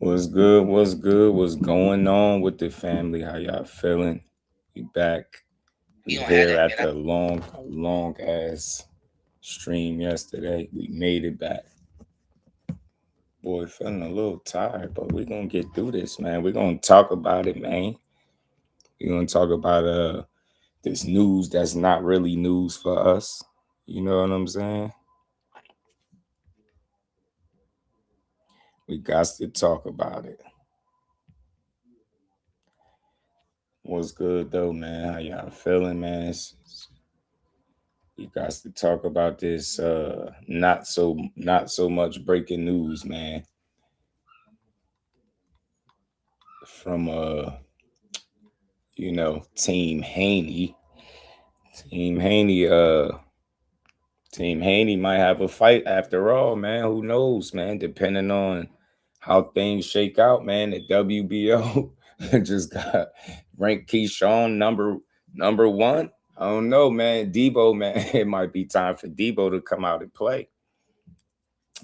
What's good? What's good? What's going on with the family? How y'all feeling? We back. We here after a long ass stream yesterday. We made it back. Boy, feeling a little tired, but we're gonna get through this, man. We're gonna talk about it, man. We're gonna talk about this news that's not really news for us. You know what I'm saying? We got to talk about it. What's good though, man? How y'all feeling, man? You guys to talk about this not so much breaking news, man. From Team Haney. Team Haney Team Haney might have a fight after all, man. Who knows, man? Depending on how things shake out, man. The WBO just got ranked Keyshawn number one. I don't know, man. DEEBO, man. It might be time for DEEBO to come out and play.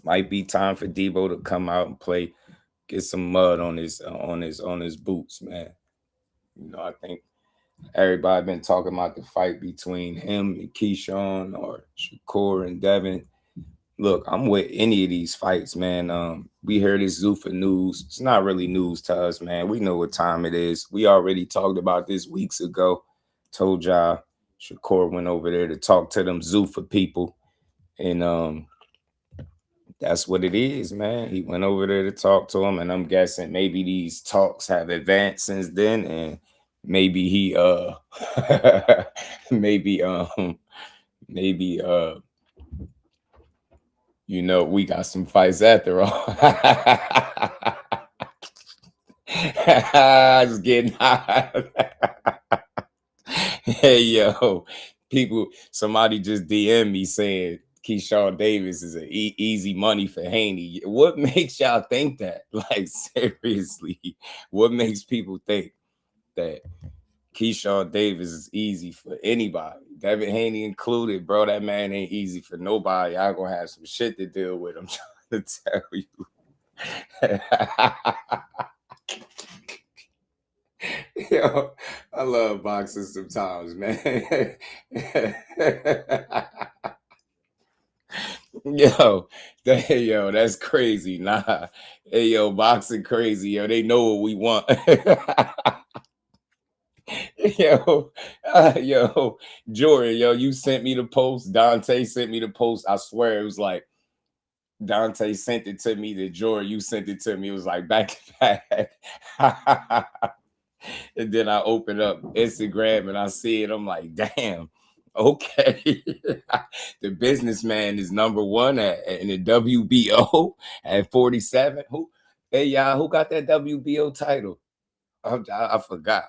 Might be time for DEEBO to come out and play, get some mud on his boots, man. I think everybody been talking about the fight between him and Keyshawn or Shakur and Devin. Look, I'm with any of these fights, man. We hear this Zuffa news. It's not really news to us, man. We know what time it is. We already talked about this weeks ago. Told y'all Shakur went over there to talk to them Zuffa people. And that's what it is, man. He went over there to talk to him, and I'm guessing maybe these talks have advanced since then, and maybe he maybe maybe we got some fights after all. Just getting hot. Hey yo, somebody just DM me saying Keyshawn Davis is easy money for Haney. What makes y'all think that? Like, seriously, what makes people think that Keyshawn Davis is easy for anybody? Devin Haney included, bro. That man ain't easy for nobody. Y'all gonna have some shit to deal with. I'm trying to tell you. Yo, I love boxing sometimes, man. Yo, that's crazy. Nah, hey, yo, boxing crazy. Yo, they know what we want. Yo, Jordan, yo, you sent me the post. Dante sent me the post. I swear it was like Dante sent it to me. To Jordan, you sent it to me. It was like back to back. And then I open up Instagram and I see it. I'm like, damn. Okay. The businessman is number one in the WBO at 47. Hey, y'all, who got that WBO title? I forgot.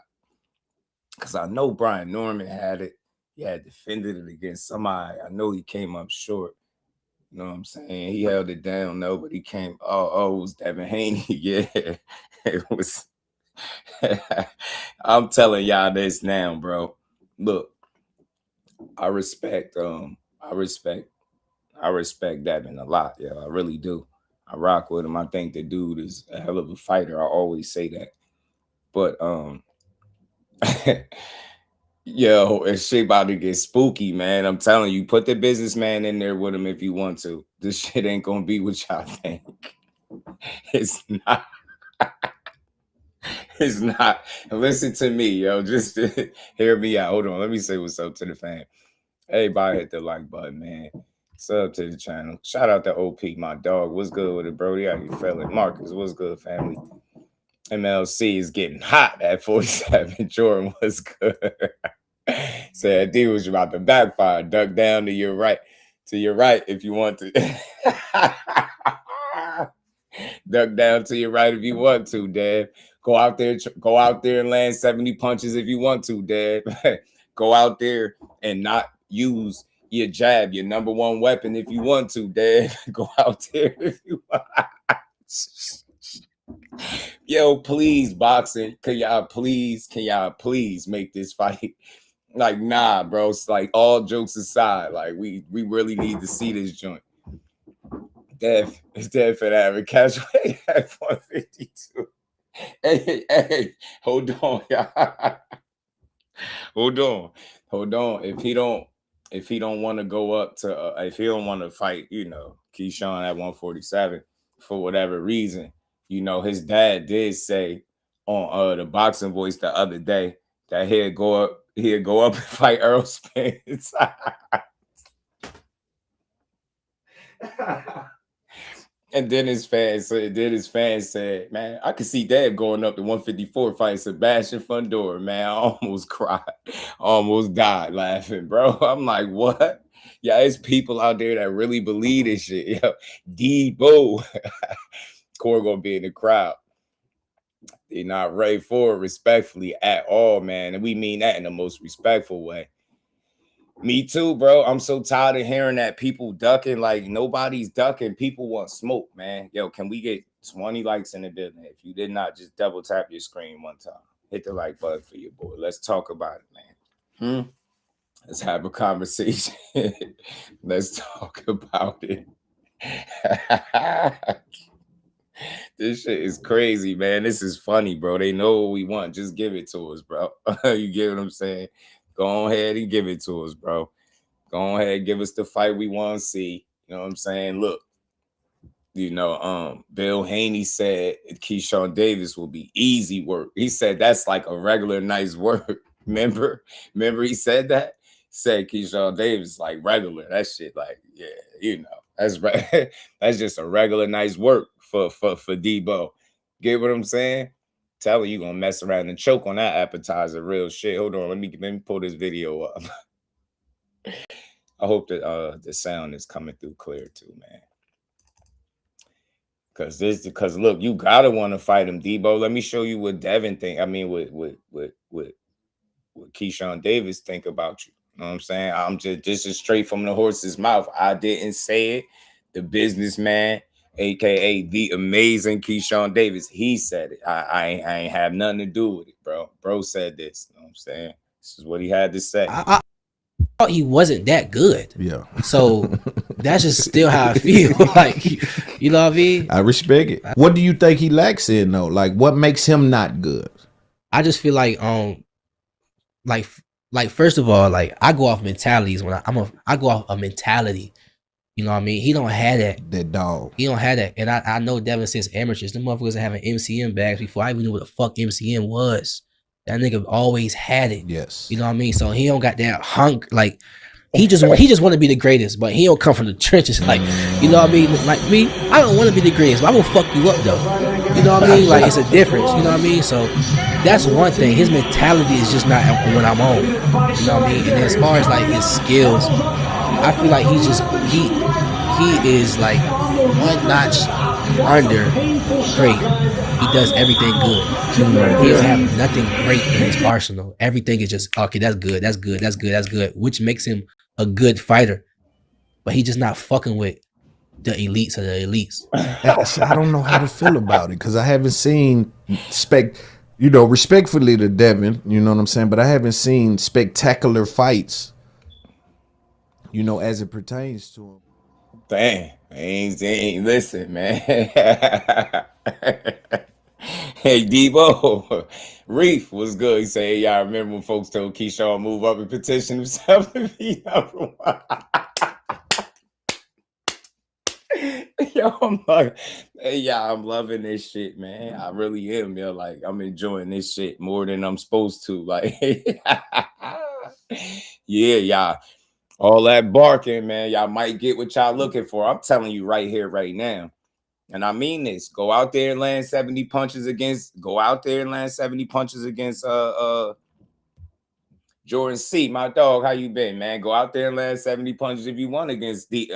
Because I know Brian Norman had it. He had defended it against somebody. I know he came up short. You know what I'm saying? He held it down, no, but he came. Oh, it was Devin Haney. Yeah, it was. I'm telling y'all this now, bro. Look, I respect I respect Devin a lot. Yeah, I really do. I rock with him. I think the dude is a hell of a fighter. I always say that. But yo, it's shit about to get spooky, man. I'm telling you, put the businessman in there with him if you want to. This shit ain't gonna be what y'all think. It's not. It's not. Listen to me, yo. Just hear me out. Hold on. Let me say what's up to the fam. Everybody hit the like button, man. Sub to the channel. Shout out to OP, my dog. What's good with it, Brody? How you feeling? Marcus, what's good, family? MLC is getting hot at 47. Jordan, what's good? Said D was about to backfire. Duck down to your right. To your right if you want to. Duck down to your right if you want to, Dad. Go out there and land 70 punches if you want to, Dad. Go out there and not use your jab, your number one weapon if you want to, Dad. Go out there if you want. Yo, please, boxing. Can y'all please make this fight? Like, nah, bro. It's like all jokes aside, like we really need to see this joint. It's dead for that. Catch weight at 152. Hey, hold on, y'all. Hold on. If he don't want to go up to, if he don't want to fight, Keyshawn at 147 for whatever reason, his dad did say on the Boxing Voice the other day that he'd go up and fight Earl Spence. And then his fans said, man, I could see Dad going up to 154 fighting Sebastian Fundora. Man, I almost cried. Almost died laughing, bro. I'm like, what? Yeah, there's people out there that really believe this shit. Yo, DEEBO. Corey gonna be in the crowd. They're not ready for it respectfully at all, man. And we mean that in the most respectful way. Me too, bro. I'm so tired of hearing that people ducking. Like, nobody's ducking. People want smoke, man. Yo, can we get 20 likes in the building? If you did not, just double tap your screen one time. Hit the like button for your boy. Let's talk about it, man. Let's have a conversation. Let's talk about it. This shit is crazy, man. This is funny, bro. They know what we want. Just give it to us, bro. You get what I'm saying? Go ahead and give it to us, bro. Go ahead and give us the fight we want to see. You know what I'm saying? Look, Bill Haney said Keyshawn Davis will be easy work. He said that's like a regular nice work. Remember he said that? Said Keyshawn Davis like regular. That shit like, yeah, that's right. That's just a regular nice work for DEEBO. Get what I'm saying? Tell you gonna mess around and choke on that appetizer. Real shit. Hold on, let me pull this video up. I hope that the sound is coming through clear too, man. Because look, you gotta want to fight him, DEEBO. Let me show you what Devin think. I mean, what Keyshawn Davis think about you. You know what I'm saying? This is straight from the horse's mouth. I didn't say it. The businessman, aka the amazing Keyshawn Davis, he said it. I ain't have nothing to do with it, bro. Bro said this. You know what I'm saying? This is what he had to say. I thought he wasn't that good. Yeah. So that's just still how I feel. Like, you know what I mean? I respect it. What do you think he lacks in though? Like, what makes him not good? I just feel like first of all, like I go off mentalities when I go off a mentality. You know what I mean? He don't have that. That dog. He don't have that. And I know Devin since amateurs. The motherfuckers are having MCM bags before I even knew what the fuck MCM was. That nigga always had it. Yes. You know what I mean? So he don't got that hunk. Like he just want to be the greatest, but he don't come from the trenches. Like, you know what I mean? Like me, I don't want to be the greatest, but I'm gonna fuck you up though. You know what I mean? Like it's a difference. You know what I mean? So that's one thing. His mentality is just not when I'm on. You know what I mean? And as far as like his skills, I feel like he is like one notch under great. He does everything good. He don't have nothing great in his arsenal. Everything is just okay. That's good, which makes him a good fighter. But he just not fucking with the elites of the elites. I don't know how to feel about it because I haven't seen respectfully to Devin. You know what I'm saying? But I haven't seen spectacular fights. As it pertains to him. Dang, ain't listen, man. Hey, DEEBO, Reef was good. He said, hey, y'all remember when folks told Keyshawn move up and petition himself to be number one? Yo, I'm like, hey, y'all, I'm loving this shit, man. I really am, yo. Like, I'm enjoying this shit more than I'm supposed to. Like, yeah, y'all. All that barking, man, y'all might get what y'all looking for. I'm telling you right here, right now. And I mean this. Go out there and land 70 punches against Jordan C. My dog, how you been, man? Go out there and land 70 punches if you want against the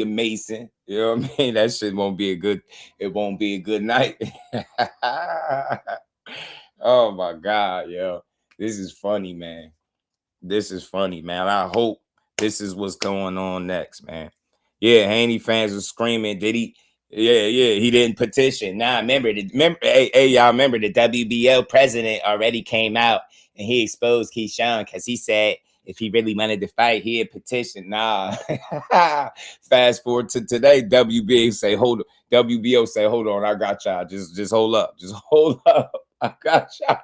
amazing. You know what I mean? That shit won't be a good night. Oh my God, yo. This is funny, man. I hope this is what's going on next, man. Yeah, Haney fans are screaming. Did he? Yeah, he didn't petition. Nah, remember, hey, y'all remember the WBO president already came out and he exposed Keyshawn because he said if he really wanted to fight, he'd petition. Nah. Fast forward to today, WBO say, hold on, I got y'all. Just hold up. Just hold up. I got y'all.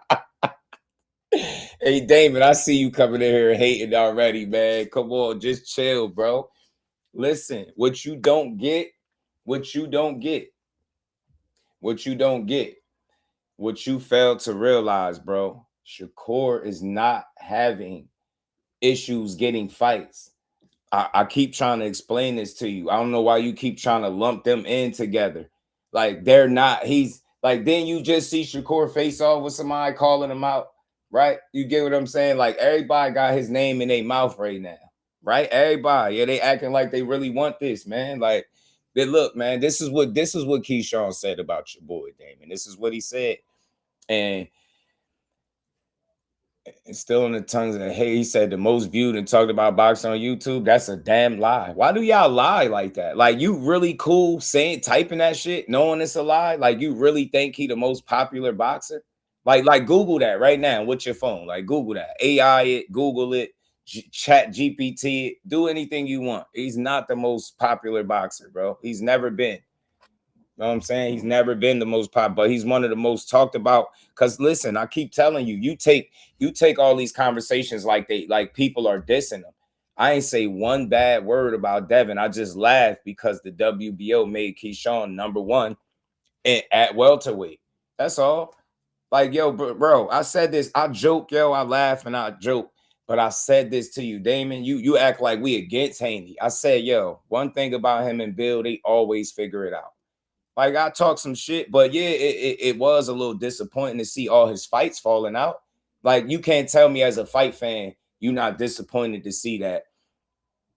Hey Damon, I see you coming in here hating already, man. Come on, just chill, bro. Listen, what you don't get, what you fail to realize, bro. Shakur is not having issues getting fights. I keep trying to explain this to you. I don't know why you keep trying to lump them in together. Like they're not, he's like, then you just see Shakur face off with somebody calling him out, right? You get what I'm saying? Like everybody got his name in their mouth right now, right? Everybody, yeah, they acting like they really want this, man. Like, look, man, this is what Keyshawn said about your boy, Damon. This is what he said. And it's still in the tongues of hey, he said the most viewed and talked about boxing on YouTube. That's a damn lie. Why do y'all lie like that? Like you really cool typing that shit, knowing it's a lie? Like you really think he the most popular boxer? Like Google that right now with your phone. Like Google that. AI it, Google it, chat GPT it, do anything you want. He's not the most popular boxer, bro. He's never been. You know what I'm saying? He's never been the most pop, but he's one of the most talked about. Because listen, I keep telling you, you take all these conversations like people are dissing them. I ain't say one bad word about Devin. I just laughed because the WBO made Keyshawn #1 at welterweight. That's all. Like, yo, bro, I said this. I joke, yo, I laugh and I joke. But I said this to you, Damon. You act like we against Haney. I said, yo, one thing about him and Bill, they always figure it out. Like I talk some shit, but yeah, it was a little disappointing to see all his fights falling out. Like you can't tell me as a fight fan, you're not disappointed to see that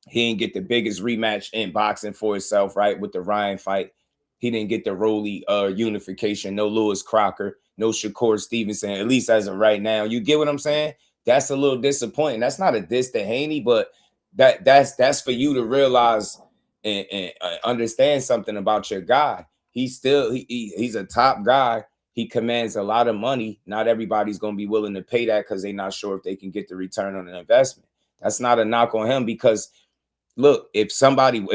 he didn't get the biggest rematch in boxing for himself, right? With the Ryan fight. He didn't get the Rolly unification, no Lewis Crocker, no Shakur Stevenson, at least as of right now. You get what I'm saying? That's a little disappointing. That's not a diss to Haney, but that's for you to realize and understand something about your guy. He's a top guy. He commands a lot of money. Not everybody's going to be willing to pay that because they're not sure if they can get the return on an investment. That's not a knock on him because, look, if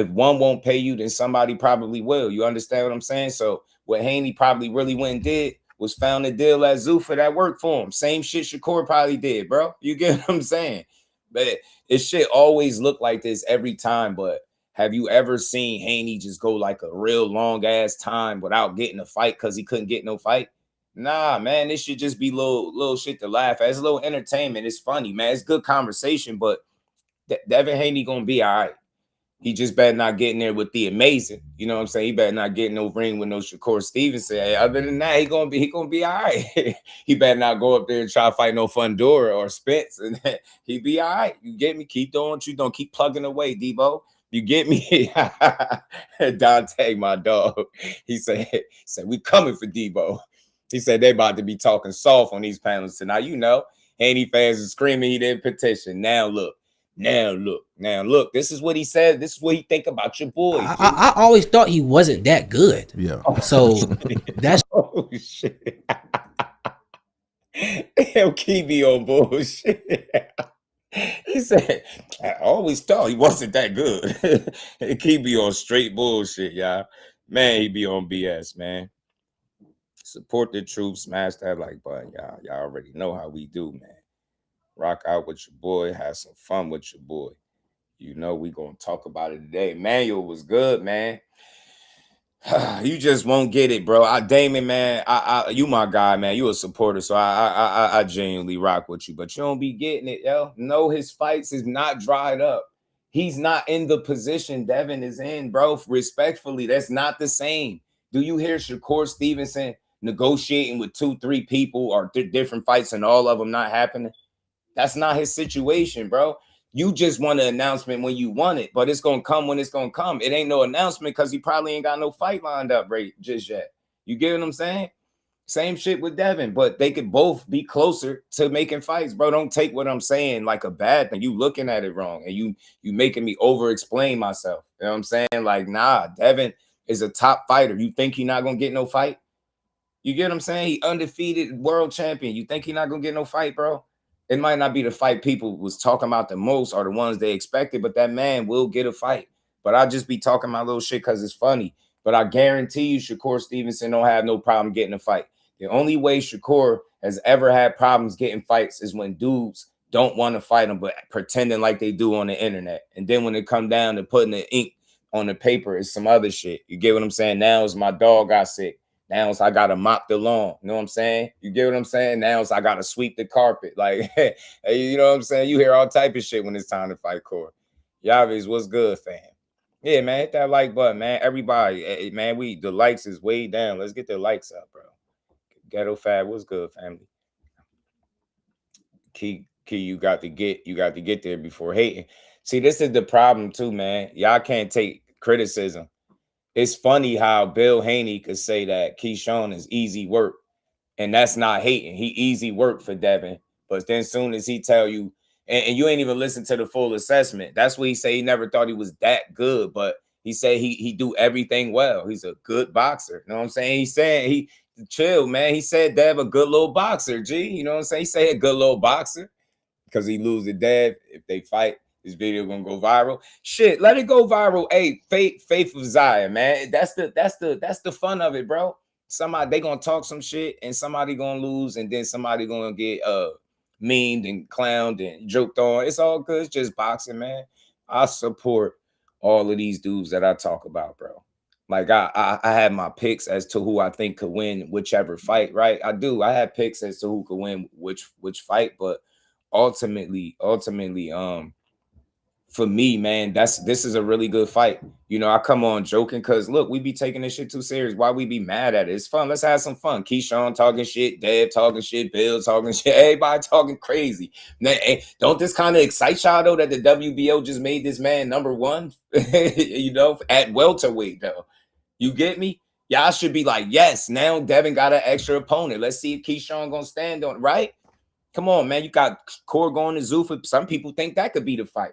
one won't pay you, then somebody probably will. You understand what I'm saying? So what Haney probably really went and did was found a deal at Zuffa that worked for him. Same shit Shakur probably did, bro. You get what I'm saying? But it shit always look like this every time, but have you ever seen Haney just go like a real long ass time without getting a fight because he couldn't get no fight? Nah, man, this should just be little shit to laugh at. It's a little entertainment. It's funny, man. It's good conversation, but Devin Haney gonna be all right. He just better not get in there with the amazing. You know what I'm saying? He better not get in no ring with no Shakur Stevenson. Hey, other than that, he gonna be all right. He better not go up there and try to fight no Fundora or Spence, and he be all right. You get me? Keep doing what you don't. Keep plugging away, DEEBO. You get me? Dante, my dog. He said, we coming for DEEBO. He said they about to be talking soft on these panels tonight. You know, Haney fans are screaming he didn't petition. Now look. This is what he said. This is what he think about your boy. I always thought he wasn't that good. Yeah. So that's oh shit. He'll keep me on bullshit. He said, I always thought he wasn't that good. He be on straight bullshit, y'all. Man, he be on BS, man. Support the troops. Smash that like button, y'all. Y'all already know how we do, man. Rock out with your boy. Have some fun with your boy. You know we gonna talk about it today. Manuel was good, man. You just won't get it, bro. Damon, man, you my guy, man. You a supporter, so I genuinely rock with you, but you don't be getting it, yo. No, his fights is not dried up. He's not in the position Devin is in, bro. Respectfully, that's not the same. Do you hear Shakur Stevenson negotiating with 2-3 people or different fights and all of them not happening? That's not his situation, bro. You just want an announcement when you want it, but it's going to come when it's going to come. It ain't no announcement because he probably ain't got no fight lined up right just yet. You get what I'm saying? Same shit with Devin, but they could both be closer to making fights, bro. Don't take what I'm saying like a bad thing. You looking at it wrong, and you making me over-explain myself. You know what I'm saying? Like, nah, Devin is a top fighter. You think he not going to get no fight? You get what I'm saying? He undefeated world champion. You think he not going to get no fight, bro? It might not be the fight people was talking about the most or the ones they expected, but that man will get a fight. But I'll just be talking my little shit because it's funny. But I guarantee you, Shakur Stevenson don't have no problem getting a fight. The only way Shakur has ever had problems getting fights is when dudes don't want to fight him, but pretending like they do on the internet. And then when it come down to putting the ink on the paper, it's some other shit. You get what I'm saying? Now it's my dog got sick. Now it's I gotta mop the lawn. You know what I'm saying? You get what I'm saying? Now it's I gotta sweep the carpet. Like, you know what I'm saying? You hear all type of shit when it's time to fight Core. Yavis, what's good, fam? Yeah, man, hit that like button, man. Everybody, man, the likes is way down. Let's get the likes up, bro. Ghetto Fab, what's good, family? Key, you got to get there before hating. See, this is the problem too, man. Y'all can't take criticism. It's funny how Bill Haney could say that Keyshawn is easy work, and that's not hating. He easy work for Devin, but then soon as he tell you, and you ain't even listen to the full assessment. That's what he say. He never thought he was that good, but he said he do everything well. He's a good boxer. You know what I'm saying? He's saying he chill, man. He said Dev a good little boxer. G, you know what I'm saying? He say a good little boxer because he lose to Dev if they fight. This video gonna go viral. Shit, let it go viral. Hey, faith of Zion, man. That's the fun of it, bro. Somebody they gonna talk some shit and somebody gonna lose, and then somebody gonna get memed and clowned and joked on. It's all good. It's just boxing, man. I support all of these dudes that I talk about, bro. Like I had my picks as to who I think could win whichever fight, right? I do. I had picks as to who could win which fight, but ultimately, for me, man, this is a really good fight. You know, I come on joking because look, we be taking this shit too serious. Why we be mad at it? It's fun. Let's have some fun. Keyshawn talking shit, Dave talking shit, Bill talking shit, everybody talking crazy. Now, don't this kind of excite y'all though that the WBO just made this man #1? You know, at welterweight though. You get me? Y'all should be like, yes, now Devin got an extra opponent. Let's see if Keyshawn gonna stand on it, right? Come on, man. You got Core going to Zuffa. Some people think that could be the fight.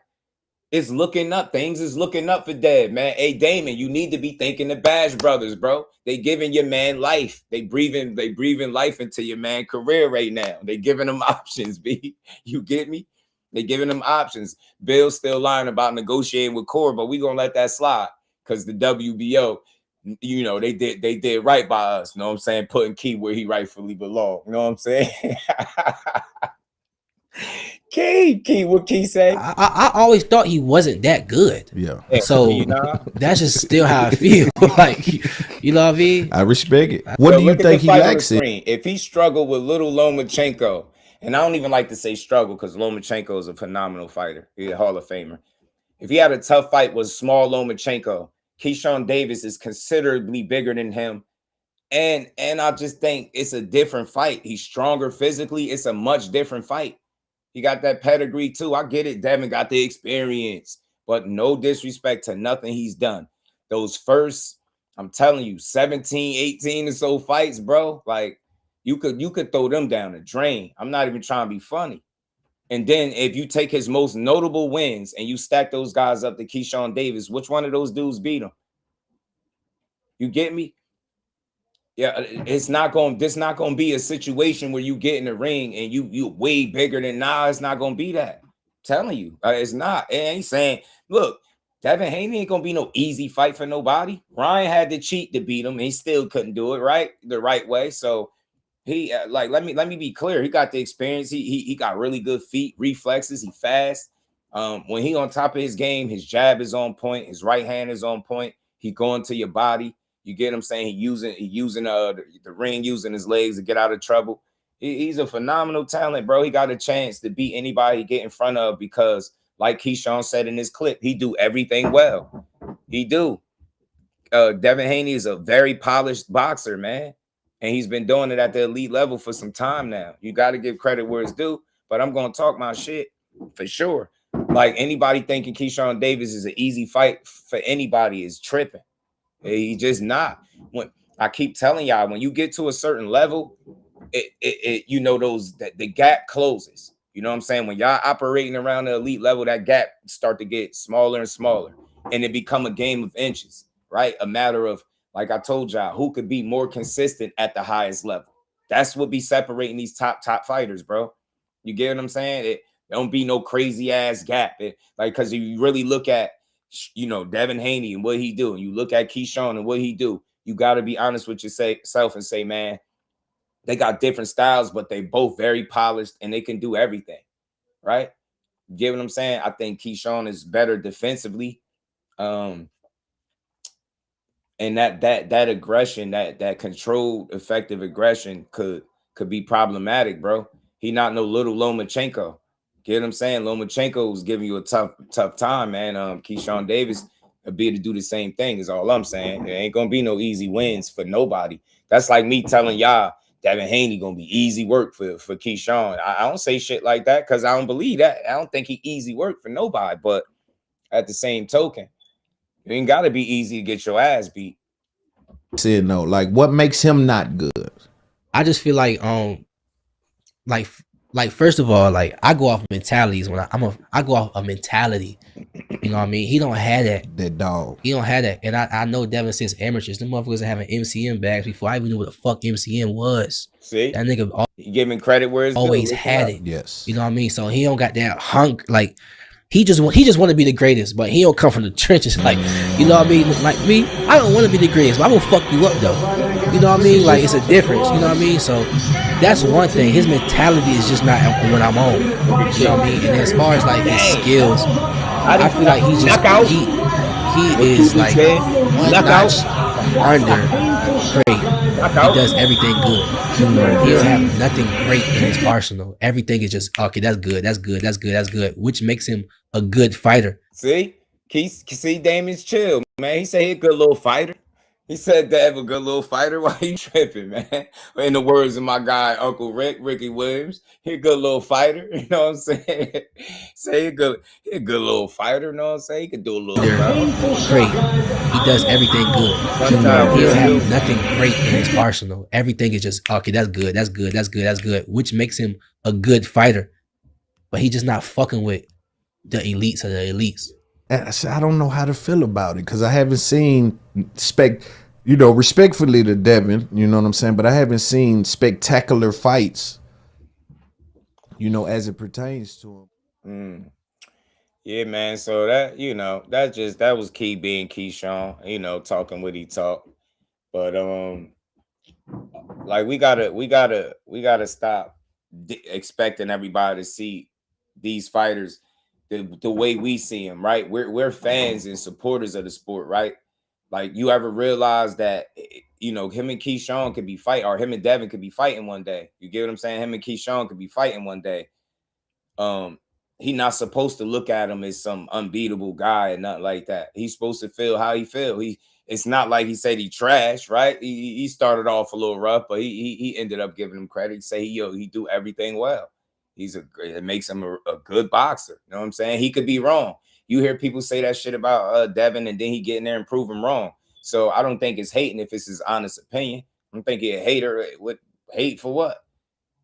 It's looking up. Things is looking up for Dev, man. Hey, Damon, you need to be thinking the Bash brothers, bro. They giving your man life. They breathing life into your man career right now. They giving them options, B. You get me? They giving them options. Bill's still lying about negotiating with Core, but we gonna let that slide because the WBO, you know, they did right by us. You know what I'm saying? Putting Key where he rightfully belong. You know what I'm saying? Key, what Key say? I always thought he wasn't that good. Yeah. So that's just still how I feel. Like, you know what I mean? I respect it. What do you think he lacks in? If he struggled with little Lomachenko, and I don't even like to say struggle because Lomachenko is a phenomenal fighter. He's a Hall of Famer. If he had a tough fight with small Lomachenko, Keyshawn Davis is considerably bigger than him. And I just think it's a different fight. He's stronger physically. It's a much different fight. He got that pedigree too. I get it. Devin got the experience, but no disrespect to nothing he's done. Those first, I'm telling you, 17, 18 or so fights, bro. Like you could throw them down the drain. I'm not even trying to be funny. And then if you take his most notable wins and you stack those guys up to Keyshawn Davis, which one of those dudes beat him? You get me? Yeah, this not gonna be a situation where you get in the ring and you way bigger than it's not gonna be that. I'm telling you, it's not. It ain't saying, look, Devin Haney ain't gonna be no easy fight for nobody. Ryan had to cheat to beat him, and he still couldn't do it the right way. So he let me be clear. He got the experience. He got really good feet, reflexes. He fast. When he on top of his game, his jab is on point. His right hand is on point. He going to your body. You get him saying he using the ring, using his legs to get out of trouble. He's a phenomenal talent, bro. He got a chance to beat anybody he get in front of because, like Keyshawn said in his clip, he do everything well. He do. Devin Haney is a very polished boxer, man. And he's been doing it at the elite level for some time now. You got to give credit where it's due. But I'm going to talk my shit for sure. Like anybody thinking Keyshawn Davis is an easy fight for anybody is tripping. He just not. When I keep telling y'all, when you get to a certain level, it you know the gap closes. You know what I'm saying? When y'all operating around the elite level, that gap start to get smaller and smaller, and it become a game of inches, right? A matter of, like I told y'all, who could be more consistent at the highest level. That's what be separating these top fighters, bro. You get what I'm saying? It don't be no crazy ass gap. Like, because if you really look at, Devin Haney and what he do, and you look at Keyshawn and what he do, you got to be honest with yourself and say, man, they got different styles, but they both very polished and they can do everything, right? You get what I'm saying? I think Keyshawn is better defensively. And that aggression, that controlled, effective aggression could be problematic, bro. He not no little Lomachenko. Get what I'm saying? Lomachenko was giving you a tough time, man. Keyshawn Davis will be able to do the same thing, is all I'm saying. There ain't gonna be no easy wins for nobody. That's like me telling y'all Devin Haney gonna be easy work for Keyshawn. I don't say shit like that because I don't believe that. I don't think he easy work for nobody. But at the same token, it ain't gotta be easy to get your ass beat. Said no. Like, what makes him not good? I just feel like first of all, like I go off mentalities when I go off a mentality. You know what I mean? He don't have that. That dog. He don't have that. And I know Devin since amateurs. The motherfuckers are having MCM bags before I even knew what the fuck MCM was. See? That nigga You give him credit where it's always due. had it. Yes. You know what I mean? So he don't got that hunk. Like he just want to be the greatest, but he don't come from the trenches. Like, you know what I mean? Like me, I don't want to be the greatest, but I'm gonna fuck you up though. You know what I mean? Like it's a difference. You know what I mean? So that's one thing. His mentality is just not when I'm on. You know what I mean? And as far as like his skills, I feel like he is like one notch under great. He does everything good. He don't have nothing great in his arsenal. Everything is just okay. That's good. Which makes him a good fighter. See, Damon's chill, man. He said he a good little fighter. He said Dave a good little fighter. Why you tripping, man? In the words of my guy Uncle Ricky Williams, he a good little fighter. You know what I'm saying? Say he a good little fighter. You know what I'm saying? He could do a little great. He does everything good. He don't have nothing great in his arsenal. Everything is just okay. That's good. Which makes him a good fighter. But he just not fucking with the elites of the elites. I don't know how to feel about it because I haven't seen respectfully to Devin, you know what I'm saying, but I haven't seen spectacular fights, as it pertains to him. Yeah, man. So that that was key being Keyshawn, talking what he talked. But like we gotta stop expecting everybody to see these fighters the way we see them, right? We're fans and supporters of the sport, right? Like, you ever realize that him and Keyshawn could be fighting, or him and Devin could be fighting one day? You get what I'm saying? Him and Keyshawn could be fighting one day. He not supposed to look at him as some unbeatable guy and nothing like that. He's supposed to feel how he feel. It's not like he said he trash, right? He started off a little rough, but he ended up giving him credit. He say he do everything well. It makes him a good boxer. You know what I'm saying? He could be wrong. You hear people say that shit about Devin, and then he get in there and prove him wrong. So I don't think it's hating if it's his honest opinion. I don't think he a hater. With hate for what?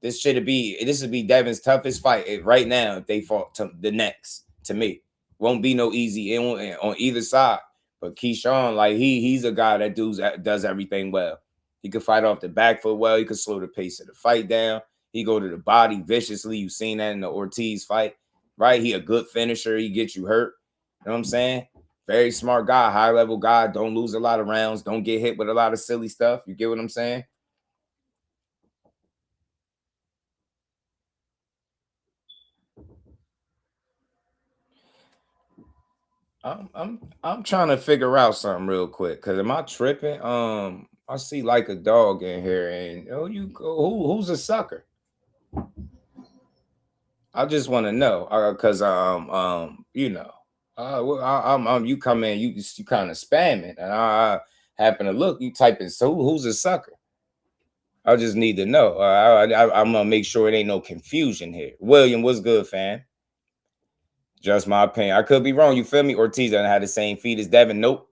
This would be Devin's toughest fight right now if they fought to the next. To me, won't be no easy on either side. But Keyshawn, like he's a guy that does everything well. He could fight off the back foot well. He could slow the pace of the fight down. He go to the body viciously. You've seen that in the Ortiz fight, right? He a good finisher. He gets you hurt. You know what I'm saying? Very smart guy, high level guy. Don't lose a lot of rounds. Don't get hit with a lot of silly stuff. You get what I'm saying? I'm trying to figure out something real quick. Cause am I tripping? I see like a dog in here, and who's a sucker? I just want to know, cause you come in, you kind of spamming, and I happen to look, you typing, so who's a sucker? I just need to know. I'm gonna make sure it ain't no confusion here. William, what's good, fam? Just my opinion. I could be wrong. You feel me? Ortiz doesn't have the same feet as Devin. Nope.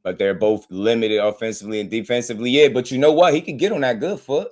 But they're both limited offensively and defensively. Yeah, but you know what? He could get on that good foot.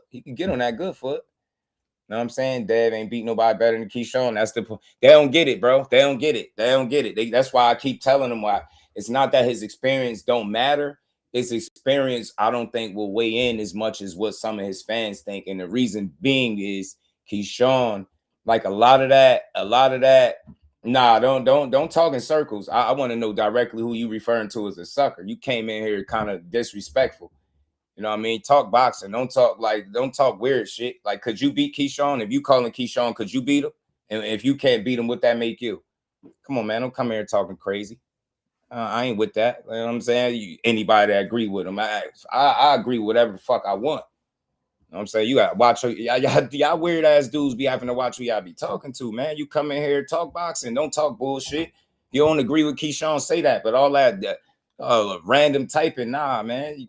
Know what I'm saying? Dev ain't beat nobody better than Keyshawn. That's the point. They don't get it, bro. They don't get it. That's why I keep telling them why. It's not that his experience don't matter. His experience, I don't think, will weigh in as much as what some of his fans think. And the reason being is Keyshawn Like a lot of that. Nah, don't talk in circles. I want to know directly who you referring to as a sucker. You came in here kind of disrespectful. You know what I mean? Talk boxing. Don't talk weird shit. Like, could you beat Keyshawn? If you calling Keyshawn, could you beat him? And if you can't beat him, what that make you? Come on, man. Don't come here talking crazy. I ain't with that. You know what I'm saying? Anybody that agree with him, I agree with whatever the fuck I want. You know what I'm saying? You gotta watch y'all weird ass dudes be having to watch who y'all be talking to, man. You come in here, talk boxing, don't talk bullshit. You don't agree with Keyshawn, say that. But all that random typing, nah, man.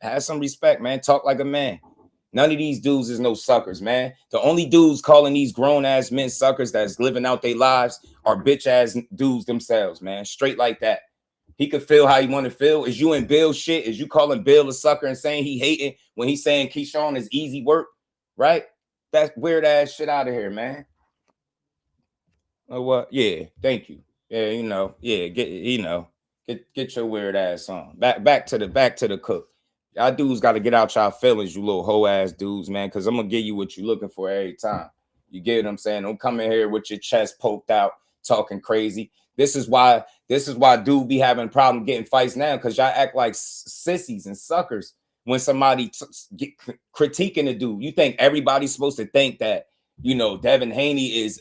Have some respect, man. Talk like a man. None of these dudes is no suckers, man. The only dudes calling these grown-ass men suckers that's living out their lives are bitch-ass dudes themselves, man. Straight like that. He could feel how he want to feel. Is you and Bill shit? Is you calling Bill a sucker and saying he hating when he's saying Keyshawn is easy work? Right? That weird-ass shit out of here, man. Oh, what? Yeah, thank you. Yeah, get your weird ass on. Back to the cook. Y'all dudes got to get out y'all feelings, you little hoe ass dudes, man, because I'm gonna give you what you're looking for every time. You get what I'm saying? Don't come in here with your chest poked out, talking crazy. This is why dude be having a problem getting fights now, because y'all act like sissies and suckers when somebody critiquing a dude. You think everybody's supposed to think that, you know, Devin Haney is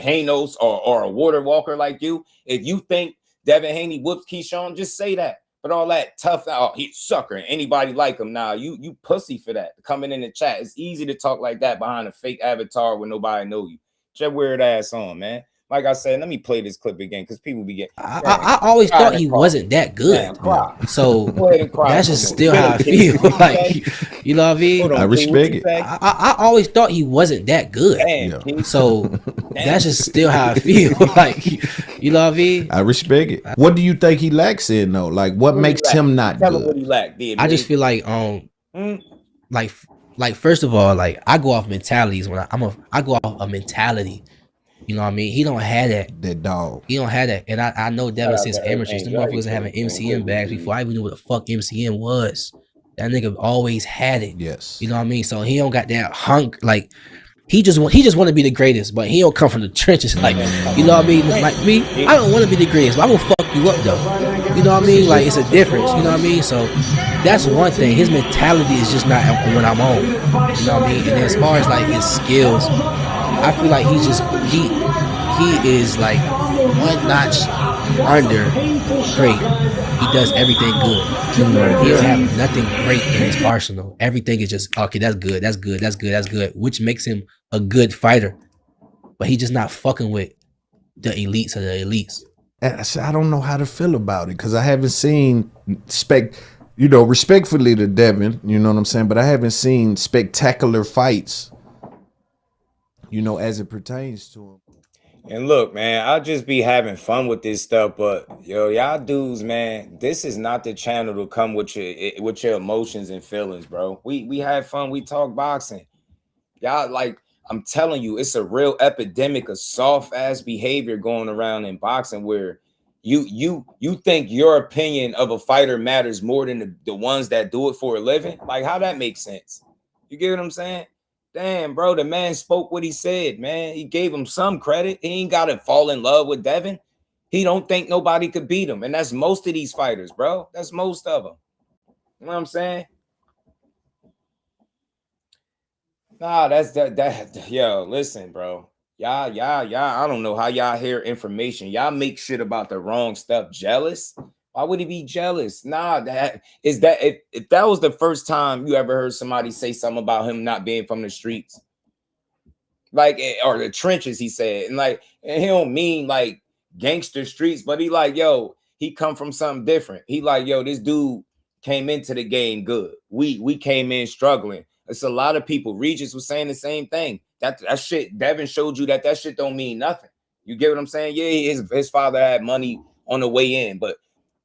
Hanos or a water walker like you? If you think Devin Haney whoops Keyshawn, just say that. But all that tough out, he's sucker. Anybody like him now? You pussy for that. Coming in the chat, it's easy to talk like that behind a fake avatar when nobody know you. Get your weird ass on, man. Like I said, let me play this clip again because people be getting. I always thought he wasn't that good. So that's just still how I feel. Like, you know what I mean? I respect it. I always thought he wasn't that good. So that's just still how I feel. Like, you know what I mean? I respect it. What do you think he lacks in though? Like, what makes him not good? What he lack, I just feel like like first of all, like I go off mentalities when I go off a mentality. You know what I mean? He don't have that dog. He don't have that. And I know Devin since amateurs. The motherfuckers having MCM bags before I even knew what the fuck MCM was. That nigga always had it. Yes. You know what I mean? So he don't got that hunk. Like he just want to be the greatest, but he don't come from the trenches. Like, you know what I mean? Like me, I don't want to be the greatest, but I will fuck you up though. You know what I mean? Like, it's a difference. You know what I mean? So that's one thing. His mentality is just not when I'm on. You know what I mean? And as far as like his skills, I feel like he is like one notch under great. He does everything good. He don't have nothing great in his arsenal. Everything is just okay. That's good, which makes him a good fighter. But he just not fucking with the elites of the elites. I don't know how to feel about it because I haven't seen respectfully to Devin. You know what I'm saying? But I haven't seen spectacular fights. You know, as it pertains to him. And look, man, I'll just be having fun with this stuff, but y'all dudes, man, this is not the channel to come with your emotions and feelings, bro. We have fun, we talk boxing. Y'all, like, I'm telling you, it's a real epidemic of soft ass behavior going around in boxing where you think your opinion of a fighter matters more than the ones that do it for a living. Like, how that makes sense? You get what I'm saying? Damn, bro, the man spoke what he said, man. He gave him some credit. He ain't got to fall in love with Devin. He don't think nobody could beat him. And that's most of these fighters, bro. That's most of them. You know what I'm saying? Nah, yo, listen, bro. Y'all, I don't know how y'all hear information. Y'all make shit about the wrong stuff jealous. Why would he be jealous? Nah, if that was the first time you ever heard somebody say something about him not being from the streets, like, or the trenches, he said, and he don't mean like gangster streets, but he like, yo, he come from something different. He like, yo, this dude came into the game good. We came in struggling. It's a lot of people. Regis was saying the same thing. That shit, Devin showed you that shit don't mean nothing. You get what I'm saying? Yeah, his father had money on the way in, but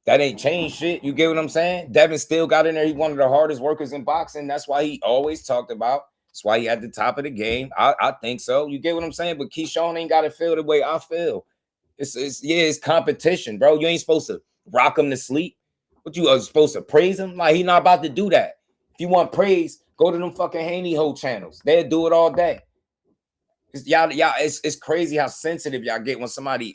that ain't changed shit. You get what I'm saying? Devin still got in there. He's one of the hardest workers in boxing. That's why he always talked about. That's why he at the top of the game. I think so. You get what I'm saying? But Keyshawn ain't got to feel the way I feel. It's competition, bro. You ain't supposed to rock him to sleep. But you are supposed to praise him? Like, he not about to do that. If you want praise, go to them fucking Haney Ho channels. They'll do it all day. Y'all, it's crazy how sensitive y'all get when somebody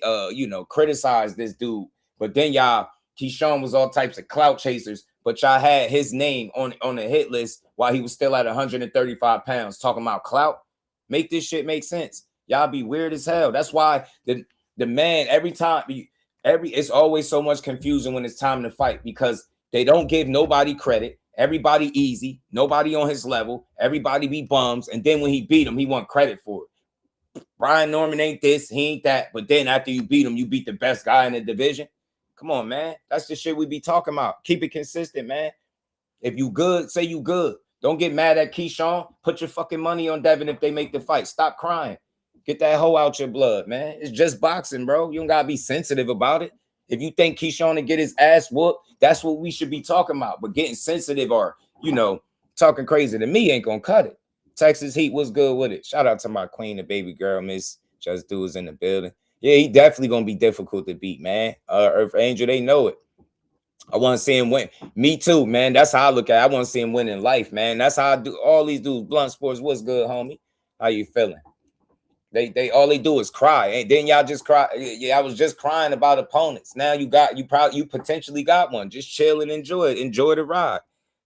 criticize this dude. But then Keyshawn was all types of clout chasers, but y'all had his name on the hit list while he was still at 135 pounds, talking about clout. Make this shit make sense. Y'all be weird as hell. That's why the man every time it's always so much confusion when it's time to fight, because they don't give nobody credit. Everybody easy, nobody on his level, everybody be bums, and then when he beat him, he want credit for it. Brian Norman ain't this, he ain't that, but then after you beat him, you beat the best guy in the division. Come on, man. That's the shit we be talking about. Keep it consistent, man. If you good, say you good. Don't get mad at Keyshawn. Put your fucking money on Devin if they make the fight. Stop crying. Get that hoe out your blood, man. It's just boxing, bro. You don't gotta be sensitive about it. If you think Keyshawn to get his ass whooped, that's what we should be talking about. But getting sensitive or, talking crazy to me ain't gonna cut it. Texas Heat was good with it. Shout out to my queen, the baby girl, Miss Just Do is in the building. Yeah, he definitely gonna be difficult to beat, man. Earth Angel, they know it. I want to see him win. Me too, man. That's how I look at it. I want to see him win in life, man. That's how I do. All these dudes, Blunt Sports, what's good, homie? How you feeling? They all they do is cry. And then y'all just cry. Yeah, I was just crying about opponents. Now you potentially got one. Just chill and enjoy it. Enjoy the ride.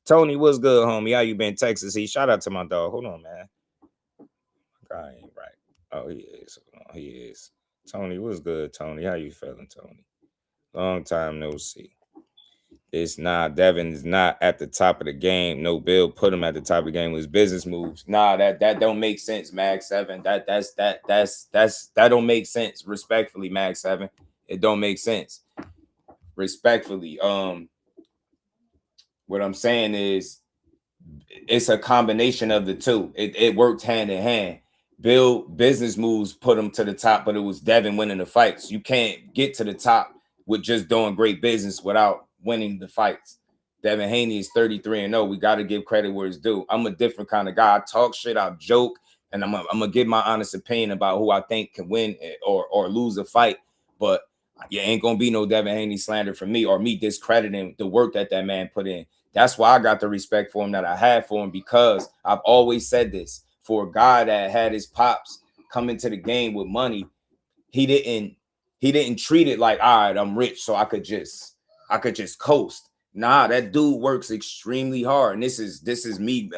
Tony, what's good, homie? How you been, Texas? Shout out to my dog. Hold on, man. I ain't right. Oh, he is. He is. Tony, what's good, Tony? How you feeling, Tony? Long time no see. It's not. Devin is not at the top of the game. No, Bill put him at the top of the game with his business moves. Nah, that don't make sense, Mag 7. That don't make sense. Respectfully, Mag 7. It don't make sense. Respectfully. What I'm saying is it's a combination of the two. It worked hand in hand. Bill business moves put him to the top, but it was Devin winning the fights. You can't get to the top with just doing great business without winning the fights. Devin Haney is 33-0. We got to give credit where it's due. I'm a different kind of guy. I talk shit, I joke, and I'm gonna give my honest opinion about who I think can win or lose a fight. But you ain't gonna be no Devin Haney slander for me or me discrediting the work that man put in. That's why I got the respect for him that I had for him, because I've always said this. For a guy that had his pops come into the game with money, he didn't treat it like, all right, I'm rich, so I could just coast. Nah, that dude works extremely hard. And this is me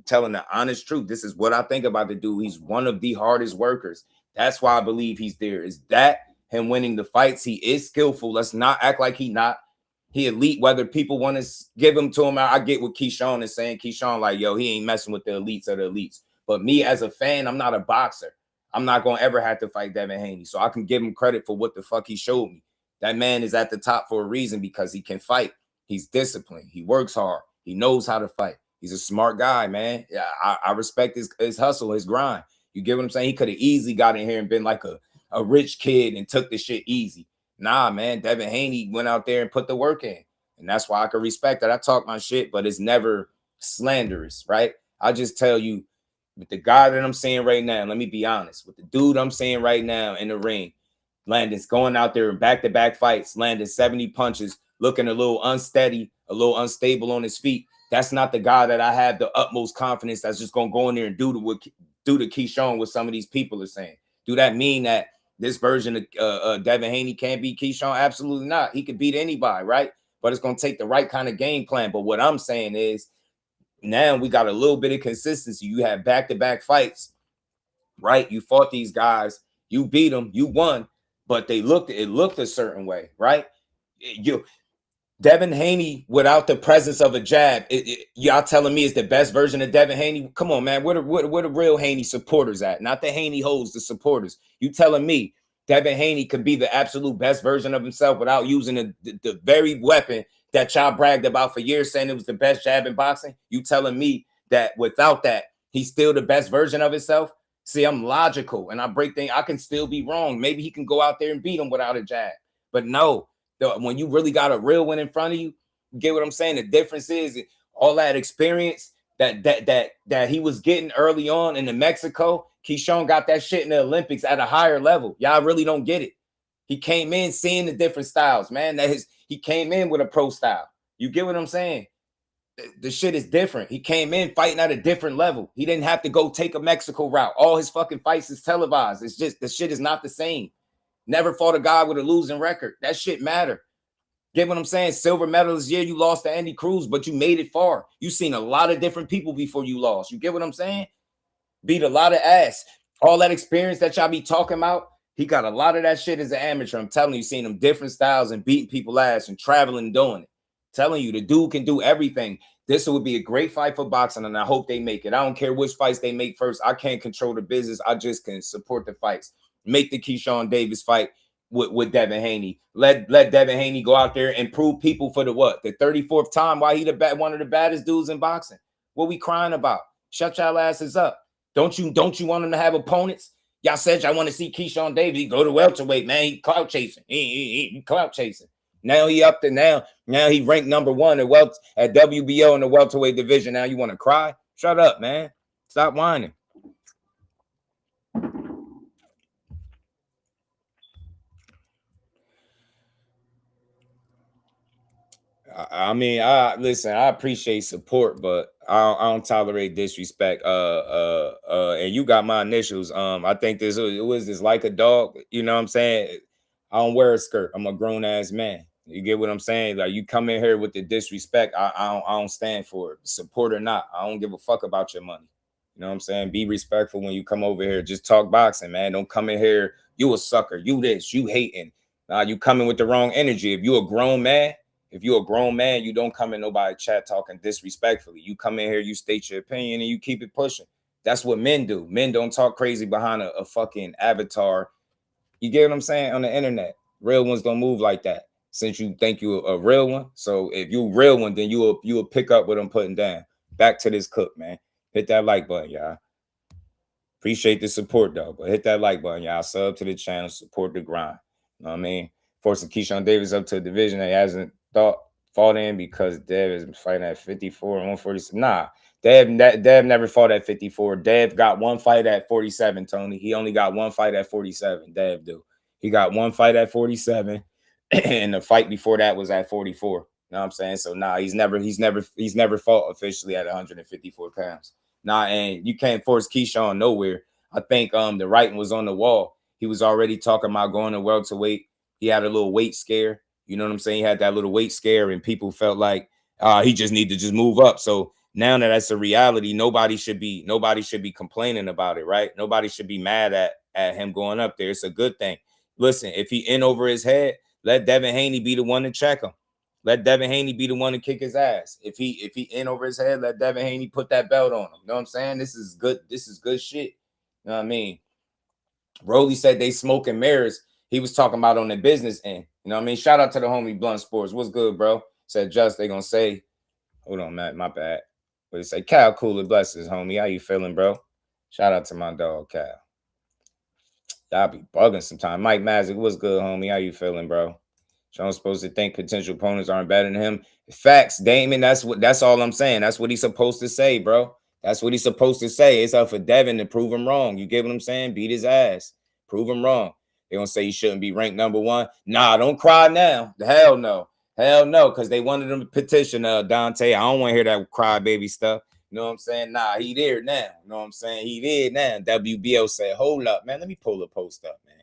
telling the honest truth. This is what I think about the dude. He's one of the hardest workers. That's why I believe he's there. Is that him winning the fights? He is skillful. Let's not act like he not. He elite, whether people want to give him to him. I get what Keyshawn is saying. Keyshawn, like, yo, he ain't messing with the elites of the elites. But me as a fan, I'm not a boxer. I'm not going to ever have to fight Devin Haney. So I can give him credit for what the fuck he showed me. That man is at the top for a reason, because he can fight. He's disciplined. He works hard. He knows how to fight. He's a smart guy, man. Yeah, I respect his hustle, his grind. You get what I'm saying? He could have easily got in here and been like a rich kid and took the shit easy. Nah, man, Devin Haney went out there and put the work in. And that's why I can respect that. I talk my shit, but it's never slanderous, right? I just tell you, with the guy that I'm seeing right now, let me be honest, with the dude I'm seeing right now in the ring, Landon's going out there in back-to-back fights, landing 70 punches, looking a little unsteady, a little unstable on his feet. That's not the guy that I have the utmost confidence that's just going to go in there and do to Keyshawn what some of these people are saying. Do that mean that this version of Devin Haney can't beat Keyshawn? Absolutely not. He could beat anybody, right? But it's going to take the right kind of game plan. But what I'm saying is, now we got a little bit of consistency. You have back-to-back fights, right? You fought these guys. You beat them. You won. But it looked a certain way, right? Devin Haney without the presence of a jab, y'all telling me is the best version of Devin Haney? Come on, man. Where the real Haney supporters at? Not the Haney hoes, the supporters. You telling me Devin Haney could be the absolute best version of himself without using the very weapon that y'all bragged about for years, saying it was the best jab in boxing? You telling me that without that, he's still the best version of himself? See, I'm logical, and I break things. I can still be wrong. Maybe he can go out there and beat him without a jab. But no, when you really got a real one in front of you, you get what I'm saying? The difference is all that experience that he was getting early on in Mexico. Keyshawn got that shit in the Olympics at a higher level. Y'all really don't get it. He came in seeing the different styles, man. He came in with a pro style. You get what I'm saying? the shit is different. He came in fighting at a different level. He didn't have to go take a Mexico route. All his fucking fights is televised. It's just the shit is not the same. Never fought a guy with a losing record. That shit matter. Get what I'm saying? Silver medalist, yeah, you lost to Andy Cruz, but you made it far. You seen a lot of different people before you lost. You get what I'm saying? Beat a lot of ass. All that experience that y'all be talking about, he got a lot of that shit as an amateur. I'm telling you, seen him different styles and beating people ass and traveling and doing it. Telling you, the dude can do everything. This would be a great fight for boxing, and I hope they make it. I don't care which fights they make first. I can't control the business. I just can support the fights. Make the Keyshawn Davis fight with Devin Haney. Let Devin Haney go out there and prove people for the 34th time why he one of the baddest dudes in boxing. What we crying about? Shut y'all asses up. Don't you want him to have opponents? Y'all said y'all want to see Keyshawn Davis. He go to welterweight, man. He clout chasing. He clout chasing. Now he up to now he ranked number 1 at WBO in the welterweight division. Now you want to cry? Shut up, man. Stop whining. I mean, listen, I appreciate support, but I don't tolerate disrespect. And you got my initials. I think it was this like a dog. You know what I'm saying? I don't wear a skirt. I'm a grown ass man. You get what I'm saying? Like, you come in here with the disrespect. I don't stand for it. Support or not, I don't give a fuck about your money. You know what I'm saying? Be respectful when you come over here. Just talk boxing, man. Don't come in here. You a sucker. You this. You hating. You coming with the wrong energy. If you a grown man. If you're a grown man, you don't come in nobody chat talking disrespectfully. You come in here, you state your opinion, and you keep it pushing. That's what men do. Men don't talk crazy behind a fucking avatar. You get what I'm saying? On the internet. Real ones don't move like that. Since you think you're a real one. So if you're a real one, then you will pick up what I'm putting down. Back to this cook, man. Hit that like button, y'all. Appreciate the support, though. But hit that like button, y'all. Sub to the channel. Support the grind. You know what I mean? Forcing Keyshawn Davis up to a division that he hasn't fought in because Dev is fighting at 54 and 147. Nah, Dev never fought at 54. Dev got one fight at 47, Tony. He only got one fight at 47. Dev do. He got one fight at 47, and the fight before that was at 44. You know what I'm saying? So nah, he's never fought officially at 154 pounds. Nah, and you can't force Keyshawn nowhere. I think the writing was on the wall. He was already talking about going to welterweight. He had a little weight scare. You know what I'm saying? He had that little weight scare, and people felt like he just need to just move up. So now that that's a reality, nobody should be complaining about it, right? Nobody should be mad at him going up there. It's a good thing. Listen, if he in over his head, let Devin Haney be the one to check him. Let Devin Haney be the one to kick his ass. If he in over his head, let Devin Haney put that belt on him. You know what I'm saying? This is good. This is good shit. You know what I mean? Rolly said they smoking mirrors. He was talking about on the business end. You know what I mean? Shout out to the homie Blunt Sports. What's good, bro? Said just they gonna say, hold on, Matt, my bad. What did it say? Cal Cooler, blesses, homie. How you feeling, bro? Shout out to my dog, Cal. Y'all be bugging sometimes. Mike Magic, what's good, homie? How you feeling, bro? Sean's supposed to think potential opponents aren't better than him. Facts, Damon. That's all I'm saying. That's what he's supposed to say, bro. That's what he's supposed to say. It's up for Devin to prove him wrong. You get what I'm saying? Beat his ass. Prove him wrong. They're gonna say he shouldn't be ranked number 1. Nah, don't cry now. Hell no. Hell no, because they wanted him to petition Dante. I don't want to hear that crybaby stuff. You know what I'm saying? Nah, he there now. You know what I'm saying? He did now. WBO said, hold up, man. Let me pull the post up, man.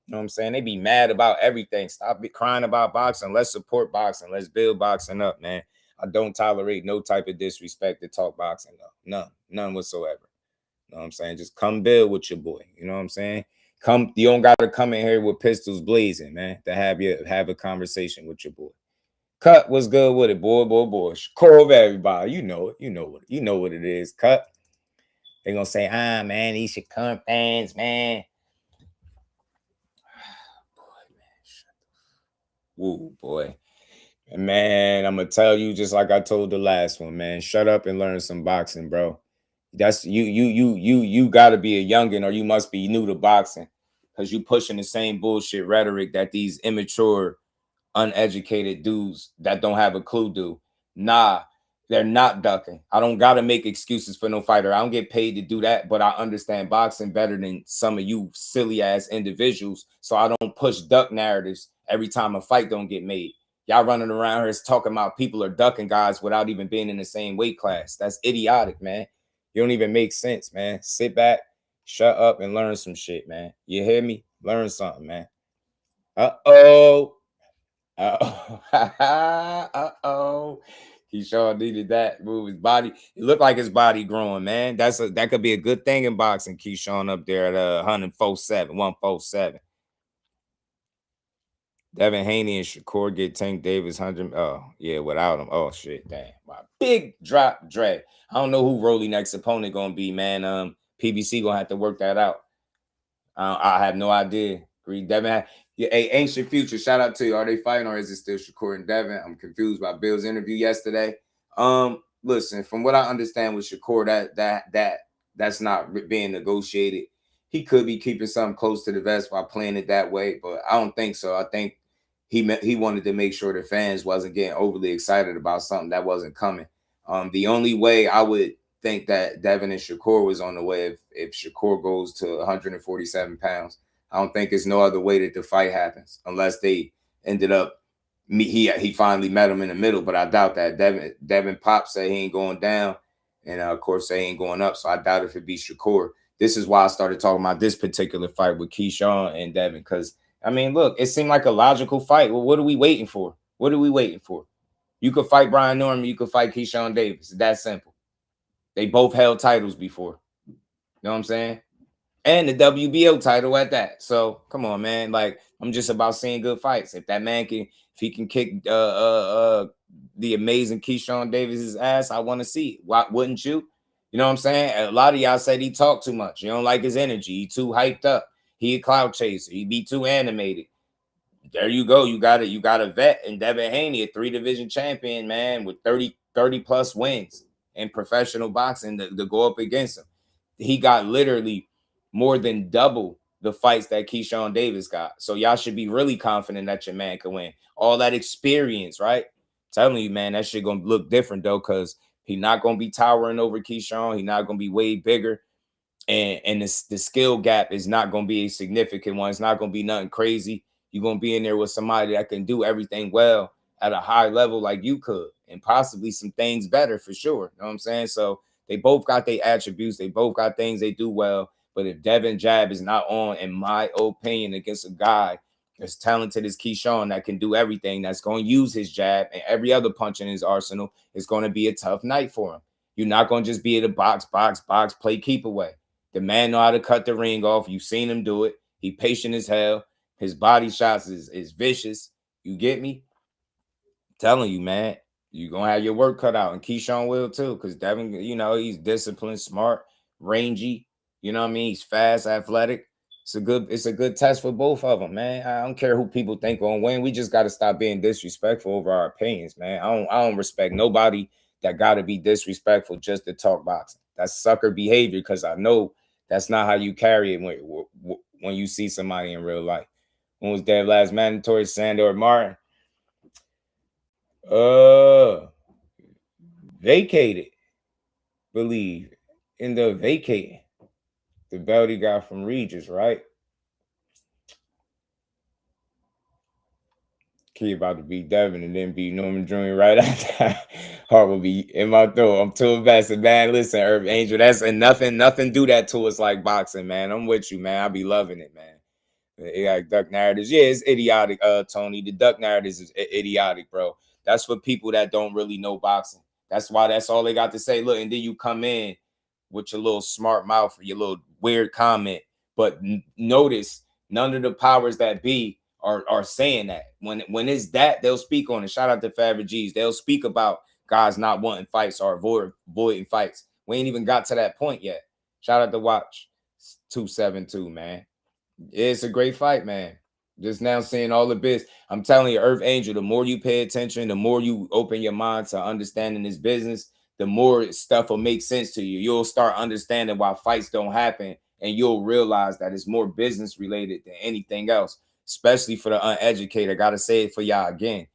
You know what I'm saying? They be mad about everything. Stop crying about boxing. Let's support boxing. Let's build boxing up, man. I don't tolerate no type of disrespect to talk boxing up. None whatsoever. You know what I'm saying? Just come build with your boy. You know what I'm saying? You don't gotta come in here with pistols blazing, man, to have a conversation with your boy. Cut, what's good with it, boy. Core of everybody. You know it. You know what it is. Cut. They're gonna say, man, these Shakur fans, man. Woo, boy. And man, I'm gonna tell you just like I told the last one, man. Shut up and learn some boxing, bro. That's you gotta be a youngin', or you must be new to boxing, because you pushing the same bullshit rhetoric that these immature, uneducated dudes that don't have a clue do. Nah, they're not ducking. I don't gotta make excuses for no fighter. I don't get paid to do that, but I understand boxing better than some of you silly ass individuals. So I don't push duck narratives every time a fight don't get made. Y'all running around here talking about people are ducking guys without even being in the same weight class. That's idiotic, man. You don't even make sense, man. Sit back, shut up, and learn some shit, man. You hear me? Learn something, man. Uh-oh. Uh-oh. Uh-oh. Keyshawn needed that. Move his body. It looked like his body growing, man. That could be a good thing in boxing. Keyshawn up there at 147, 147. Devin Haney and Shakur get Tank Davis 100. Oh, yeah, without him. Oh, shit. Damn. My big drop drag. I don't know who Rolly next opponent going to be, man. PBC going to have to work that out. I have no idea. Devin, hey, Ancient Future, shout out to you. Are they fighting or is it still Shakur and Devin? I'm confused by Bill's interview yesterday. Listen, from what I understand with Shakur, that's not being negotiated. He could be keeping something close to the vest by playing it that way, but I don't think so. I think he wanted to make sure the fans wasn't getting overly excited about something that wasn't coming. The only way I would think that Devin and Shakur was on the way if Shakur goes to 147 pounds. I don't think there's no other way that the fight happens unless they ended up he finally met him in the middle, but I doubt that. Devin Pop said he ain't going down, and of course they ain't going up. So I doubt if it be Shakur. This is why I started talking about this particular fight with Keyshawn and Devin, because I mean, look, it seemed like a logical fight. Well, what are we waiting for? What are we waiting for? You could fight Brian Norman, you could fight Keyshawn Davis. It's that simple. They both held titles before. You know what I'm saying? And the WBO title at that. So come on, man. Like, I'm just about seeing good fights. If that man can, if he can kick the amazing Keyshawn Davis's ass, I want to see it. Why wouldn't you? You know what I'm saying? A lot of y'all said he talked too much. You don't like his energy. He too hyped up. He a cloud chaser. He be too animated. There you go. You got it. You got a vet in Devin Haney, a 3-division champion, man, with 30 plus wins in professional boxing to go up against him. He got literally more than double the fights that Keyshawn Davis got. So y'all should be really confident that your man can win. All that experience, right? Telling you, man, that shit gonna look different though, because he not gonna be towering over Keyshawn. He not gonna be way bigger. And the skill gap is not gonna be a significant one. It's not gonna be nothing crazy. You're gonna be in there with somebody that can do everything well at a high level like you could, and possibly some things better for sure. You know what I'm saying? So they both got their attributes, they both got things they do well. But if Devin jab is not on, in my opinion, against a guy as talented as Keyshawn that can do everything, that's going to use his jab and every other punch in his arsenal, it's going to be a tough night for him. You're not going to just be at a box, play keep away. The man know how to cut the ring off. You've seen him do it. He patient as hell. His body shots is vicious. You get me? Telling you, man, you're going to have your work cut out. And Keyshawn will too, because Devin, you know, he's disciplined, smart, rangy. You know what I mean? He's fast, athletic. It's a good test for both of them, man. I don't care who people think gonna win. We just got to stop being disrespectful over our opinions, man. I don't respect nobody that got to be disrespectful just to talk boxing. That's sucker behavior, because I know that's not how you carry it when you see somebody in real life. When was their last mandatory? Sandor Martin? Vacated. Believe. In the vacating. The belt he got from Regis, right? Key about to beat Devin and then beat Norman Jr. right after that. Heart will be in my throat. I'm too invested, man. Listen, Herb Angel, that's and nothing do that to us like boxing, man. I'm with you, man. I be loving it, man. Like duck narratives. Yeah, it's idiotic, Tony. The duck narratives is idiotic, bro. That's for people that don't really know boxing. That's why that's all they got to say. Look, and then you come in with your little smart mouth or your little weird comment. But notice none of the powers that be are saying that. When it's that, they'll speak on it. Shout out to Faber G's. They'll speak about guys not wanting fights or avoiding fights. We ain't even got to that point yet. Shout out to Watch 272, man. It's a great fight, man. Just now seeing all the bits. I'm telling you, Earth Angel, the more you pay attention, the more you open your mind to understanding this business, the more stuff will make sense to you. You'll start understanding why fights don't happen, and you'll realize that it's more business related than anything else, especially for the uneducated. I got to say it for y'all again.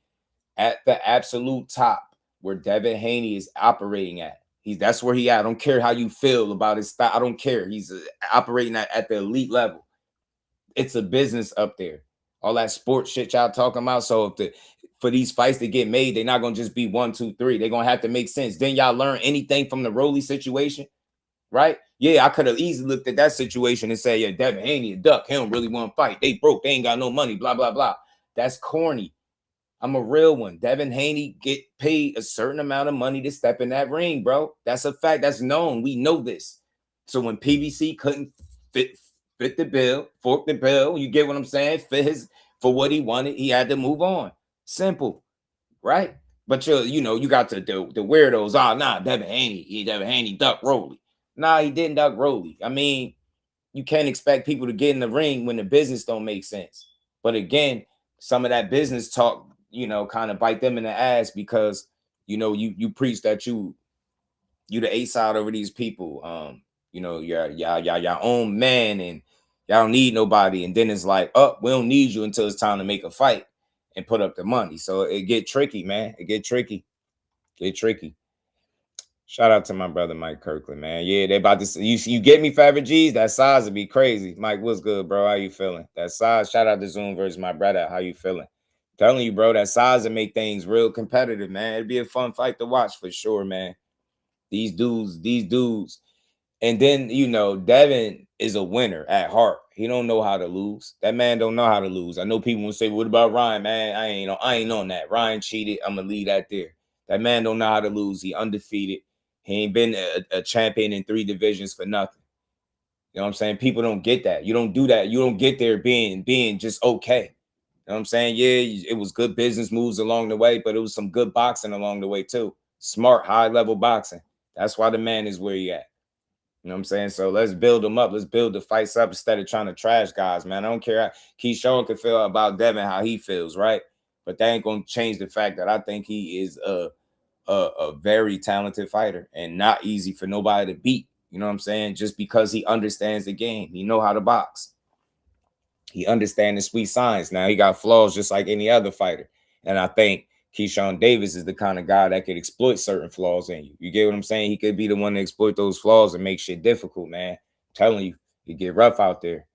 At the absolute top where Devin Haney is operating at, that's where he at. I don't care how you feel about his style. I don't care. He's operating at the elite level. It's a business up there. All that sports shit y'all talking about. So for these fights to get made, they're not gonna just be 1, 2, 3. They're gonna have to make sense. Then y'all learn anything from the Rolly situation, right? Yeah, I could have easily looked at that situation and said, yeah, Devin Haney a duck. He don't really want to fight. They broke. They ain't got no money. Blah blah blah. That's corny. I'm a real one. Devin Haney get paid a certain amount of money to step in that ring, bro. That's a fact. That's known. We know this. So when PBC couldn't fit the bill, fork the bill, you get what I'm saying? For what he wanted, he had to move on. Simple, right? But you got the weirdos. Oh, nah, Devin Haney duck Rolly. Nah, he didn't duck Rolly. I mean, you can't expect people to get in the ring when the business don't make sense. But again, some of that business talk, kind of bite them in the ass because you preach that you the A side over these people. Y'all own man and y'all don't need nobody. And then it's like, oh, we don't need you until it's time to make a fight and put up the money. So it get tricky, man. It get tricky. Shout out to my brother Mike Kirkland, man. Yeah, they about to you get me favorite G's. That size would be crazy. Mike, what's good, bro? How you feeling? That size. Shout out to Zoom versus my brother. How you feeling? Telling you, bro, that size would make things real competitive, man. It'd be a fun fight to watch for sure, man. These dudes. And then, Devin is a winner at heart. He don't know how to lose. That man don't know how to lose. I know people will say, what about Ryan, man? I ain't on that. Ryan cheated. I'm going to leave that there. That man don't know how to lose. He undefeated. He ain't been a champion in 3 divisions for nothing. You know what I'm saying? People don't get that. You don't do that. You don't get there being just okay. You know what I'm saying? Yeah, it was good business moves along the way, but it was some good boxing along the way too. Smart, high-level boxing. That's why the man is where he at. You know what I'm saying? So let's build them up. Let's build the fights up instead of trying to trash guys, man. I don't care how Keyshawn can feel about Devin, how he feels, right? But that ain't going to change the fact that I think he is a very talented fighter and not easy for nobody to beat. You know what I'm saying? Just because he understands the game. He know how to box. He understands the sweet science. Now, he got flaws just like any other fighter. And I think Keyshawn Davis is the kind of guy that could exploit certain flaws in you. You get what I'm saying? He could be the one to exploit those flaws and make shit difficult, man. I'm telling you, it get rough out there.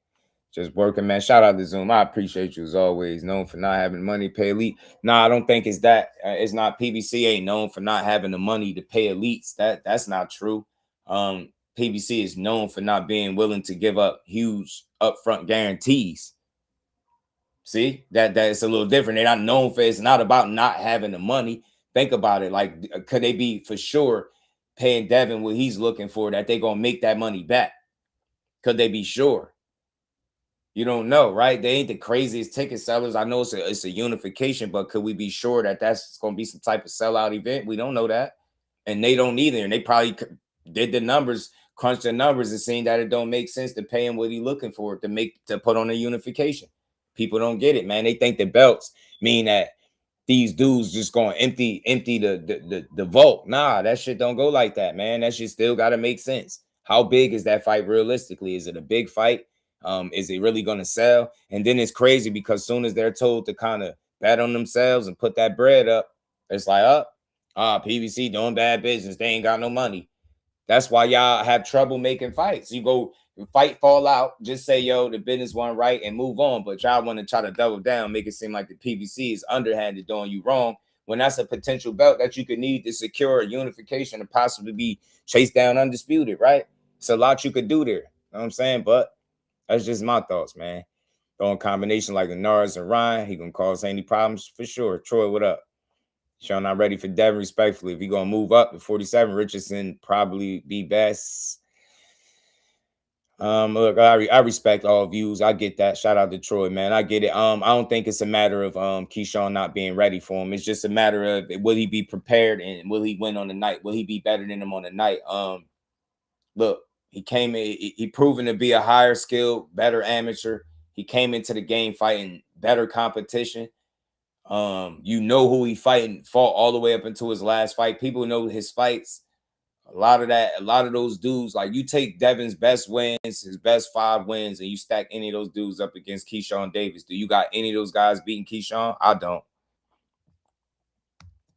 Just working, man. Shout out to Zoom. I appreciate you as always. Known for not having money to pay elite. Nah, I don't think it's that. It's not. PBC ain't known for not having the money to pay elites. That's not true. PBC is known for not being willing to give up huge upfront guarantees. See, that's a little different. They're not known for it's not about not having the money. Think about it. Like, could they be for sure paying Devin what he's looking for that they're gonna make that money back? Could they be sure? You don't know, right? They ain't the craziest ticket sellers. I know it's a unification, but could we be sure that that's going to be some type of sellout event? We don't know that, and they don't either. And they probably did the numbers, crunched the numbers, and seen that it don't make sense to pay him what he's looking for to put on a unification. People don't get it, man. They think the belts mean that these dudes just going to empty the vault. Nah, that shit don't go like that, man. That shit still got to make sense. How big is that fight realistically? Is it a big fight? Is it really going to sell? And then it's crazy because soon as they're told to kind of bet on themselves and put that bread up, it's like, PBC doing bad business. They ain't got no money. That's why y'all have trouble making fights. You go fight, fall out, just say, yo, the business went right and move on. But y'all want to try to double down, make it seem like the PBC is underhanded doing you wrong when that's a potential belt that you could need to secure a unification and possibly be chased down undisputed, right? It's a lot you could do there. You know what I'm saying? But that's just my thoughts, man. Throwing combination like the Nars and Ryan, he gonna cause any problems for sure. Troy, what up? Sean, not ready for Devin respectfully. If he gonna move up to 47, Richardson probably be best. Look, I respect all views. I get that. Shout out to Troy, man. I get it. I don't think it's a matter of Keyshawn not being ready for him. It's just a matter of will he be prepared and will he win on the night? Will he be better than him on the night? Look, he came in, he proven to be a higher skilled, better amateur. He came into the game fighting better competition. Who he fighting, fought all the way up into his last fight. People know his fights. A lot of those dudes, like you take Devin's best wins, his best 5 wins, and you stack any of those dudes up against Keyshawn Davis. Do you got any of those guys beating Keyshawn? I don't.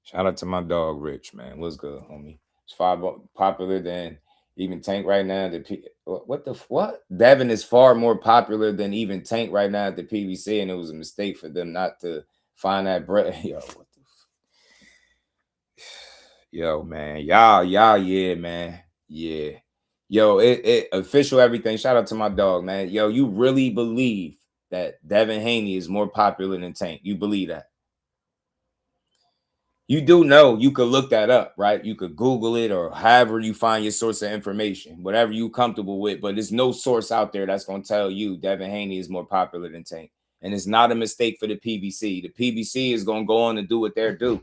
Shout out to my dog, Rich, man. What's good, homie? It's far popular than even Tank right now. What? Devin is far more popular than even Tank right now at the PBC, and it was a mistake for them not to find that bread. Yo, what the yo, man. Y'all, yeah, man. Yeah. Yo, it official everything. Shout out to my dog, man. Yo, you really believe that Devin Haney is more popular than Tank? You believe that? You do know you could look that up, right? You could Google it or however you find your source of information, whatever you comfortable with. But there's no source out there that's going to tell you Devin Haney is more popular than Tank. And it's not a mistake for the PBC. The PBC is going to go on to do what they're do.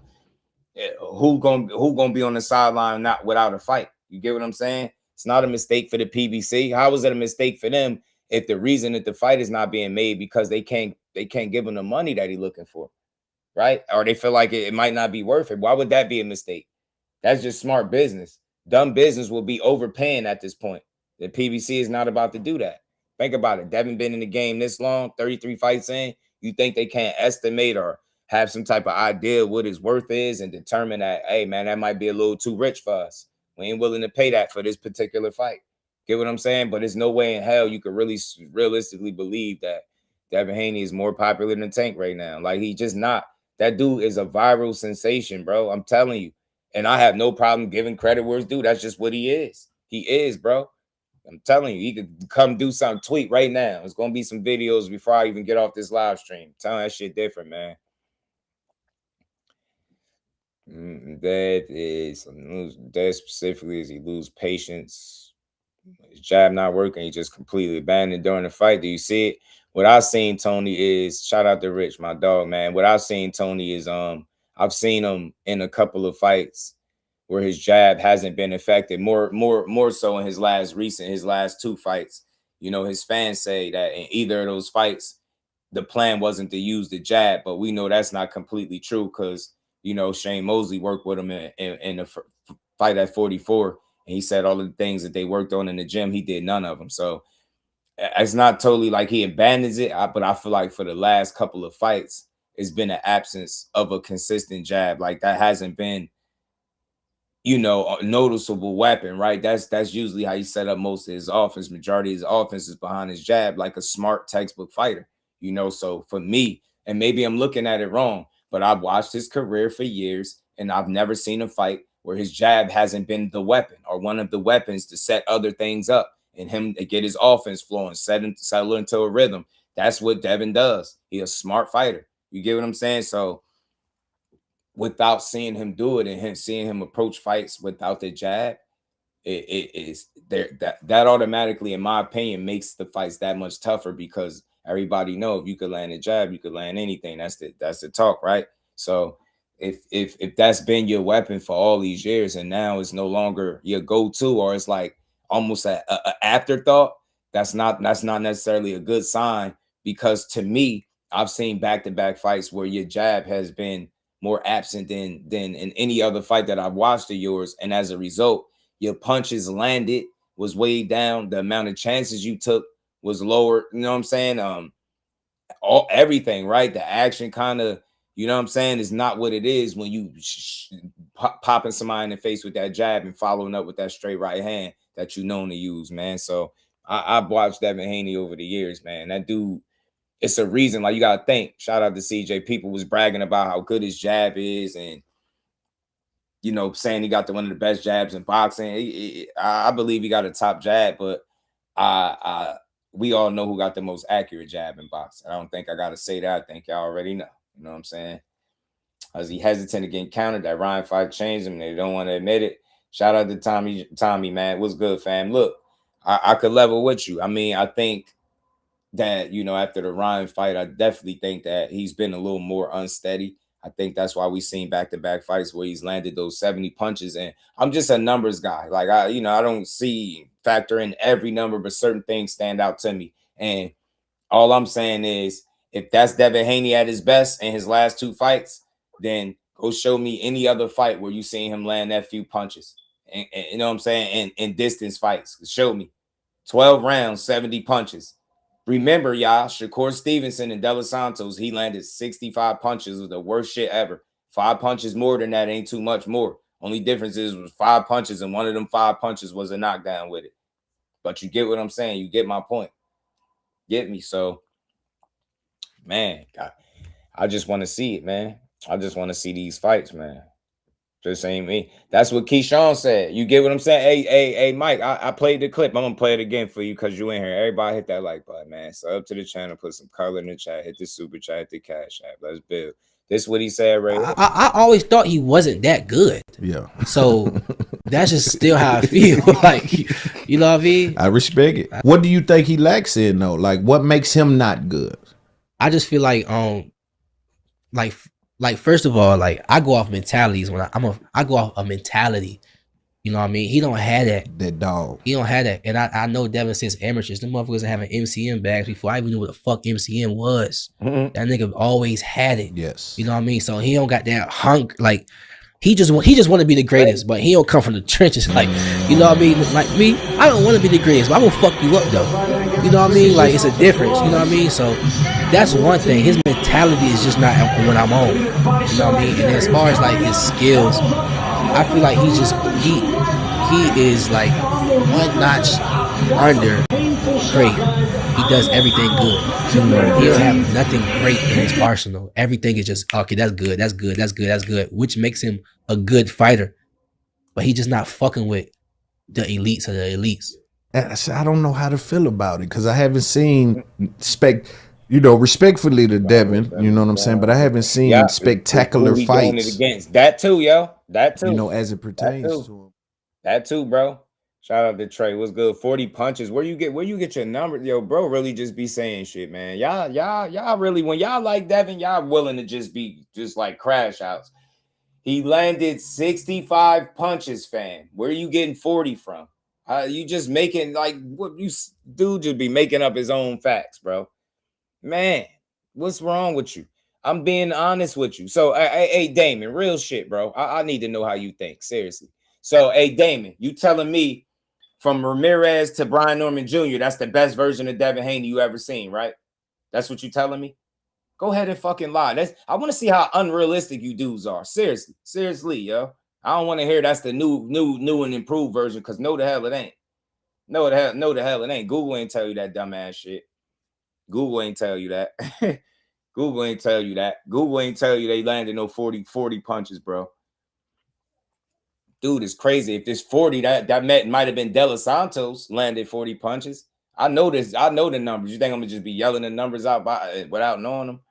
Who gonna be on the sideline not without a fight? You get what I'm saying? It's not a mistake for the PBC. How is it a mistake for them if the reason that the fight is not being made because they can't give him the money that he's looking for? Right? Or they feel like it might not be worth it. Why would that be a mistake? That's just smart business. Dumb business will be overpaying at this point. The PBC is not about to do that. Think about it. Devin been in the game this long, 33 fights in. You think they can't estimate or have some type of idea what his worth is and determine that, hey, man, that might be a little too rich for us. We ain't willing to pay that for this particular fight. Get what I'm saying? But there's no way in hell you could really realistically believe that Devin Haney is more popular than Tank right now. Like, he just not. That dude is a viral sensation, bro. I'm telling you. And I have no problem giving credit where it's due. That's just what he is. He is, bro. I'm telling you, he could come do something, tweet right now. There's going to be some videos before I even get off this live stream. I'm telling that shit different, man. That specifically is he lose patience. His jab not working. He just completely abandoned during the fight. Do you see it? What I've seen, Tony, is shout out to Rich, my dog, man. What I've seen, Tony, is I've seen him in a couple of fights where his jab hasn't been effective. More so in his last two fights. You know, his fans say that in either of those fights, the plan wasn't to use the jab, but we know that's not completely true because, you know, Shane Mosley worked with him in the fight at 44, and he said all of the things that they worked on in the gym, he did none of them. So it's not totally like he abandons it, but I feel like for the last couple of fights, it's been an absence of a consistent jab. Like, that hasn't been, you know, a noticeable weapon, right? That's usually how he set up most of his offense. Majority of his offense is behind his jab, like a smart textbook fighter, you know. So for me, and maybe I'm looking at it wrong, but I've watched his career for years and I've never seen a fight where his jab hasn't been the weapon or one of the weapons to set other things up and him to get his offense flowing, settle into a rhythm. That's what Devin does. He's a smart fighter. You get what I'm saying? So without seeing him do it and seeing him approach fights without the jab, it is there that automatically, in my opinion, makes the fights that much tougher because everybody know if you could land a jab, you could land anything. That's the talk, right? So if that's been your weapon for all these years and now it's no longer your go-to, or it's like almost a afterthought, that's not necessarily a good sign, because to me, I've seen back-to-back fights where your jab has been more absent than in any other fight that I've watched of yours, and as a result, your punches landed was way down. The amount of chances you took was lower. You know what I'm saying? Everything, right? The action kind of, you know what I'm saying, is not what it is when you popping somebody in the face with that jab and following up with that straight right hand that you known to use, man. So I've watched Devin Haney over the years, man. That dude, it's a reason. Like, you gotta think. Shout out to CJ. People was bragging about how good his jab is, and you know, saying he got one of the best jabs in boxing. I believe he got a top jab, but we all know who got the most accurate jab in boxing. I don't think I got to say that. I think y'all already know. You know what I'm saying? As he hesitant to get countered, that Ryan fight changed him. They don't want to admit it. Shout out to Tommy, man. What's good, fam? Look, I could level with you. I mean, I think that, you know, after the Ryan fight, I definitely think that he's been a little more unsteady. I think that's why we've seen back-to-back fights where he's landed those 70 punches. And I'm just a numbers guy. Like, I don't factor in every number, but certain things stand out to me. And all I'm saying is, if that's Devin Haney at his best in his last two fights, then go show me any other fight where you seen him land that few punches. And you know what I'm saying? In distance fights. Show me 12 rounds, 70 punches. Remember, y'all, Shakur Stevenson and De Los Santos, he landed 65 punches. It was the worst shit ever. 5 punches more than that ain't too much more. Only difference is it was 5 punches, and one of them 5 punches was a knockdown with it. But you get what I'm saying. You get my point. Get me? So, man, God, I just want to see it, man. I just want to see these fights, man. Just ain't me. That's what Keyshawn said. You get what I'm saying? Hey, Mike, I played the clip. I'm gonna play it again for you because you in here. Everybody hit that like button, man. So up to the channel, put some color in the chat, hit the super chat, hit the cash app. Let's build. This is what he said right here. I always thought he wasn't that good. Yeah. So that's just still how I feel. Like, you know what I mean? I respect it. What do you think he lacks in though? Like, what makes him not good? I just feel like first of all, like I go off mentalities when I go off a mentality. You know what I mean? He don't have that dog. He don't have that. And I know Devin since amateurs. The motherfuckers having MCM bags before I even knew what the fuck MCM was. That nigga always had it. Yes. You know what I mean? So he don't got that hunk. Like he just want to be the greatest, but he don't come from the trenches. Like, you know what I mean? Like me, I don't want to be the greatest, but I'm gonna fuck you up though. You know what I mean? Like it's a difference. You know what I mean? So that's one thing. His mentality is just not when I'm on. You know what I mean? And as far as like his skills, I feel like he is like one notch under great. He does everything good. He don't have nothing great in his arsenal. Everything is just okay. That's good. Which makes him a good fighter. But he just not fucking with the elites of the elites. I don't know how to feel about it because I haven't seen respectfully to Devin, you know what I'm saying? But I haven't seen spectacular fights. Against that too, yo. That too. You know, as it pertains to him. That too, bro. Shout out to Trey. What's good? 40 punches. Where you get your number? Yo, bro, really just be saying shit, man. Y'all really, when y'all like Devin, y'all willing to just be just like crash outs. He landed 65 punches, fam. Where are you getting 40 from? You just making like what you dude just be making up his own facts, bro. Man, what's wrong with you? I'm being honest with you. So, hey, Damon, real shit, bro. I need to know how you think, seriously. So, hey, Damon, you telling me from Ramirez to Brian Norman Jr., that's the best version of Devin Haney you ever seen, right? That's what you telling me? Go ahead and fucking lie. I want to see how unrealistic you dudes are. Seriously, yo. I don't want to hear that's the new and improved version because no the hell it ain't. No the hell it ain't. Google ain't tell you that dumbass shit. Google ain't tell you that. Google ain't tell you that. Google ain't tell you they landed no 40 punches, bro. Dude, it's crazy. If this 40, that might have been De Los Santos landed 40 punches. I know this. I know the numbers. You think I'm gonna just be yelling the numbers out without knowing them?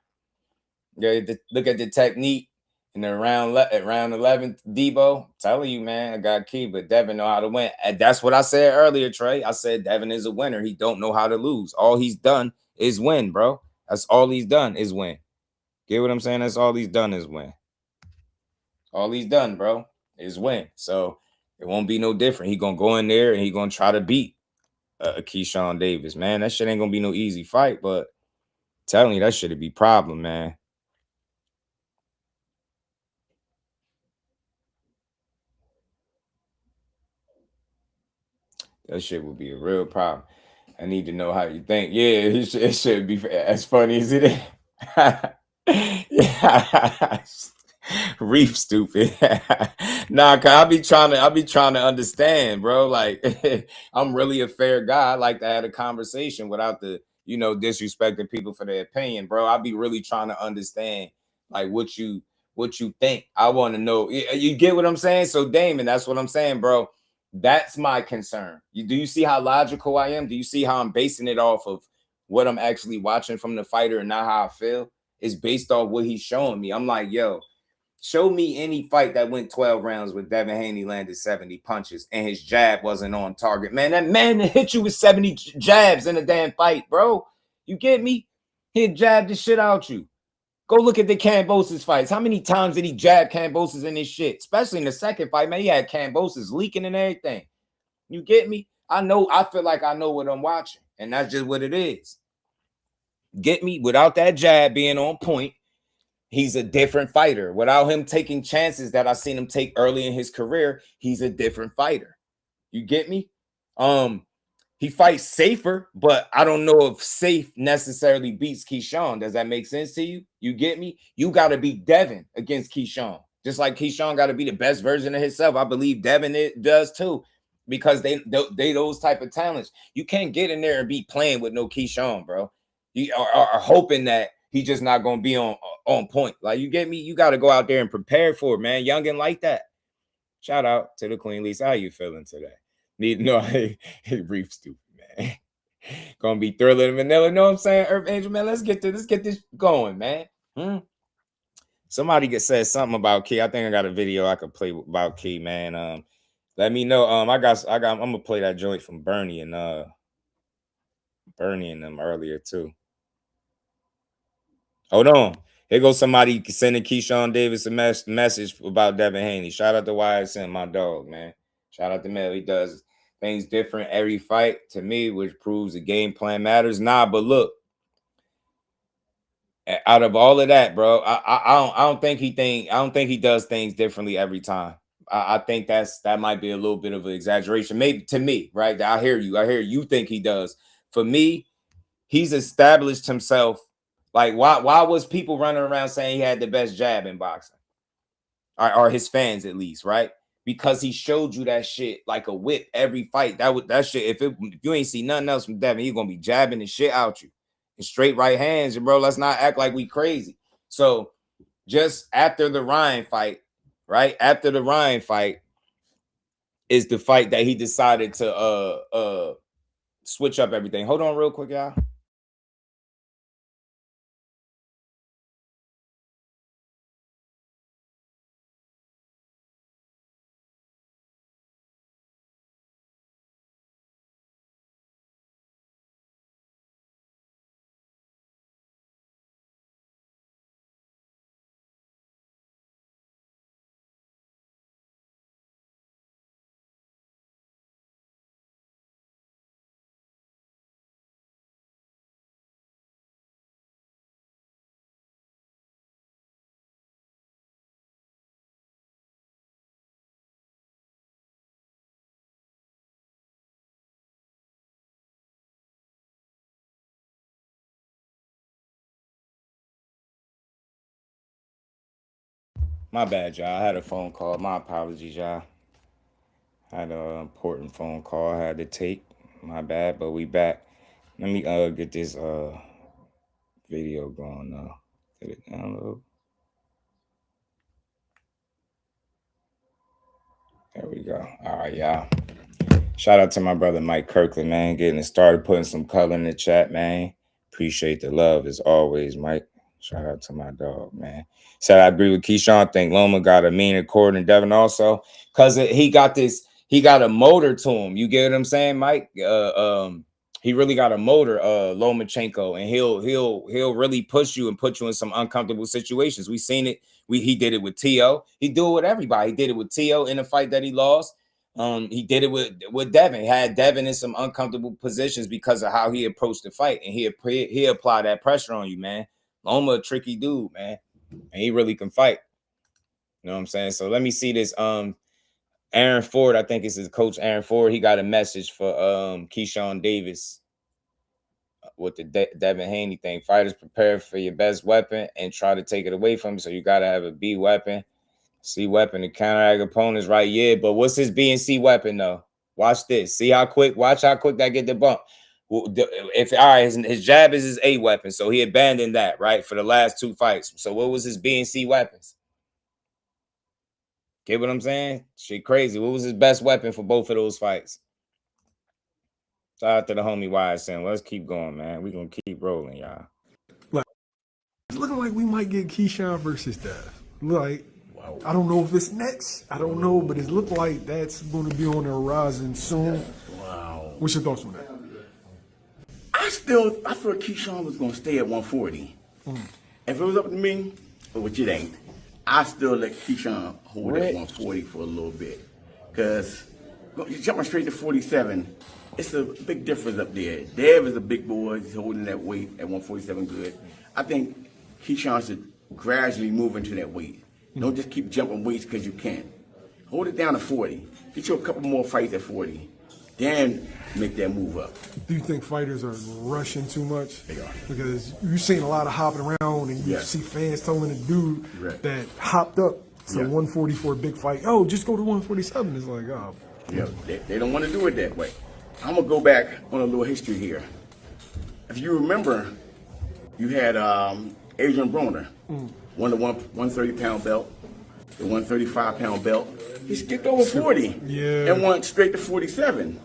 Yeah, look at the technique in the round 11, DEEBO. I'm telling you, man, I got key, but Devin know how to win. And that's what I said earlier, Trey. I said Devin is a winner. He don't know how to lose. All he's done is win, bro. That's all he's done is win. Get what I'm saying? That's all he's done is win. All he's done, bro, is win. So it won't be no different. He gonna go in there and he gonna try to beat Keyshawn Davis, man. That shit ain't gonna be no easy fight, but I'm telling you, that shit'd be problem, man. That shit would be a real problem. I need to know how you think. Yeah, it should be as funny as it is. Yeah. Reef stupid. Nah, cause I be trying to understand, bro. Like I'm really a fair guy. I like to have a conversation without the, disrespecting people for their opinion, bro. I be really trying to understand like what you think. I want to know. You get what I'm saying? So Damon, that's what I'm saying, bro. That's my concern. Do you see how logical I am? Do you see how I'm basing it off of what I'm actually watching from the fighter and not how I feel? It's based off what he's showing me. I'm like, yo, show me any fight that went 12 rounds with Devin Haney landed 70 punches and his jab wasn't on target. Man, that man hit you with 70 jabs in a damn fight, bro. You get me? He jabbed the shit out you. Go look at the Kambosos fights. How many times did he jab Kambosos in his shit? Especially in the second fight, man. He had Kambosos leaking and everything. You get me? I feel like I know what I'm watching. And that's just what it is. Get me? Without that jab being on point, he's a different fighter. Without him taking chances that I seen him take early in his career, he's a different fighter. You get me? He fights safer, but I don't know if safe necessarily beats Keyshawn. Does that make sense to you? You get me? You got to beat Devin against Keyshawn. Just like Keyshawn got to be the best version of himself. I believe Devin does too, because they those type of talents. You can't get in there and be playing with no Keyshawn, bro. You are hoping that He just not gonna be on point. Like, you get me? You got to go out there and prepare for it, man. Youngin' like that. Shout out to the Queen Lisa. How you feeling today? Reef stupid, man. Gonna be thrilling vanilla. Know what I'm saying? Earth Angel, man. Let's get this going, man. Somebody said something about Key. I think I got a video I could play about Key, man. Let me know. I'm gonna play that joint from Bernie and them earlier too. Hold on. Here goes somebody sending Keyshawn Davis a message about Devin Haney. Shout out to YSN, my dog, man. Shout out to Mel. He does things different every fight to me, which proves the game plan matters. Nah, but look, out of all of that, bro, I don't think he does things differently every time. I think that might be a little bit of an exaggeration, maybe to me, right? I hear you think he does. For me, he's established himself. Like, why was people running around saying he had the best jab in boxing? Or his fans, at least, right? Because he showed you that shit like a whip every fight. That shit, if you ain't see nothing else from Devin, he's gonna be jabbing the shit out you. And straight right hands, and bro, let's not act like we crazy. So just after the Ryan fight, right? After the Ryan fight is the fight that he decided to switch up everything. Hold on real quick, y'all. My bad, y'all. I had a phone call. My apologies, y'all. I had an important phone call I had to take. My bad, but we back. Let me get this video going now. Get it download. There we go. All right, y'all. Shout out to my brother Mike Kirkland, man, getting it started, putting some color in the chat, man. Appreciate the love as always, Mike. Shout out to my dog, man. Said I agree with Keyshawn. Think Loma got a mean accord and Devin also, because he got a motor to him. You get what I'm saying, Mike? He really got a motor, Lomachenko, and he'll really push you and put you in some uncomfortable situations. We've seen it. He did it with T.O. He do it with everybody. He did it with T.O. in a fight that he lost. He did it with Devin. He had Devin in some uncomfortable positions because of how he approached the fight, and he applied that pressure on you, man. Loma a tricky dude, man, and he really can fight. You know what I'm saying? So let me see this. Aaron Ford, I think it's his coach, Aaron Ford. He got a message for Keyshawn Davis with the Devin Haney thing. Fighters, prepare for your best weapon and try to take it away from you. So you got to have a B weapon, C weapon to counteract opponents, right? Yeah, but what's his B and C weapon though? Watch this. See how quick? Watch how quick that get the bump. If all right, his jab is his A weapon, so he abandoned that right for the last two fights. So what was his B and C weapons? Get what I'm saying? Shit crazy. What was his best weapon for both of those fights? Shout out to the homie YSN. Let's keep going, man. We're going to keep rolling, y'all. Like, it's looking like we might get Keyshawn versus Dev. Like, wow. I don't know if it's next. I don't know, but it looked like that's going to be on the horizon soon. Wow. What's your thoughts on that? I thought Keyshawn was going to stay at 140. If it was up to me, which it ain't, I still let Keyshawn hold at 140 for a little bit. Because jumping straight to 47, it's a big difference up there. Dev is a big boy. He's holding that weight at 147 good. I think Keyshawn should gradually move into that weight. Don't just keep jumping weights because you can. Hold it down to 40. Get you a couple more fights at 40. Then make that move up. Do you think fighters are rushing too much? They are. Because you've seen a lot of hopping around, and you see fans telling a dude that hopped up to 140 for a big fight, oh, just go to 147. It's like, oh. Yeah, they don't want to do it that way. I'm going to go back on a little history here. If you remember, you had Adrian Broner won the 130-pound belt, the 135-pound belt. He skipped over 40 and went straight to 47.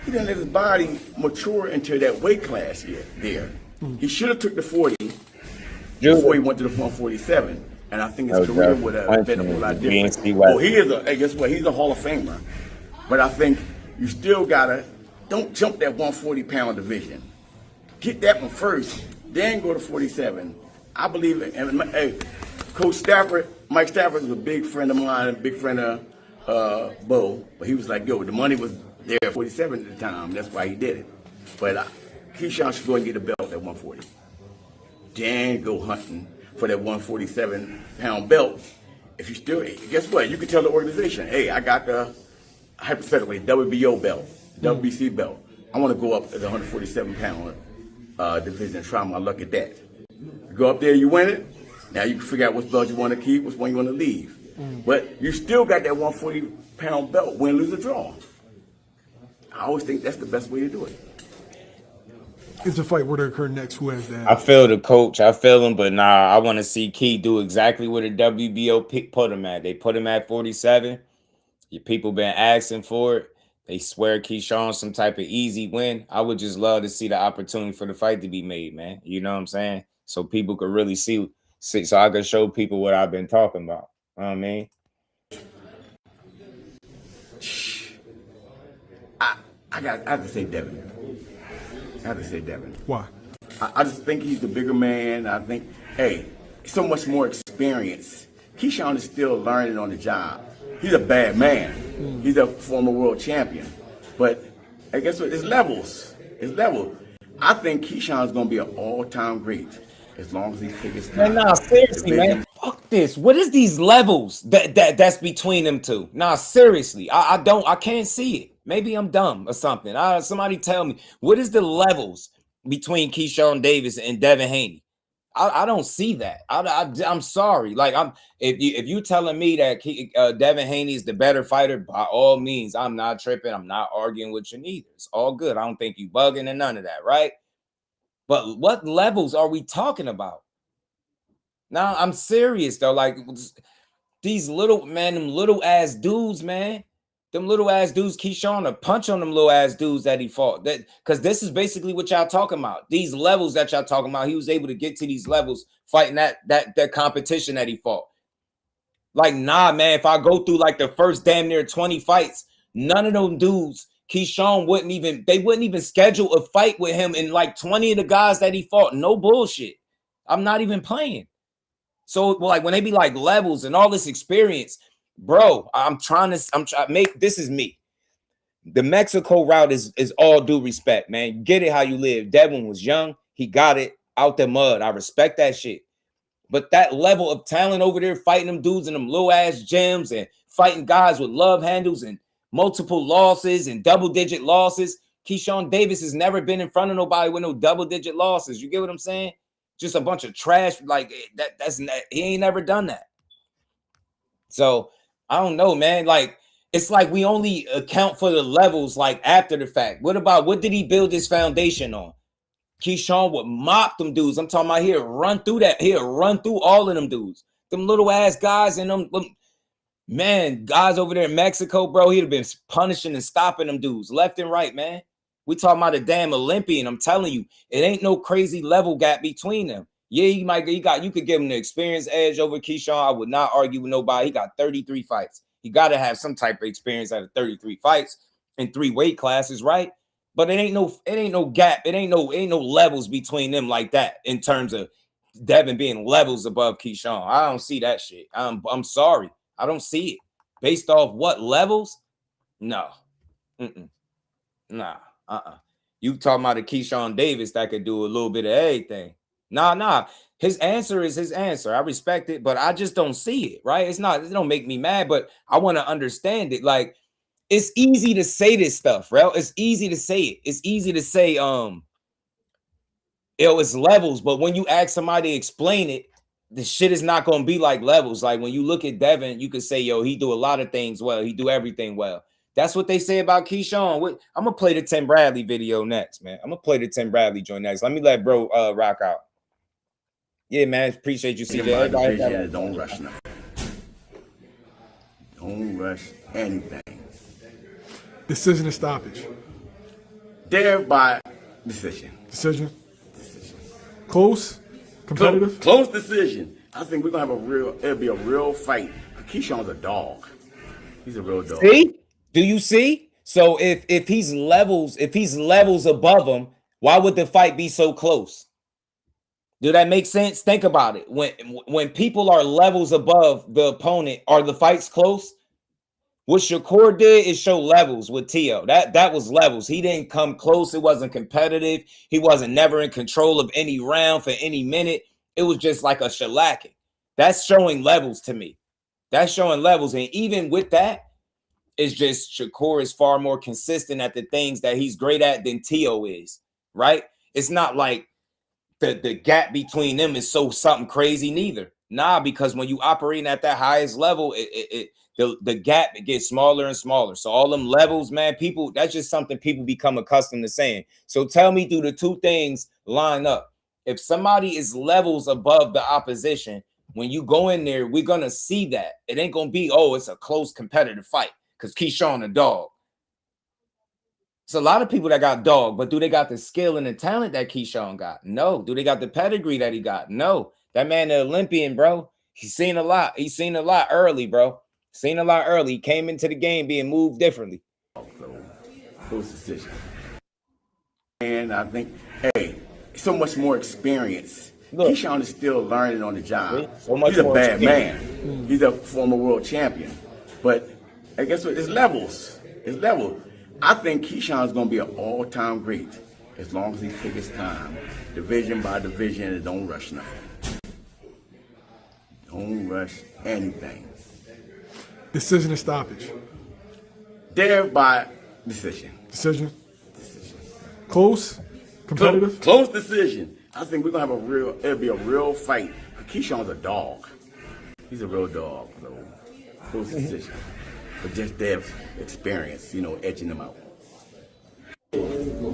He didn't let his body mature into that weight class there. He should have took the 40 before he went to the 147. And I think his career would have been a whole lot different. Well, hey, guess what? He's a Hall of Famer. But I think you still don't jump that 140-pound division. Get that one first, then go to 47. I believe it. And hey, Coach Stafford, Mike Stafford was a big friend of mine, a big friend of Bo. But he was like, yo, the money was there at 47 at the time. That's why he did it. But Keyshawn should go and get the belt at 140. Then go hunting for that 147-pound belt. If you still, guess what? You can tell the organization, hey, I got the, hypothetically, WBO belt, WBC belt. I want to go up to the 147-pound division and try my luck at that. You go up there, you win it. Now you can figure out which belt you want to keep, which one you want to leave. But you still got that 140-pound belt, win, lose, or draw. I always think that's the best way to do it. It's a fight where to occur next. Who has that? I feel the coach. I feel him, but nah, I want to see Key do exactly what the WBO put him at. They put him at 47. Your people been asking for it. They swear Keyshawn some type of easy win. I would just love to see the opportunity for the fight to be made, man. You know what I'm saying? So people could really see so I could show people what I've been talking about. You know what I mean? I have to say Devin. I have to say Devin. Why? I just think he's the bigger man. I think, hey, so much more experience. Keyshawn is still learning on the job. He's a bad man. He's a former world champion. But I guess what? It's levels. It's level. I think Keyshawn's going to be an all-time great as long as he figures it out. Nah, seriously, man. Fuck this. What is these levels that's between them two? Nah, seriously. I can't see it. Maybe I'm dumb or something. Somebody tell me, what is the levels between Keyshawn Davis and Devin Haney? I don't see that. I'm sorry. Like if you telling me that Devin Haney is the better fighter, by all means, I'm not tripping. I'm not arguing with you neither. It's all good. I don't think you bugging and none of that, right? But what levels are we talking about? Now I'm serious though. Like these little them little ass dudes, man. Them little ass dudes, Keyshawn, a punch on them little ass dudes that he fought. That because this is basically what y'all talking about. These levels that y'all talking about, he was able to get to these levels fighting that competition that he fought. Like, nah, man, if I go through like the first damn near 20 fights, none of them dudes, Keyshawn wouldn't even schedule a fight with him in like 20 of the guys that he fought. No bullshit. I'm not even playing. So like when they be like levels and all this experience, bro, I'm trying to make this is me. The Mexico route is all due respect, man. Get it how you live. Devin was young. He got it out the mud. I respect that shit. But that level of talent over there, fighting them dudes in them low ass gyms and fighting guys with love handles and multiple losses and double-digit losses. Keyshawn Davis has never been in front of nobody with no double-digit losses. You get what I'm saying? Just a bunch of trash. Like he ain't never done that. So I don't know, man. Like it's like we only account for the levels like after the fact. What did he build his foundation on? Keyshawn would mop them dudes. I'm talking about he'll run through all of them dudes. Them little ass guys and them man, guys over there in Mexico, bro, he'd have been punishing and stopping them dudes left and right, man. We talking about a damn Olympian. I'm telling you, it ain't no crazy level gap between them. Yeah, you could give him the experience edge over Keyshawn. I would not argue with nobody. He got 33 fights. He got to have some type of experience out of 33 fights in 3 weight classes, right? But it ain't no gap. It ain't no levels between them like that in terms of Devin being levels above Keyshawn. I don't see that shit. I'm sorry. I don't see it. Based off what levels? No. Nah. You talking about a Keyshawn Davis that could do a little bit of everything. Nah. His answer is his answer. I respect it, but I just don't see it, right? It don't make me mad, but I want to understand it. Like, it's easy to say this stuff, right? It's easy to say it. It's easy to say, it's levels, but when you ask somebody to explain it, the shit is not going to be like levels. Like when you look at Devin, you could say, yo, he do a lot of things well. He do everything well. That's what they say about Keyshawn. I'm going to play the Tim Bradley video next, man. I'm going to play the Tim Bradley joint next. Let me let bro rock out. Yeah, man. Appreciate you, CJ. Division by Everybody division, don't rush nothing. Don't rush anything. Decision or stoppage? There by decision. Decision. Close? Competitive? Close decision. I think we're gonna have it'll be a real fight. Keyshawn's a dog. He's a real dog. See? Do you see? So if he's levels above him, why would the fight be so close? Do that make sense? Think about it. When people are levels above the opponent, are the fights close? What Shakur did is show levels with Tio. That was levels. He didn't come close. It wasn't competitive. He wasn't never in control of any round for any minute. It was just like a shellacking. That's showing levels to me. That's showing levels. And even with that, it's just Shakur is far more consistent at the things that he's great at than Tio is, right? It's not like the gap between them is so something crazy neither. Nah, because when you operating at that highest level, the gap it gets smaller and smaller. So all them levels, man, people, that's just something people become accustomed to saying. So tell me, do the two things line up? If somebody is levels above the opposition, when you go in there, we're gonna see that. It ain't gonna be, oh, it's a close competitive fight because Keyshawn a dog. It's a lot of people that got dog, but do they got the skill and the talent that Keyshawn got? No. Do they got the pedigree that he got? No. That man, the Olympian, bro, he's seen a lot. He's seen a lot early, bro. Seen a lot early. He came into the game being moved differently. Close decision. And I think, hey, so much more experience. Look, Keyshawn is still learning on the job. So much He's a bad man. He's a former world champion. But I guess what? It's levels. It's levels. I think Keyshawn's going to be an all-time great as long as he takes his time, division by division, and don't rush nothing. Don't rush anything. Decision or stoppage? There by decision. Decision. Close? Competitive? Close decision. I think we're going to have it'll be a real fight. Keyshawn's a dog. He's a real dog. So close decision. But just their experience, edging them out. Ain't no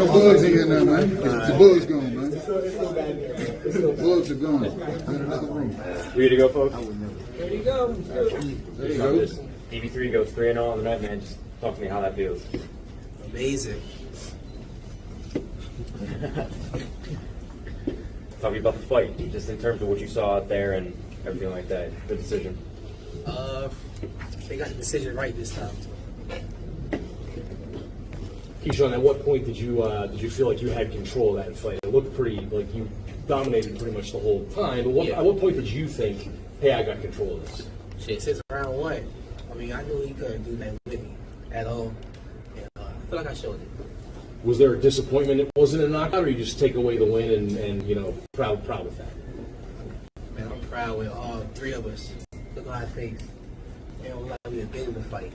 bugs in here now, man. The bugs gone, man. The bugs are gone. Another room. Ready to go, folks? There you go. There you go. EV3 goes 3-0 on the night, man. Just talk to me how that feels. Amazing. Talk to me about the fight, just in terms of what you saw out there and everything like that. The decision. They got the decision right this time. Keyshawn, at what point did you feel like you had control of that fight? It looked pretty like you dominated pretty much the whole time. But at what point did you think, hey, I got control of this? Shit, since round one. I mean, I knew he couldn't do that with me at all. And, I feel like I showed it. Was there a disappointment it wasn't a knockout, or you just take away the win and proud with that? Man, I'm proud with all three of us. Look at our face. They don't like we have been in the fight.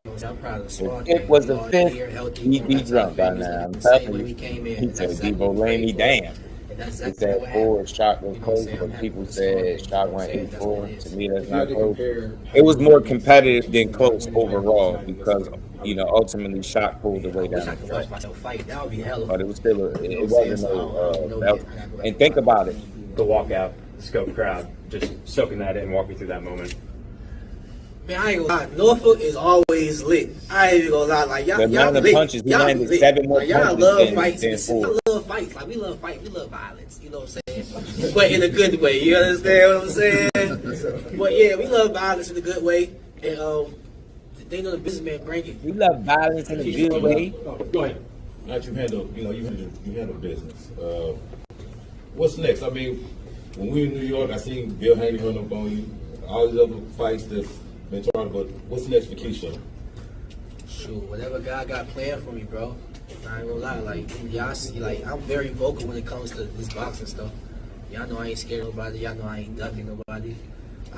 I'm proud of the squad. It was the fifth. He'd be drunk by now. I'm telling you. He said, DEEBO, lay me down. He said 4 shot was close, but people said shot went 8-4. To me, that's not close. It was more competitive than close overall because, ultimately shot pulled the way down. But it was still, it wasn't no, and think about it. The walkout, the scope crowd, just soaking that in. Walk me through that moment. Man, I ain't gonna lie. Norfolk is always lit. I ain't even gonna lie. Like y'all lit. Punches, he landed 7 more y'all punches love than fights. 4. I love fights. Like we love fight. We love violence. You know what I'm saying? But in a good way. You understand what I'm saying? But yeah, we love violence in a good way. And they know the businessman bring it. We love violence in a good way. Go ahead. Now you handle, you handle business. What's next? I mean, when we were in New York, I seen Bill Haney run up on you. All these other fights that's been talking about. What's next for Keyshawn? Shoot, whatever God got planned for me, bro. I ain't gonna lie. Like y'all see, like I'm very vocal when it comes to this boxing stuff. Y'all know I ain't scared of nobody. Y'all know I ain't ducking nobody.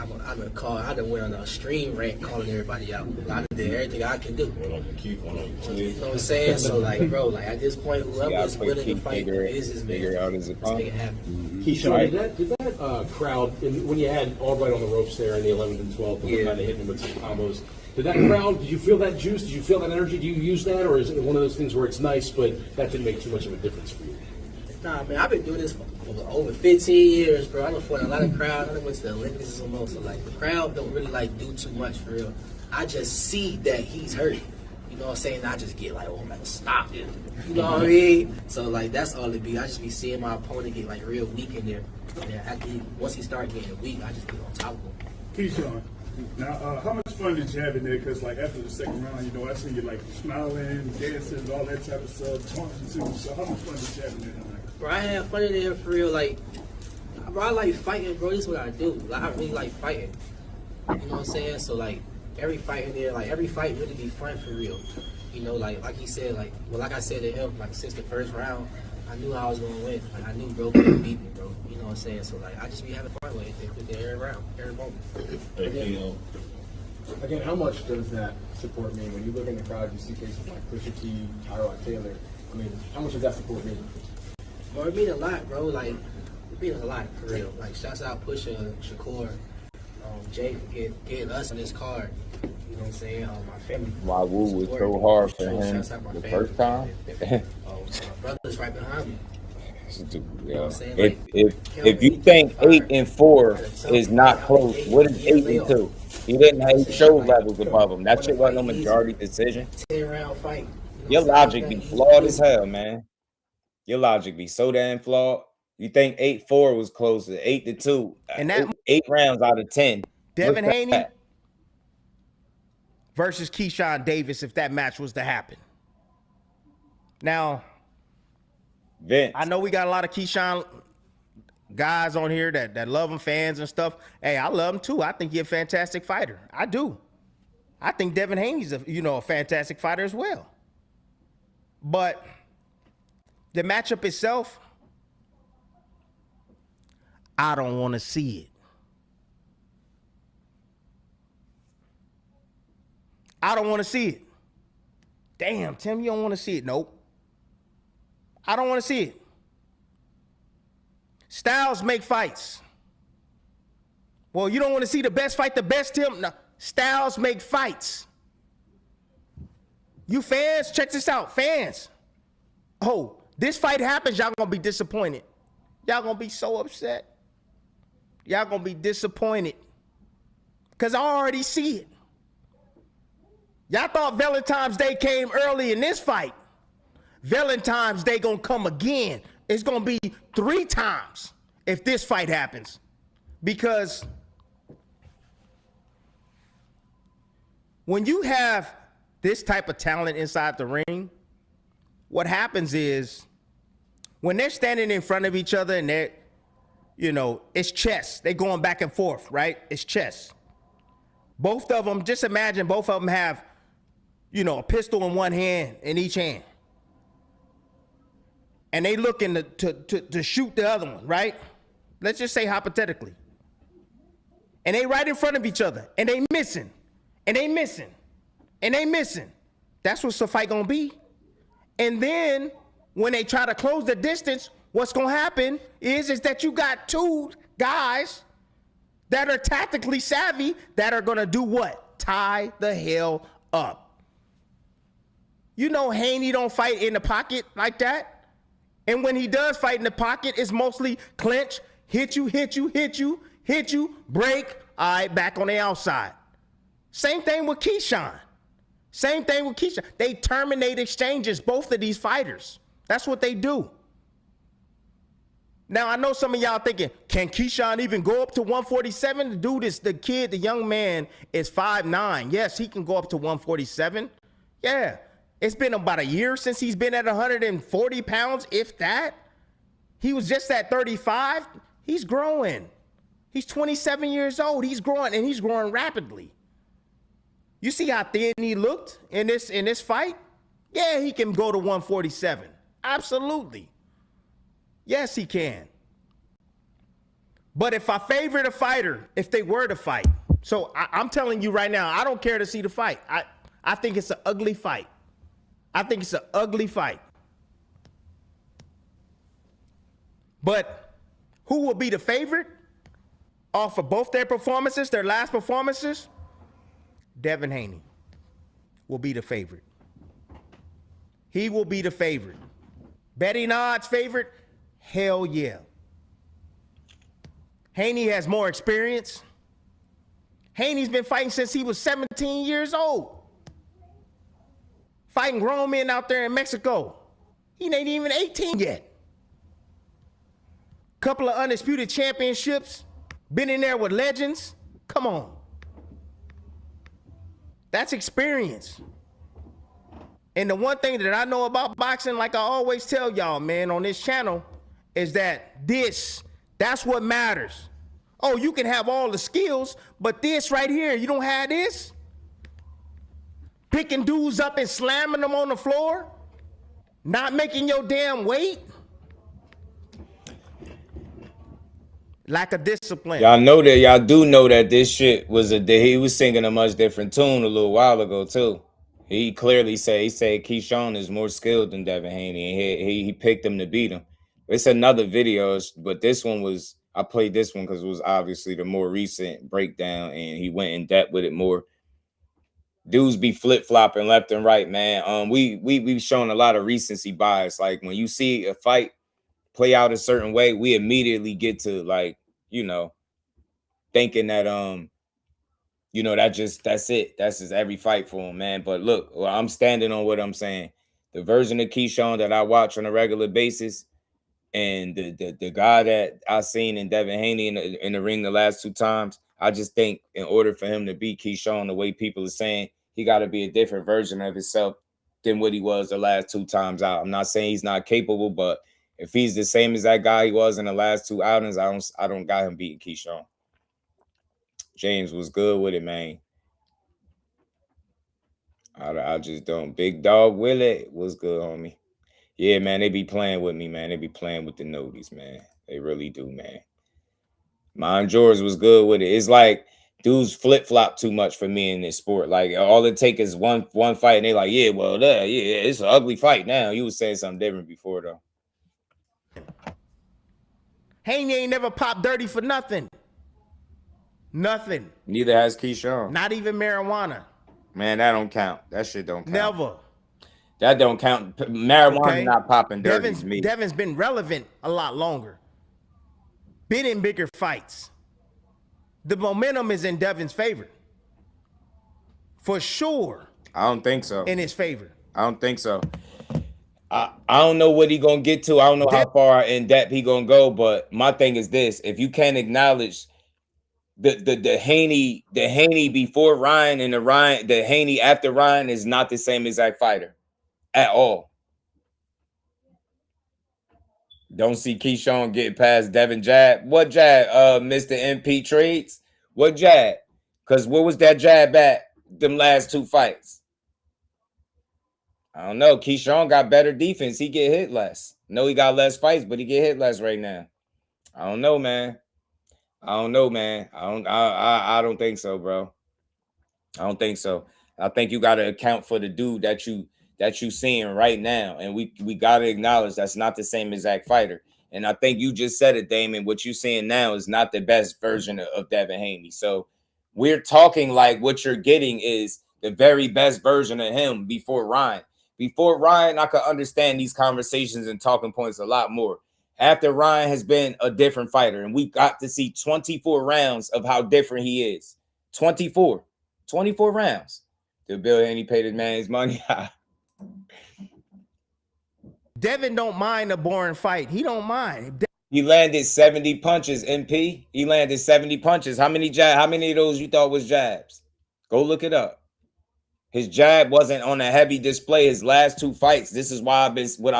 I done went on a stream rant calling everybody out. I done did everything I can do. You know what I'm saying? So like, bro, like at this point, whoever is willing to fight the business, man, let's make it happen. Keyshawn, did that crowd, when you had Albright on the ropes there in the 11th and 12th, kind of hitting him with some combos, Did that crowd, did you feel that juice? Did you feel that energy? Do you use that? Or is it one of those things where it's nice, but that didn't make too much of a difference for you? Nah, man, I've been doing this for over 15 years, bro. I done fought a lot of crowds. I done went to the Olympics and most. So, like, the crowd don't really, like, do too much for real. I just see that he's hurt. You know what I'm saying? I just get like, oh, man, stop him. You know what I mean? So, like, that's all it be. I just be seeing my opponent get, like, real weak in there. And then after once he start getting weak, I just get on top of him. Keyshawn, now, how much fun did you have in there? Because, like, after the second round, you know, I see you, like, smiling, dancing, all that type of stuff, taunting too. So how much fun did you have in there? Bro, I had fun in there for real. Like, bro, I like fighting, bro. This is what I do. Like, I really like fighting. You know what I'm saying? So, like, every fight in there, like, every fight really be fun for real. You know, like he said, like, well, like I said to him, like, since the first round, I knew I was going to win. Like, I knew bro couldn't beat me, bro. You know what I'm saying? So, like, I just be having fun with it every round, every moment. Again, how much does that support mean? When you look in the crowd, you see cases like Pusha T, Tyrod Taylor. I mean, how much does that support mean? Bro, it mean a lot, bro. Like, it mean a lot, for real. Like, shouts out Pusha, Shakur, Jay for getting us on this card. You know what I'm saying? My family. Why Wu was so hard for him the first time? My brother's right behind me. Yeah. You know what I'm saying? Like, if you think 8-4 is not close, what is 8-2? He showed levels above him. That shit wasn't no majority decision. 10-round fight. Your logic be flawed as hell, man. Your logic be so damn flawed. You think 8-4 was close to 8-2, and that 8 rounds out of 10. Devin Haney versus Keyshawn Davis, if that match was to happen. Now, Vince, I know we got a lot of Keyshawn guys on here that love him, fans and stuff. Hey, I love him too. I think he's a fantastic fighter. I do. I think Devin Haney's a fantastic fighter as well. But the matchup itself, I don't want to see it. I don't want to see it. Damn, Tim, you don't want to see it. Nope. I don't want to see it. Styles make fights. Well, you don't want to see the best fight the best, Tim? No. Styles make fights. You fans, check this out. Fans. Oh, this fight happens, y'all going to be disappointed. Y'all going to be so upset. Y'all going to be disappointed. Because I already see it. Y'all thought Valentine's Day came early in this fight. Valentine's Day gonna come again. It's gonna be 3 times if this fight happens. Because when you have this type of talent inside the ring, what happens is when they're standing in front of each other and they're, it's chess. They're going back and forth, right? It's chess. Both of them, just imagine both of them have, a pistol in one hand, in each hand. And they looking to shoot the other one, right? Let's just say hypothetically. And they right in front of each other, and they missing, and they missing, and they missing. That's what's the fight gonna be. And then when they try to close the distance, what's gonna happen is that you got 2 guys that are tactically savvy that are gonna do what? Tie the hell up. Haney don't fight in the pocket like that. And when he does fight in the pocket, it's mostly clinch, hit you, break, all right, back on the outside. Same thing with Keyshawn. They terminate exchanges, both of these fighters. That's what they do. Now, I know some of y'all thinking, can Keyshawn even go up to 147? The dude is the young man is 5'9". Yes, he can go up to 147. Yeah. It's been about a year since he's been at 140 pounds, if that. He was just at 35. He's growing. He's 27 years old. He's growing, and he's growing rapidly. You see how thin he looked in this fight? Yeah, he can go to 147. Absolutely. Yes, he can. But if I favored a fighter, if they were to fight, so I'm telling you right now, I don't care to see the fight. I think it's an ugly fight. But who will be the favorite off of both their performances, their last performances? Devin Haney will be the favorite. He will be the favorite. Betting odds favorite? Hell yeah. Haney has more experience. Haney's been fighting since he was 17 years old. Fighting grown men out there in Mexico. He ain't even 18 yet. Couple of undisputed championships. Been in there with legends. Come on. That's experience. And the one thing that I know about boxing, like I always tell y'all, man, on this channel, is that that's what matters. Oh, you can have all the skills, but this right here, you don't have this? Picking dudes up and slamming them on the floor? Not making your damn weight? Lack of discipline. Y'all do know that this shit was he was singing a much different tune a little while ago too. He clearly said Keyshawn is more skilled than Devin Haney, and he picked him to beat him. It's another video, but this one was, I played this one because it was obviously the more recent breakdown, and he went in depth with it more. Dudes be flip-flopping left and right, man. We've shown a lot of recency bias. Like when you see a fight play out a certain way, we immediately get to thinking that that's it. That's just every fight for him, man. But look, I'm standing on what I'm saying. The version of Keyshawn that I watch on a regular basis, and the guy that I seen in Devin Haney in the ring the last 2 times, I just think in order for him to beat Keyshawn the way people are saying, he got to be a different version of himself than what he was the last 2 times out. I'm not saying he's not capable, but if he's the same as that guy he was in the last 2 outings, I don't got him beating Keyshawn. James was good with it, man. I just don't. Big Dog Willie was good, homie. Yeah, man, they be playing with me, man. They be playing with the noties, man. They really do, man. Mine George was good with it. It's like dudes flip-flop too much for me in this sport. Like all it take is one fight, and they like, yeah, well, it's an ugly fight now. You was saying something different before, though. Haney ain't never popped dirty for nothing. Nothing. Neither has Keyshawn. Not even marijuana. Man, that don't count. That shit don't count. Never. That don't count. Marijuana not popping dirty to me. Devin's been relevant a lot longer. Been in bigger fights. The momentum is in Devin's favor. For sure. I don't think so. In his favor. I don't think so. I don't know what he gonna get to. I don't know how far in depth he gonna go, but my thing is this: if you can't acknowledge the Haney before Ryan and the Haney after Ryan is not the same exact fighter at all. Don't see Keyshawn getting past Devin jab. What jab? Mr. MP Trades? What jab? Because what was that jab at them last 2 fights? I don't know. Keyshawn got better defense. He get hit less. No, he got less fights, but he get hit less right now. I don't know, man. I don't think so, bro. I don't think so. I think you got to account for the dude that you seeing right now, and we got to acknowledge that's not the same exact fighter. And I think you just said it, Damon. What you seeing now is not the best version of Devin Haney. So we're talking like what you're getting is the very best version of him before Ryan. Before Ryan, I could understand these conversations and talking points a lot more. After Ryan has been a different fighter, and we got to see 24 rounds of how different he is. 24 rounds. Did Bill Haney pay this man his money? Devin don't mind a boring fight. He don't mind. He landed 70 punches, MP. He landed 70 punches. How many of those you thought was jabs? Go look it up. His jab wasn't on a heavy display his last 2 fights. This is why I've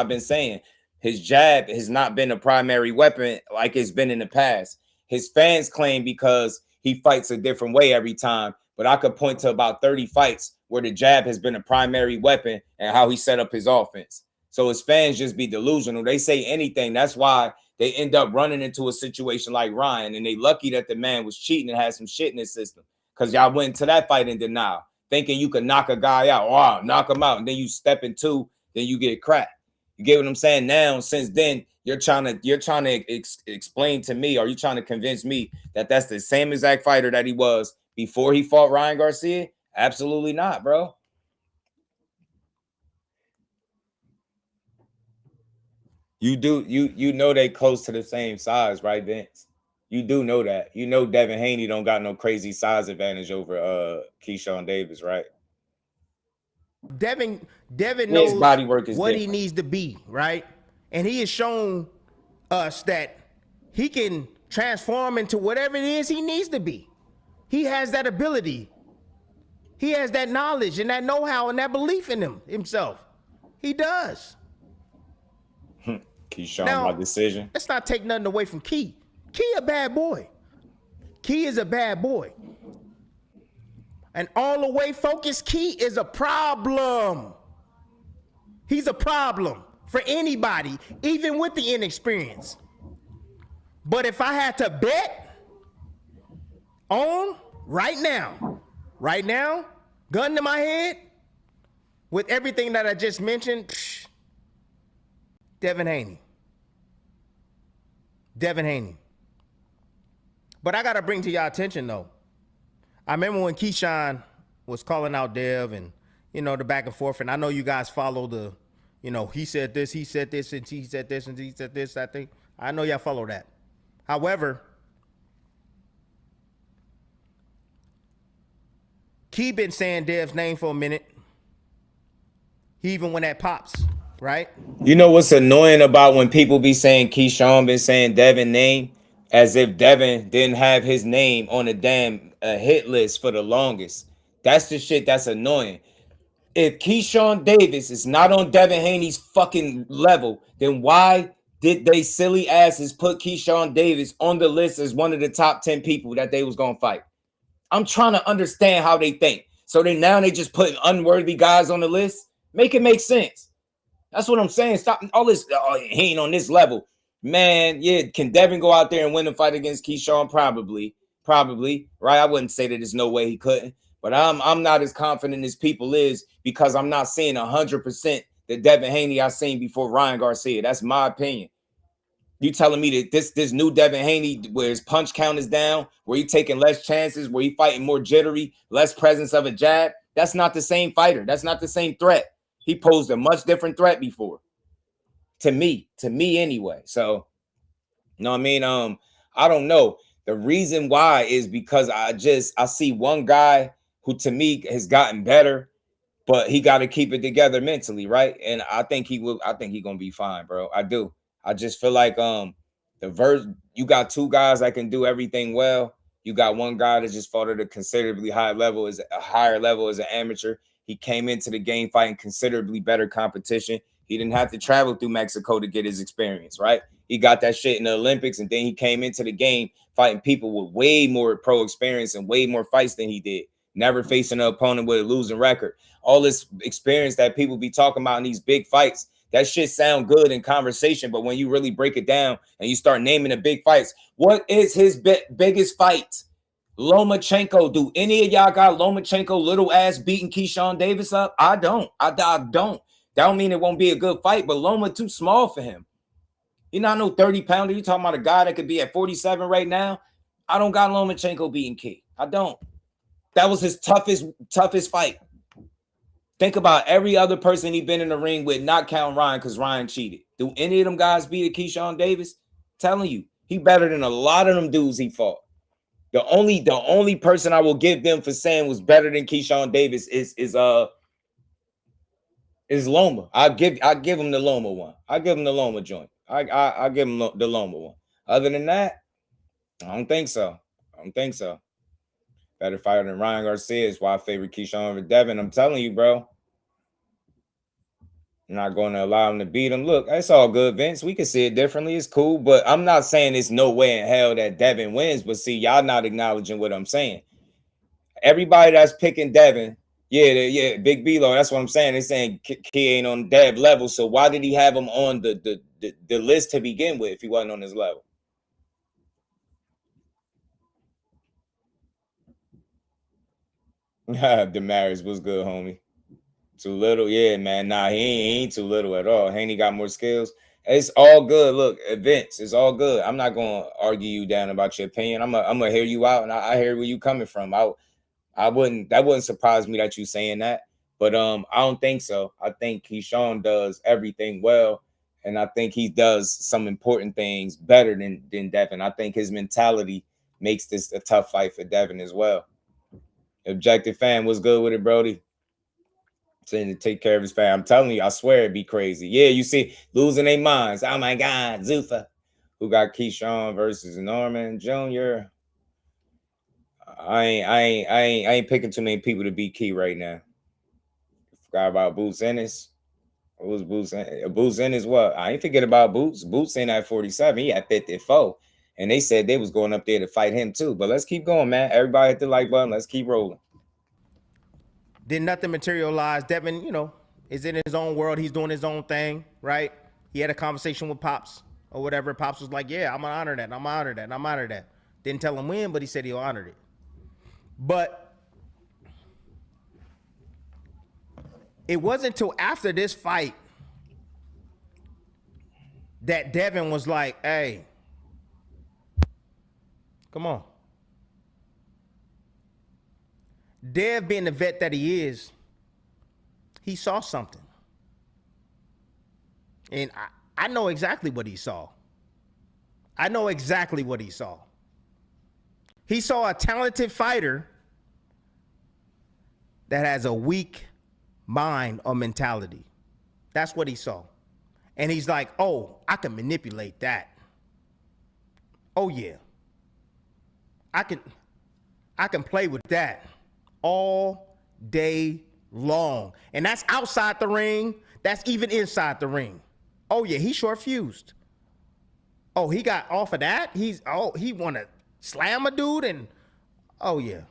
been saying. His jab has not been a primary weapon like it's been in the past. His fans claim because he fights a different way every time, but I could point to about 30 fights where the jab has been a primary weapon and how he set up his offense. So his fans just be delusional. They say anything. That's why they end up running into a situation like Ryan, and they lucky that the man was cheating and had some shit in his system, because y'all went into that fight in denial, thinking you could knock a guy out. Wow, knock him out, and then you step into, then you get cracked. You get what I'm saying? Now, since then, you're trying to explain to me, or you trying to convince me that that's the same exact fighter that he was before he fought Ryan Garcia, Absolutely not, bro. You know they close to the same size, right, Vince? You do know that. You know Devin Haney don't got no crazy size advantage over Keyshawn Davis, right? Devin His knows body work is what he different. needs to be, right? And he has shown us that he can transform into whatever it is he needs to be. He has that ability. He has that knowledge and that know-how and that belief in himself. He does. Keyshawn, Now, my decision. Let's not take nothing away from Key. Key a bad boy. Key is a bad boy. And all the way focused Key is a problem. He's a problem for anybody, even with the inexperience. But if I had to bet on right now, gun to my head, with everything that I just mentioned, Devin Haney. But I got to bring to y'all attention, though. I remember when Keyshawn was calling out Dev and, the back and forth. And I know you guys follow the, he said this, and he said this, and he said this, I think. I know y'all follow that. However, Key been saying Dev's name for a minute. He even went at Pops, right? You know what's annoying about when people be saying Keyshawn been saying Devin name as if Devin didn't have his name on the damn hit list for the longest. That's the shit that's annoying. If Keyshawn Davis is not on Devin Haney's fucking level, then why did they silly asses put Keyshawn Davis on the list as one of the top 10 people that they was gonna fight? I'm trying to understand how they think. So now they just putting unworthy guys on the list. Make it make sense. That's what I'm saying. Stop all this. He ain't on this level, man. Yeah, can Devin go out there and win a fight against Keyshawn? Probably, right? I wouldn't say that there's no way he couldn't, but I'm not as confident as people is because I'm not seeing 100% the Devin Haney I seen before Ryan Garcia. That's my opinion. You telling me that this new Devin Haney, where his punch count is down, where he taking less chances, where he fighting more jittery, less presence of a jab? That's not the same fighter. That's not the same threat. He posed a much different threat before. To me anyway. So, you know what I mean? I don't know. The reason why is because I see one guy who to me has gotten better, but he got to keep it together mentally, right? And I think he gonna be fine, bro. I do. I just feel like you got two guys that can do everything well. You got one guy that just fought at a considerably higher level as an amateur. He came into the game fighting considerably better competition. He didn't have to travel through Mexico to get his experience, right? He got that shit in the Olympics, and then he came into the game fighting people with way more pro experience and way more fights than he did. Never facing an opponent with a losing record. All this experience that people be talking about in these big fights, that shit sound good in conversation, but when you really break it down and you start naming the big fights, what is his biggest fight? Lomachenko. Do any of y'all got Lomachenko little ass beating Keyshawn Davis up? I don't. I don't. That don't mean it won't be a good fight, but Loma too small for him. You're not no 30-pounder. You talking about a guy that could be at 47 right now? I don't got Lomachenko beating Key. I don't. That was his toughest fight. Think about every other person he been in the ring with, not counting Ryan because Ryan cheated. Do any of them guys beat a Keyshawn Davis? Telling you, he better than a lot of them dudes he fought. The only person I will give them for saying was better than Keyshawn Davis is Loma. I give him the Loma one. I give him the Loma joint. I give him the Loma one. Other than that, I don't think so. Better fighter than Ryan Garcia is why I favor Keyshawn over Devin. I'm telling you, bro. I'm not going to allow him to beat him. Look, it's all good, Vince. We can see it differently. It's cool, but I'm not saying there's no way in hell that Devin wins. But see, y'all not acknowledging what I'm saying. Everybody that's picking Devin, yeah, Big B-Lo, that's what I'm saying. They're saying Key ain't on Dev level. So why did he have him on the list to begin with if he wasn't on his level? Damaris was good, homie. Too little, yeah, man. Nah, he ain't too little at all. Haney got more skills. It's all good. Look, Vince, it's all good. I'm not gonna argue you down about your opinion. I'm gonna hear you out, and I hear where you coming from. I That wouldn't surprise me that you saying that. But I don't think so. I think Keyshawn does everything well, and I think he does some important things better than Devin. I think his mentality makes this a tough fight for Devin as well. Objective fan, what's good with it, Brody? Saying to take care of his family. I'm telling you, I swear it'd be crazy. Yeah, you see, losing their minds. Oh my God, Zuffa, who got Keyshawn versus Norman Jr. I ain't picking too many people to beat Key right now. Forgot about Boots Ennis. Who's Boots? Boots Ennis what? I ain't forget about Boots. Boots in at 47. He at 54. And they said they was going up there to fight him too. But let's keep going, man. Everybody hit the like button. Let's keep rolling. Did nothing materialize. Devin, is in his own world. He's doing his own thing, right? He had a conversation with Pops or whatever. Pops was like, yeah, I'm going to honor that. I'm going to honor that. I'm going to honor that. Didn't tell him when, but he said he honored it. But it wasn't until after this fight that Devin was like, hey, come on. Dev being the vet that he is, he saw something. And I know exactly what he saw. I know exactly what he saw. He saw a talented fighter that has a weak mind or mentality. That's what he saw. And he's like, oh, I can manipulate that. Oh, yeah. I can play with that all day long. And that's outside the ring. That's even inside the ring. Oh, yeah, he short fused. Oh, he got off of that? He want to slam a dude and, oh, yeah.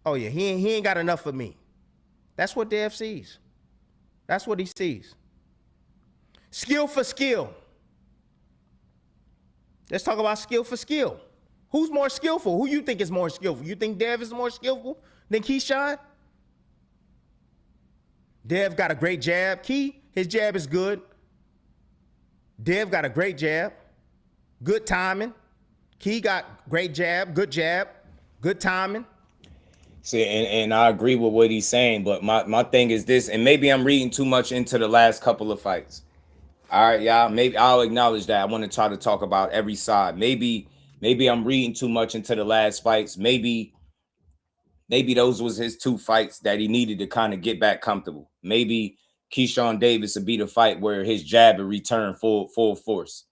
Oh, yeah, he ain't got enough for me. That's what Dev sees. That's what he sees. Skill for skill. Let's talk about skill for skill. Who's more skillful? Who you think is more skillful? You think Dev is more skillful than Keyshawn? Dev got a great jab. Key, his jab is good. Dev got a great jab. Good timing. Key got great jab, good timing. See, and I agree with what he's saying, but my thing is this, and maybe I'm reading too much into the last couple of fights. All right, y'all, maybe I'll acknowledge that. I want to try to talk about every side. Maybe I'm reading too much into the last fights. Maybe those was his two fights that he needed to kind of get back comfortable. Maybe Keyshawn Davis would be the fight where his jab would return full force.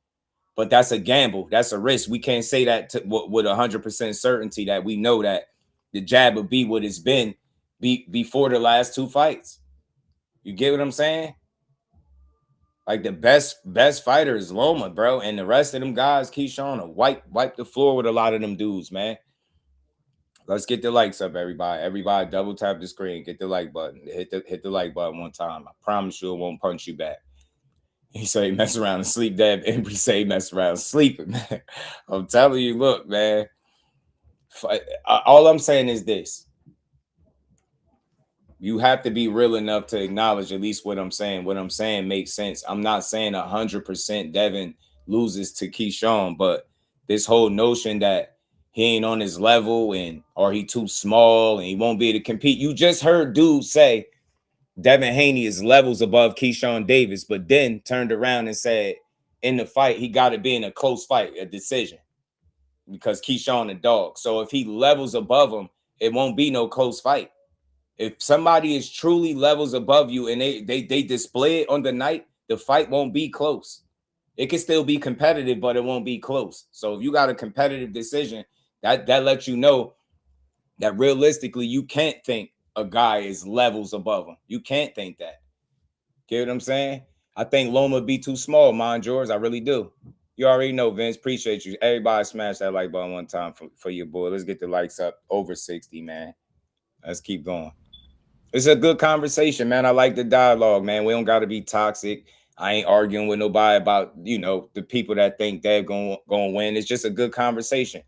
But that's a gamble. That's a risk. We can't say that with 100% certainty that we know that the jab would be what it's been before the last two fights. You get what I'm saying? Like the best fighter is Loma, bro. And the rest of them guys, Keyshawn, will wipe the floor with a lot of them dudes, man. Let's get the likes up, everybody. Everybody double tap the screen. Get the like button. Hit the like button one time. I promise you it won't punch you back. He said he mess around and sleep, Dad. Embry say he mess around sleeping, man. I'm telling you, look, man. All I'm saying is this. You have to be real enough to acknowledge at least what I'm saying. What I'm saying makes sense. I'm not saying 100% Devin loses to Keyshawn, but this whole notion that he ain't on his level or he too small and he won't be able to compete. You just heard dudes say Devin Haney is levels above Keyshawn Davis, but then turned around and said in the fight, he got to be in a close fight, a decision, because Keyshawn a dog. So if he levels above him, it won't be no close fight. If somebody is truly levels above you and they display it on the night, the fight won't be close. It can still be competitive, but it won't be close. So if you got a competitive decision, that lets you know that realistically you can't think a guy is levels above him. You can't think that. Get what I'm saying? I think Loma be too small, mind yours. I really do. You already know, Vince. Appreciate you. Everybody smash that like button one time for your boy. Let's get the likes up over 60, man. Let's keep going. It's a good conversation, man. I like the dialogue, man. We don't got to be toxic. I ain't arguing with nobody about, the people that think they're going to win. It's just a good conversation.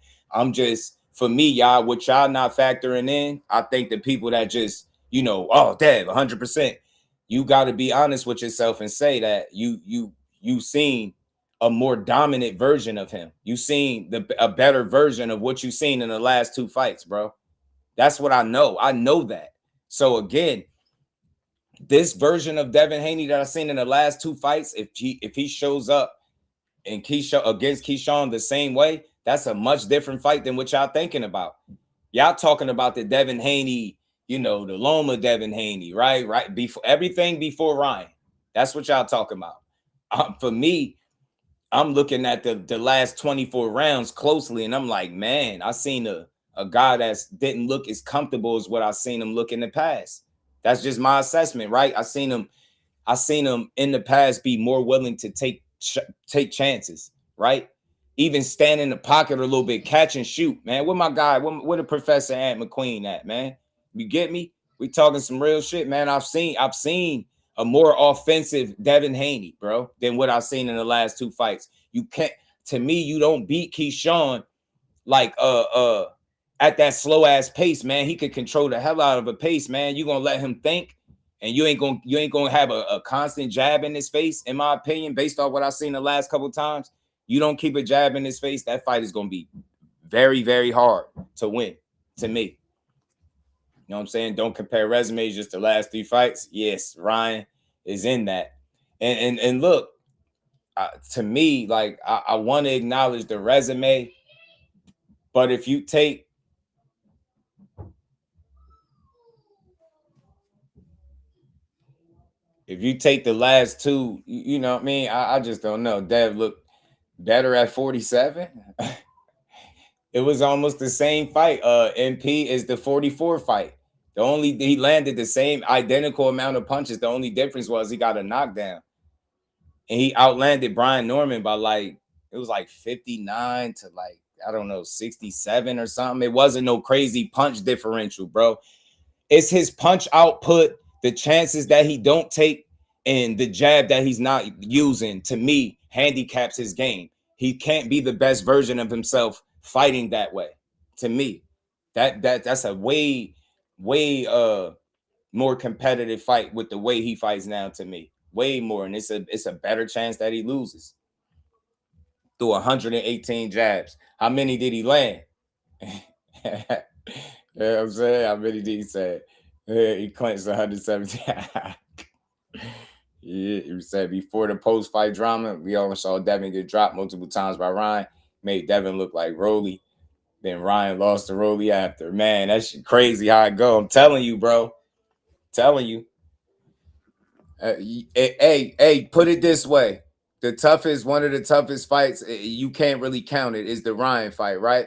For me, y'all, what y'all not factoring in, I think the people that just, oh, Dev, 100%. You got to be honest with yourself and say that you seen a more dominant version of him. You seen a better version of what you seen in the last two fights, bro. That's what I know. I know that. So again, this version of Devin Haney that I've seen in the last 2 fights, if he shows up and Keyshawn against Keyshawn the same way, that's a much different fight than what y'all thinking about. Y'all talking about the Devin Haney, the Loma Devin Haney, right? Right before everything before Ryan. That's what y'all talking about. For me, I'm looking at the last 24 rounds closely, and I'm like, man, I seen a guy that didn't look as comfortable as what I seen him look in the past. That's just my assessment, right? I seen him in the past be more willing to take chances, right? Even stand in the pocket a little bit, catch and shoot, man. Where my guy, where the Professor Ant McQueen at, man? You get me? We talking some real shit, man. I've seen a more offensive Devin Haney, bro, than what I've seen in the last 2 fights. You can't, to me, you don't beat Keyshawn like at that slow ass pace, man. He could control the hell out of a pace, man. You gonna let him think, and you ain't gonna have a constant jab in his face, in my opinion, based off what I've seen the last couple times. You don't keep a jab in his face, that fight is gonna be very, very hard to win, to me. You know what I'm saying? Don't compare resumes, just the last 3 fights. Yes, Ryan is in that. And look, to me, like I want to acknowledge the resume, but if you take the last 2, you know what I mean? I just don't know. Dev looked better at 47. It was almost the same fight. MP is the 44 fight. He landed the same identical amount of punches. The only difference was he got a knockdown. And he outlanded Brian Norman by it was 59 to I don't know, 67 or something. It wasn't no crazy punch differential, bro. It's his punch output, the chances that he don't take, and the jab that he's not using, to me, handicaps his game. He can't be the best version of himself fighting that way. To me, that's a way more competitive fight with the way he fights now, to me. Way more, and it's a better chance that he loses. Through 118 jabs. How many did he land? You know what I'm saying? How many did he say? He clinched 117. Yeah, he said before the post-fight drama, we all saw Devin get dropped multiple times by Ryan. Made Devin look like Rolly. Then Ryan lost to Rolly after. Man, that's crazy how it go. I'm telling you, bro. Telling you. Hey, put it this way. One of the toughest fights, you can't really count it, is the Ryan fight, right?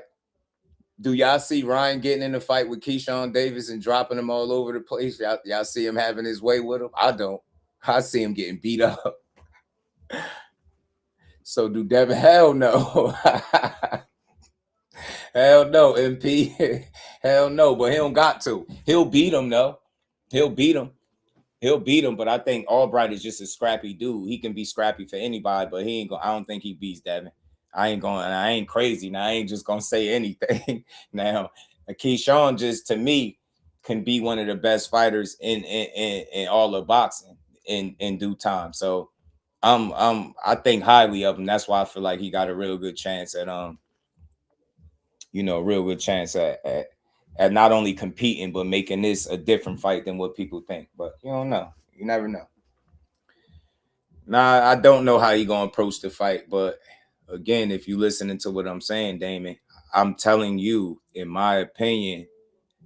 Do y'all see Ryan getting in a fight with Keyshawn Davis and dropping him all over the place? Y'all see him having his way with him? I don't. I see him getting beat up. So do Devin? Hell no. Hell no, MP. Hell no, but he don't got to. He'll beat him, though. He'll beat him. But I think Albright is just a scrappy dude. He can be scrappy for anybody, but he ain't going. I don't think he beats Devin. I ain't crazy. Now I ain't just gonna say anything. Now, Keyshawn just, to me, can be one of the best fighters in all of boxing in due time. So I think highly of him. That's why I feel like he got a real good chance at at not only competing, but making this a different fight than what people think. But you don't know. You never know. Nah, I don't know how he gonna approach the fight. But again, if you listening to what I'm saying, Damon, I'm telling you, in my opinion,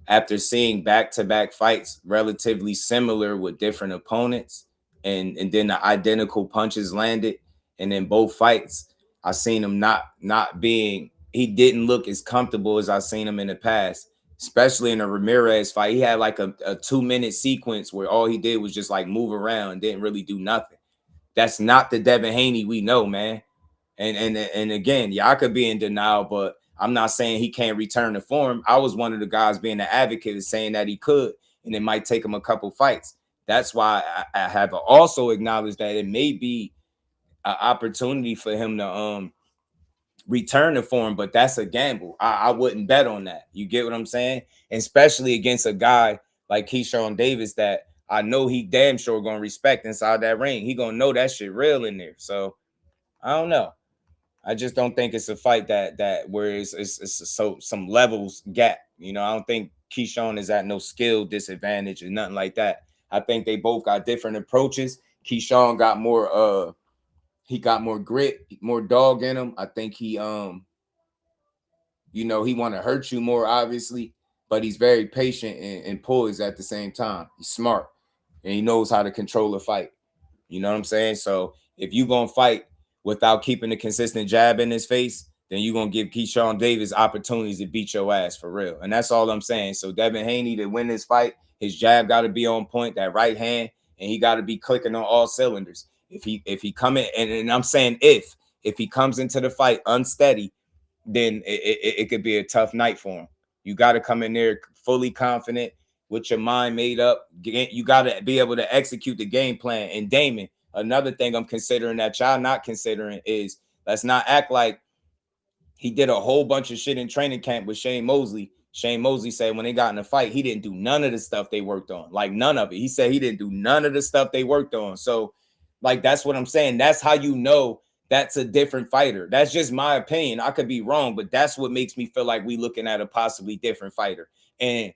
after seeing back-to-back fights relatively similar with different opponents, and then the identical punches landed, and then both fights, I seen him he didn't look as comfortable as I seen him in the past. Especially in a Ramirez fight, he had like a 2-minute sequence where all he did was just move around and didn't really do nothing. That's not the Devin Haney we know, man. And again, y'all could be in denial, but I'm not saying he can't return to form. I was one of the guys being an advocate of saying that he could, and it might take him a couple fights. That's why I have also acknowledged that it may be an opportunity for him to return to form, but that's a gamble. I wouldn't bet on that. You get what I'm saying? Especially against a guy like Keyshawn Davis that I know he damn sure gonna respect inside that ring. He gonna know that shit real in there. So I don't know. I just don't think it's a fight that where it's some levels gap. You know, I don't think Keyshawn is at no skill disadvantage or nothing like that. I think they both got different approaches. Keyshawn got more he got more grit, more dog in him. I think he you know, he want to hurt you more, obviously, but he's very patient and poised at the same time. He's smart and he knows how to control a fight. You know what I'm saying? So if you're going to fight without keeping a consistent jab in his face, then you're going to give Keyshawn Davis opportunities to beat your ass for real. And that's all I'm saying. So Devin Haney, to win this fight, his jab got to be on point, that right hand, and he got to be clicking on all cylinders. If he come in, and I'm saying if he comes into the fight unsteady, then it could be a tough night for him. You got to come in there fully confident with your mind made up. You got to be able to execute the game plan. And Damon, another thing I'm considering that y'all not considering is, let's not act like he did a whole bunch of shit in training camp with Shane Mosley. Shane Mosley said when they got in a fight, he didn't do none of the stuff they worked on. Like, none of it. He said he didn't do none of the stuff they worked on. So, like, that's what I'm saying. That's how you know that's a different fighter. That's just my opinion. I could be wrong, but that's what makes me feel like we looking at a possibly different fighter. And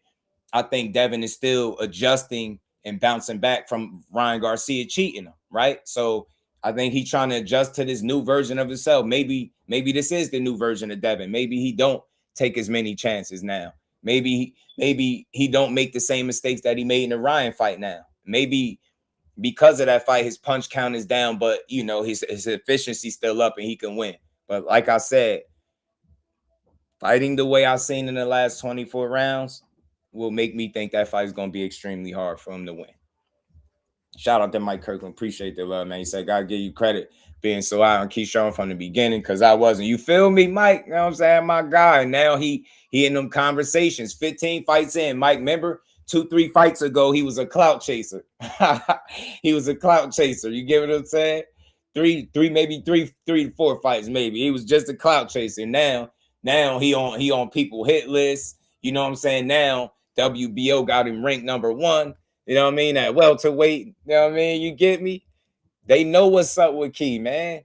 I think Devin is still adjusting and bouncing back from Ryan Garcia cheating him, right? So I think he's trying to adjust to this new version of himself. Maybe this is the new version of Devin. Maybe he don't take as many chances now. Maybe he don't make the same mistakes that he made in the Ryan fight now. Maybe because of that fight, his punch count is down, but you know, his efficiency still up and he can win. But like I said, fighting the way I've seen in the last 24 rounds will make me think that fight is going to be extremely hard for him to win. Shout out to Mike Kirkland. Appreciate the love, man. He said, gotta give you credit being so out on Keyshawn from the beginning, because I wasn't. You feel me, Mike? You know what I'm saying? My guy. And now he in them conversations. 15 fights in. Mike, remember 2-3 fights ago, he was a clout chaser. He was a clout chaser. You get what I'm saying? Three to four fights, maybe. He was just a clout chaser. Now he on people hit lists. You know what I'm saying? Now WBO got him ranked #1. You know what I mean? At welterweight. You know what I mean? You get me? They know what's up with Key, man.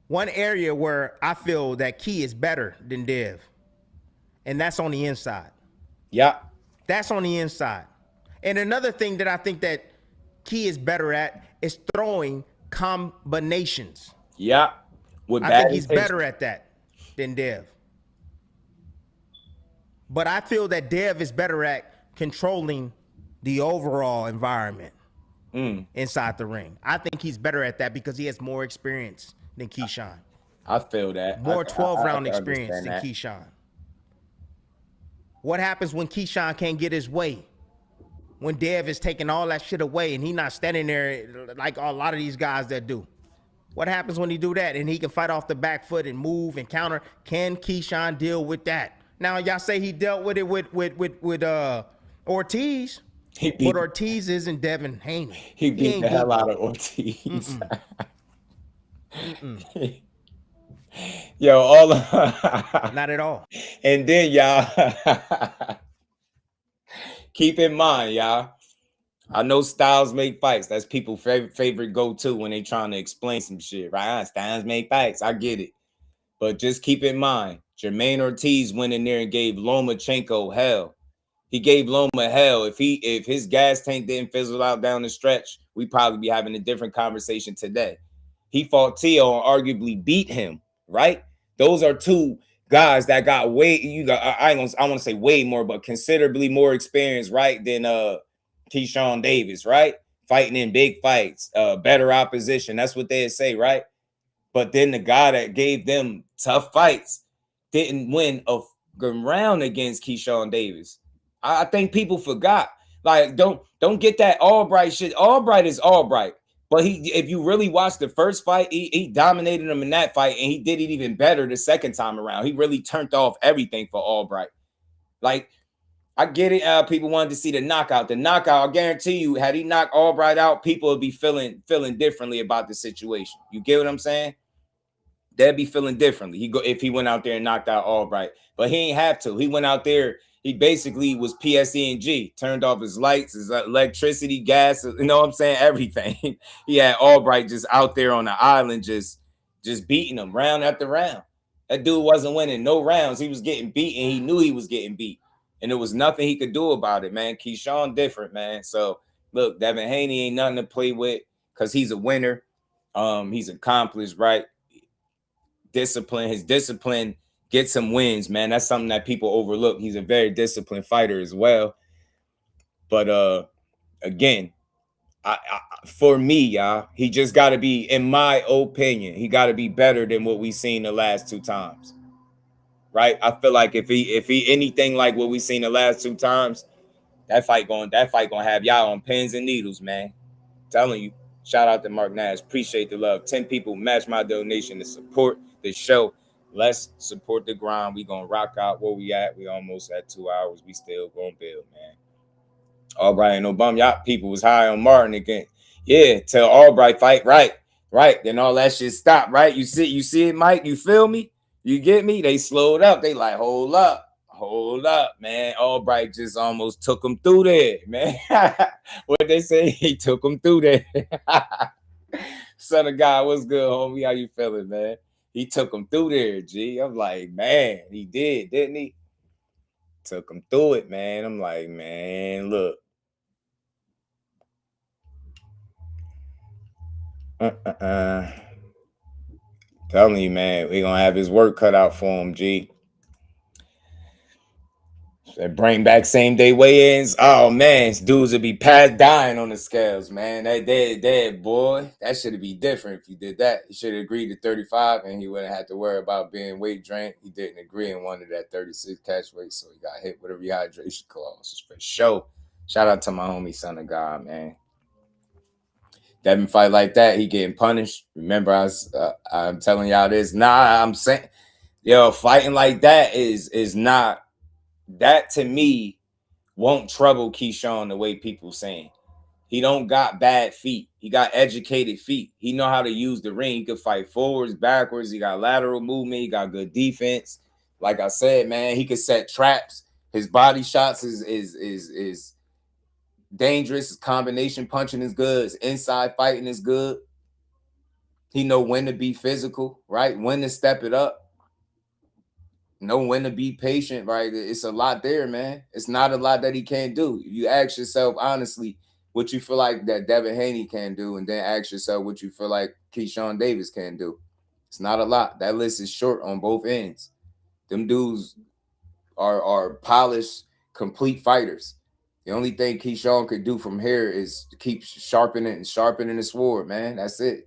One area where I feel that Key is better than Dev, and that's on the inside. Yeah. That's on the inside. And another thing that I think that Key is better at is throwing combinations. Yeah. I think he's better at that than Dev. But I feel that Dev is better at controlling the overall environment inside the ring. I think he's better at that because he has more experience than Keyshawn. I feel that. More 12-round experience than Keyshawn. What happens when Keyshawn can't get his way? When Dev is taking all that shit away and he not standing there like a lot of these guys that do. What happens when he do that and he can fight off the back foot and move and counter? Can Keyshawn deal with that? Now, y'all say he dealt with it with Ortiz, but Ortiz isn't Devin Haney. He beat the hell out of Ortiz. Yo, not at all. And then, y'all, keep in mind, y'all, I know styles make fights. That's people's favorite go-to when they trying to explain some shit, right? Styles make fights. I get it. But just keep in mind, Jermaine Ortiz went in there and gave Lomachenko hell. He gave Loma hell. If his gas tank didn't fizzle out down the stretch, we'd probably be having a different conversation today. He fought Tio and arguably beat him, right? Those are two guys that got I want to say way more, but considerably more experience, right, than Keyshawn Davis, right? Fighting in big fights, better opposition. That's what they'd say, right? But then the guy that gave them tough fights didn't win a round against Keyshawn Davis. I think people forgot. Like, don't get that Albright shit. Albright is Albright. But if you really watch the first fight, he dominated him in that fight, and he did it even better the second time around. He really turned off everything for Albright. Like, I get it. People wanted to see the knockout. The knockout, I guarantee you, had he knocked Albright out, people would be feeling differently about the situation. You get what I'm saying? They'd be feeling differently. If he went out there and knocked out Albright, but he ain't have to. He went out there. He basically was PSE&G, turned off his lights, his electricity, gas. You know what I'm saying? Everything. He had Albright just out there on the island, just beating him round after round. That dude wasn't winning no rounds. He was getting beat, and he knew he was getting beat. And there was nothing he could do about it, man. Keyshawn different, man. So, look, Devin Haney ain't nothing to play with because he's a winner. He's accomplished, right? His discipline gets him wins, man. That's something that people overlook. He's a very disciplined fighter as well. But again, for me, y'all, he just got to be, in my opinion, he got to be better than what we seen the last 2 times, right? I feel like if he anything like what we seen the last 2 times, that fight gonna have y'all on pins and needles, man. Telling you. Shout out to Mark Nash. Appreciate the love. 10 people match my donation to support the show. Let's support the grind. We gonna rock out where we at. We almost at 2 hours. We still gonna build, man. Albright and Obama, y'all people was high on Martin again. Yeah, tell Albright fight right. Then all that shit stopped, right? You see it, Mike? You feel me? You get me? They slowed up. They like, hold up, man. Albright just almost took him through there, man. What they say? He took him through there. Son of God, what's good, homie? How you feeling, man? He took him through there, G. I'm like, man, he did, didn't he? Took him through it, man. I'm like, man, look. Telling you, man, we gonna have his work cut out for him, G. They bring back same day weigh-ins. Oh man, dudes would be past dying on the scales, man. That dead boy. That should be different if you did that. He should have agreed to 35, and he wouldn't have to worry about being weight drained. He didn't agree and wanted that 36 catch weight, so he got hit with a rehydration clause for sure. Shout out to my homie, son of God, man. Devin fight like that, he getting punished. Remember, I'm telling y'all this. Nah, I'm saying, fighting like that is not. That to me won't trouble Keyshawn the way people saying. He don't got bad feet. He got educated feet. He know how to use the ring. He could fight forwards, backwards. He got lateral movement. He got good defense. Like I said, man, he could set traps. His body shots is dangerous. His combination punching is good. His inside fighting is good. He know when to be physical, right? When to step it up. Know when to be patient, right? It's a lot there, man. It's not a lot that he can't do. You ask yourself, honestly, what you feel like that Devin Haney can do, and then ask yourself what you feel like Keyshawn Davis can do. It's not a lot. That list is short on both ends. Them dudes are polished, complete fighters. The only thing Keyshawn could do from here is keep sharpening the sword, man. That's it.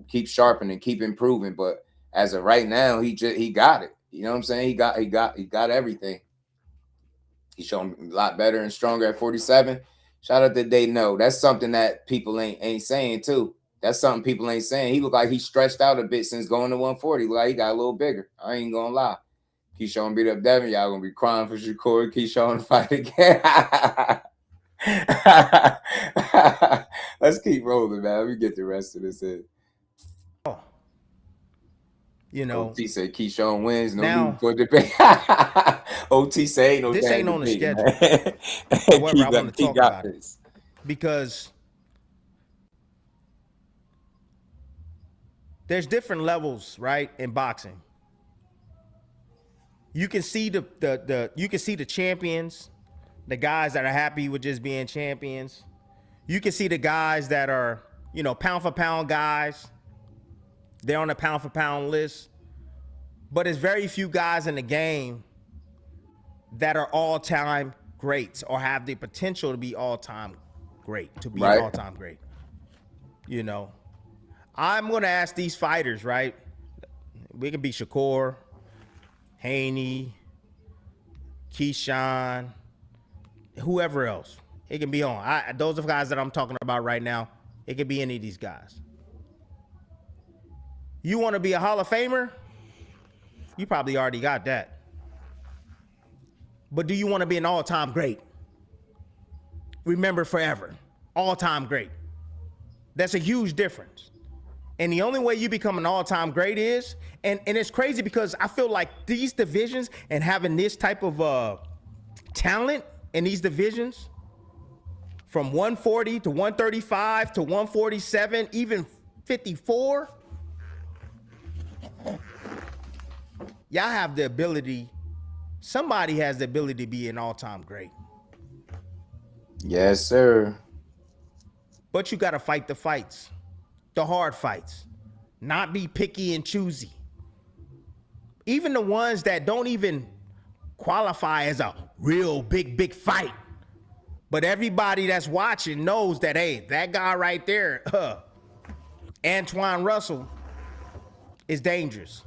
Keep sharpening, keep improving. But as of right now, he got it. You know what I'm saying? He got everything. He's showing a lot better and stronger at 47. Shout out to They Know. That's something that people ain't saying too. That's something people ain't saying. He looked like he stretched out a bit since going to 140. Like he got a little bigger. I ain't gonna lie. Keyshawn beat up Devin. Y'all gonna be crying for Shakur Keyshawn to fight again. Let's keep rolling, man. Let me get the rest of this in. You know, OT said Keyshawn wins. No now, need for debate. OT say no. This ain't on the schedule. However, I want to talk about it because there's levels, right, in boxing. You can see the champions, the guys that are happy with just being champions. You can see the guys that are, pound for pound guys. They're on the pound for pound list. But there's very few guys in the game that are all-time greats or have the potential to be all-time great, an all-time great. I'm going to ask these fighters, right? We can be Shakur, Haney, Keyshawn, whoever else. It can be on. Those are the guys that I'm talking about right now. It could be any of these guys. You want to be a Hall of Famer? You probably already got that. But do you want to be an all-time great? Remember forever. All-time great. That's a huge difference. And the only way you become an all-time great is, and it's crazy because I feel like these divisions and having this type of talent in these divisions, from 140 to 135 to 147, even 54, y'all have the ability, somebody has the ability to be an all-time great. Yes, sir. But you got to fight the fights, the hard fights, not be picky and choosy. Even the ones that don't even qualify as a real big fight. But everybody that's watching knows that, hey, that guy right there, Antoine Russell, is dangerous.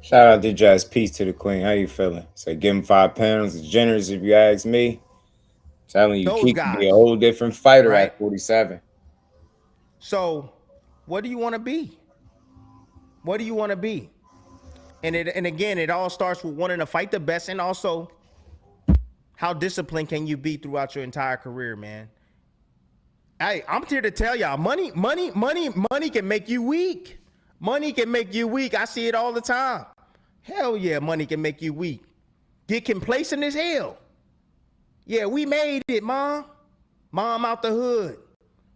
Shout out to Jazz. Peace to the queen. How you feeling? So give him 5 pounds. It's generous if you ask me. Telling you, Those Keith can be a guys, whole different fighter right? at 47. So what do you want to be? What do you want to be? And again, it all starts with wanting to fight the best, and also how disciplined can you be throughout your entire career, man? Hey, I'm here to tell y'all, money can make you weak. Money can make you weak. I see it all the time. Hell yeah, money can make you weak. Get complacent as hell. Yeah, we made it, Mom. Mom out the hood.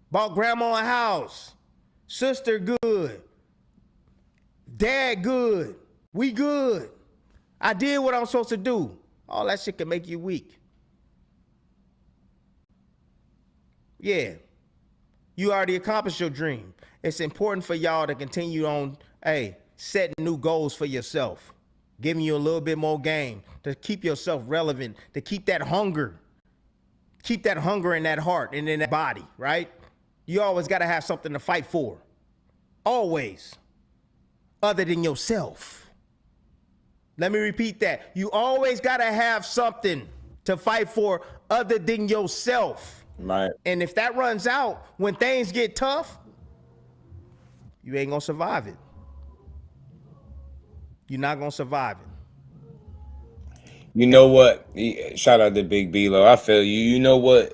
Bought grandma a house. Sister good. Dad good. We good. I did what I'm supposed to do. All that shit can make you weak. Yeah. You already accomplished your dream. It's important for y'all to continue on, setting new goals for yourself. Giving you a little bit more game to keep yourself relevant, to keep that hunger. Keep that hunger in that heart and in that body, right? You always got to have something to fight for. Always. Other than yourself. Let me repeat that. You always got to have something to fight for other than yourself. Right. And if that runs out, when things get tough, you ain't going to survive it. You're not going to survive it. You know what? Shout out to Big B-Lo. I feel you. You know what?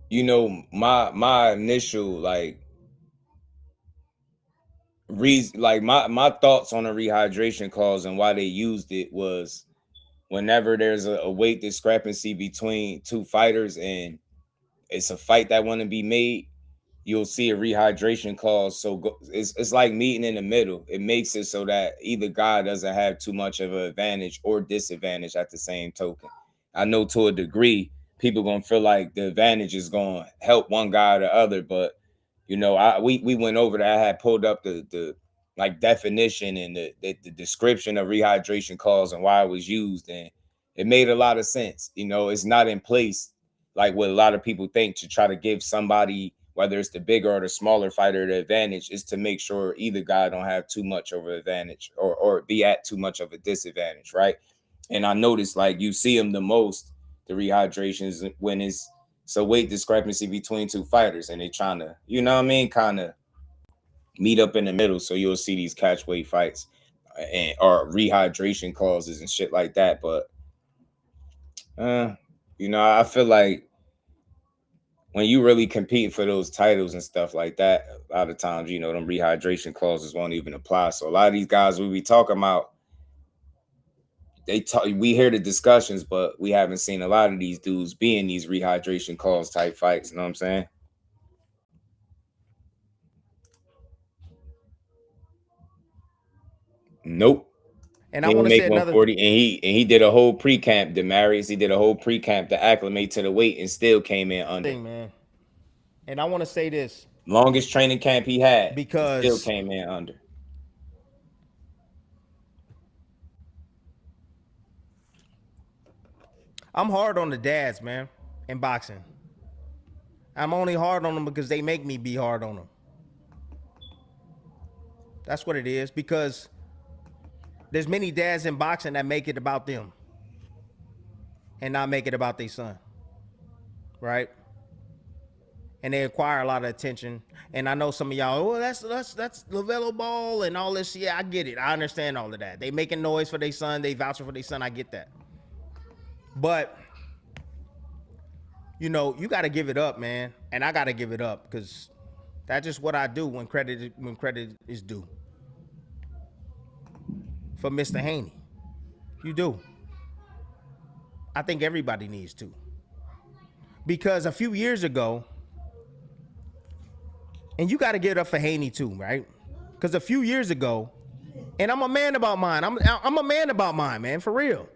You know, my initial reason, my thoughts on the rehydration clause and why they used it was whenever there's a weight discrepancy between two fighters and it's a fight that want to be made, you'll see a rehydration clause. So it's like meeting in the middle. It makes it so that either guy doesn't have too much of an advantage or disadvantage at the same token. I know to a degree, people gonna feel like the advantage is gonna help one guy or the other, but you know, we went over that. I had pulled up the definition and the description of rehydration clause and why it was used, and it made a lot of sense. You know, it's not in place like what a lot of people think to try to give somebody, whether it's the bigger or the smaller fighter, the advantage is to make sure either guy don't have too much of an advantage or be at too much of a disadvantage, right? And I noticed like you see them the most, the rehydrations, when it's a weight discrepancy between two fighters and they trying to, you know what I mean, kind of meet up in the middle. So you'll see these catch weight fights and or rehydration clauses and shit like that. But you know, I feel like when you really compete for those titles and stuff like that, a lot of times, you know, them rehydration clauses won't even apply. So a lot of these guys we be talking about, we hear the discussions, but we haven't seen a lot of these dudes be in these rehydration clause type fights. You know what I'm saying? Nope. And He I want to make say another 140, and he did a whole pre-camp. Demarius, he did a whole pre-camp to acclimate to the weight and still came in under. thing, man. And I want to say this. Longest training camp he had, because he still came in under. I'm hard on the dads, man, in boxing. I'm only hard on them because they make me be hard on them. That's what it is, because there's many dads in boxing that make it about them and not make it about their son, right? And they acquire a lot of attention. And I know some of y'all, oh, that's LaVelo Ball and all this. Yeah, I get it. I understand all of that. They making noise for their son. They vouching for their son. I get that. But, you know, you got to give it up, man. And I got to give it up because that's just what I do when credit is due. For Mr. Haney. You do. I think everybody needs to. Because a few years ago, and you got to give it up for Haney too, right? Because a few years ago, And I'm a man about mine. I'm a man about mine, man, for real.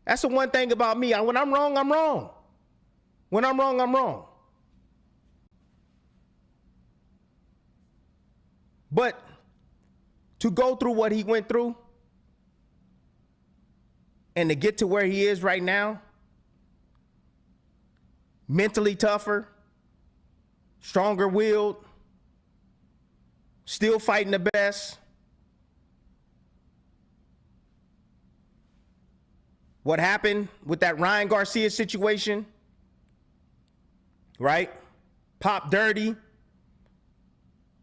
That's the one thing about me. When I'm wrong, I'm wrong. When I'm wrong, I'm wrong. But to go through what he went through and to get to where he is right now, mentally tougher, stronger willed, still fighting the best. What happened with that Ryan Garcia situation, right? Pop dirty,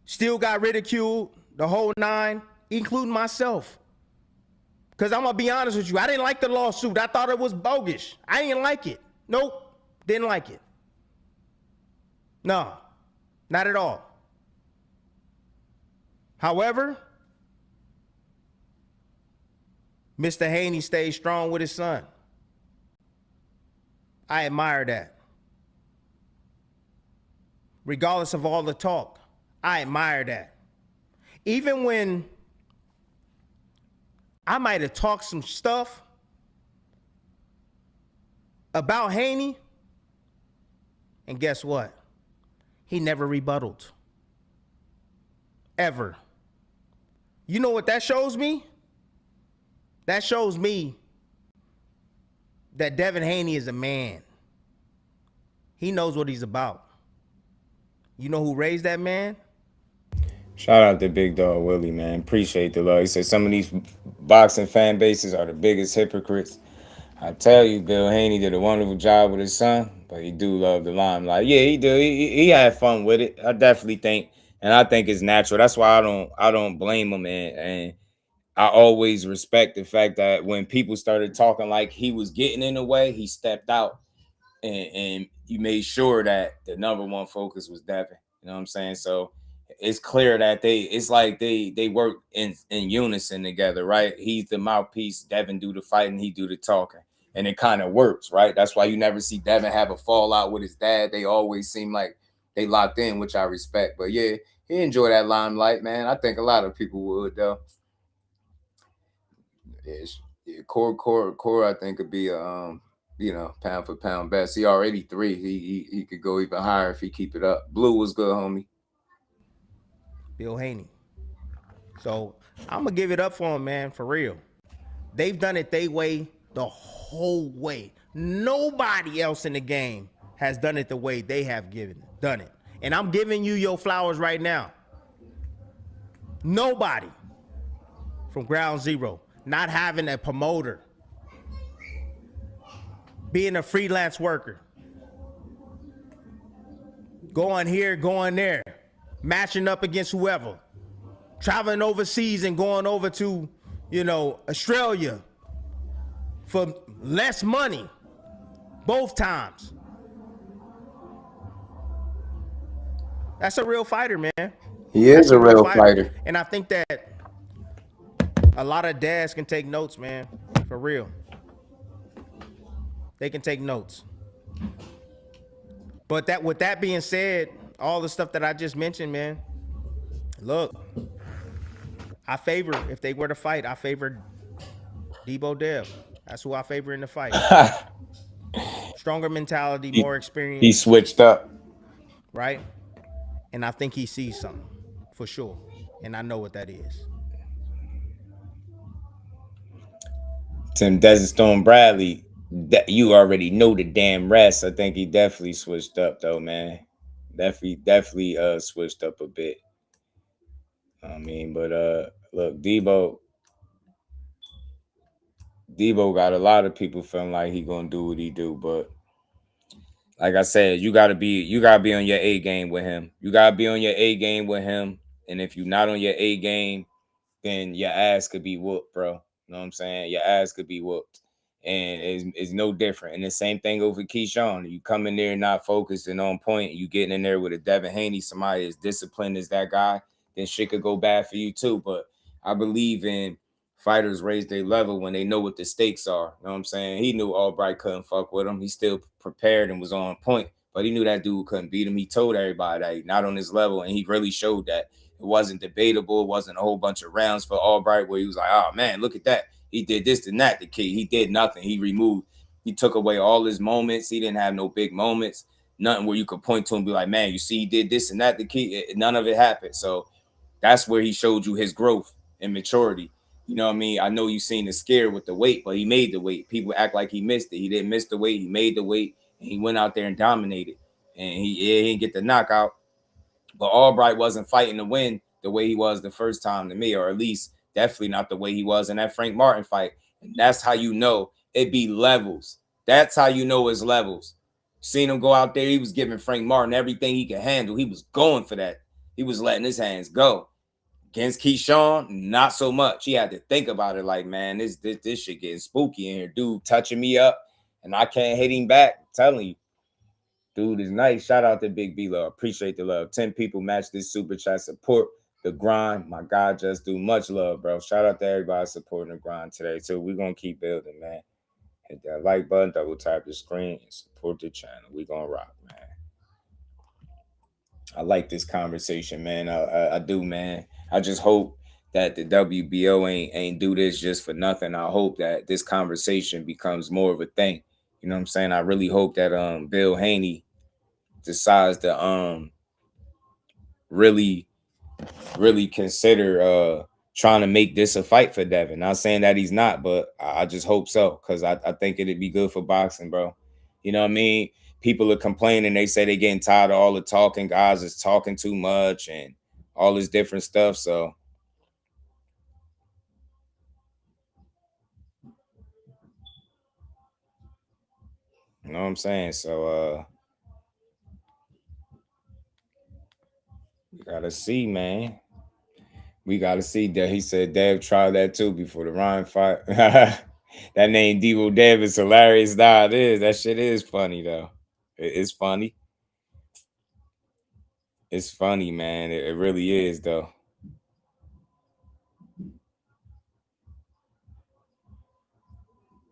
still got ridiculed, the whole nine, including myself. Because I'm going to be honest with you, I didn't like the lawsuit. I thought it was bogus. I didn't like it. Nope, didn't like it. No, not at all. However, Mr. Haney stayed strong with his son. I admire that. Regardless of all the talk, I admire that. Even when I might have talked some stuff about Haney, and guess what? He never rebutted. Ever. You know what that shows me? That shows me that Devin Haney is a man. He knows what he's about. You know who raised that man? Shout out to Big Dog Willie, man. Appreciate the love. He said some of these boxing fan bases are the biggest hypocrites. I tell you, Bill Haney did a wonderful job with his son, but he do love the limelight. Yeah, he do. He had fun with it. I definitely think, and I think it's natural. That's why I don't blame him, and I always respect the fact that when people started talking like he was getting in the way, he stepped out and he made sure that the number one focus was Devin. You know what I'm saying? So it's clear that it's like they work in unison together, right? He's the mouthpiece, Devin do the fighting, he do the talking. And it kind of works, right? That's why you never see Devin have a fallout with his dad. They always seem like they locked in, which I respect. But yeah, he enjoyed that limelight, man. I think a lot of people would, though. Yeah, Core, I think could be a pound for pound best. He already 3. He could go even higher if he keep it up. Blue was good, homie. Bill Haney. So I'm gonna give it up for him, man, for real. They've done it their way the whole way. Nobody else in the game has done it the way they have done it. And I'm giving you your flowers right now. Nobody from ground zero, not having a promoter, being a freelance worker, going here, going there, matching up against whoever, traveling overseas and going over to, Australia for less money, both times. That's a real fighter, man. He is a real fighter. And I think that a lot of dads can take notes, man, for real. They can take notes. But with that being said, all the stuff that I just mentioned, man, look, if they were to fight, I favor DEEBO Dev. That's who I favor in the fight. Stronger mentality, more experience. He switched up. Right? And I think he sees something, for sure. And I know what that is. Tim Desert Storm Bradley, you already know the damn rest. I think he definitely switched up, though, man. Definitely switched up a bit. I mean, but look, DEEBO got a lot of people feeling like he gonna do what he do, but like I said, you gotta be on your A game with him. You gotta be on your A game with him, and if you're not on your A game, then your ass could be whooped, bro. You know what I'm saying? Your ass could be whooped. And it's no different. And the same thing over Keyshawn. You come in there not focused and on point, you getting in there with a Devin Haney, somebody as disciplined as that guy, then shit could go bad for you too. But I believe in fighters raise their level when they know what the stakes are. You know what I'm saying? He knew Albright couldn't fuck with him. He still prepared and was on point, but he knew that dude couldn't beat him. He told everybody that he's not on his level, and he really showed that. It wasn't debatable. It wasn't a whole bunch of rounds for Albright where he was like, oh man, look at that. He did this and that. The kid, he did nothing. He took away all his moments. He didn't have no big moments. Nothing where you could point to and be like, man, you see, he did this and that. The kid, none of it happened. So that's where he showed you his growth and maturity. You know what I mean? I know you seen the scare with the weight, but he made the weight. People act like he missed it. He didn't miss the weight. He made the weight, and he went out there and dominated. And he didn't get the knockout. But Albright wasn't fighting to win the way he was the first time to me, or at least definitely not the way he was in that Frank Martin fight. And that's how you know it be levels. That's how you know it's levels. Seen him go out there. He was giving Frank Martin everything he could handle. He was going for that. He was letting his hands go. Against Keyshawn, not so much. He had to think about it like, man, this shit getting spooky in here. Dude touching me up, and I can't hit him back. I'm telling you. Dude is nice. Shout out to Big B Love. Appreciate the love. 10 people match this super chat. Support the grind. My God, just do much love, bro. Shout out to everybody supporting the grind today, too. We're going to keep building, man. Hit that like button, double tap the screen, and support the channel. We're going to rock, man. I like this conversation, man. I do, man. I just hope that the WBO ain't do this just for nothing. I hope that this conversation becomes more of a thing. You know what I'm saying? I really hope that Bill Haney decides to really consider trying to make this a fight for Devin. Not saying that he's not, but I just hope so, because I think it'd be good for boxing, bro. You know what I mean? People are complaining. They say they're getting tired of all the talking. Guys is talking too much and all this different stuff. So you know what I'm saying? So we gotta see, man. We gotta see that. He said Dev tried that too before the Ryan fight. That name DEEBO Dev is hilarious. Nah, it is. That shit is funny though. It's funny. It's funny, man. It really is though.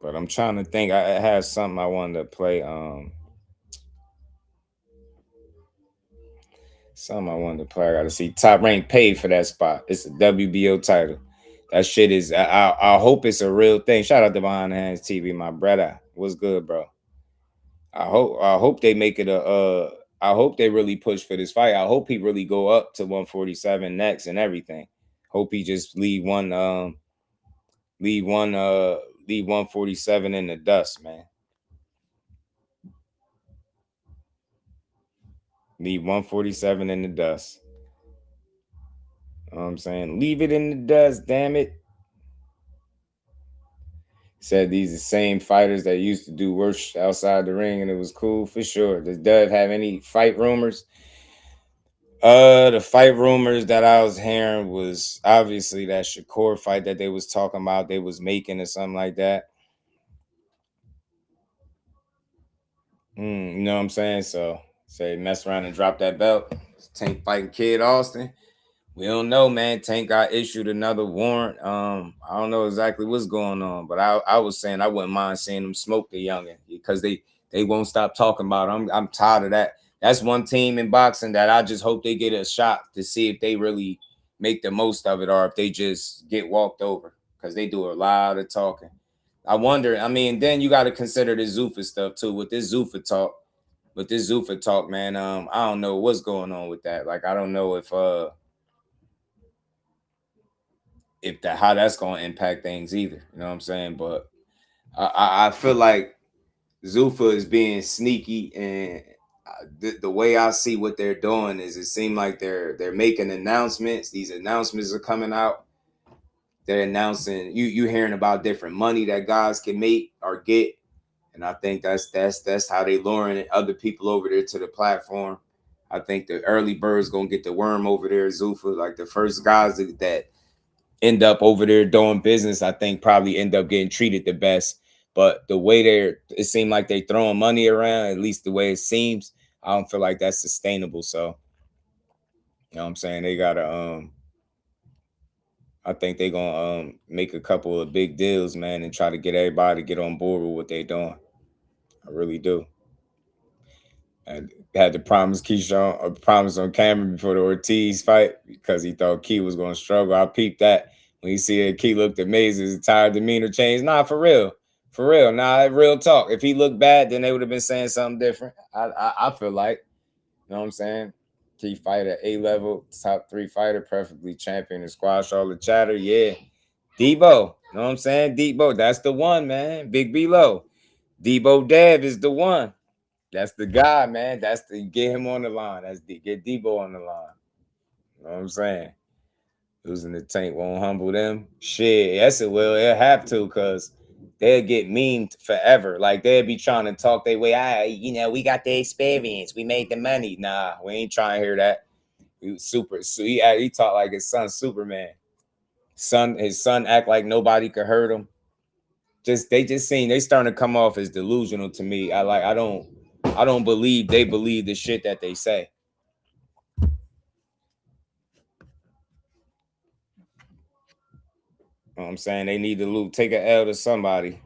But I'm trying to think. I have something I wanted to play. Something I wanted to play. I gotta see. Top Rank paid for that spot. It's a WBO title. That shit is. I hope it's a real thing. Shout out to Behind the Hands TV, my brother. What's good, bro? I hope they make it a. I hope they really push for this fight. I hope he really go up to 147 next and everything. Hope he just leave 147 in the dust, man. Leave 147 in the dust. You know what I'm saying? Leave it in the dust, damn it. Said these are the same fighters that used to do worse outside the ring, and it was cool for sure. Does Dev have any fight rumors? The fight rumors that I was hearing was obviously that Shakur fight that they was talking about, they was making or something like that. You know what I'm saying? So say mess around and drop that belt. Tank fighting Kid Austin. We don't know, man. Tank got issued another warrant. I don't know exactly what's going on, but I was saying I wouldn't mind seeing them smoke the youngin because they won't stop talking about it. I'm tired of that. That's one team in boxing that I just hope they get a shot to see if they really make the most of it or if they just get walked over, because they do a lot of talking. I wonder, I mean, then you got to consider the Zuffa stuff too. With this Zuffa talk, man, I don't know what's going on with that. Like, I don't know if how that's going to impact things either. You know what I'm saying? But I feel like Zuffa is being sneaky, and the way I see what they're doing is it seems like they're making announcements. These announcements are coming out. They're announcing you hearing about different money that guys can make or get, and I think that's how they luring other people over there to the platform. I think the early birds gonna get the worm over there, Zuffa. Like the first guys that end up over there doing business, I think probably end up getting treated the best. But the way it seemed like they throwing money around, at least the way it seems, I don't feel like that's sustainable. So, you know what I'm saying? They gotta I think they're gonna make a couple of big deals, man, and try to get everybody to get on board with what they're doing. I really do. I had to promise Keyshawn a promise on camera before the Ortiz fight because he thought Key was going to struggle. I peeped that when he see it. Key looked amazing. His entire demeanor changed. Nah, for real. For real. Nah, real talk. If he looked bad, then they would have been saying something different. I feel like, you know what I'm saying? Key fight at A level, top 3 fighter, perfectly champion and squash all the chatter. Yeah. DEEBO. You know what I'm saying? DEEBO. That's the one, man. Big B Low. DEEBO Dev is the one. That's the guy, man. That's the get him on the line. Get DEEBO on the line. You know what I'm saying? Losing the tank won't humble them. Shit, yes it will. It'll have to, cause they'll get memed forever. Like they'll be trying to talk their way. We got the experience. We made the money. Nah, we ain't trying to hear that. He was super. So he talked like his son Superman. His son act like nobody could hurt him. They starting to come off as delusional to me. I don't believe they believe the shit that they say. You know what I'm saying? They need to take an L to somebody.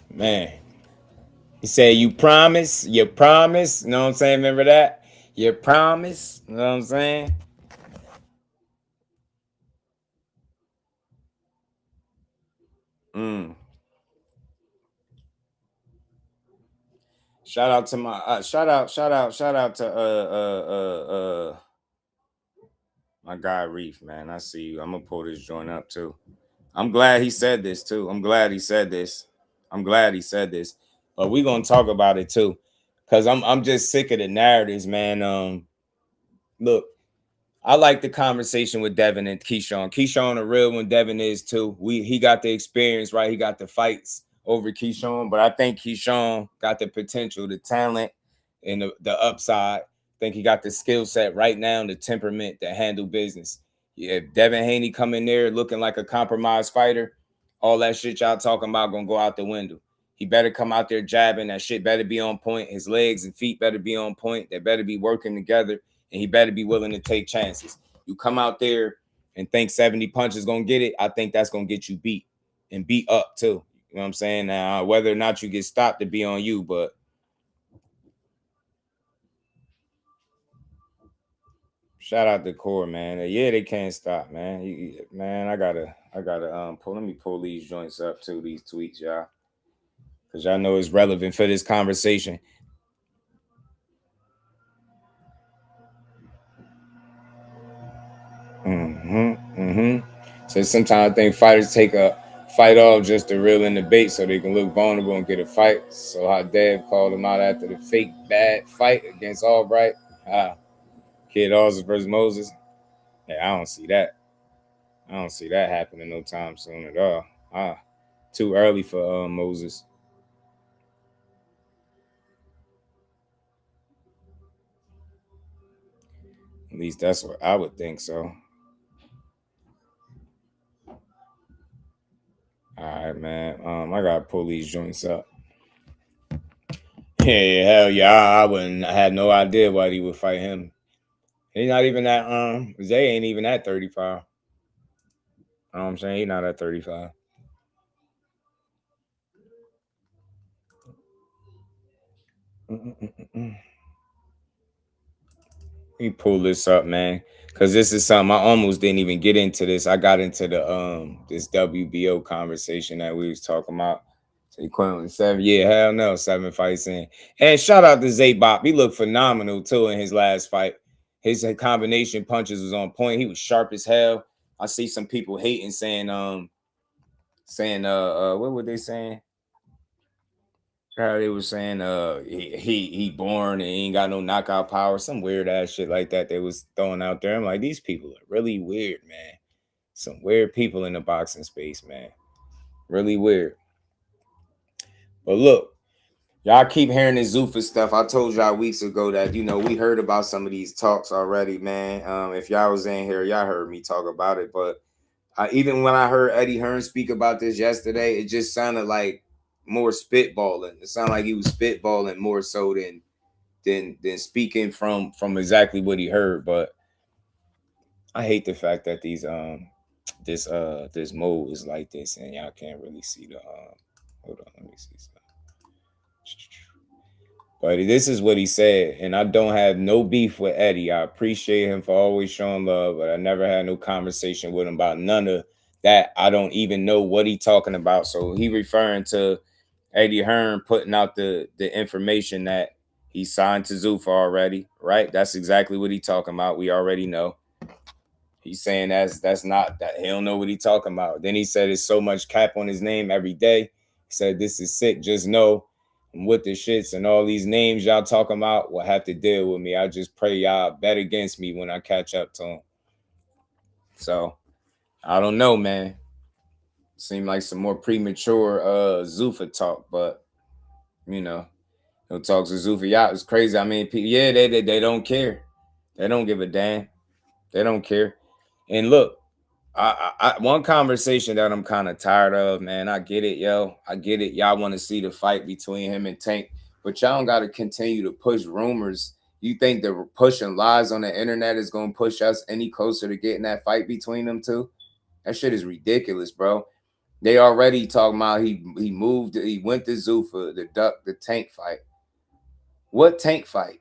Man. He said, you promise, you promise. You know what I'm saying? Remember that? You promise. You know what I'm saying? Shout out to my shout out to my guy Reef, man. I see you. I'm gonna pull this joint up too. I'm glad he said this too. I'm glad he said this. But we gonna talk about it too. Cause I'm just sick of the narratives, man. Look, I like the conversation with Devin and Keyshawn. Keyshawn a real one. Devin is too. He got the experience, right? He got the fights over Keyshawn, but I think Keyshawn got the potential, the talent, and the upside. I think he got the skill set right now and the temperament to handle business. Yeah, if Devin Haney come in there looking like a compromised fighter, all that shit y'all talking about gonna go out the window. He better come out there jabbing. That shit better be on point. His legs and feet better be on point. They better be working together. And he better be willing to take chances. You come out there and think 70 punches gonna get it, I think that's gonna get you beat and beat up too. You know what I'm saying? Now, whether or not you get stopped to be on you, but shout out to Core, man. Yeah, they can't stop, man. Man, I gotta let me pull these joints up too, these tweets, y'all. Because y'all know it's relevant for this conversation. So sometimes I think fighters take a fight off just to reel in the bait so they can look vulnerable and get a fight. So how Dev called him out after the fake bad fight against Albright. Kid Oz versus Moses. Yeah, I don't see that. I don't see that happening no time soon at all. Too early for Moses. At least that's what I would think so. All right, man. I gotta pull these joints up. Yeah, hell yeah. I had no idea why he would fight him. He's not even that Zay ain't even at 35. You know what I'm saying? He's not at 35. Let me pull this up, man. Cause this is something I almost didn't even get into this. I got into the this WBO conversation that we was talking about. So he quit 7. Yeah, hell no, 7 fights in. And shout out to Zay Bop. He looked phenomenal too in his last fight. His combination punches was on point. He was sharp as hell. I see some people hating saying what were they saying? How they was saying he born and he ain't got no knockout power, some weird ass shit like that they was throwing out there. I'm like, these people are really weird, man. Some weird people in the boxing space, man. Really weird. But look, y'all keep hearing this Zuffa stuff. I told y'all weeks ago that we heard about some of these talks already, man. If y'all was in here, y'all heard me talk about it. But even when I heard Eddie Hearn speak about this yesterday, it just sounded like more spitballing. It sounded like he was spitballing more so than speaking from exactly what he heard. But I hate the fact that this mode is like this, and y'all can't really see the hold on, let me see something. But this is what he said, and I don't have no beef with Eddie. I appreciate him for always showing love, but I never had no conversation with him about none of that. I don't even know what he talking about. So he referring to Eddie Hearn putting out the information that he signed to Zuffa already, right? That's exactly what he talking about. We already know. He's saying that's not that, he don't know what he talking about. Then he said it's so much cap on his name every day. He said this is sick. Just know I'm with the shits and all these names y'all talking about will have to deal with me. I just pray y'all bet against me when I catch up to him. So I don't know, man. Seemed like some more premature Zuffa talk, but you know, he'll talk to Zuffa. Yeah, it's crazy. I mean, yeah, they don't care. They don't give a damn. They don't care. And look, I one conversation that I'm kind of tired of, man. I get it, yo. I get it. Y'all want to see the fight between him and Tank, but y'all don't got to continue to push rumors. You think that pushing lies on the internet is going to push us any closer to getting that fight between them two? That shit is ridiculous, bro. They already talking about he went to Zuffa to duck the Tank fight. What Tank fight?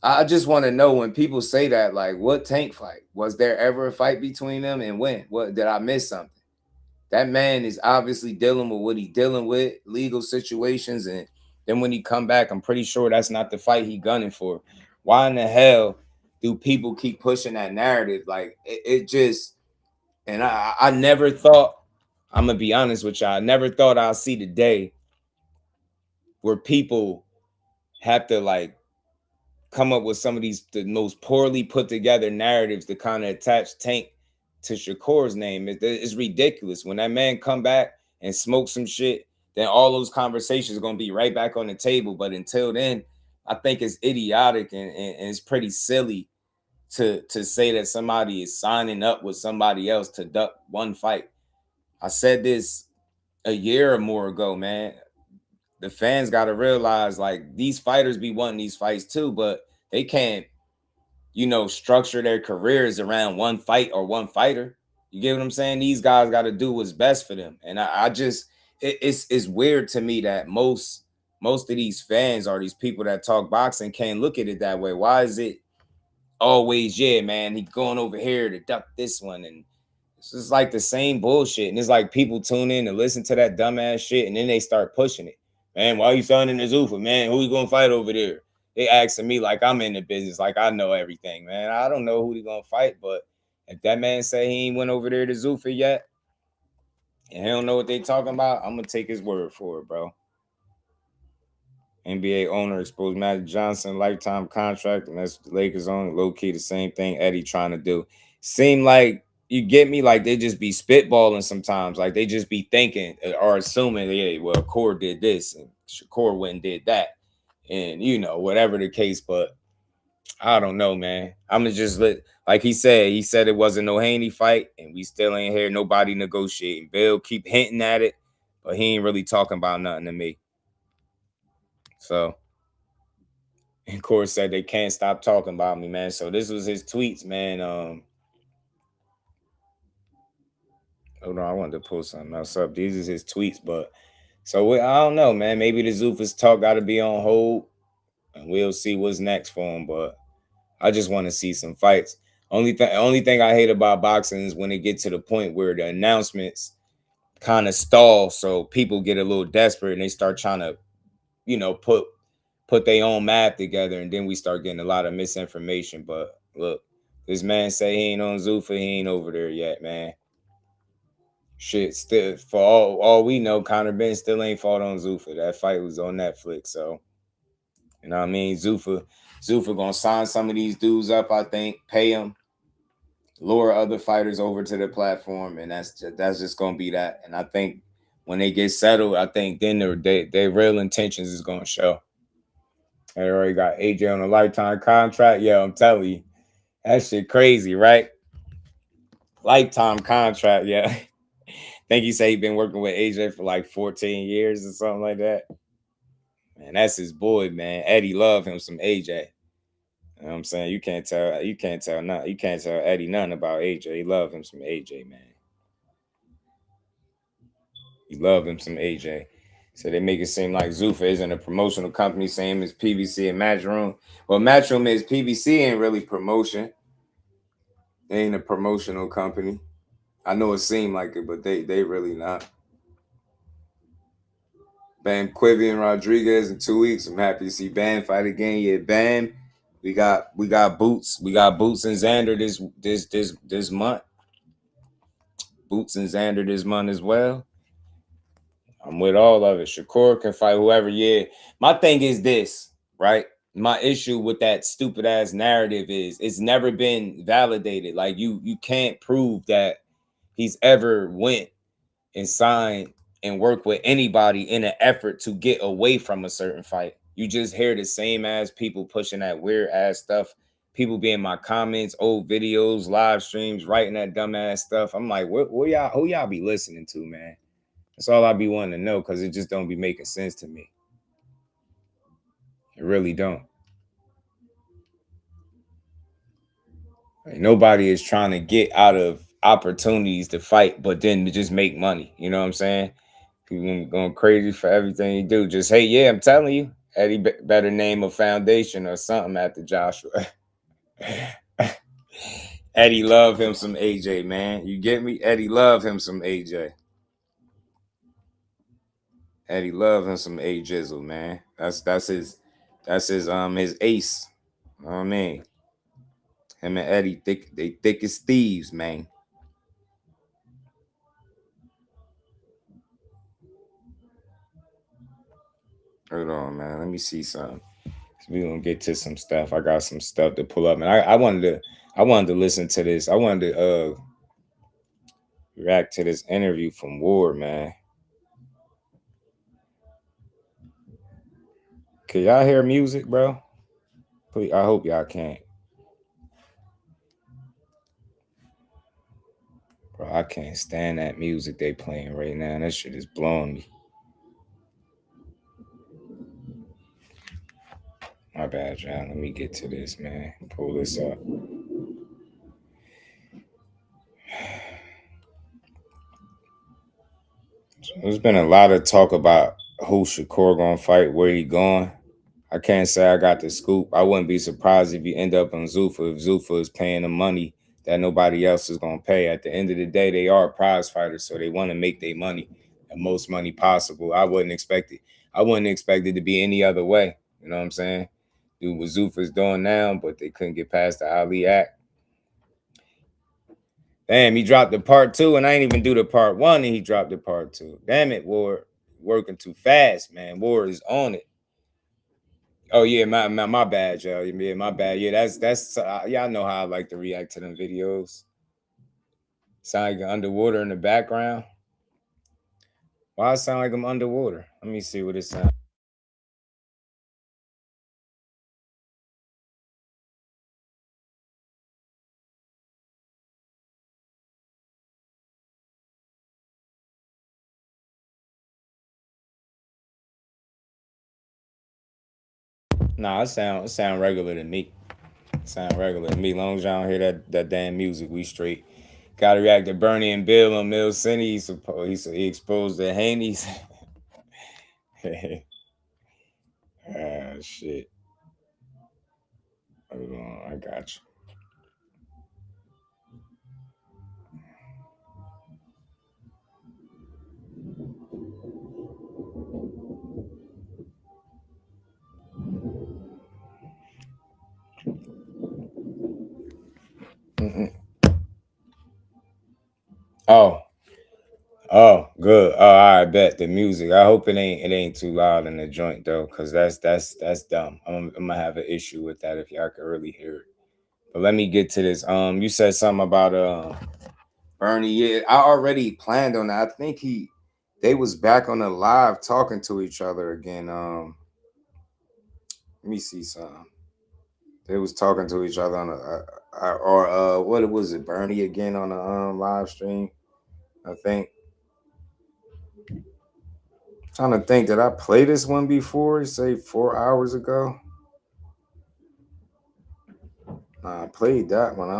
I just want to know when people say that, like, what Tank fight? Was there ever a fight between them, and when? What, did I miss something? That man is obviously dealing with what he's dealing with, legal situations, and then when he come back, I'm pretty sure that's not the fight he gunning for. Why in the hell do people keep pushing that narrative? Like, it just, and I never thought, I'm gonna be honest with y'all, I never thought I'll see the day where people have to like come up with some of the most poorly put together narratives to kind of attach Tank to Shakur's name. It's ridiculous. When that man come back and smoke some shit, then all those conversations are going to be right back on the table. But until then, I think it's idiotic and it's pretty silly to say that somebody is signing up with somebody else to duck one fight. I said this a year or more ago, man. The fans got to realize, like, these fighters be wanting these fights too, but they can't, structure their careers around one fight or one fighter. You get what I'm saying? These guys got to do what's best for them. And I just, it's weird to me that most of these fans are these people that talk boxing can't look at it that way. Why is it always, yeah, man, he's going over here to duck this one? And it's just like the same bullshit. And it's like people tune in to listen to that dumbass shit, and then they start pushing it. Man, why you signing the Zuffa, man? Who you gonna fight over there? They asking me like I'm in the business, like I know everything, man. I don't know who he gonna fight, but if that man say he ain't went over there to Zuffa yet, and he don't know what they talking about, I'm gonna take his word for it, bro. NBA owner exposed Magic Johnson lifetime contract, and that's the Lakers on low key the same thing Eddie trying to do. Seem like, you get me, like they just be spitballing sometimes, like they just be thinking or assuming, yeah, well, Shakur did this and Shakur went and did that, and whatever the case. But I don't know, man. I'm gonna just like he said it wasn't no Haney fight, and we still ain't hear nobody negotiating. Bill keep hinting at it, but he ain't really talking about nothing to me. So, and Corey said they can't stop talking about me, man. So this was his tweets, man. Hold on, I wanted to pull something else up. These is his tweets, but so I don't know, man. Maybe the Zuffa's talk got to be on hold, and we'll see what's next for him. But I just want to see some fights. Only thing I hate about boxing is when it gets to the point where the announcements kind of stall, so people get a little desperate and they start trying to, put their own map together, and then we start getting a lot of misinformation. But look, this man say he ain't on Zuffa, he ain't over there yet, man. Shit, still for all we know, Conor Ben still ain't fought on Zuffa. That fight was on Netflix, so you know what I mean. Zuffa gonna sign some of these dudes up, I think, pay them, lure other fighters over to the platform, and that's just gonna be that. And I think when they get settled, I think then their real intentions is gonna show. They already got AJ on a lifetime contract. Yeah, I'm telling you, that shit crazy, right? Lifetime contract, yeah. think he said he been working with AJ for like 14 years or something like that. Man, that's his boy, man. Eddie love him some AJ. You know what I'm saying? You can't tell Eddie nothing about AJ. He love him some AJ, man. He love him some AJ. So they make it seem like Zuffa isn't a promotional company, same as PBC and Matchroom. Well, Matchroom is PBC ain't really promotion. They ain't a promotional company. I know it seemed like it, but they really not. Bam Quivian Rodriguez in 2 weeks. I'm happy to see Bam fight again. Yeah, Bam. We got Boots. We got Boots and Xander this month. Boots and Xander this month as well. I'm with all of it. Shakur can fight whoever. Yeah. My thing is this, right? My issue with that stupid ass narrative is it's never been validated. Like you can't prove that he's ever went and signed and worked with anybody in an effort to get away from a certain fight. You just hear the same ass people pushing that weird ass stuff. People be in my comments, old videos, live streams, writing that dumb ass stuff. I'm like, who y'all be listening to, man? That's all I be wanting to know, because it just don't be making sense to me. It really don't. Like, nobody is trying to get out of opportunities to fight, but then to just make money. You know what I'm saying? People going crazy for everything you do. Just, hey, yeah, I'm telling you, Eddie better name a foundation or something after Joshua. Eddie love him some AJ, man. You get me? Eddie love him some AJ. Eddie love him some A Jizzle, man. That's his ace. You know what I mean? Him and Eddie they thick as thieves, man. Hold on, man. Let me see something. We gonna get to some stuff. I got some stuff to pull up, and I wanted to listen to this. I wanted to react to this interview from Ward, man. Can y'all hear music, bro? Please, I hope y'all can. Bro, I can't stand that music they playing right now. That shit is blowing me. My bad, y'all. Let me get to this, man. Pull this up. There's been a lot of talk about who Shakur gonna fight, where he going. I can't say I got the scoop. I wouldn't be surprised if you end up on Zuffa if Zuffa is paying the money that nobody else is gonna pay. At the end of the day, they are prize fighters, so they want to make their money, the most money possible. I wouldn't expect it. I wouldn't expect it to be any other way. You know what I'm saying? Do what Zuffa's doing now, but they couldn't get past the Ali Act. Damn, he dropped the part 2, and I ain't even do the part 1, and he dropped the part 2. Damn it, Ward. Working too fast, man. Ward is on it. Oh yeah, my bad, y'all. Yeah, my bad. Yeah, that's y'all know how I like to react to them videos. Sound like underwater in the background. Why it sound like I'm underwater? Let me see what it sounds. Nah, it sound regular to me. Sound regular to me. Long as y'all don't hear that damn music, we straight. Gotta react to Bernie and Bill on Mill City. He exposed the Haney's. Ah, shit. Hold on, I got you. Mm-mm. Oh, good. Oh, I bet the music. I hope it ain't too loud in the joint though, because that's dumb. I'm gonna have an issue with that if y'all can really hear it. But let me get to this. You said something about Bernie. Yeah, I already planned on that. I think they was back on the live talking to each other again. Let me see something. They was talking to each other on what was it? Bernie again on the live stream, I think. Trying to think, did I play this one before? Say 4 hours ago. Nah, I played that one. I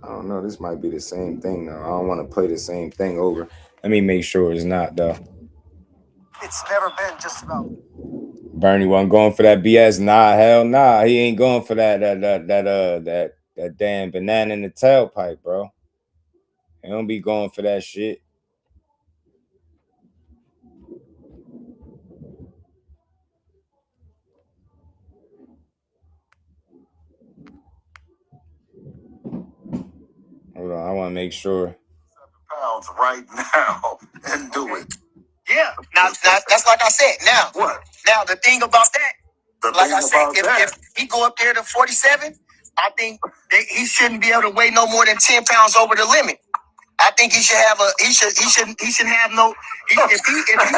don't know. This might be the same thing though. I don't want to play the same thing over. Let me make sure it's not though. It's never been just about. Bernie wasn't going for that BS. Nah, hell nah. He ain't going for that damn banana in the tailpipe, bro. He don't be going for that shit. Hold on, I want to make sure. Pounds right now and do it. Yeah. Now that's like I said. Now what? Now the thing about that, like I said, if he go up there to 47, I think he shouldn't be able to weigh no more than 10 pounds over the limit. I think he should have he should have no. If he's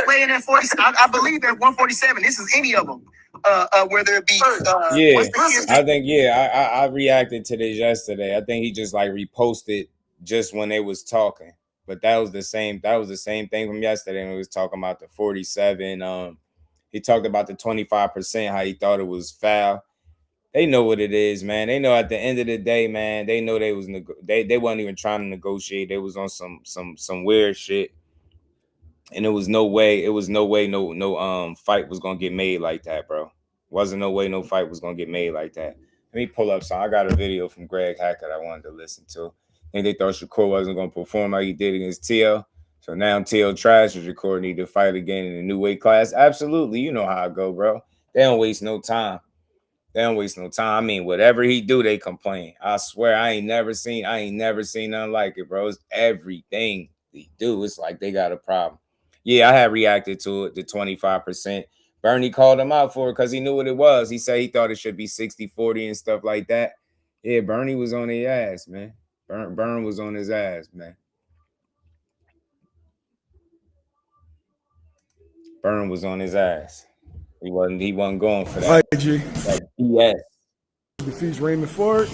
weighing at 40, I believe at 147. This is any of them. Whether it be I think I reacted to this yesterday. I think he just like reposted just when they was talking, but that was the same thing from yesterday when we was talking about the 47. He talked about the 25%, how he thought it was foul. They know what it is, man. They know at the end of the day, man. They know they was they wasn't even trying to negotiate. They was on some weird shit, and it was no way no fight was gonna get made like that, bro. Wasn't no way no fight was gonna get made like that. Let me pull up some. I got a video from Greg Hackett I wanted to listen to. I think they thought Shakur wasn't gonna perform like he did against TL. So now TL trash and Shakur need to fight again in a new weight class. Absolutely, you know how it go, bro. They don't waste no time. They don't waste no time. I mean, whatever he do, they complain. I swear, I ain't never seen nothing like it, bro. It's everything they do. It's like they got a problem. Yeah, I had reacted to it, the 25%. Bernie called him out for it because he knew what it was. He said he thought it should be 60-40 and stuff like that. Yeah, Bernie was on his ass, man. Bern was on his ass, man. Bern was on his ass. He wasn't going for that. That BS. Defeats Raymond Ford.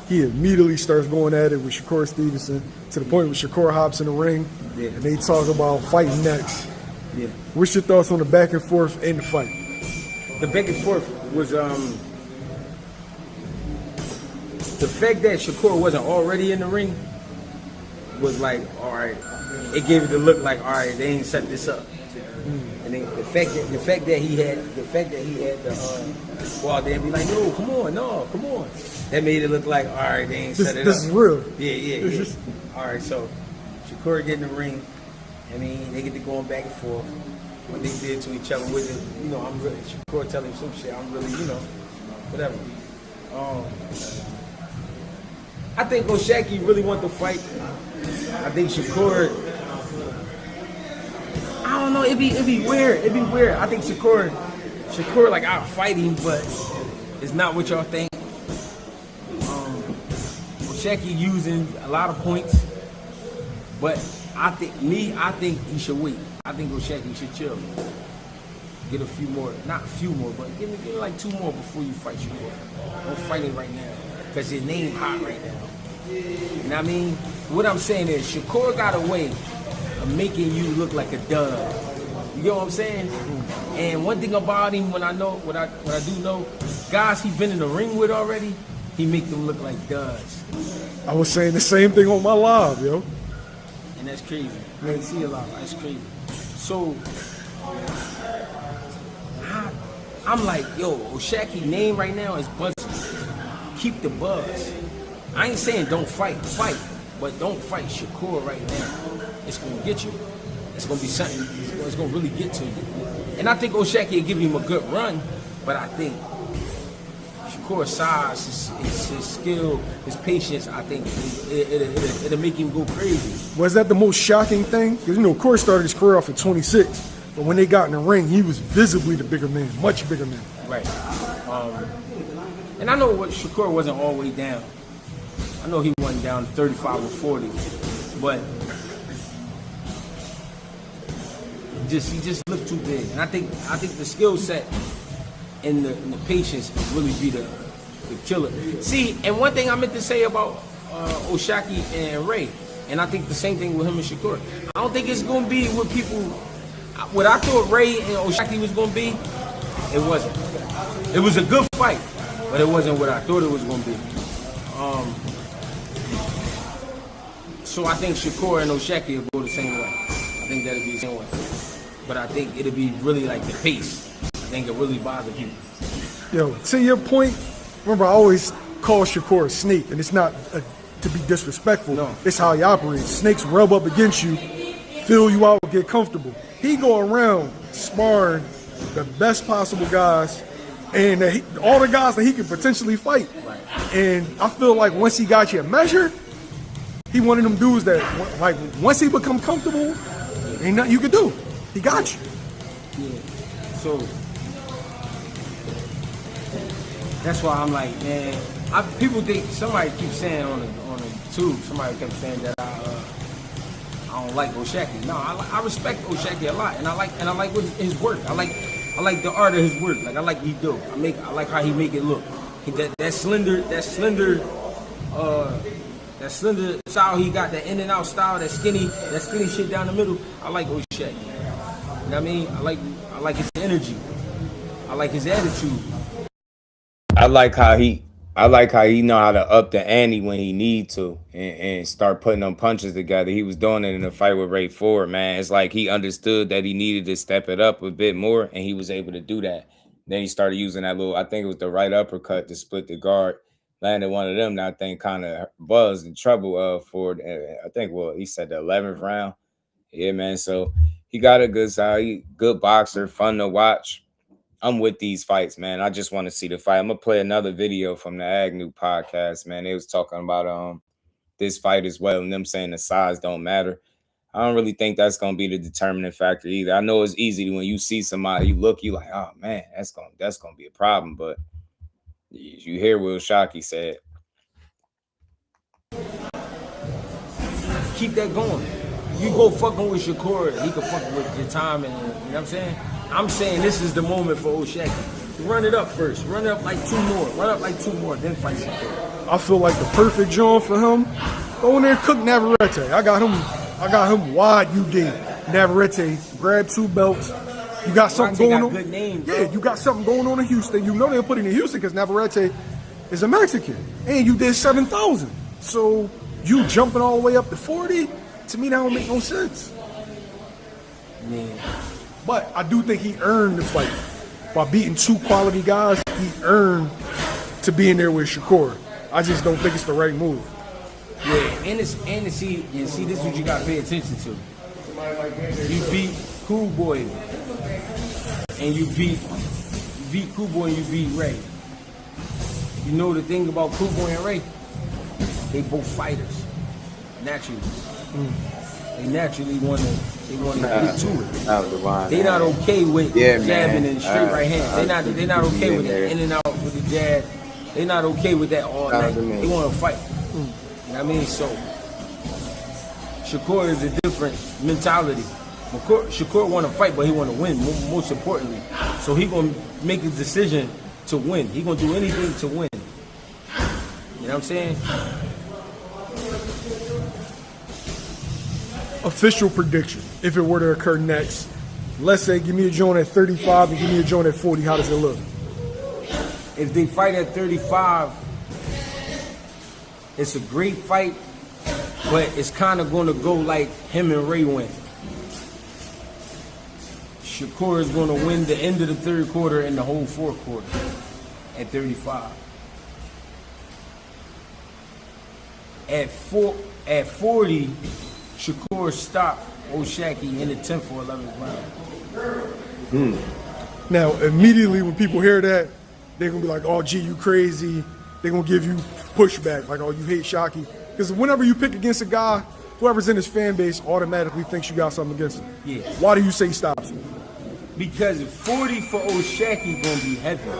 He immediately starts going at it with Shakur Stevenson to the point where Shakur hops in the ring and they talk about fighting next. Yeah. What's your thoughts on the back and forth in the fight? The back and forth was the fact that Shakur wasn't already in the ring was like, all right, it gave it the look like, all right, they ain't set this up. And then the fact that he had the go out there and be like, no, come on. That made it look like, all right, they ain't set it up. This is real. Yeah. All right, so Shakur get in the ring. I mean, they get to going back and forth. What they did to each other with it, I'm really Shakur telling him some shit. I'm really, whatever. I think Oshaki really want to fight. I think Shakur. I don't know. It'd be weird. I think Shakur like I'll fight him, but it's not what y'all think. Oshaki using a lot of points, but I think he should wait. I think Oshaki should chill. Get a few more, not a few more, but give me like 2 more before you fight Shakur. Don't fight him right now, because his name hot right now. You know what I mean? What I'm saying is Shakur got a way of making you look like a dud. You get what I'm saying? And one thing about him, what I do know, guys he been in the ring with already, he make them look like duds. I was saying the same thing on my live, yo. And that's crazy. You didn't see a lot. That's crazy. So I'm like, yo, Oshaki name right now is buzzing. Keep the buzz. I ain't saying don't fight, but don't fight Shakur right now. It's gonna get you. It's gonna be something. It's gonna really get to you. And I think Oshaki will give him a good run, but I think Shakur's size, his skill, his patience, I think it'll make him go crazy. Was that the most shocking thing? Because Corey started his career off at 26, but when they got in the ring, he was visibly the bigger man, much bigger man. Right. And I know what Shakur wasn't all the way down. I know he went down 35 or 40, but he just looked too big. And I think the skill set and the patience really be the killer. See, and one thing I meant to say about Oshaki and Ray, And I think the same thing with him and Shakur. I don't think it's going to be what people, what I thought Ray and O'Shaquie was going to be, it wasn't. It was a good fight, but it wasn't what I thought it was going to be. So I think Shakur and O'Shaquie will go the same way. I think that'll be the same way. But I think it'll be really like the pace. I think it really bothers people. Yo, to your point, remember I always call Shakur a snake, and it's not to be disrespectful. No. It's how he operates. Snakes rub up against you, fill you out, get comfortable. He go around sparring the best possible guys, and all the guys that he could potentially fight. Right. And I feel like once he got you a measure, he one of them dudes that, like, once he become comfortable, ain't nothing you can do. He got you. Yeah. So that's why I'm like, man. People think, somebody keeps saying on the tube, somebody kept saying that I don't like O'Shaquie. No, I respect O'Shaquie a lot, and I like what his work. I like the art of his work. Like I like what he do. I like how he make it look. That slender style he got, that in and out style, that skinny shit down the middle. I like O'Shaquie. You know what I mean? I like his energy. I like his attitude. I like how he know how to up the ante when he need to and start putting them punches together. He was doing it in the fight with Ray Ford, man. It's like he understood that he needed to step it up a bit more, and he was able to do that. Then he started using that little, I think it was the right uppercut to split the guard. Landed one of them that I think kind of buzzed in trouble Ford. I think, well, he said the 11th round. Yeah, man. So he got a good side. He, good boxer, fun to watch. I'm with these fights, man. I just want to see the fight. I'm gonna play another video from the Agnew podcast, man. They was talking about this fight as well, and them saying the size don't matter. I don't really think that's gonna be the determining factor either. I know it's easy when you see somebody, you look, you like, oh man, that's gonna be a problem. But you hear what O'Shaquie said. Keep that going. You go fucking with Shakur, he can fuck with your time, and you know what I'm saying? I'm saying this is the moment for O'Shaquie. Run it up first. Run it up like two more. Run up like two more, then fight Shakur. I feel like the perfect joint for him. Go in there, cook Navarrete. I got him wide. You did Navarrete. Grab 2 belts. You got something going on. Good name, bro. Yeah, you got something going on in Houston. You know they'll put it in Houston because Navarrete is a Mexican, and you did 7,000. So you jumping all the way up to 40. To me, that don't make no sense. Man. But I do think he earned the fight. By beating 2 quality guys, he earned to be in there with Shakur. I just don't think it's the right move. Yeah, and see, this is what you gotta pay attention to. You beat Cool Boy, and you beat Cool Boy, and you beat Ray. You know the thing about Cool Boy and Ray? They both fighters, naturally. They naturally want to get to it. They not okay with jabbing and straight right hand. They not okay with it in and out with the jab. They not okay with that all night. They want to fight. You know what I mean? So Shakur is a different mentality. Shakur want to fight, but he want to win. Most importantly, so he gonna make a decision to win. He gonna do anything to win. You know what I'm saying? Official prediction, if it were to occur next, let's say give me a joint at 35 and give me a joint at 40, how does it look? If they fight at 35, it's a great fight, but it's kind of going to go like him and Ray went. Shakur is going to win the end of the third quarter and the whole fourth quarter at 35. At 40, Shakur stopped O'Shaquie in the 10th or 11th round. Now, immediately when people hear that, they're going to be like, oh, gee, you crazy. They're going to give you pushback, like, oh, you hate Shaquie. Because whenever you pick against a guy, whoever's in his fan base automatically thinks you got something against him. Yeah. Why do you say he stops him? Because 40 for O'Shaquie going to be heavy.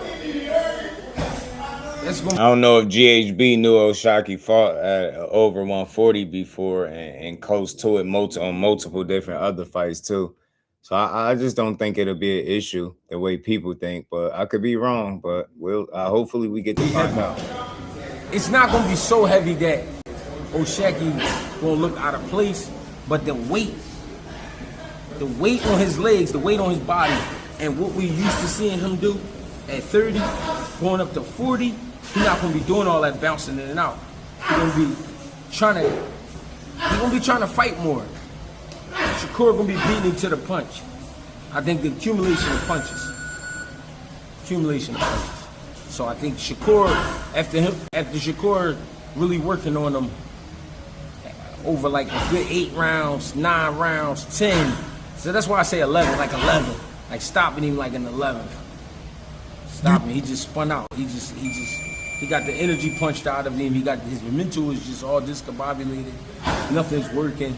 I don't know if GHB knew O'Shaquie fought at over 140 before and close to it on multiple different other fights too. So I just don't think it'll be an issue the way people think, but I could be wrong. But hopefully we get the fight out. It's not going to be so heavy that O'Shaquie gonna look out of place, but the weight on his legs, the weight on his body, and what we used to seeing him do at 30, going up to 40, he's not gonna be doing all that bouncing in and out. He's gonna be trying to fight more. Shakur gonna be beating him to the punch. I think the accumulation of punches. So I think Shakur, after Shakur really working on him over like a good 8 rounds, 9 rounds, 10. So that's why I say 11, like 11. Like stopping him like an 11th. Stopping, he just spun out. He got the energy punched out of him. He got his mental is just all discombobulated. Nothing's working.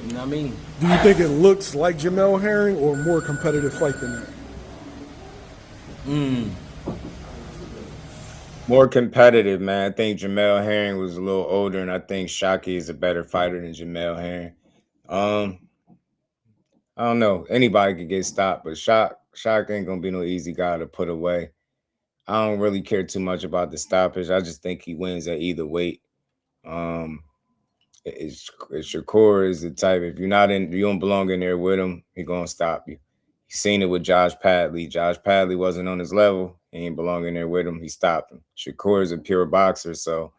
You know what I mean? Do you think it looks like Jamel Herring or more competitive fight than that? More competitive, man. I think Jamel Herring was a little older, and I think Shockey is a better fighter than Jamel Herring. I don't know. Anybody could get stopped, but Shock ain't gonna be no easy guy to put away. I don't really care too much about the stoppage. I just think he wins at either weight. Shakur is the type, if you don't belong in there with him, he gonna stop you. You seen it with Josh Padley. Josh Padley wasn't on his level. He ain't belonging there with him. He stopped him. Shakur is a pure boxer, so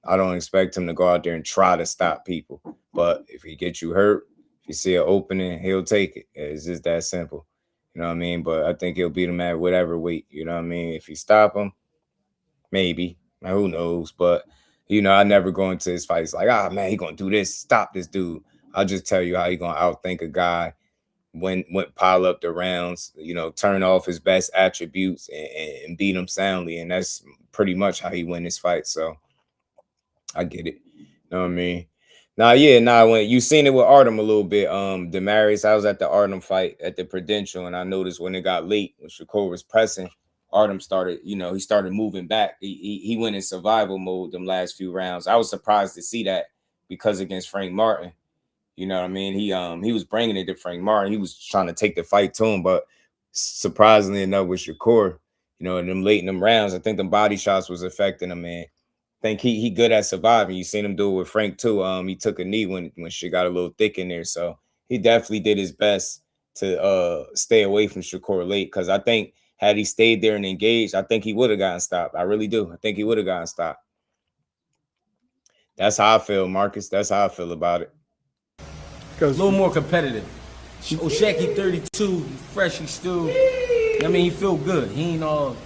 I don't expect him to go out there and try to stop people. But if he gets you hurt, if you see an opening, he'll take it. It's just that simple. You know what I mean? But I think he'll beat him at whatever weight. You know what I mean? If he stop him, maybe. Now, who knows? But, you know, I never go into his fights like, man, he going to do this. Stop this dude. I'll just tell you how he going to outthink a guy. When pile up the rounds, you know, turn off his best attributes and beat him soundly. And that's pretty much how he win this fight. So I get it. You know what I mean? When you seen it with Artem a little bit, Demarius, I was at the Artem fight at the Prudential, and I noticed when it got late, when Shakur was pressing, Artem started, he started moving back. He went in survival mode them last few rounds. I was surprised to see that because against Frank Martin. You know what I mean? He was bringing it to Frank Martin. He was trying to take the fight to him, but surprisingly enough with Shakur, in them late in them rounds, I think the body shots was affecting him, man. I think he good at surviving. You seen him do it with Frank too. He took a knee when shit got a little thick in there. So he definitely did his best to stay away from Shakur late, because I think had he stayed there and engaged, I think he would have gotten stopped. I really do. I think he would have gotten stopped. That's how I feel, Marcus. That's how I feel about it. A little more competitive. O'Shaki 32, he fresh, he still, he feel good. He ain't all,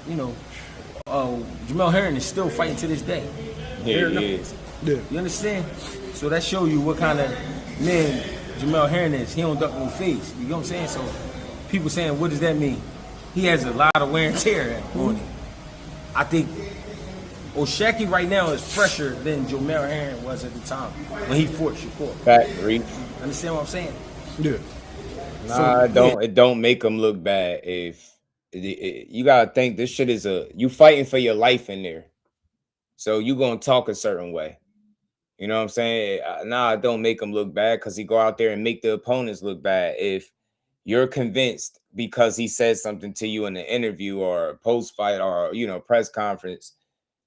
Jamel Herring is still fighting to this day. Yeah, he is. Yeah. You understand? So that show you what kind of man Jamel Herring is. He don't duck no face. You know what I'm saying? So people saying, what does that mean? He has a lot of wear and tear on him. I think O'Shaki right now is fresher than Jamel Herring was at the time when he fought Shakur. Fact, Reed. Understand what I'm saying? Yeah. Nah, it don't make him look bad. If you gotta think this shit is you fighting for your life in there, so you gonna talk a certain way. You know what I'm saying? Nah, it don't make him look bad because he go out there and make the opponents look bad. If you're convinced because he said something to you in an interview or a post fight or press conference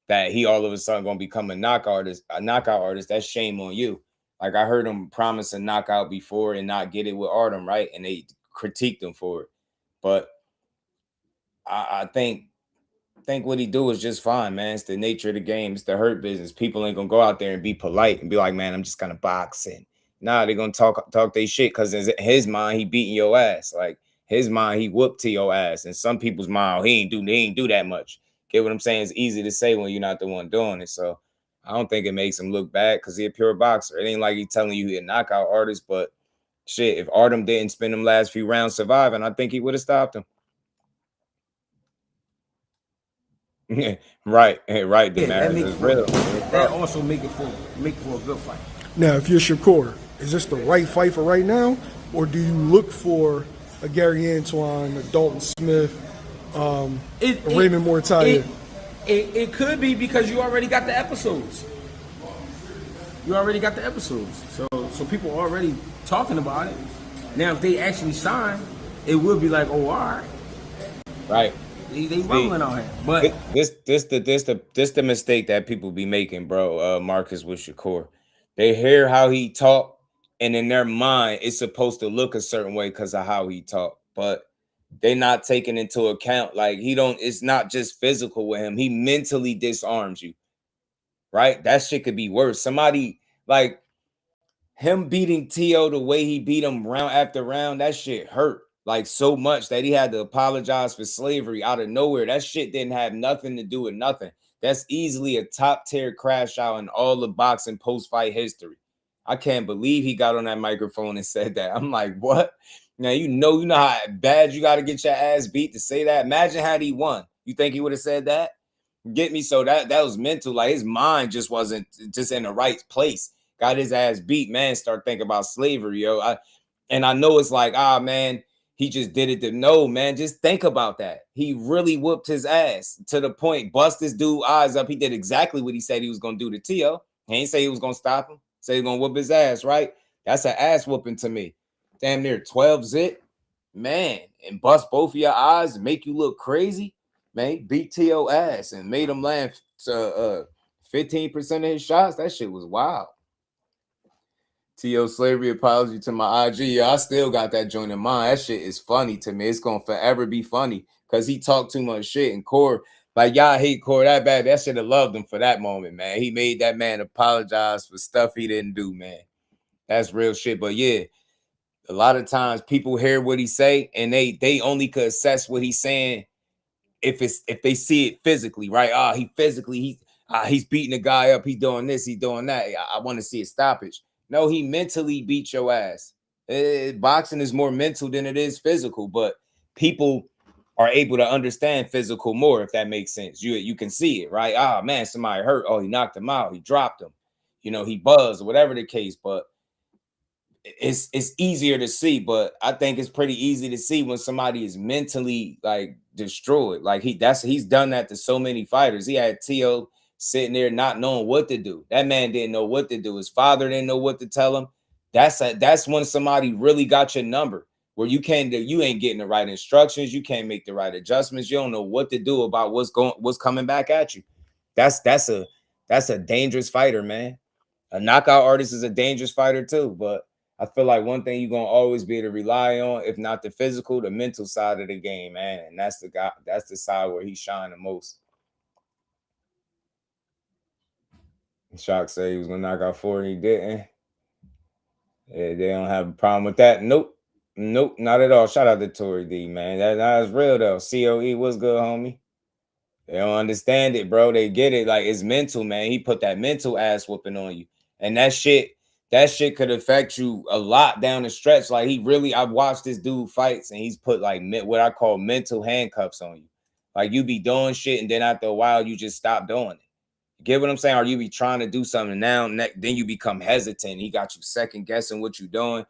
that he all of a sudden gonna become a knockout artist, that's shame on you. Like I heard him promise a knockout before and not get it with Artem, right? And they critiqued him for it. But I think what he do is just fine, man. It's the nature of the game. It's the hurt business. People ain't gonna go out there and be polite and be like, man, I'm just gonna box. And nah, they're gonna talk their shit because in his mind, he beating your ass. Like his mind, he whooped to your ass. And some people's mind, he ain't do that much. Get what I'm saying? It's easy to say when you're not the one doing it. So I don't think it makes him look bad because he's a pure boxer. It ain't like he's telling you he's a knockout artist, but shit, if Artem didn't spend them last few rounds surviving, I think he would have stopped him. right, Yeah, that also make for a good fight. Now, if you're Shakur, is this the right fight for right now, or do you look for a Gary Antoine, a Dalton Smith, Raymond Mortaia? It could be because you already got the episodes. So people are already talking about it. Now, if they actually sign, it will be like, oh, all right. Right. They rumbling out here. But this the mistake that people be making, bro. Marcus with Shakur. They hear how he talk, and in their mind, it's supposed to look a certain way because of how he talk. But they're not taking into account, like, it's not just physical with him. He mentally disarms you, right? That shit could be worse. Somebody, like, him beating T.O. the way he beat him round after round, that shit hurt, like, so much that he had to apologize for slavery out of nowhere. That shit didn't have nothing to do with nothing. That's easily a top tier crash out in all the boxing post-fight history. I can't believe he got on that microphone and said that. I'm like, what? Now, you know how bad you got to get your ass beat to say that. Imagine had he won. You think he would have said that? Get me? So that was mental. Like, his mind just wasn't just in the right place. Got his ass beat, man. Start thinking about slavery, yo. I know it's like, man, he just did it to no, man. Just think about that. He really whooped his ass to the point, bust this dude eyes up. He did exactly what he said he was gonna do to T.O. He ain't say he was gonna stop him. Say he's gonna whoop his ass, right? That's an ass whooping to me. Damn near 12 zip, man, and bust both of your eyes and make you look crazy, man. Beat T.O. ass and made him land 15% of his shots. That shit was wild. T.O. slavery apology to my IG. Yeah, I still got that joint in mind. That shit is funny to me. It's gonna forever be funny because he talked too much shit. And Core, like, y'all hate Core that bad. That should have loved him for that moment, man. He made that man apologize for stuff he didn't do, man. That's real shit. But yeah, a lot of times people hear what he say and they only could assess what he's saying if they see it physically, right? He's beating the guy up. He's doing this. He's doing that. I want to see a stoppage. No, he mentally beat your ass. Boxing is more mental than it is physical, but people are able to understand physical more, if that makes sense. You can see it, right? Man, somebody hurt. Oh, he knocked him out. He dropped him. You know, he buzzed, whatever the case. But it's easier to see. But I think it's pretty easy to see when somebody is mentally, like, destroyed. Like, he's done that to so many fighters. He had T.O. sitting there not knowing what to do. That man didn't know what to do. His father didn't know what to tell him. That's when somebody really got your number, where you ain't getting the right instructions. You can't make the right adjustments. You don't know what to do about what's coming back at you. That's a dangerous fighter, man. A knockout artist is a dangerous fighter too. But I feel like one thing you're gonna always be able to rely on, if not the physical, the mental side of the game, man. And that's the side where he shined the most. Shock said he was gonna knock out 4 and he didn't. Yeah, they don't have a problem with that. Nope, not at all. Shout out to Tory D, man. That's real though. COE was good, homie. They don't understand it, bro. They get it. Like, it's mental, man. He put that mental ass whooping on you, and that shit could affect you a lot down the stretch. Like, I've watched this dude fights, and he's put, like, what I call mental handcuffs on you. Like, you be doing shit, and then after a while, you just stop doing it. Get what I'm saying? Or you be trying to do something now, then you become hesitant. He got you second guessing what you doing.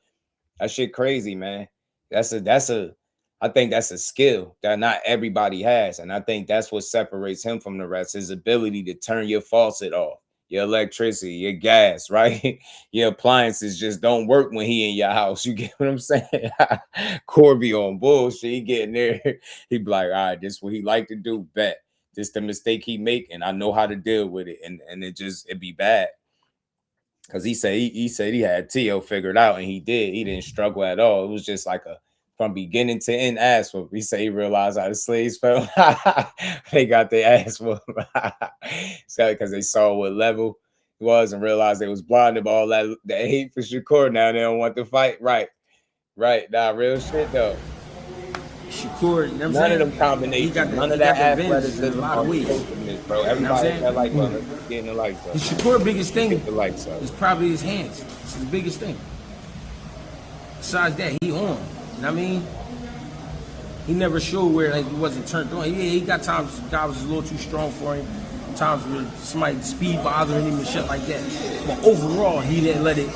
That shit crazy, man. I think that's a skill that not everybody has. And I think that's what separates him from the rest, his ability to turn your faucet off, your electricity, your gas, right? Your appliances just don't work when he in your house. You get what I'm saying? Corby on bullshit. He getting there. He be like, all right, this is what he like to do, bet. This the mistake he make, and I know how to deal with it, and it be bad. Cause he said he had T.O. figured out, and he did. He didn't struggle at all. It was just like from beginning to end ass whoop. He said he realized how the slaves felt. They got their ass whooped. So because they saw what level it was and realized they was blinded by all that hate for Shakur. Now they don't want to fight. Right. Nah, real shit though. Shakur, you know what I'm none saying? of them combinations, none of that athleticism, bro. Everybody got like getting the lights up. The Shakur biggest thing is probably his hands. It's his biggest thing. Besides that, he on. You know what I mean? He never showed where like he wasn't turned on. Yeah, he got times God was a little too strong for him. Times where somebody speed bothering him and shit like that. But overall, he didn't let it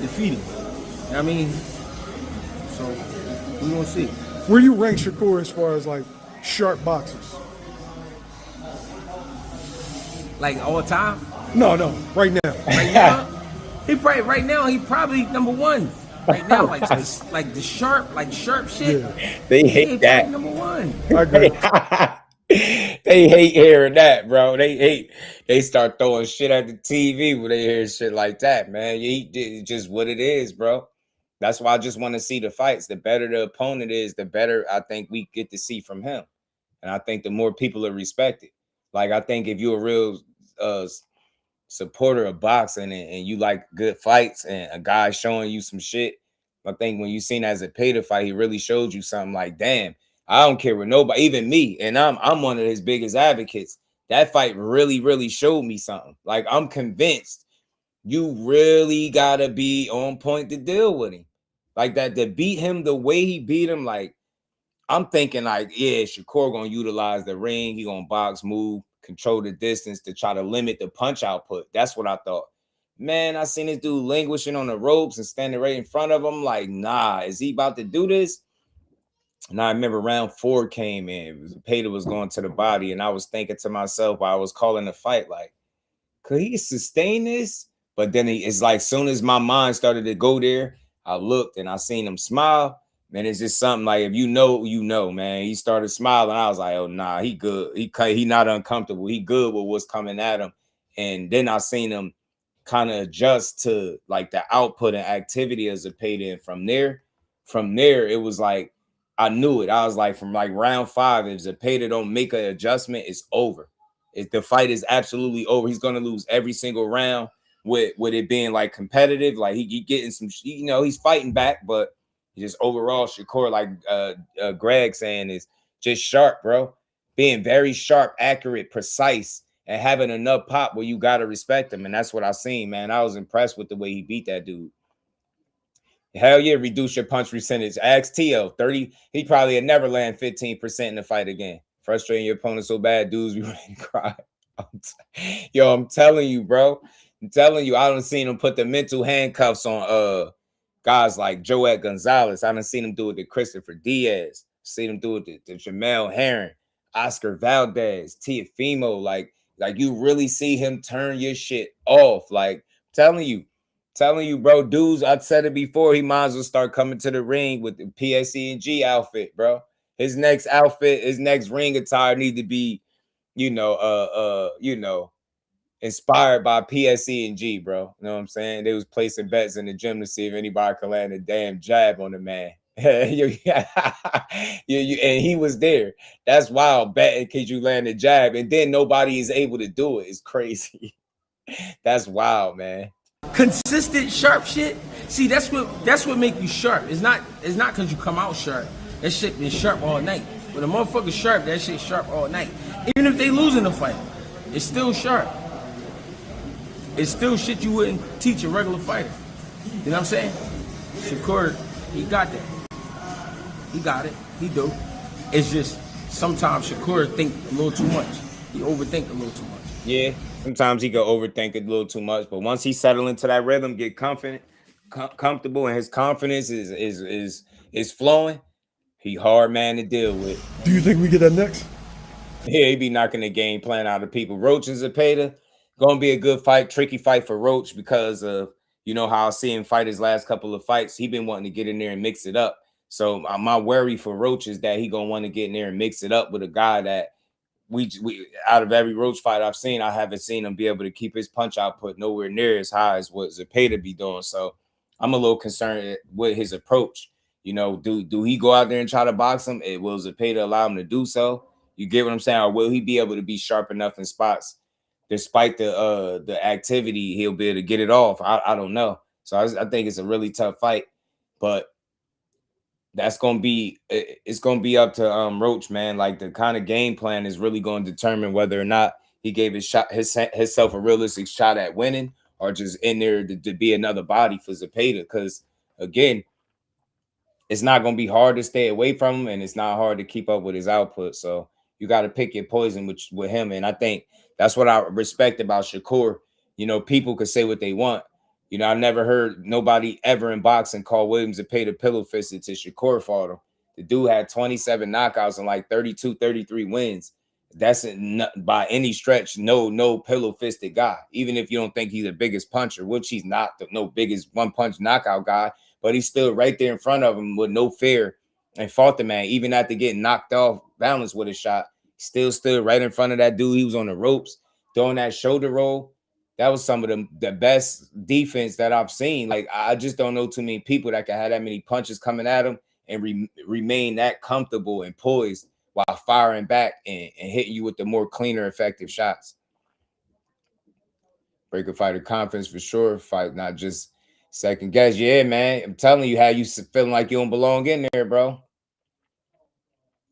defeat him. You know what I mean? So we're gonna see. Where do you rank Shakur as far as like sharp boxers? Like all time? No, right now. Right now? He probably number one. Right now, like the sharp shit. Yeah. They hate that. Number one. I agree. They hate hearing that, bro. They start throwing shit at the TV when they hear shit like that, man. It's just what it is, bro. That's why I just want to see the fights. The better the opponent is, the better I think we get to see from him. And I think the more people are respected. Like, I think if you're a real supporter of boxing and you like good fights and a guy showing you some shit, I think when you seen as a pay to fight, he really showed you something like, damn, I don't care what nobody, even me, and I'm one of his biggest advocates. That fight really, really showed me something. Like, I'm convinced you really gotta be on point to deal with him. Like that, to beat him the way he beat him, like, I'm thinking like, yeah, Shakur gonna utilize the ring. He gonna box, move, control the distance to try to limit the punch output. That's what I thought. Man, I seen this dude languishing on the ropes and standing right in front of him. Like, nah, is he about to do this? And I remember round 4 came in. Peter was going to the body, and I was thinking to myself while I was calling the fight, like, could he sustain this? But then it's like, soon as my mind started to go there, I looked and I seen him smile. Man, it's just something like, if you know, man. He started smiling. I was like, oh, nah, he good. He not uncomfortable. He good with what's coming at him. And then I seen him kind of adjust to like the output and activity as a paid in. From there, it was like, I knew it. I was like, from like round 5, if Zepeda don't make an adjustment, it's over. If the fight is absolutely over, he's gonna lose every single round with it being like competitive. Like he getting some, he's fighting back, but just overall, Shakur, like Greg saying, is just sharp, bro. Being very sharp, accurate, precise, and having enough pop where you gotta respect him. And that's what I seen, man. I was impressed with the way he beat that dude. Hell yeah, reduce your punch percentage. Ask T.O. 30. He probably had never land 15% in the fight again. Frustrating your opponent so bad, dudes be ready to cry. I'm telling you, bro. I'm telling you, I done seen him put the mental handcuffs on guys like Joet Gonzalez. I done seen him do it to Christopher Diaz. Seen him do it to Jamel Herring, Oscar Valdez, Tiafimo. Like you really see him turn your shit off. Like, telling you, bro, dudes, I've said it before, he might as well start coming to the ring with the PSE&G outfit, bro. His next outfit, his next ring attire need to be, inspired by PSE&G, bro. You know what I'm saying? They was placing bets in the gym to see if anybody could land a damn jab on the man. And he was there. That's wild, betting case you land a jab, and then nobody is able to do it. It's crazy. That's wild, man. Consistent sharp shit. See, that's what make you sharp. It's not because you come out sharp. That shit been sharp all night. When a motherfucker sharp, that shit sharp all night. Even if they losing the fight, it's still sharp. It's still shit you wouldn't teach a regular fighter. You know what I'm saying? Shakur, he got that. He got it. He do. It's just sometimes Shakur think a little too much. He overthink a little too much. Yeah, sometimes he can overthink it a little too much, but once he settle into that rhythm, get comfortable, and his confidence is flowing, he hard man to deal with. Do you think we get that next? Yeah, he be knocking the game plan out of people. Roach and Zepeda gonna be a good fight, tricky fight for Roach because of how I see him fight his last couple of fights. He been wanting to get in there and mix it up. So my worry for Roach is that he gonna want to get in there and mix it up with a guy that we out of every Roach fight I've seen, I haven't seen him be able to keep his punch output nowhere near as high as what Zepeda be doing. So I'm a little concerned with his approach. Do he go out there and try to box him? Will Zepeda allow him to do so? You get what I'm saying? Or will he be able to be sharp enough in spots despite the activity? He'll be able to get it off. I don't know. So I think it's a really tough fight, but it's gonna be up to Roach, man. Like, the kind of game plan is really going to determine whether or not he gave himself a realistic shot at winning, or just in there to be another body for Zepeda. Because again, it's not gonna be hard to stay away from him, and it's not hard to keep up with his output. So you got to pick your poison with him, and I think that's what I respect about Shakur. People could say what they want. I've never heard nobody ever in boxing call Williams Zepeda pillow fisted till Shakur fought him. The dude had 27 knockouts and like 32, 33 wins. That's by any stretch no pillow fisted guy. Even if you don't think he's the biggest puncher, which he's not, no biggest one punch knockout guy, but he's still right there in front of him with no fear and fought the man even after getting knocked off balance with a shot. still stood right in front of that dude. He was on the ropes throwing that shoulder roll. That was some of the best defense that I've seen. Like, I just don't know too many people that can have that many punches coming at them and remain that comfortable and poised while firing back and hitting you with the more cleaner, effective shots. Break a fighter confidence for sure. Fight, not just second guess. Yeah, man. I'm telling you how you feeling like you don't belong in there, bro.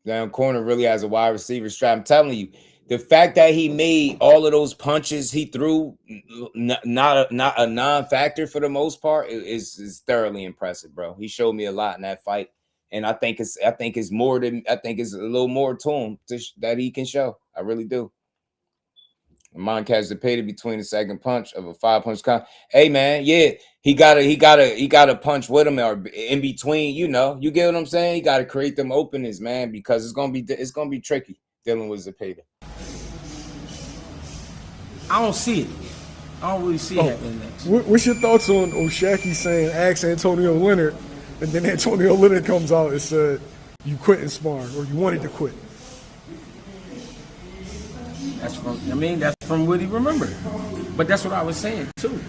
Down corner really has a wide receiver strap. I'm telling you, the fact that he made all of those punches he threw not a non-factor for the most part is thoroughly impressive, bro. He showed me a lot in that fight, and I think it's a little more to him that he can show. I really do. Moncaz debated between the second punch of a 5-punch count. Hey man, yeah, he gotta punch with him or in between. You know, you get what I'm saying? He gotta create them openings, man, because it's gonna be tricky dealing with Zepeda. I don't see it. I don't really see it happening next. What's your thoughts on Shaqy saying ask Antonio Leonard, and then Antonio Leonard comes out and said you quit in sparring or you wanted to quit? That's from what he remembered. But that's what I was saying too.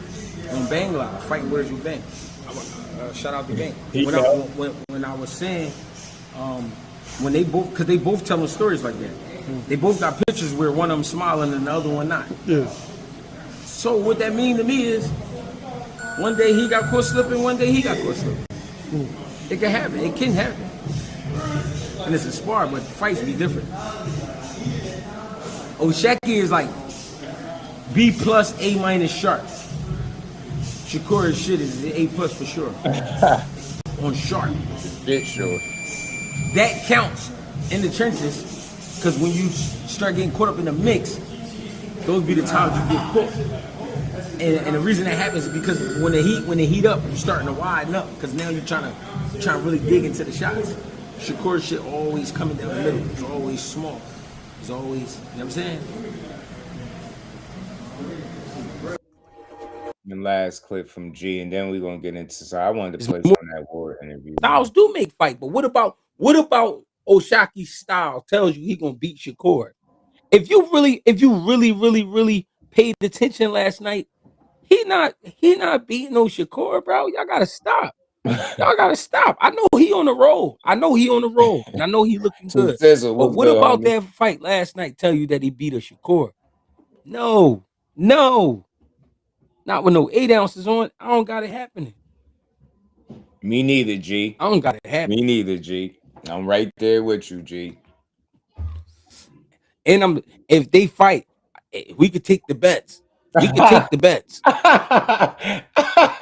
On Bang Live, fighting words with Bang. Shout out to Bang. When I was saying, when they both, because they both telling stories like that. They both got pictures where one of them smiling and the other one not. Yeah. So what that mean to me is, one day he got caught slipping, one day he got caught slipping. It can happen. It can happen. And it's a spar, but fights be different. Shaqy is like B+, A- sharp. Shakur's shit is A+ for sure. On sharp. Bit sure. That counts in the trenches, because when you start getting caught up in the mix, those be the times you get caught. And the reason that happens is because when they heat up, you're starting to widen up, because now you're trying to really dig into the shots. Shakur's shit always coming down the middle. It's always small. It's always, you know what I'm saying? And last clip from G, and then we're gonna get into. So I wanted to play some of that war interview. Styles do make fight, but what about Oshaki's style tells you he gonna beat Shakur? If you really paid attention last night, he not beating no Shakur, bro. Y'all gotta stop. Y'all gotta stop. I know he on the roll. And I know he looking good. But what about that fight last night tell you that he beat a Shakur? No. Not with no 8 ounces on. I don't got it happening. Me neither, G. I don't got it happening. Me neither, G. I'm right there with you, G. And if they fight, we could take the bets. We could take the bets.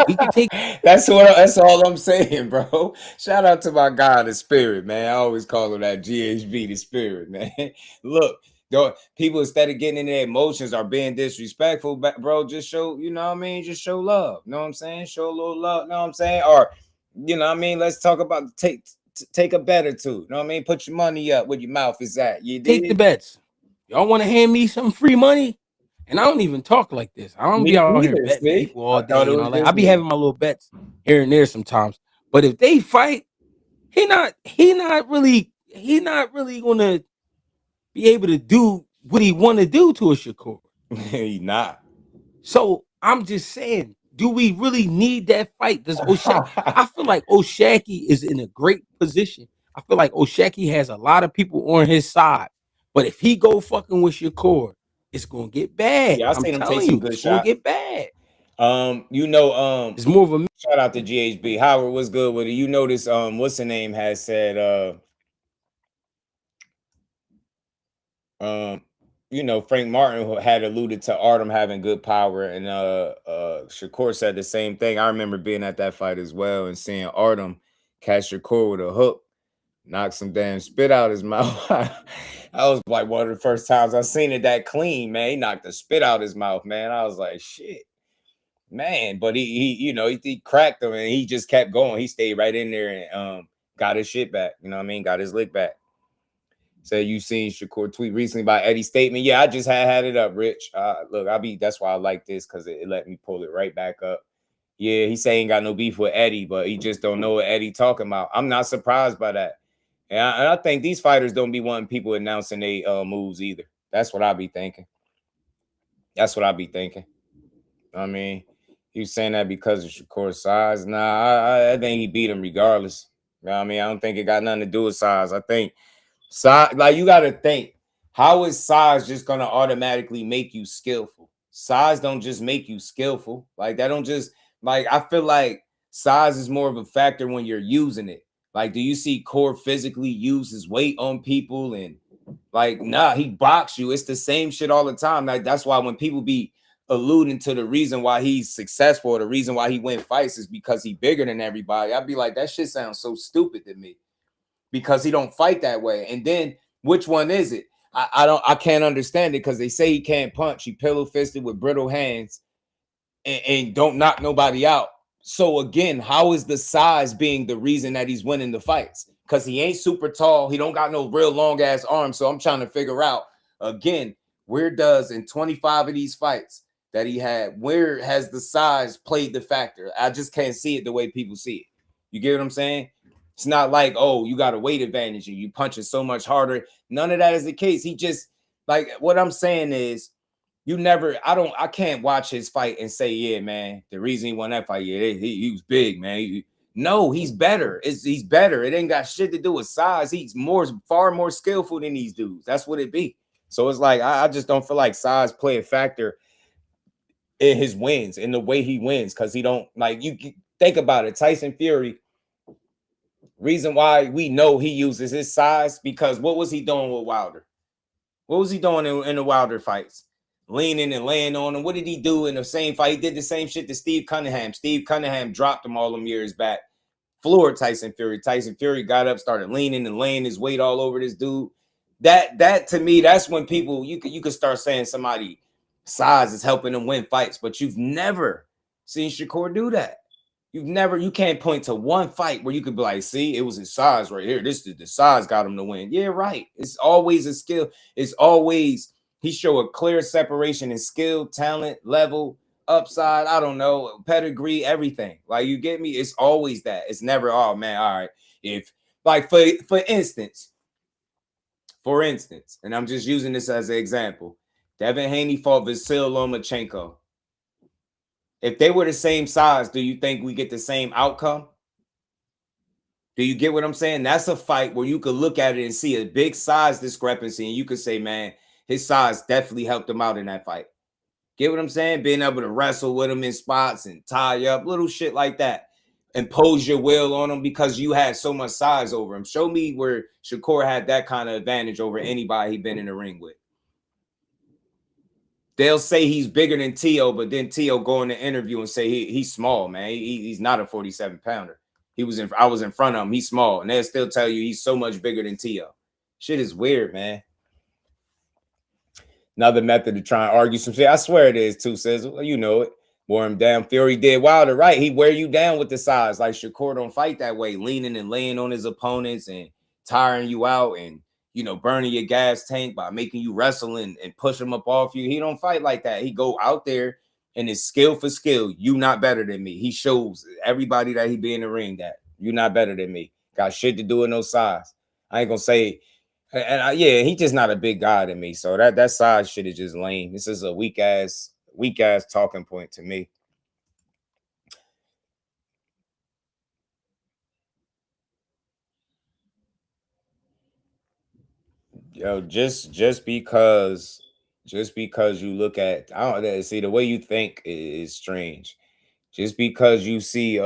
We can take. That's all I'm saying, bro. Shout out to my guy, the Spirit, man. I always call him that GHB, the Spirit, man. Look, people instead of getting in their emotions or being disrespectful, bro, just show, you know what I mean? Just show love. You know what I'm saying? Show a little love. You know what I'm saying? Or, you know what I mean? Let's talk about take a bet or two. You know what I mean? Put your money up where your mouth is at. You take the bets. Y'all want to hand me some free money? And I don't even talk like this. I don't be out here betting people all day and all that. I be having my little bets here and there sometimes. But if they fight, he not really gonna be able to do what he want to do to a Shakur. He not. So I'm just saying, do we really need that fight? Does Oshaki? I feel like Oshaki is in a great position. I feel like Oshaki has a lot of people on his side. But if he go fucking with Shakur, it's gonna get bad. Yeah, I seen him take some good shots. Gonna get bad. It's more of a shout out to GHB. Howard, what's good with it? You notice what's the name has said Frank Martin had alluded to Artem having good power, and Shakur said the same thing. I remember being at that fight as well and seeing Artem catch Shakur with a hook, knock some damn spit out his mouth. That was like one of the first times I seen it that clean, man. He knocked the spit out his mouth, man. I was like, shit, man. But he cracked him and he just kept going. He stayed right in there and got his shit back. You know what I mean? Got his lick back. So you seen Shakur tweet recently by Eddie's statement. Yeah, I just had it up, Rich. Look, that's why I like this, because it let me pull it right back up. Yeah, he say he ain't got no beef with Eddie, but he just don't know what Eddie talking about. I'm not surprised by that. And I think these fighters don't be wanting people announcing they moves either. That's what I be thinking. That's what I be thinking. I mean, he was saying that because of Shakur's size. Nah, I think he beat him regardless. You know what I mean? I don't think it got nothing to do with size. I think size, like you got to think, how is size just gonna automatically make you skillful? Size don't just make you skillful. Like that don't just like I feel like size is more of a factor when you're using it. Like, do you see Core physically use his weight on people and like, nah, he box you. It's the same shit all the time. Like, that's why when people be alluding to the reason why he's successful or the reason why he win fights is because he bigger than everybody, I'd be like, that shit sounds so stupid to me because he don't fight that way. And then which one is it? I can't understand it because they say he can't punch. He pillow fisted with brittle hands and don't knock nobody out. So again, how is the size being the reason that he's winning the fights? Because he ain't super tall. He don't got no real long ass arms. So I'm trying to figure out again, where does in 25 of these fights that he had, where has the size played the factor? I just can't see it the way people see it. You get what I'm saying? It's not like, oh, you got a weight advantage and you punching so much harder. None of that is the case. He just like what I'm saying is I can't watch his fight and say, yeah, man, the reason he won that fight, yeah, he was big, man. No, he's better. He's better. It ain't got shit to do with size. He's far more skillful than these dudes. That's what it be. So it's like I just don't feel like size play a factor in his wins, in the way he wins, because he don't like you think about it. Tyson Fury, reason why we know he uses his size, because what was he doing with Wilder? What was he doing in the Wilder fights? Leaning and laying on him. What did he do in the same fight? He did the same shit to Steve Cunningham. Steve Cunningham dropped him all them years back. Floored Tyson Fury. Tyson Fury got up, started leaning and laying his weight all over this dude. That to me, that's when people you could start saying somebody size is helping them win fights, but you've never seen Shakur do that. You can't point to one fight where you could be like, see, it was his size right here. This is the size got him to win. Yeah, right. It's always a skill. It's always he show a clear separation in skill, talent, level, upside. I don't know, pedigree, everything. Like you get me? It's always that. It's never, oh man, all right. If like for instance, and I'm just using this as an example, Devin Haney fought Vasyl Lomachenko. If they were the same size, do you think we get the same outcome? Do you get what I'm saying? That's a fight where you could look at it and see a big size discrepancy, and you could say, man, his size definitely helped him out in that fight. Get what I'm saying? Being able to wrestle with him in spots and tie up, little shit like that. Impose your will on him because you had so much size over him. Show me where Shakur had that kind of advantage over anybody he'd been in the ring with. They'll say he's bigger than Tio, but then Tio go in the interview and say he's small, man. He's not a 47-pounder. I was in front of him. He's small, and they'll still tell you he's so much bigger than Tio. Shit is weird, man. Another method to try and argue some shit. I swear it is too, Sizzle. You know it. Wore him down. Fury did Wilder right. He wear you down with the size. Like Shakur don't fight that way, leaning and laying on his opponents and tiring you out and burning your gas tank by making you wrestle and push him up off you. He don't fight like that. He go out there and it's skill for skill. You not better than me. He shows everybody that he be in the ring that you not better than me. Got shit to do with no size. I ain't gonna say, and yeah, he just not a big guy to me. So that size shit is just lame. This is a weak ass talking point to me. Yo, just because you look at, I don't see the way you think is strange. Just because you see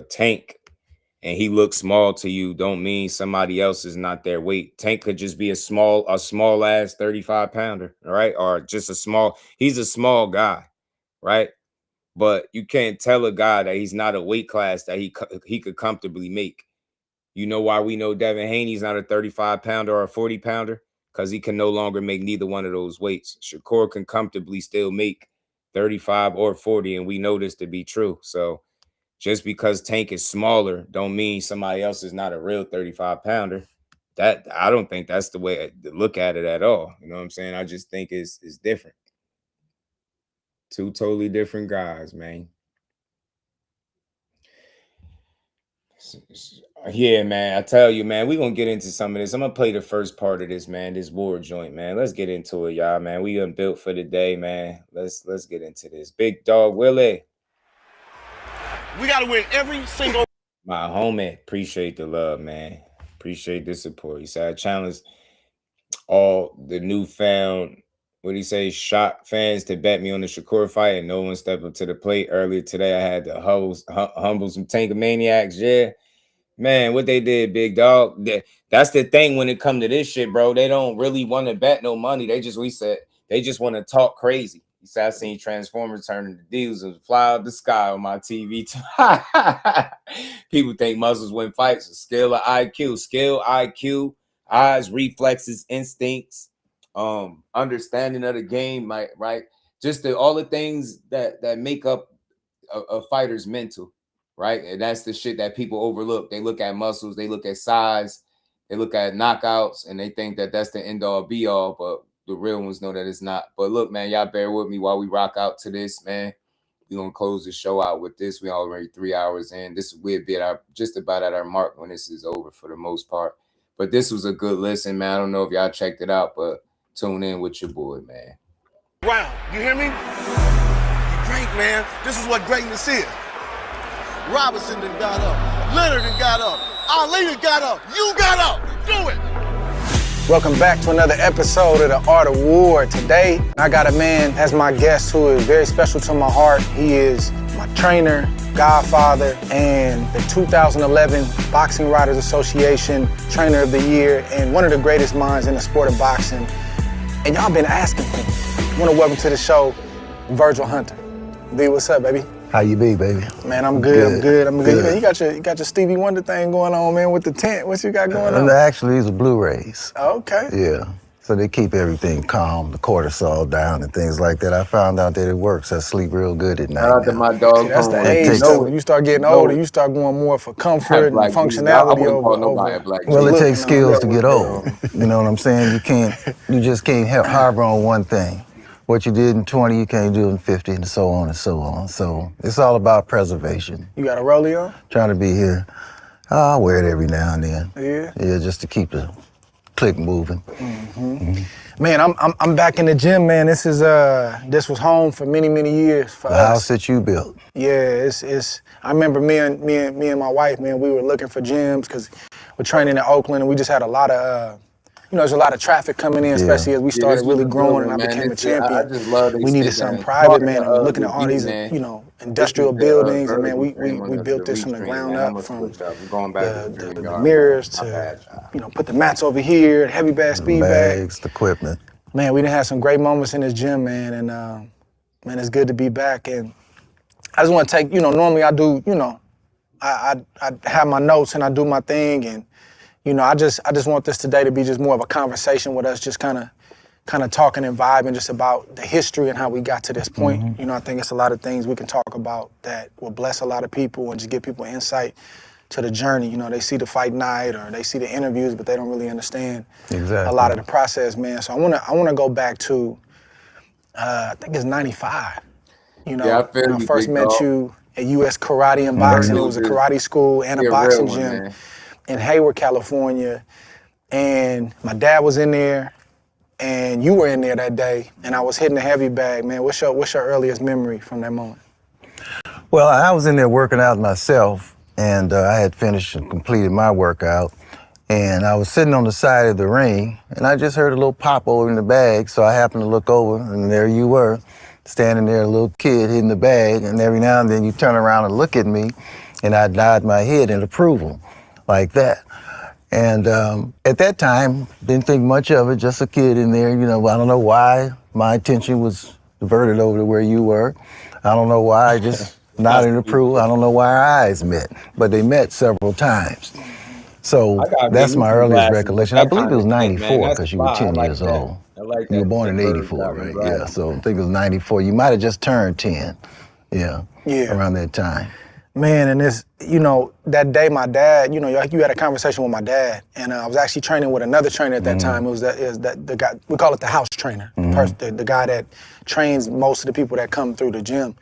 Tank and he looks small to you don't mean somebody else is not their weight. Tank could just be a small ass 35-pounder, right? Or just he's a small guy, right? But you can't tell a guy that he's not a weight class that he could comfortably make. You know why we know Devin Haney's not a 35-pounder or a 40-pounder? Because he can no longer make neither one of those weights. Shakur can comfortably still make 35 or 40, and we know this to be true. So just because Tank is smaller don't mean somebody else is not a real 35-pounder. That I don't think that's the way to look at it at all. You know what I'm saying? I just think it's different. Two totally different guys, man. Yeah, man. I tell you, man, we're gonna get into some of this. I'm gonna play the first part of this, man. This war joint, man. Let's get into it, y'all, man. We built for the day, man. Let's get into this. Big dog Willie. We gotta win every single. My homie, appreciate the love, man. Appreciate the support. He said I challenge all the newfound, what do you say, shot fans to bet me on the Shakur fight, and no one stepped up to the plate. Earlier today, I had to humble some Tankamaniacs. Yeah. Man, what they did, big dog. That's the thing when it come to this shit, bro. They don't really want to bet no money. They just want to talk crazy. You see, I seen Transformers turn into deals and fly out the sky on my TV. People think muscles win fights. Skill of IQ, eyes, reflexes, instincts, understanding of the game, right? Just all the things that make up a fighter's mental. Right, and that's the shit that people overlook. They look at muscles, they look at size, they look at knockouts, and they think that that's the end all be all. But the real ones know that it's not. But look, man, y'all bear with me while we rock out to this, man. We're gonna close the show out with this. We already 3 hours in. We'll be just about at our mark when this is over for the most part. But this was a good listen, man. I don't know if y'all checked it out, but tune in with your boy, man. Round, you hear me? You're great, man. This is what greatness is. Robinson done got up. Leonard done got up. Ali done got up. You got up. Do it. Welcome back to another episode of The Art of War. Today, I got a man as my guest who is very special to my heart. He is my trainer, godfather, and the 2011 Boxing Writers Association Trainer of the Year, and one of the greatest minds in the sport of boxing. And y'all been asking me. I want to welcome to the show, Vergil Hunter. B, what's up, baby? How you be, baby? Man, I'm good. You got your Stevie Wonder thing going on, man, with the tent. What you got going on? Actually, these are Blu-rays. Okay. Yeah. So they keep everything calm, the cortisol down and things like that. I found out that it works. I sleep real good at night. Shout out to my dog. See, that's the age, though. When you start getting older, you start going more for comfort and functionality over. Well, it takes skills to get old. You know what I'm saying? You just can't harbor on one thing. What you did in 20, you can't do in 50, and so on and so on. So it's all about preservation. You got a rollie on? Trying to be here. I wear it every now and then. Yeah? Yeah, just to keep the click moving. Man, I'm back in the gym, man. This was home for many years for us. The house that you built. Yeah, I remember me and my wife, man, we were looking for gyms because we're training in Oakland, and we just had a lot of there's a lot of traffic coming in, especially as we started really growing and I became a champion. I just love we needed something private, man, and we're looking at all these, industrial buildings, and man, we built this from the ground up, from the mirrors to, put the mats over here, heavy bag, speed bags, the equipment. Man, we done had some great moments in this gym, man, and man, it's good to be back. And I just want to take, normally I do, I have my notes and I do my thing, and I just want this today to be just more of a conversation with us, just kind of talking and vibing just about the history and how we got to this point. I think it's a lot of things we can talk about that will bless a lot of people and just give people insight to the journey. They see the fight night or they see the interviews, but they don't really understand a lot of the process, man. So I wanna go back to I think it's 95. When I first met you at US Karate and Boxing. It was a karate school and a boxing gym in Hayward, California, and my dad was in there, and you were in there that day, and I was hitting the heavy bag, man. What's your earliest memory from that moment? Well, I was in there working out myself, and I had finished and completed my workout, and I was sitting on the side of the ring, and I just heard a little pop over in the bag, so I happened to look over, and there you were, standing there, a little kid hitting the bag, and every now and then you turn around and look at me, and I nod my head in approval. Like that. And at that time, didn't think much of it, just a kid in there, I don't know why my attention was diverted over to where you were. I don't know why, I just nodded in approval. I don't know why our eyes met, but they met several times. So that's my earliest recollection. I believe it was 94 because you were 10 years old. You were born in 84, right? Yeah, so I think it was 94. You might have just turned 10, around that time. Man, and this, that day my dad, you had a conversation with my dad, and I was actually training with another trainer at that time. It was the guy, we call it the house trainer, the guy that trains most of the people that come through the gym.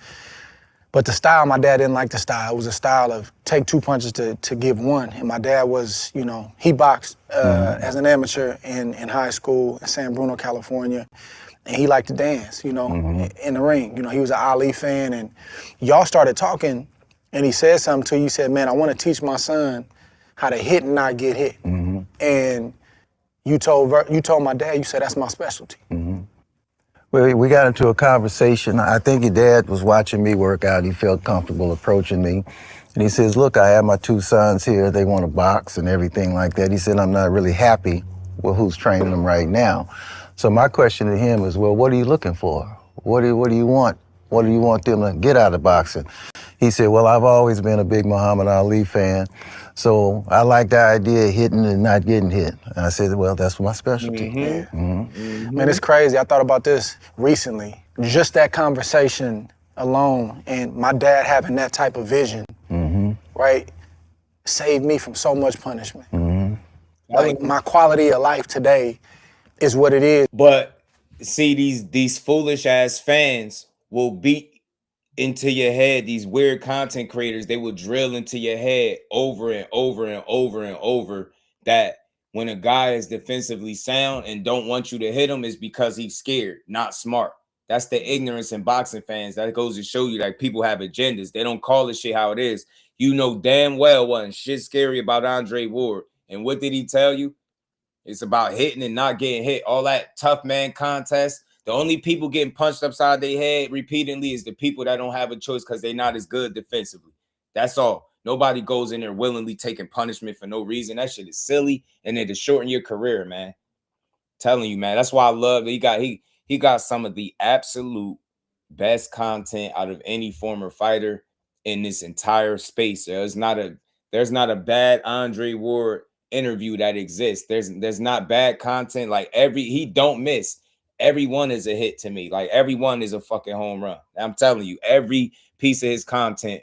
But the style, my dad didn't like the style. It was a style of take 2 punches to give one. And my dad was, you know, he boxed as an amateur in high school in San Bruno, California. And he liked to dance, you know, in the ring. You know, he was an Ali fan. And y'all started talking, and he said something to you. He said, man, I want to teach my son how to hit and not get hit. And you told my dad, you said, that's my specialty. Well, we got into a conversation. I think your dad was watching me work out. He felt comfortable approaching me. And he says, look, I have my 2 sons here. They want to box and everything like that. He said, I'm not really happy with who's training them right now. So my question to him is, well, what are you looking for? What do you want? What do you want them to get out of boxing? He said, well, I've always been a big Muhammad Ali fan. So I like the idea of hitting and not getting hit. And I said, well, that's my specialty. Man, it's crazy. I thought about this recently. Just that conversation alone and my dad having that type of vision, right, saved me from so much punishment. Like my quality of life today is what it is. But see, these foolish ass fans will beat into your head, these weird content creators, they will drill into your head over and over and over and over that when a guy is defensively sound and don't want you to hit him is because he's scared, not smart. That's the ignorance in boxing fans. That goes to show you like people have agendas. They don't call this shit how it is. You know damn well wasn't shit scary about Andre Ward. And what did he tell you? It's about hitting and not getting hit. All that tough man contest. The only people getting punched upside their head repeatedly is the people that don't have a choice because they're not as good defensively. That's all. Nobody goes in there willingly taking punishment for no reason. That shit is silly, and it'll shorten your career, man. Telling you, man. That's why I love that he got some of the absolute best content out of any former fighter in this entire space. There's not a bad Andre Ward interview that exists. There's not bad content. Like he don't miss. Everyone is a hit to me. Like everyone is a fucking home run. I'm telling you, every piece of his content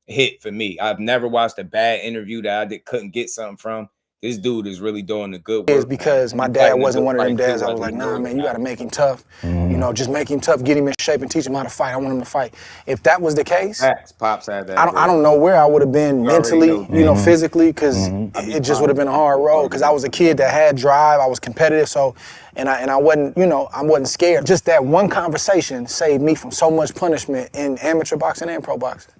hit for me. I've never watched a bad interview that I couldn't get something from. This dude is really doing the good work. Is because my dad wasn't one of them dads. I was like, nah, man, you got to make him tough. You know, just make him tough, get him in shape, and teach him how to fight. I want him to fight. If that was the case, Pops had that. I don't know where I would have been mentally, you know, physically, because it just would have been a hard road. Because I was a kid that had drive, I was competitive, so and I wasn't, you know, I wasn't scared. Just that one conversation saved me from so much punishment in amateur boxing and pro boxing.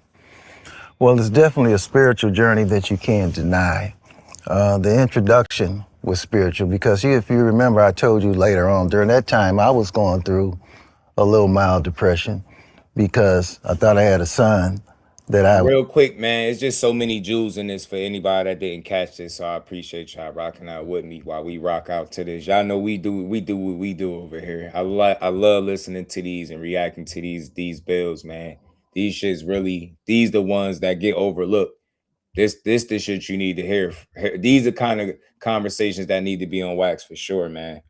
Well, it's definitely a spiritual journey that you can't deny. The introduction was spiritual because if you remember, I told you later on, during that time, I was going through a little mild depression because I thought I had a son that I... Real quick, man, it's just so many jewels in this for anybody that didn't catch this, so I appreciate y'all rocking out with me while we rock out to this. Y'all know we do what we do over here. I love listening to these and reacting to these bills, man. These shits really, these the ones that get overlooked. This the shit you need to hear. These are kind of conversations that need to be on wax for sure, man.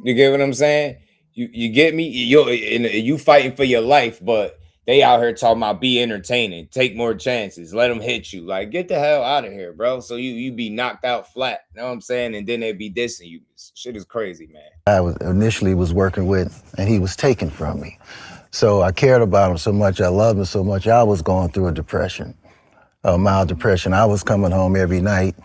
You get what I'm saying? You get me? You fighting for your life, but they out here talking about be entertaining, take more chances, let them hit you. Like, get the hell out of here, bro. So you be knocked out flat. You know what I'm saying? And then they be dissing you. Shit is crazy, man. I initially was working with, and he was taken from me. So I cared about him so much, I loved him so much, I was going through a depression, a mild depression. I was coming home every night,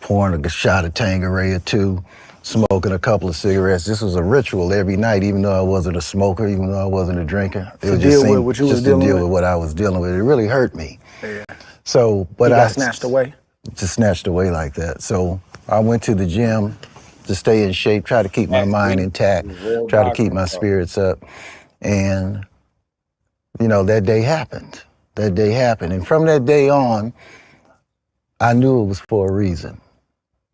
pouring a shot of Tanqueray or 2, smoking a couple of cigarettes. This was a ritual every night, even though I wasn't a smoker, even though I wasn't a drinker. It was just to deal with what I was dealing with. It really hurt me. Yeah. So, but you got snatched away? Just snatched away like that. So I went to the gym to stay in shape, try to keep my mind intact, try to keep my spirits up. And, you know, that day happened. That day happened. And from that day on, I knew it was for a reason.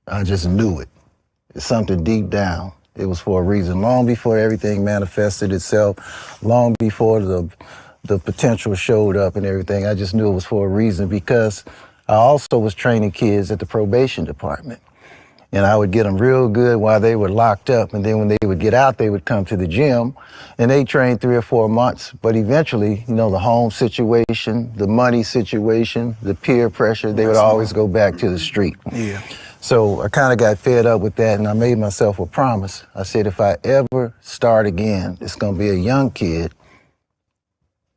I just knew it. It's something deep down. It was for a reason. Long before everything manifested itself, long before the potential showed up and everything, I just knew it was for a reason because I also was training kids at the probation department. And I would get them real good while they were locked up. And then when they would get out, they would come to the gym and they trained 3 or 4 months. But eventually, you know, the home situation, the money situation, the peer pressure, they would always go back to the street. Yeah. So I kind of got fed up with that and I made myself a promise. I said, if I ever start again, it's going to be a young kid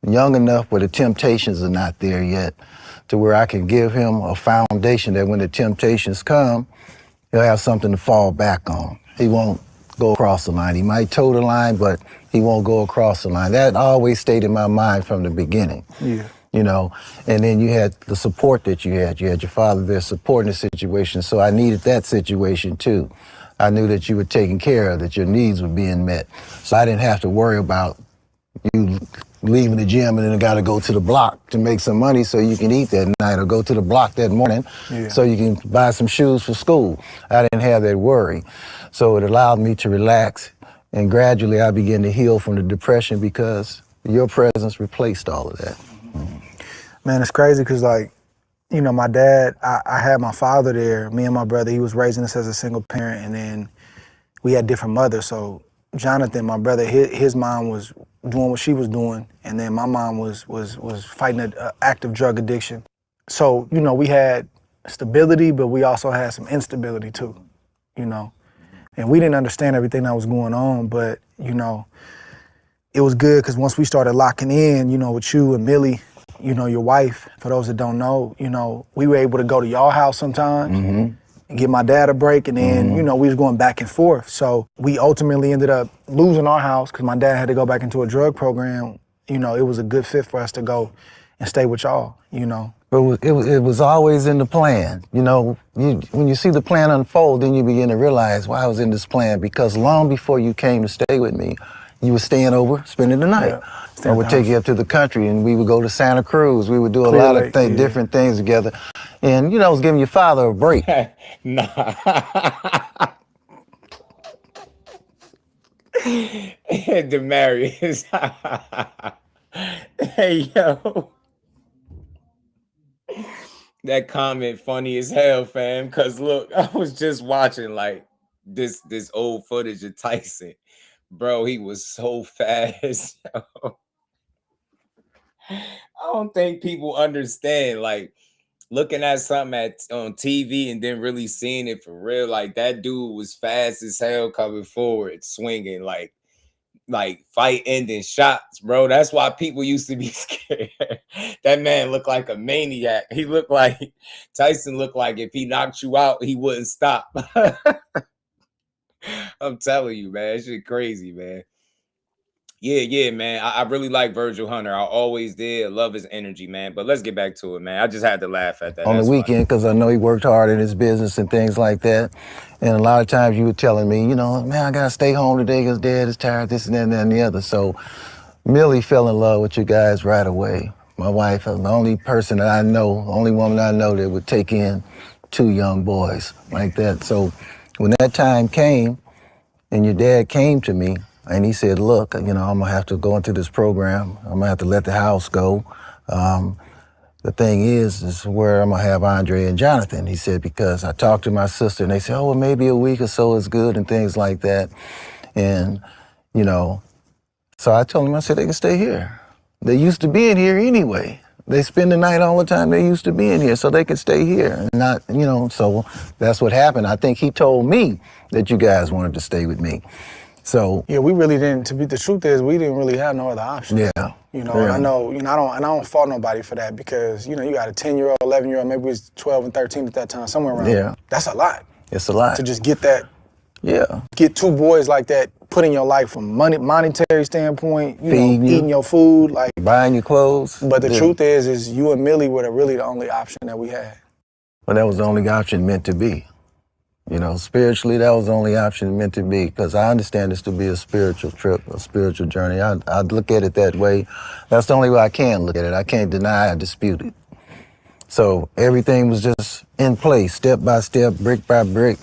young enough where the temptations are not there yet, to where I can give him a foundation that when the temptations come, he'll have something to fall back on. He won't go across the line. He might toe the line, but he won't go across the line. That always stayed in my mind from the beginning. Yeah. You know, and then you had the support that you had. You had your father there supporting the situation, so I needed that situation too. I knew that you were taken care of, that your needs were being met. So I didn't have to worry about you leaving the gym and then got to go to the block to make some money so you can eat that night, or go to the block that morning so you can buy some shoes for school. I didn't have that worry. So it allowed me to relax, and gradually I began to heal from the depression because your presence replaced all of that. Man, it's crazy because, like, you know, my dad, I had my father there, me and my brother. He was raising us as a single parent, and then we had different mothers. So Jonathan, my brother, his mom was doing what she was doing, and then my mom was fighting an active drug addiction. So, you know, we had stability, but we also had some instability too, you know. And we didn't understand everything that was going on, but, you know, it was good because once we started locking in, you know, with you and Millie, you know, your wife, for those that don't know, you know, we were able to go to your house sometimes and give my dad a break, and then, you know, we was going back and forth. So we ultimately ended up losing our house because my dad had to go back into a drug program. You know, it was a good fit for us to go and stay with y'all, you know. But it was always in the plan. You know, when you see the plan unfold, then you begin to realize why I was in this plan, because long before you came to stay with me, you were staying over, spending the night. I would take you up to the country, and we would go to Santa Cruz. We would do a lot of different things together. And, you know, I was giving your father a break. Nah. Demarius. Hey, yo. That comment funny as hell, fam. Cause look, I was just watching like this old footage of Tyson. Bro, he was so fast. Yo. I don't think people understand, like, looking at something on TV and then really seeing it for real. Like, that dude was fast as hell coming forward, swinging, like fight ending shots, bro. That's why people used to be scared. That man looked like a maniac. He looked like Tyson looked like if he knocked you out, he wouldn't stop. I'm telling you, man, that shit crazy, man. Yeah, man. I really like Vergil Hunter. I always did. I love his energy, man. But let's get back to it, man. I just had to laugh at that. On the weekend, because I know he worked hard in his business and things like that. And a lot of times you were telling me, you know, man, I got to stay home today because Dad is tired, this and that and the other. So Millie fell in love with you guys right away. My wife is the only person that I know, only woman I know that would take in 2 young boys like that. So when that time came and your dad came to me, and he said, look, you know, I'm going to have to go into this program. I'm going to have to let the house go. The thing is where I'm going to have Andre and Jonathan. He said, because I talked to my sister, and they said, oh, well, maybe a week or so is good and things like that. And, you know, so I told him, I said, they can stay here. They used to be in here anyway. They spend the night all the time. They used to be in here, so they could stay here. And not, you know, so that's what happened. I think he told me that you guys wanted to stay with me. So yeah, we really didn't. To be the truth is, we didn't really have no other option. Yeah, you know, and I know, you know, I don't fault nobody for that, because you know, you got a 10-year-old, 11-year-old, maybe it was 12 and 13 at that time, somewhere around. Yeah, that's a lot. It's a lot to just get that. Yeah, get 2 boys like that put in your life from monetary standpoint, you feeding know, eating your food, like buying your clothes. But the truth is you and Millie were really the only option that we had. Well, that was the only option meant to be. You know, spiritually, that was the only option meant to be, because I understand this to be a spiritual trip, a spiritual journey. I look at it that way. That's the only way I can look at it. I can't deny or dispute it. So everything was just in place, step by step, brick by brick,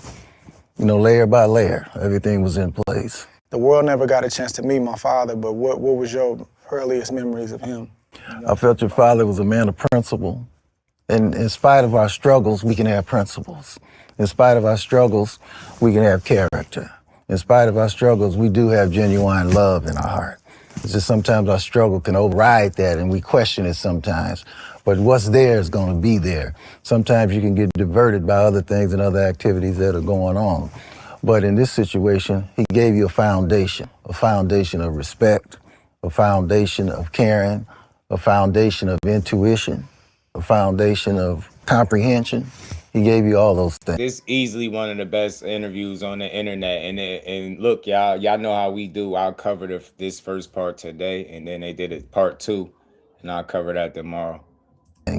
you know, layer by layer. Everything was in place. The world never got a chance to meet my father, but what was your earliest memories of him? I felt your father was a man of principle. And in spite of our struggles, we can have principles. In spite of our struggles, we can have character. In spite of our struggles, we do have genuine love in our heart. It's just sometimes our struggle can override that, and we question it sometimes. But what's there is going to be there. Sometimes you can get diverted by other things and other activities that are going on. But in this situation, he gave you a foundation of respect, a foundation of caring, a foundation of intuition, a foundation of comprehension. He gave you all those things. This easily one of the best interviews on the internet. And look, y'all know how we do. I'll cover this first part today, and then they did it part 2, and I'll cover that tomorrow.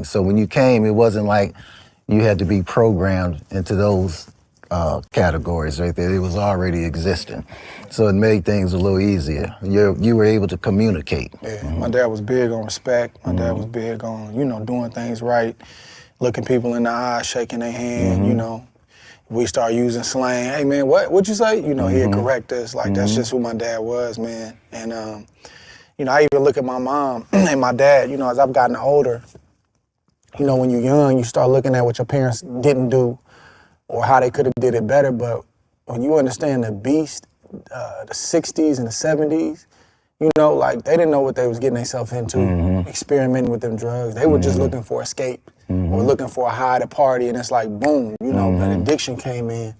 So when you came, it wasn't like you had to be programmed into those categories right there. It was already existing. So it made things a little easier. You were able to communicate. Yeah, my dad was big on respect. My dad was big on, doing things right, looking people in the eye, shaking their hand, We start using slang. Hey, man, what'd you say? He'd correct us. Like, that's just who my dad was, man. And, I even look at my mom and my dad, as I've gotten older, when you're young, you start looking at what your parents didn't do or how they could have did it better. But when you understand the beast, the 60s and the 70s, they didn't know what they was getting themselves into, experimenting with them drugs. They were just looking for escape or looking for a high to party. And it's like, boom, an addiction came in.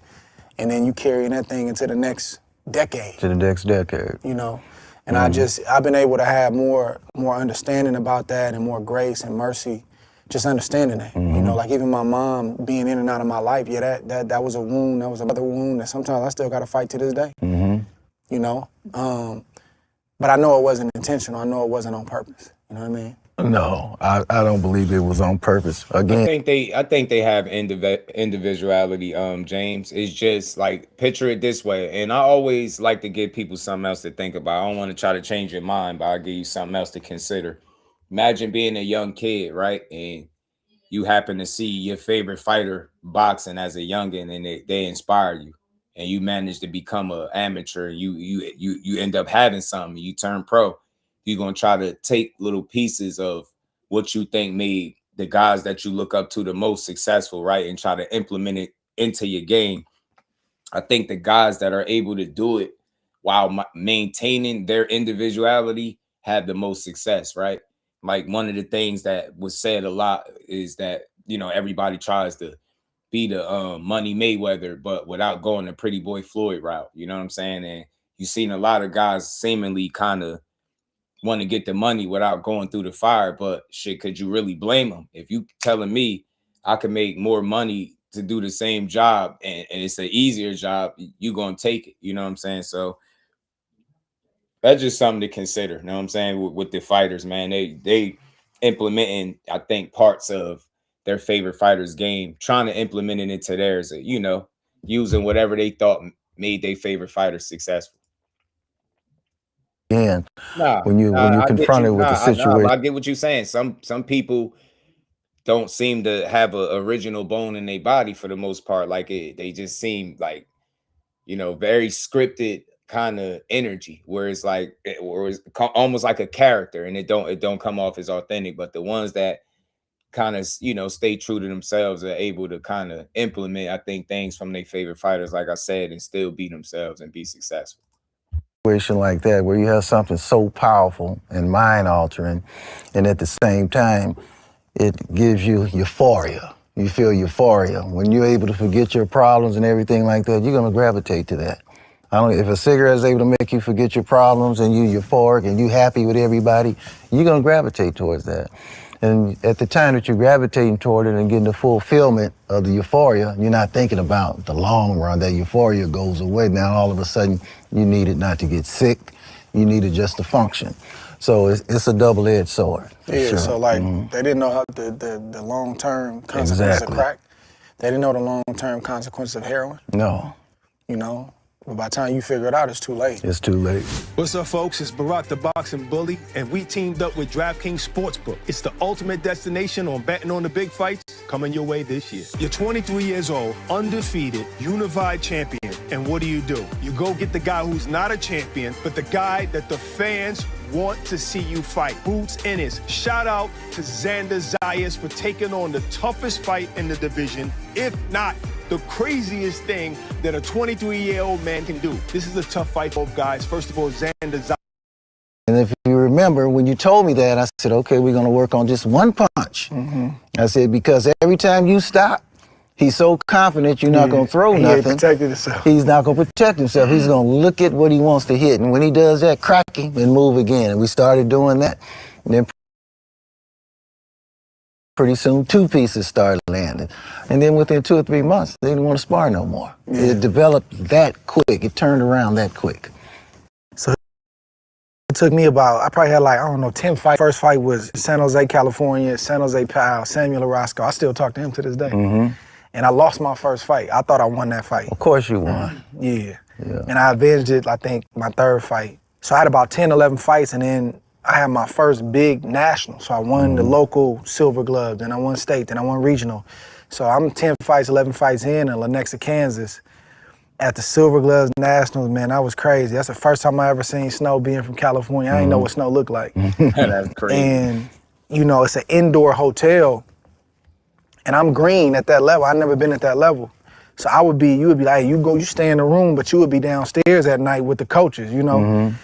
And then you carrying that thing into the next decade. To the next decade. And I've been able to have more understanding about that and more grace and mercy. Just understanding that, like even my mom being in and out of my life, that was a wound, that was another wound that sometimes I still got to fight to this day, But I know it wasn't intentional. I know it wasn't on purpose. You know what I mean? No, I don't believe it was on purpose. Again, I think they have individuality, James. It's just like, picture it this way. And I always like to give people something else to think about. I don't want to try to change your mind, but I'll give you something else to consider. Imagine being a young kid, right? And you happen to see your favorite fighter boxing as a youngin', and they inspire you, and you manage to become an amateur. You end up having something. You turn pro. You're gonna try to take little pieces of what you think made the guys that you look up to the most successful, right? And try to implement it into your game. I think the guys that are able to do it while maintaining their individuality have the most success, right? Like, one of the things that was said a lot is that, everybody tries to be the Money Mayweather, but without going the Pretty Boy Floyd route. You know what I'm saying? And you've seen a lot of guys seemingly kind of want to get the money without going through the fire. But shit, could you really blame them? If you telling me I can make more money to do the same job and it's an easier job, you gonna take it. You know what I'm saying? So that's just something to consider. You know what I'm saying? With the fighters, man, they implementing, I think, parts of their favorite fighter's game, trying to implement it into theirs, using whatever they thought made their favorite fighter successful. When you confronted with the situation, I get what you're saying. Some people don't seem to have an original bone in their body for the most part. Like, they just seem like, very scripted kind of energy, where it's like, or it's almost like a character, and it don't come off as authentic. But the ones that kind of stay true to themselves are able to kind of implement, I think, things from their favorite fighters, like I said, and still be themselves and be successful. Situation like that, where you have something so powerful and mind altering, and at the same time it gives you euphoria. You feel euphoria when you're able to forget your problems and everything like that. You're gonna gravitate to that. If a cigarette is able to make you forget your problems and you euphoric and you happy with everybody, you're gonna gravitate towards that. And at the time that you're gravitating toward it and getting the fulfillment of the euphoria, you're not thinking about the long run. That euphoria goes away. Now all of a sudden you need it not to get sick. You need it just to function. So it's a double-edged sword. Yeah, sure. So they didn't know how the long-term consequences of crack. They didn't know the long-term consequences of heroin. No. But by the time you figure it out, it's too late. It's too late. What's up, folks? It's Barack the Boxing Bully, and we teamed up with DraftKings Sportsbook. It's the ultimate destination on betting on the big fights coming your way this year. You're 23 years old, undefeated, unified champion, and what do? You go get the guy who's not a champion, but the guy that the fans want to see you fight. Boots Ennis. Shout out to Xander Zayas for taking on the toughest fight in the division, if not the craziest thing that a 23-year-old man can do. This is a tough fight, both guys. First of all, Xander Zayas. And if you remember, when you told me that, I said, okay, we're gonna work on just one punch. I said, because every time you stop, he's so confident you're not gonna throw nothing. He's not gonna protect himself. He's gonna look at what he wants to hit. And when he does that, crack him and move again. And we started doing that. And then Pretty soon, 2 pieces started landing. And then within 2 or 3 months, they didn't want to spar no more. It developed that quick. It turned around that quick. So it took me about, I probably had like, I don't know, 10 fights. First fight was San Jose, California, San Jose pal, Samuel Orozco. I still talk to him to this day. And I lost my first fight. I thought I won that fight. Of course you won. Yeah. And I avenged it, I think, my 3rd fight. So I had about 10, 11 fights, and then I had my first big national. So I won the local silver glove, then I won state, then I won regional. So I'm 10 fights, 11 fights in Lenexa, Kansas at the silver gloves nationals, man, that was crazy. That's the first time I ever seen snow being from California. I didn't know what snow looked like. That's crazy. And, you know, it's an indoor hotel, and I'm green at that level. I've never been at that level. So you would be like, hey, you stay in the room, but you would be downstairs at night with the coaches, you know?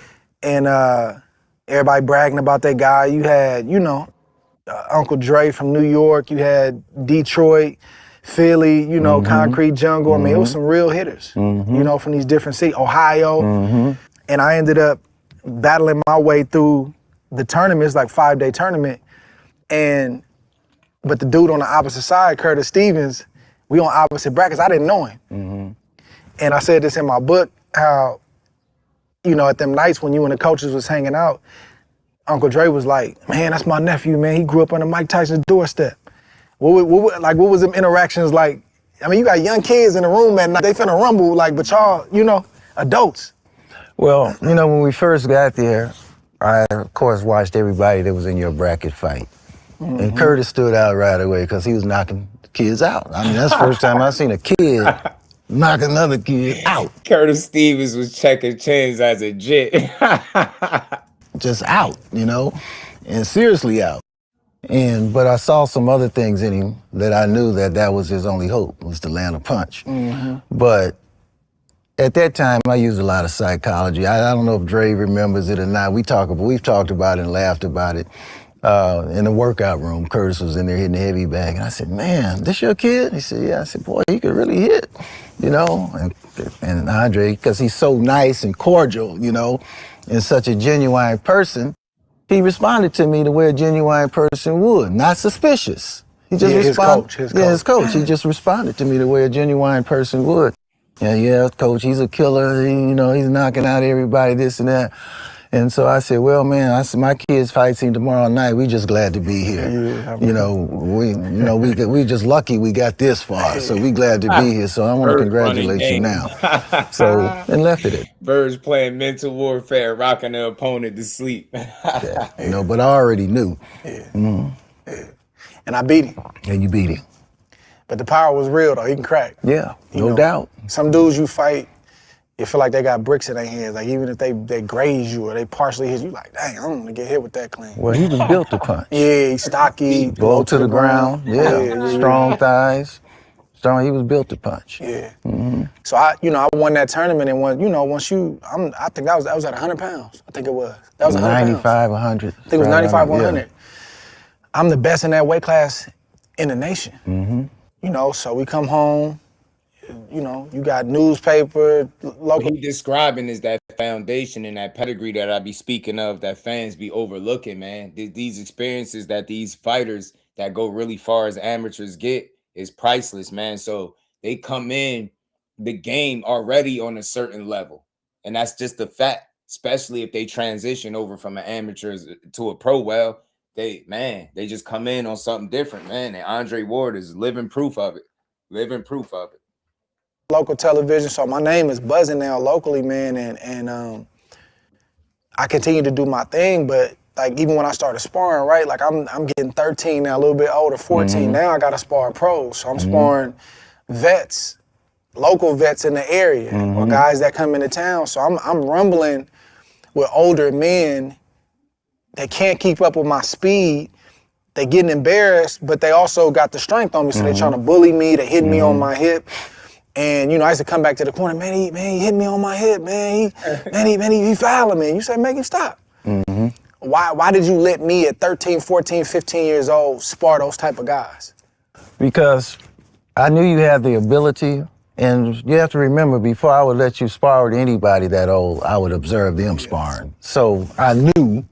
And everybody bragging about that guy. You had, you know, Uncle Dre from New York. You had Detroit, Philly, you know, Concrete Jungle. I mean, it was some real hitters, you know, from these different cities, Ohio. And I ended up battling my way through the tournament. It's like 5-day tournament. But the dude on the opposite side, Curtis Stevens, we on opposite brackets. I didn't know him. And I said this in my book, how, you know, at them nights when you and the coaches was hanging out, Uncle Dre was like, man, that's my nephew, man. He grew up under Mike Tyson's doorstep. What was them interactions like? I mean, you got young kids in the room at night. They finna rumble, like, but y'all, you know, adults. Well, you know, when we first got there, I, of course, watched everybody that was in your bracket fight. And Curtis stood out right away because he was knocking the kids out. I mean, that's the first time I seen a kid knock another kid out. Curtis Stevens was checking chins as a jit. Just out, you know, and seriously out. But I saw some other things in him that I knew that was his only hope, was to land a punch. But at that time, I used a lot of psychology. I don't know if Dre remembers it or not. We've talked about it and laughed about it. In the workout room, Curtis was in there hitting the heavy bag, and I said, man, this your kid? He said, yeah. I said, boy, he could really hit, you know? And Andre, because he's so nice and cordial, you know, and such a genuine person, he responded to me the way a genuine person would, not suspicious. He just responded. His coach. He just responded to me the way a genuine person would. Yeah, coach, he's a killer. You know, he's knocking out everybody, this and that. And so I said, well, man, I said, my kids fighting tomorrow night. We just glad to be here. We just lucky we got this far. So we glad to be here. So I want to congratulate you now. So, and left it. Verge playing mental warfare, rocking the opponent to sleep. You know, but I already knew. And I beat him. And you beat him. But the power was real, though. He can crack. Yeah, no doubt. Some dudes you fight, you feel like they got bricks in their hands. Like, even if they graze you or they partially hit you, like, dang, I don't want to get hit with that clean. Well, he was built to punch. Yeah, he's stocky. Low to the ground. Yeah. Strong thighs. He was built to punch. Yeah. So I won that tournament, and I think that was at 100 pounds. I think it was. That was 95, 100. I think it was 95, 100. I'm the best in that weight class in the nation. You know, so we come home. You know, you got newspaper, local. What he describing is that foundation and that pedigree that I be speaking of that fans be overlooking, man. These experiences that these fighters that go really far as amateurs get is priceless, man. So they come in the game already on a certain level. And that's just the fact, especially if they transition over from an amateur to a pro. Well, they just come in on something different, man. And Andre Ward is living proof of it. Local television, so my name is buzzing now locally, man, and I continue to do my thing, but like even when I started sparring, right, like I'm getting 13 now, a little bit older, 14. Now I gotta spar pros, so I'm sparring vets, local vets in the area, or guys that come into town. So I'm rumbling with older men that can't keep up with my speed. They getting embarrassed, but they also got the strength on me, so they trying to bully me, they hitting me on my hip. And, you know, I used to come back to the corner, man, he hit me on my hip, man. He fouling me. You say, make him stop. Why did you let me at 13, 14, 15 years old spar those type of guys? Because I knew you had the ability, and you have to remember, before I would let you spar with anybody that old, I would observe them sparring. So I knew,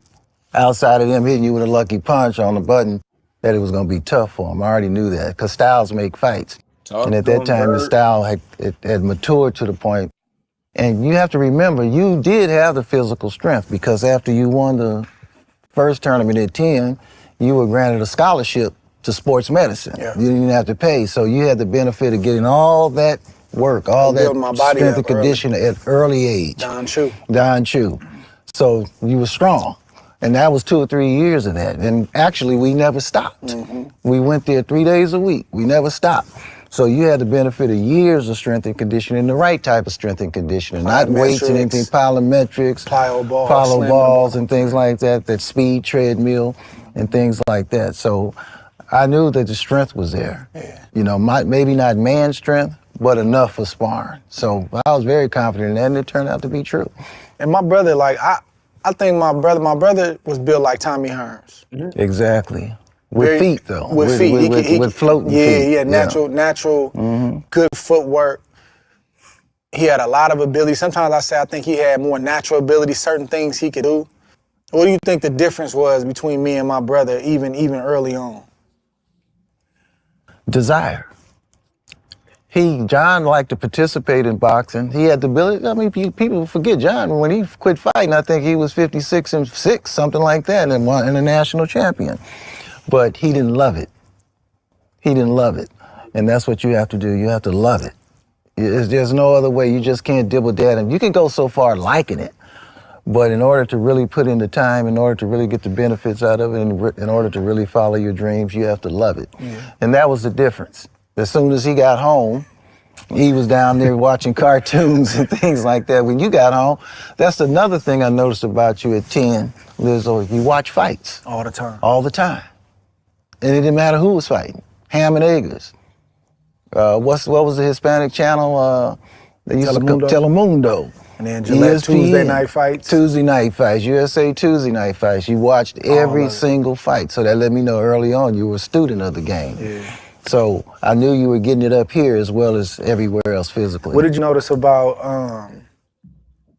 outside of them hitting you with a lucky punch on the button, that it was going to be tough for him. I already knew that because styles make fights. And at that time, the style had matured to the point. And you have to remember, you did have the physical strength because after you won the first tournament at 10, you were granted a scholarship to sports medicine. Yeah. You didn't have to pay. So you had the benefit of getting all that work, all that strength and conditioning at early age. Don Chu. So you were strong. And that was 2 or 3 years of that. And actually, we never stopped. Mm-hmm. We went there 3 days a week. We never stopped. So you had the benefit of years of strength and conditioning, the right type of strength and conditioning, not weights and anything, plyometrics, plyo balls and things like that, that speed treadmill and things like that. So I knew that the strength was there. Yeah. You know, maybe not man strength, but enough for sparring. So I was very confident in that, and it turned out to be true. And my brother, like, I think my brother was built like Tommy Hearns. Mm-hmm. Exactly. With feet, though. With feet. With floating feet. Yeah, natural, mm-hmm. Good footwork. He had a lot of ability. Sometimes I say I think he had more natural ability, certain things he could do. What do you think the difference was between me and my brother, even early on? Desire. John liked to participate in boxing. He had the ability, I mean, people forget John, when he quit fighting, I think he was 56-6, something like that, and a national champion. But he didn't love it. He didn't love it. And that's what you have to do. You have to love it. There's no other way. You just can't dibble dab. And you can go so far liking it, but in order to really put in the time, in order to really get the benefits out of it, in order to really follow your dreams, you have to love it. Yeah. And that was the difference. As soon as he got home, he was down there watching cartoons and things like that. When you got home, that's another thing I noticed about you at 10, Lizzo, you watch fights. All the time. All the time. And it didn't matter who was fighting. Ham and Eggers. What was the Hispanic channel? They used Telemundo. To Telemundo. And then Gillette Tuesday night fights. Tuesday night fights, USA Tuesday night fights. You watched every single fight. So that let me know early on you were a student of the game. Yeah. So I knew you were getting it up here as well as everywhere else physically. What did you notice about,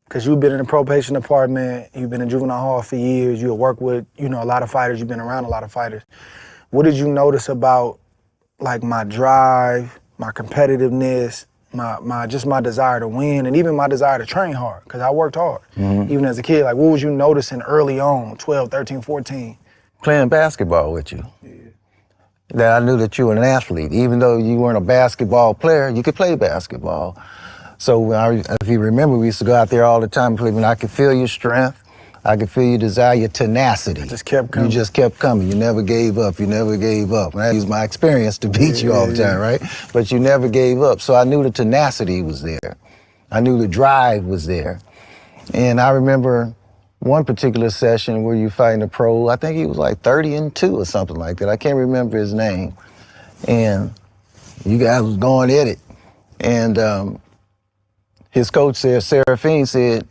because you've been in the probation department, you've been in juvenile hall for years, you work with, a lot of fighters, you've been around a lot of fighters. What did you notice about, like, my drive, my competitiveness, my desire to win, and even my desire to train hard, because I worked hard, even as a kid. Like, what was you noticing early on, 12, 13, 14? Playing basketball with you. Yeah. That I knew that you were an athlete. Even though you weren't a basketball player, you could play basketball. So if you remember, we used to go out there all the time and play, and I could feel your strength. I could feel your desire, your tenacity. It just kept coming. You just kept coming. You never gave up. You never gave up. I use my experience to beat you all the time, right? But you never gave up. So I knew the tenacity was there. I knew the drive was there. And I remember one particular session where you fighting a pro, I think he was like 30-2 or something like that. I can't remember his name. And you guys was going at it. And his coach said, Serafine said,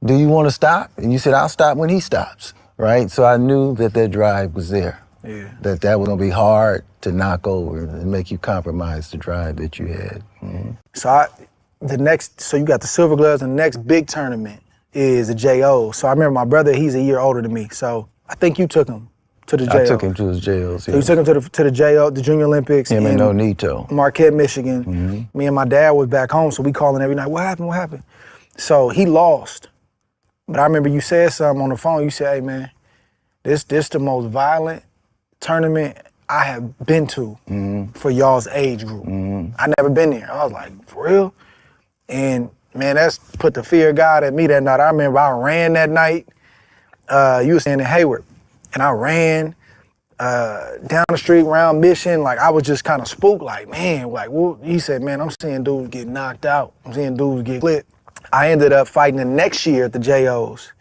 do you want to stop? And you said, I'll stop when he stops, right? So I knew that drive was there. Yeah. That was going to be hard to knock over and make you compromise the drive that you had. Mm-hmm. So you got the silver gloves, and the next big tournament is the JO. So I remember my brother, he's a year older than me. So I think you took him to the JO. I took him to his JOs, yeah. So you took him to the JO, the Junior Olympics. Him and Nonito. Marquette, Michigan. Mm-hmm. Me and my dad was back home, so we calling every night, what happened? So he lost. But I remember you said something on the phone. You said, hey, man, this the most violent tournament I have been to for y'all's age group. I never been there. I was like, for real? And, man, that's put the fear of God at me that night. I remember I ran that night. You were staying in Hayward. And I ran down the street around Mission. Like, I was just kind of spooked. Like, man, well, he said, man, I'm seeing dudes get knocked out. I'm seeing dudes get clipped. I ended up fighting the next year at the JOs.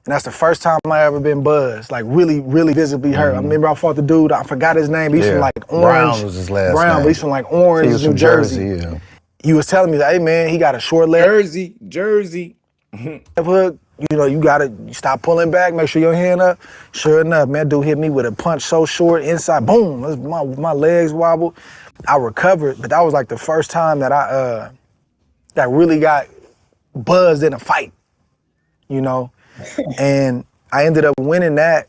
And that's the first time I ever been buzzed, like really, really visibly hurt. I remember I fought the dude, I forgot his name, he's from like Orange. Brown was his last name. But he's from like Orange, New Jersey. Yeah. You was telling me that, hey man, he got a short leg. Jersey. Hook, you gotta stop pulling back, make sure your hand up. Sure enough, man, dude hit me with a punch so short, inside, boom, my legs wobbled. I recovered, but that was like the first time that I really got buzzed in a fight, and I ended up winning that.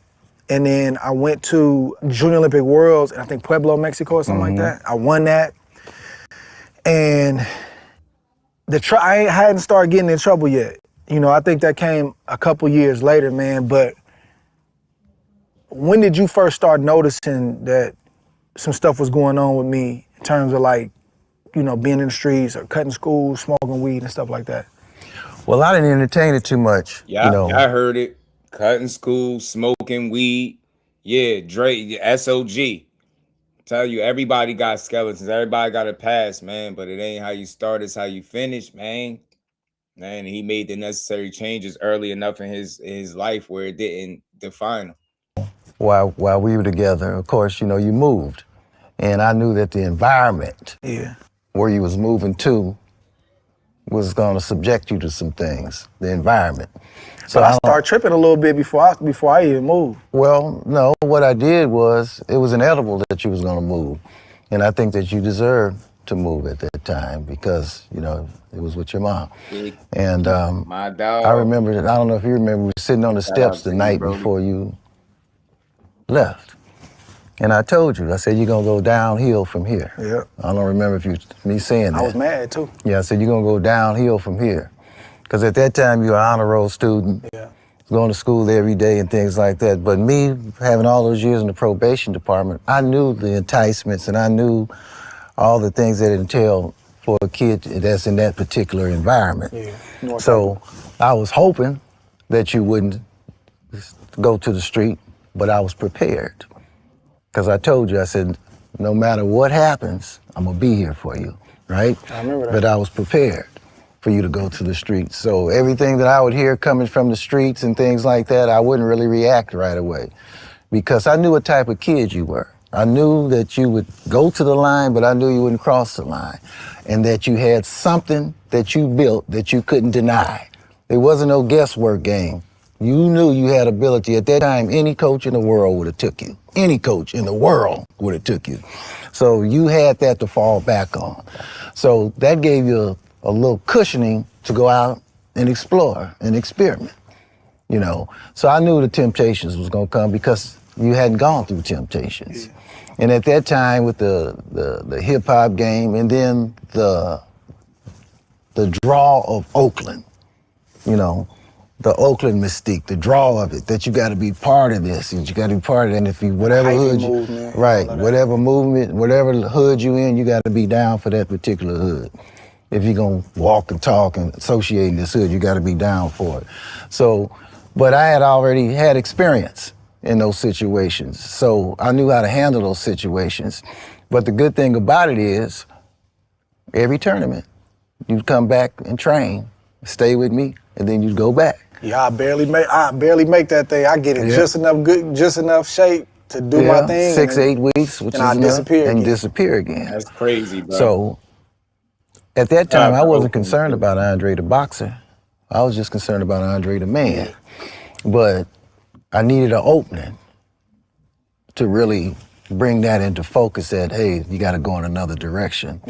And then I went to Junior Olympic Worlds, and I think Pueblo, Mexico, or something like that. I won that. And I hadn't started getting in trouble yet. You know, I think that came a couple years later, man. But when did you first start noticing that some stuff was going on with me in terms of like, you know, being in the streets or cutting school, smoking weed and stuff like that? Well, I didn't entertain it too much. Yeah, you know. I heard it. Cutting school, smoking weed. Yeah, Dre, SOG. Tell you, everybody got skeletons. Everybody got a past, man. But it ain't how you start, it's how you finish, man. Man, he made the necessary changes early enough in his life where it didn't define him. While we were together, of course, you know, you moved. And I knew that the environment where you was moving to was going to subject you to some things, the environment. So I started tripping a little bit before I even moved. Well, no, what I did was, it was inevitable that you was going to move. And I think that you deserved to move at that time because, you know, it was with your mom. And my dog. I remember that, I don't know if you remember, we were sitting on the steps the night before you left. And I told you, I said, you're going to go downhill from here. Yeah. I don't remember if me saying that. I was mad too. Yeah, I said, you're going to go downhill from here. Because at that time, you were an honor roll student, going to school every day and things like that. But me, having all those years in the probation department, I knew the enticements and I knew all the things that it entailed for a kid that's in that particular environment. Yeah. So I was hoping that you wouldn't go to the street, but I was prepared. Because I told you, I said, no matter what happens, I'm going to be here for you, right? I remember that. But I was prepared for you to go to the streets. So everything that I would hear coming from the streets and things like that, I wouldn't really react right away because I knew what type of kid you were. I knew that you would go to the line, but I knew you wouldn't cross the line and that you had something that you built that you couldn't deny. There wasn't no guesswork game. You knew you had ability. At that time, any coach in the world would have took you. Any coach in the world would have took you. So you had that to fall back on. So that gave you a little cushioning to go out and explore and experiment, you know. So I knew the temptations was gonna come because you hadn't gone through temptations. And at that time with the hip hop game and then the draw of Oakland, you know, the Oakland mystique, the draw of it, that you gotta be part of this, and you gotta be part of it, and if you, whatever hood you, right, whatever movement, whatever hood you in, you gotta be down for that particular hood. If you're gonna walk and talk and associate in this hood, you gotta be down for it. So, but I had already had experience in those situations, so I knew how to handle those situations. But the good thing about it is, every tournament, you'd come back and train, stay with me, and then you'd go back. Yeah, I barely make that thing. I get it just enough shape to do my thing. 6-8 weeks, which and is I disappear again. That's crazy, bro. So at that time, I wasn't concerned about Andre the boxer. I was just concerned about Andre the man. But I needed an opening to really bring that into focus that, hey, you got to go in another direction.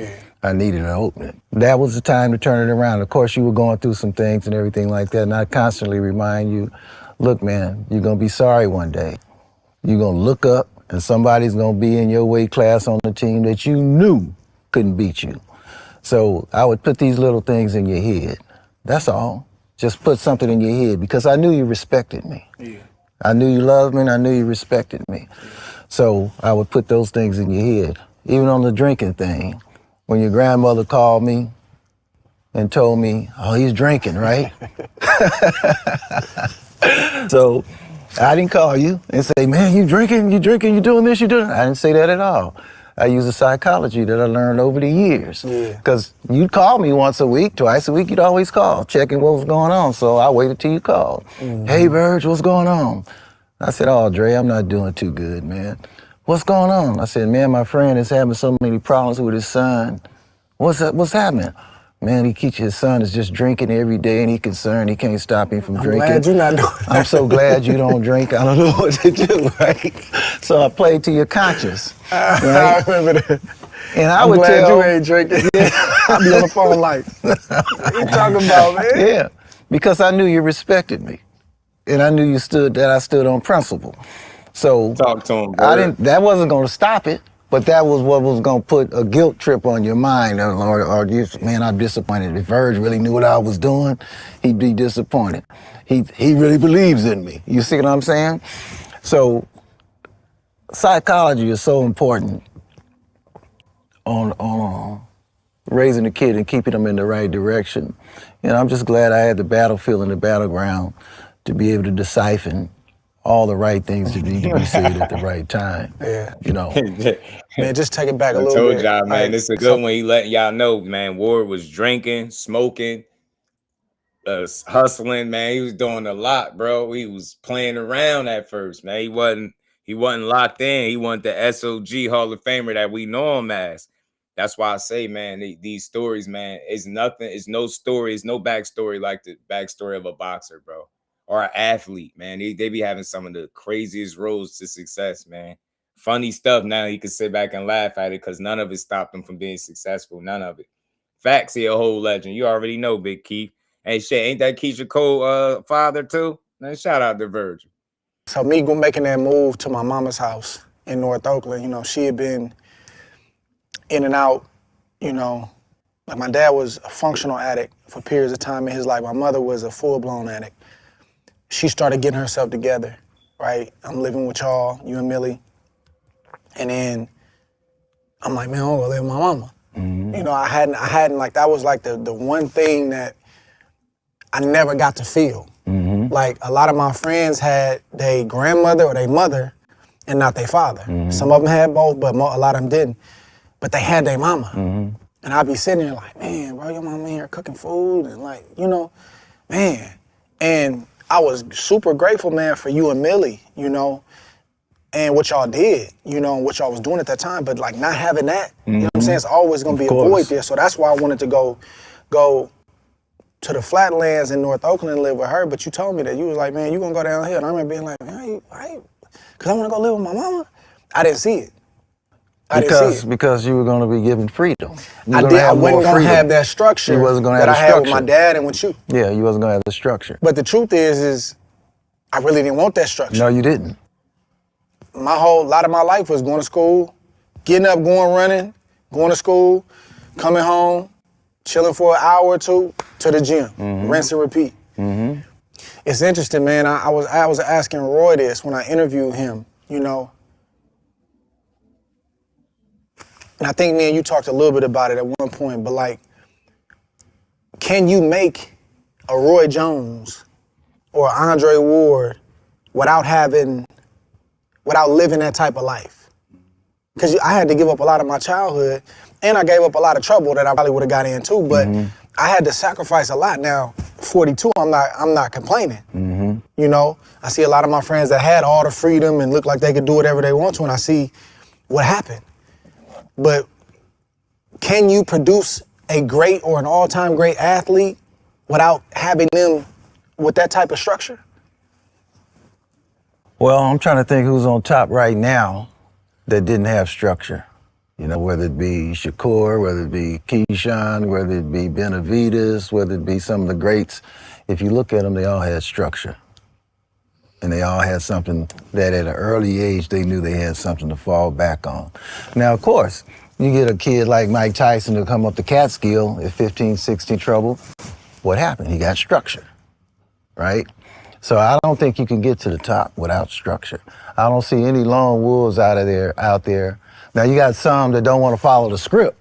I needed an opening. That was the time to turn it around. Of course, you were going through some things and everything like that, and I constantly remind you, look, man, you're going to be sorry one day. You're going to look up, and somebody's going to be in your weight class on the team that you knew couldn't beat you. So I would put these little things in your head. That's all. Just put something in your head because I knew you respected me. I knew you loved me and I knew you respected me. So I would put those things in your head. Even on the drinking thing, when your grandmother called me and told me, oh, he's drinking, right? So I didn't call you and say, man, you drinking, you doing this, you doing that. I didn't say that at all. I used the psychology that I learned over the years. Because you'd call me once a week, twice a week, you'd always call, checking what was going on. So I waited till you called. Hey, Verg, what's going on? I said, oh, Dre, I'm not doing too good, man. What's going on? I said, man, my friend is having so many problems with his son. What's happening? Man, his son is just drinking every day and he's concerned he can't stop him from drinking. I'm glad you're not doing that. I'm so glad you don't drink. I don't know what to do, right? So I played to your conscience. Right? I remember that. And I'm glad you ain't drinking. I'll be on the phone like, what you talking about, man? Yeah, because I knew you respected me. And I knew that I stood on principle. So talk to him, I Bird. didn't. That wasn't going to stop it, but that was what was going to put a guilt trip on your mind. Or you, man, I'm disappointed. If Verge really knew what I was doing, he'd be disappointed. He really believes in me. You see what I'm saying? So psychology is so important on raising a kid and keeping them in the right direction. And I'm just glad I had the battlefield and the battleground to be able to decipher all the right things that need to be said at the right time. Yeah. You know. Man, just take it back a I little told bit. y'all, man, Like, this is a good one. He letting y'all know, man. Ward was drinking, smoking, hustling, man. He was doing a lot, bro. He was playing around at first, man. He wasn't locked in. He wasn't the SOG Hall of Famer that we know him as. That's why I say, man, these stories, man, is nothing. It's no story. It's no backstory like the backstory of a boxer, bro, or an athlete, man. They be having some of the craziest roads to success, man. Funny stuff. Now you can sit back and laugh at it because none of it stopped him from being successful. None of it. Facts, he a whole legend. You already know, Big Keith. Hey, shit, ain't that Keisha Cole father too? Man, shout out to Vergil. So me making that move to my mama's house in North Oakland, you know, she had been in and out, you know, like my dad was a functional addict for periods of time in his life. My mother was a full-blown addict. She started getting herself together, right? I'm living with y'all, you and Millie. And then I'm like, man, I'm gonna live with my mama. Mm-hmm. You know, I hadn't like, that was like the one thing that I never got to feel. Mm-hmm. Like a lot of my friends had their grandmother or their mother and not their father. Mm-hmm. Some of them had both, but a lot of them didn't. But they had their mama. Mm-hmm. And I'd be sitting there like, man, bro, your mama in here cooking food and like, you know, man. And I was super grateful, man, for you and Millie, you know, and what y'all did, you know, what y'all was doing at that time. But like not having that, you know what I'm saying? It's always gonna be a void there. So that's why I wanted to go to the flatlands in North Oakland and live with her. But you told me that you was like, man, you gonna go down here. And I remember being like, man, because I wanna go live with my mama. I didn't see it. Because you were going to be given freedom. I wasn't going to have that structure you wasn't gonna that have I the had with structure. my dad and with you. Yeah, you wasn't going to have the structure. But the truth is I really didn't want that structure. No, you didn't. A lot of my life was going to school, getting up, going running, going to school, coming home, chilling for an hour or two, to the gym, rinse and repeat. Mm-hmm. It's interesting, man. I was asking Roy this when I interviewed him, you know. And I think me and you talked a little bit about it at one point, but like, can you make a Roy Jones or Andre Ward without living that type of life? Because I had to give up a lot of my childhood, and I gave up a lot of trouble that I probably would have got into, but I had to sacrifice a lot. Now, 42, I'm not complaining. Mm-hmm. You know, I see a lot of my friends that had all the freedom and look like they could do whatever they want to, and I see what happened. But can you produce a great or an all-time great athlete without having them with that type of structure? Well, I'm trying to think who's on top right now that didn't have structure. You know, whether it be Shakur, whether it be Keyshawn, whether it be Benavidez, whether it be some of the greats. If you look at them, they all had structure. And they all had something that at an early age, they knew they had something to fall back on. Now, of course, you get a kid like Mike Tyson to come up the Catskill at 15, 16 trouble. What happened? He got structure, right? So I don't think you can get to the top without structure. I don't see any lone wolves out there. Now, you got some that don't want to follow the script.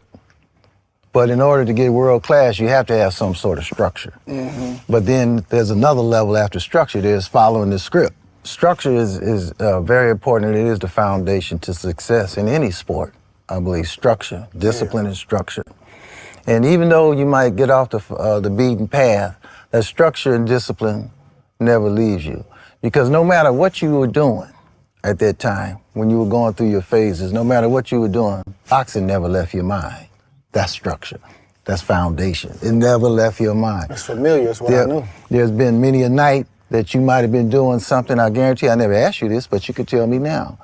But in order to get world class, you have to have some sort of structure. Mm-hmm. But then there's another level after structure. There's following the script. Structure is very important, and it is the foundation to success in any sport. I believe structure, discipline, and structure. And even though you might get off the beaten path, that structure and discipline never leaves you. Because no matter what you were doing at that time, when you were going through your phases, no matter what you were doing, boxing never left your mind. That's structure. That's foundation. It never left your mind. It's familiar, that's what I knew. There's been many a night that you might have been doing something, I guarantee, I never asked you this, but you could tell me now,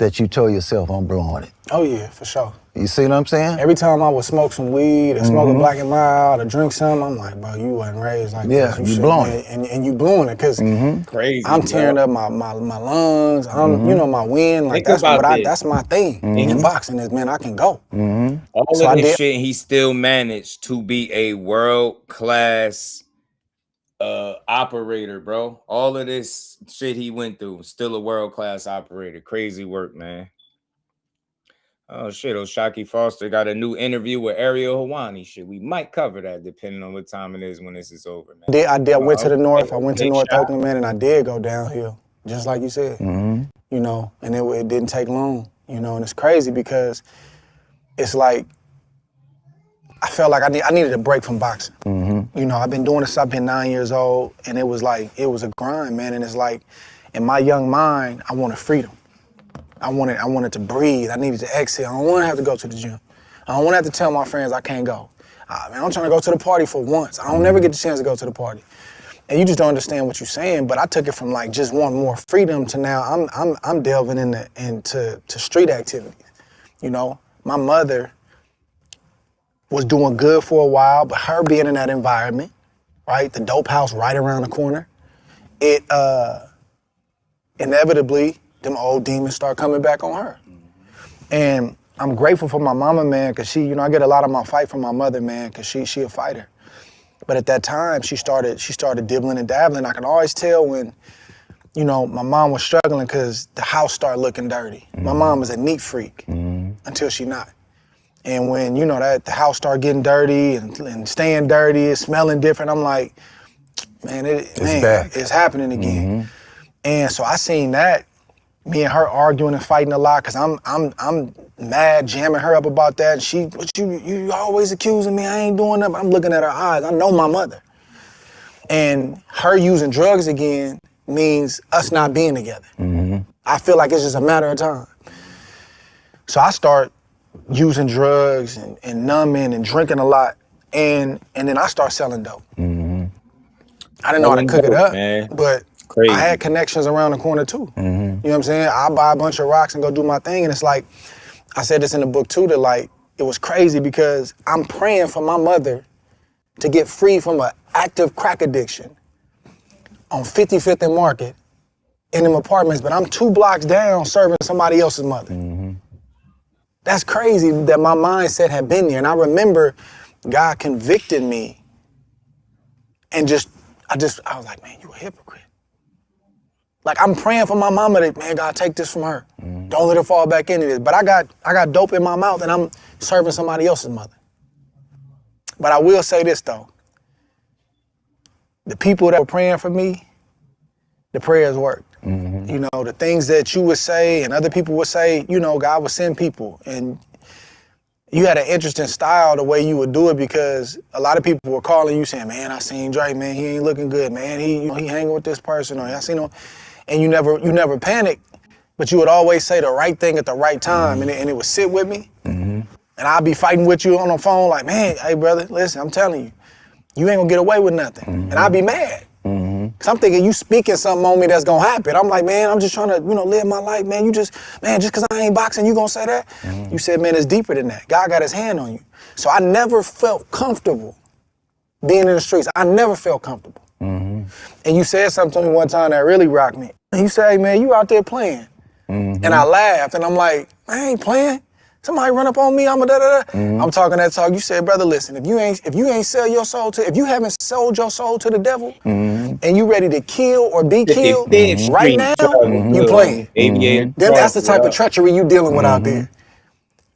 that you told yourself, I'm blowing it? Oh yeah, for sure. You see what I'm saying? Every time I would smoke some weed or smoke a Black and Mild or drink something, I'm like, bro, you wasn't raised like Yeah, this. you blowing it. And you blowing it because Crazy. I'm tearing up my lungs. I'm, you know, my wind. Like Think about this. that's my thing in boxing is, man, I can go. All So of I this did- shit, he still managed to be a world-class operator, bro. All of this shit he went through, still a world-class operator. Crazy work, man. Oh shit, Oshaki Foster got a new interview with Ariel Hawani. Shit, we might cover that depending on what time it is when this is over, man. I went to the north. I went to Big North shot. Oakland, man, and I did go downhill, just like you said. You know, and it didn't take long. You know, and it's crazy because it's like I felt like I needed a break from boxing. You know, I've been doing this. I've been 9 years old, and it was a grind, man. And it's like, in my young mind, I wanted freedom. I wanted to breathe. I needed to exhale. I don't want to have to go to the gym. I don't want to have to tell my friends I can't go. Man, I'm trying to go to the party for once. I don't never get the chance to go to the party. And you just don't understand what you're saying. But I took it from like just wanting more freedom to now I'm delving into street activities. You know, my mother was doing good for a while, but her being in that environment, right, the dope house right around the corner, it inevitably, them old demons start coming back on her. And I'm grateful for my mama, man, because she, you know, I get a lot of my fight from my mother, man, because she a fighter. But at that time, she started dibbling and dabbling. I could always tell when, you know, my mom was struggling because the house started looking dirty. My mom is a neat freak until she not. And when, you know, that the house started getting dirty and staying dirty, it's smelling different, I'm like, man, it's happening again. And so I seen that, me and her arguing and fighting a lot, cause I'm mad, jamming her up about that. And but you always accusing me, I ain't doing nothing. I'm looking at her eyes, I know my mother. And her using drugs again means us not being together. I feel like it's just a matter of time. So I start using drugs and numbing and drinking a lot. And then I start selling dope. I didn't know how to cook it up, man. But crazy. I had connections around the corner too. You know what I'm saying? I buy a bunch of rocks and go do my thing. And it's like, I said this in the book too, that like, it was crazy because I'm praying for my mother to get free from an active crack addiction on 55th and Market in them apartments, but I'm 2 blocks down serving somebody else's mother. That's crazy that my mindset had been there. And I remember God convicted me and I was like, man, you a hypocrite. Like, I'm praying for my mama that, man, God, take this from her. Don't let her fall back into this. But I got dope in my mouth and I'm serving somebody else's mother. But I will say this, though. The people that were praying for me, the prayers worked. You know, the things that you would say and other people would say, you know, God would send people. And you had an interesting style the way you would do it because a lot of people were calling you saying, man, I seen Drake, man, he ain't looking good, man. He hanging with this person, or I seen him. And you never panicked, but you would always say the right thing at the right time, and it would sit with me. And I'd be fighting with you on the phone like, man, hey, brother, listen, I'm telling you, you ain't gonna get away with nothing. And I'd be mad. Cause I'm thinking you speaking something on me that's gonna happen. I'm like, man, I'm just trying to, you know, live my life, man. Just cause I ain't boxing, you gonna say that? You said, man, it's deeper than that. God got his hand on you. So I never felt comfortable being in the streets. I never felt comfortable. And you said something to me one time that really rocked me. And you said, hey, man, you out there playing. And I laughed and I'm like, I ain't playing. Somebody run up on me, I'm a da-da-da. I'm talking that talk. You said, brother, listen, if you ain't sell your soul if you haven't sold your soul to the devil and you ready to kill or be killed right now, you playing. Then that's the type of treachery you dealing with out there.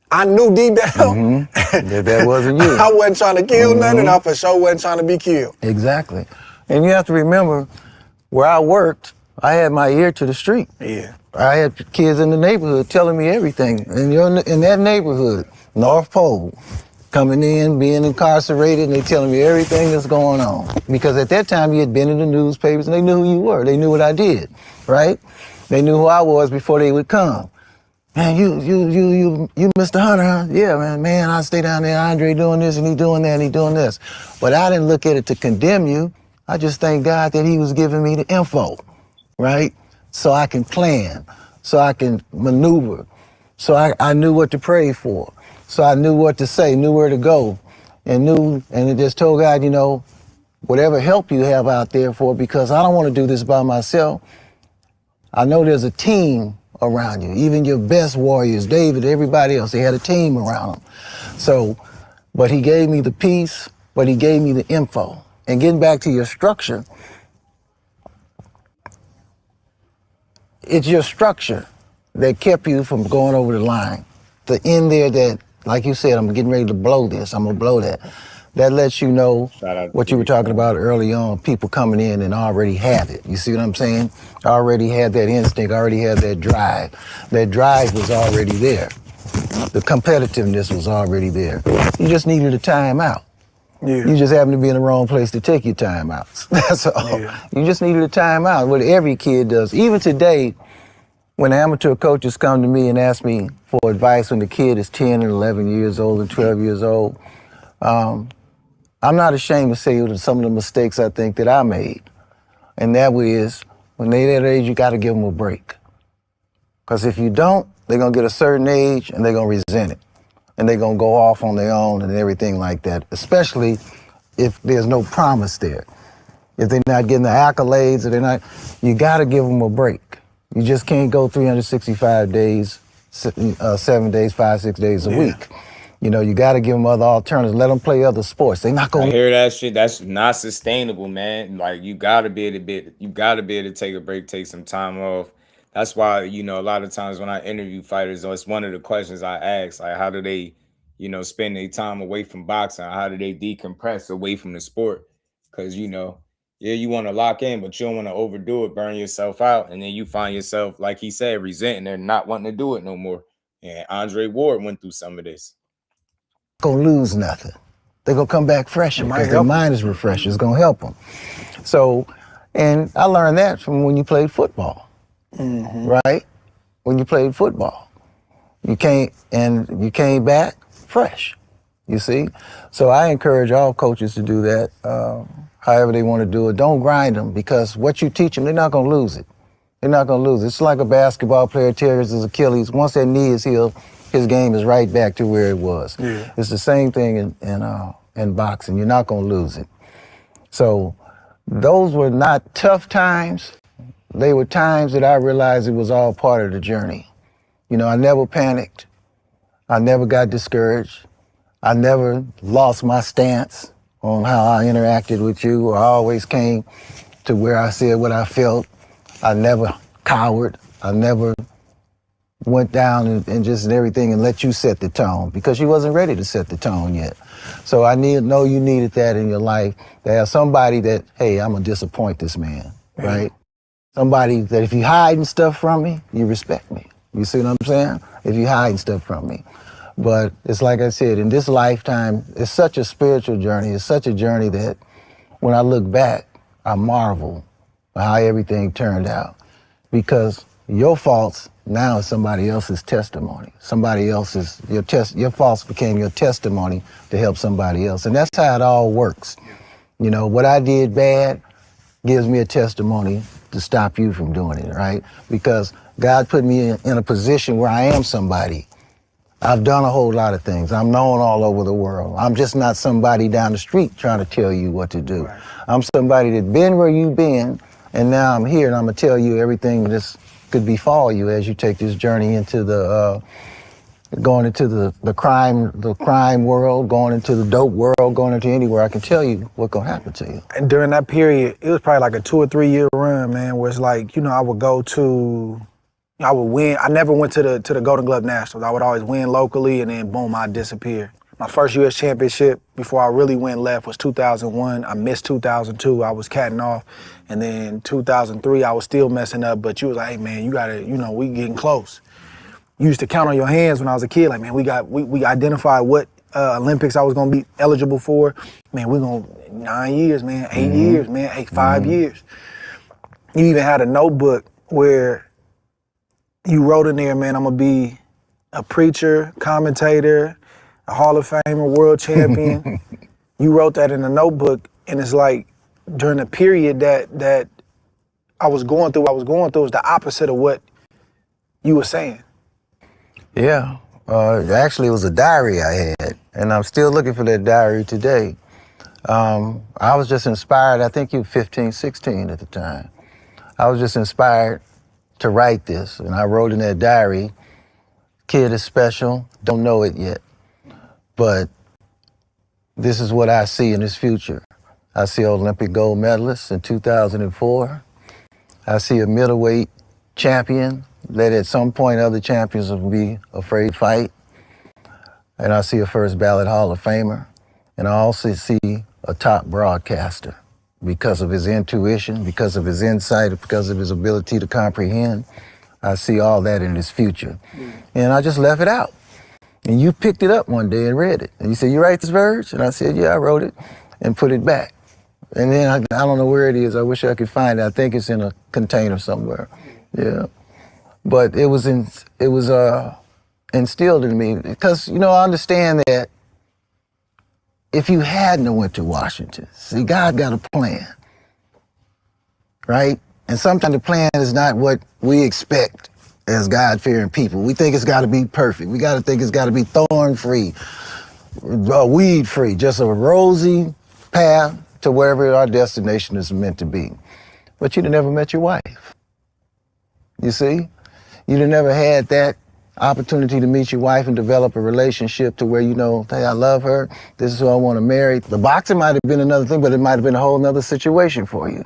I knew deep down that wasn't you. I wasn't trying to kill nothing, and I for sure wasn't trying to be killed. Exactly. And you have to remember, where I worked, I had my ear to the street. Yeah. I had kids in the neighborhood telling me everything. And you're in that neighborhood, North Pole, coming in, being incarcerated, and they telling me everything that's going on. Because at that time, you had been in the newspapers, and they knew who you were. They knew what I did, right? They knew who I was before they would come. Man, you Mr. Hunter, huh? Yeah, man, I stay down there, Andre doing this, and he doing that, and he doing this. But I didn't look at it to condemn you. I just thank God that he was giving me the info, right? So I can plan, so I can maneuver. So I knew what to pray for. So I knew what to say, knew where to go, and it just told God, you know, whatever help you have out there for, because I don't want to do this by myself. I know there's a team around you, even your best warriors, David, everybody else, they had a team around them. So, but he gave me the peace, but he gave me the info. And getting back to your structure, it's your structure that kept you from going over the line. The end there that, like you said, I'm getting ready to blow this, I'm gonna blow that. That lets you know what you were talking about early on, people coming in and already have it. You see what I'm saying? Already had that instinct, already had that drive. That drive was already there. The competitiveness was already there. You just needed a timeout. Yeah. You just happened to be in the wrong place to take your timeouts. That's all. Yeah. You just needed a timeout, what every kid does. Even today, when amateur coaches come to me and ask me for advice when the kid is 10 and 11 years old and 12 years old, I'm not ashamed to say some of the mistakes I think that I made. And that is, when they're that age, you gotta give them a break. Because if you don't, they're gonna get a certain age and they're gonna resent it. And they're gonna go off on their own and everything like that, especially if there's no promise there. If they're not getting the accolades, or they're not, you gotta give them a break. You just can't go 365 days, 7 days, 5, 6 days a week. You know, you got to give them other alternatives. Let them play other sports. They're not going to hear that shit. That's not sustainable, man. Like, you got to be able to take a break, take some time off. That's why, you know, a lot of times when I interview fighters, it's one of the questions I ask, like, how do they, you know, spend their time away from boxing? How do they decompress away from the sport? Because, you know, yeah, you want to lock in, but you don't want to overdo it, burn yourself out. And then you find yourself, like he said, resenting and not wanting to do it no more. And Andre Ward went through some of this. Gonna lose nothing. They're gonna come back fresher because their mind is refreshed. It's gonna help them. So, and I learned that from when you played football, right? When you played football, you came back fresh. You see, so I encourage all coaches to do that. However they want to do it, don't grind them, because what you teach them, they're not gonna lose it. They're not gonna lose it. It's like a basketball player tears his Achilles. Once that knee is healed, his game is right back to where it was. Yeah. It's the same thing in boxing. You're not gonna lose it. So those were not tough times. They were times that I realized it was all part of the journey. You know, I never panicked. I never got discouraged. I never lost my stance on how I interacted with you. I always came to where I said what I felt. I never cowered. I never went down and just everything and let you set the tone, because you wasn't ready to set the tone yet. So I know you needed that in your life, to have somebody that, hey, I'm gonna disappoint this man, right? Somebody that if you hiding stuff from me, you respect me. You see what I'm saying? If you hiding stuff from me. But it's like I said, in this lifetime, it's such a spiritual journey. It's such a journey that when I look back, I marvel at how everything turned out, because your faults now is somebody else's testimony. Somebody else's, your faults became your testimony to help somebody else. And that's how it all works. You know, what I did bad gives me a testimony to stop you from doing it, right? Because God put me in a position where I am somebody. I've done a whole lot of things. I'm known all over the world. I'm just not somebody down the street trying to tell you what to do. Right. I'm somebody that's been where you've been, and now I'm here and I'm gonna tell you everything that's could befall you as you take this journey into the going into the crime world, going into the dope world, going into anywhere. I can tell you what's gonna happen to you. And during that period, it was probably like a 2 or 3 year run, man, where it's like, you know, I would win. I never went to the Golden Glove Nationals. I would always win locally, and then boom, I'd disappear. My first U.S. championship before I really went left was 2001. I missed 2002. I was catting off. And then 2003, I was still messing up, but you was like, hey, man, you gotta, you know, we getting close. You used to count on your hands when I was a kid. Like, man, we identified what Olympics I was gonna be eligible for. Man, we're gonna 9 years, man, 8 years, man, 5 years. You even had a notebook where you wrote in there, man, I'm gonna be a preacher, commentator, a Hall of Famer, world champion. You wrote that in a notebook, and it's like during the period that I was going through was the opposite of what you were saying? Yeah. Actually, it was a diary I had, and I'm still looking for that diary today. I was just inspired. I think you were 15, 16 at the time. I was just inspired to write this, and I wrote in that diary, kid is special, don't know it yet, but this is what I see in his future. I see an Olympic gold medalist in 2004. I see a middleweight champion that at some point other champions will be afraid to fight. And I see a first ballot Hall of Famer. And I also see a top broadcaster because of his intuition, because of his insight, because of his ability to comprehend. I see all that in his future. And I just left it out. And you picked it up one day and read it. And you said, you write this, Verge? And I said, yeah, I wrote it and put it back. And then I don't know where it is. I wish I could find it. I think it's in a container somewhere. Yeah. But it was instilled in me because, you know, I understand that if you hadn't went to Washington, see, God got a plan, right? And sometimes the plan is not what we expect as God-fearing people. We think it's got to be perfect. We got to think it's got to be thorn-free, weed-free, just a rosy path to wherever our destination is meant to be. But you'd have never met your wife. You see? You'd have never had that opportunity to meet your wife and develop a relationship to where you know, hey, I love her, this is who I want to marry. The boxing might have been another thing, but it might have been a whole nother situation for you.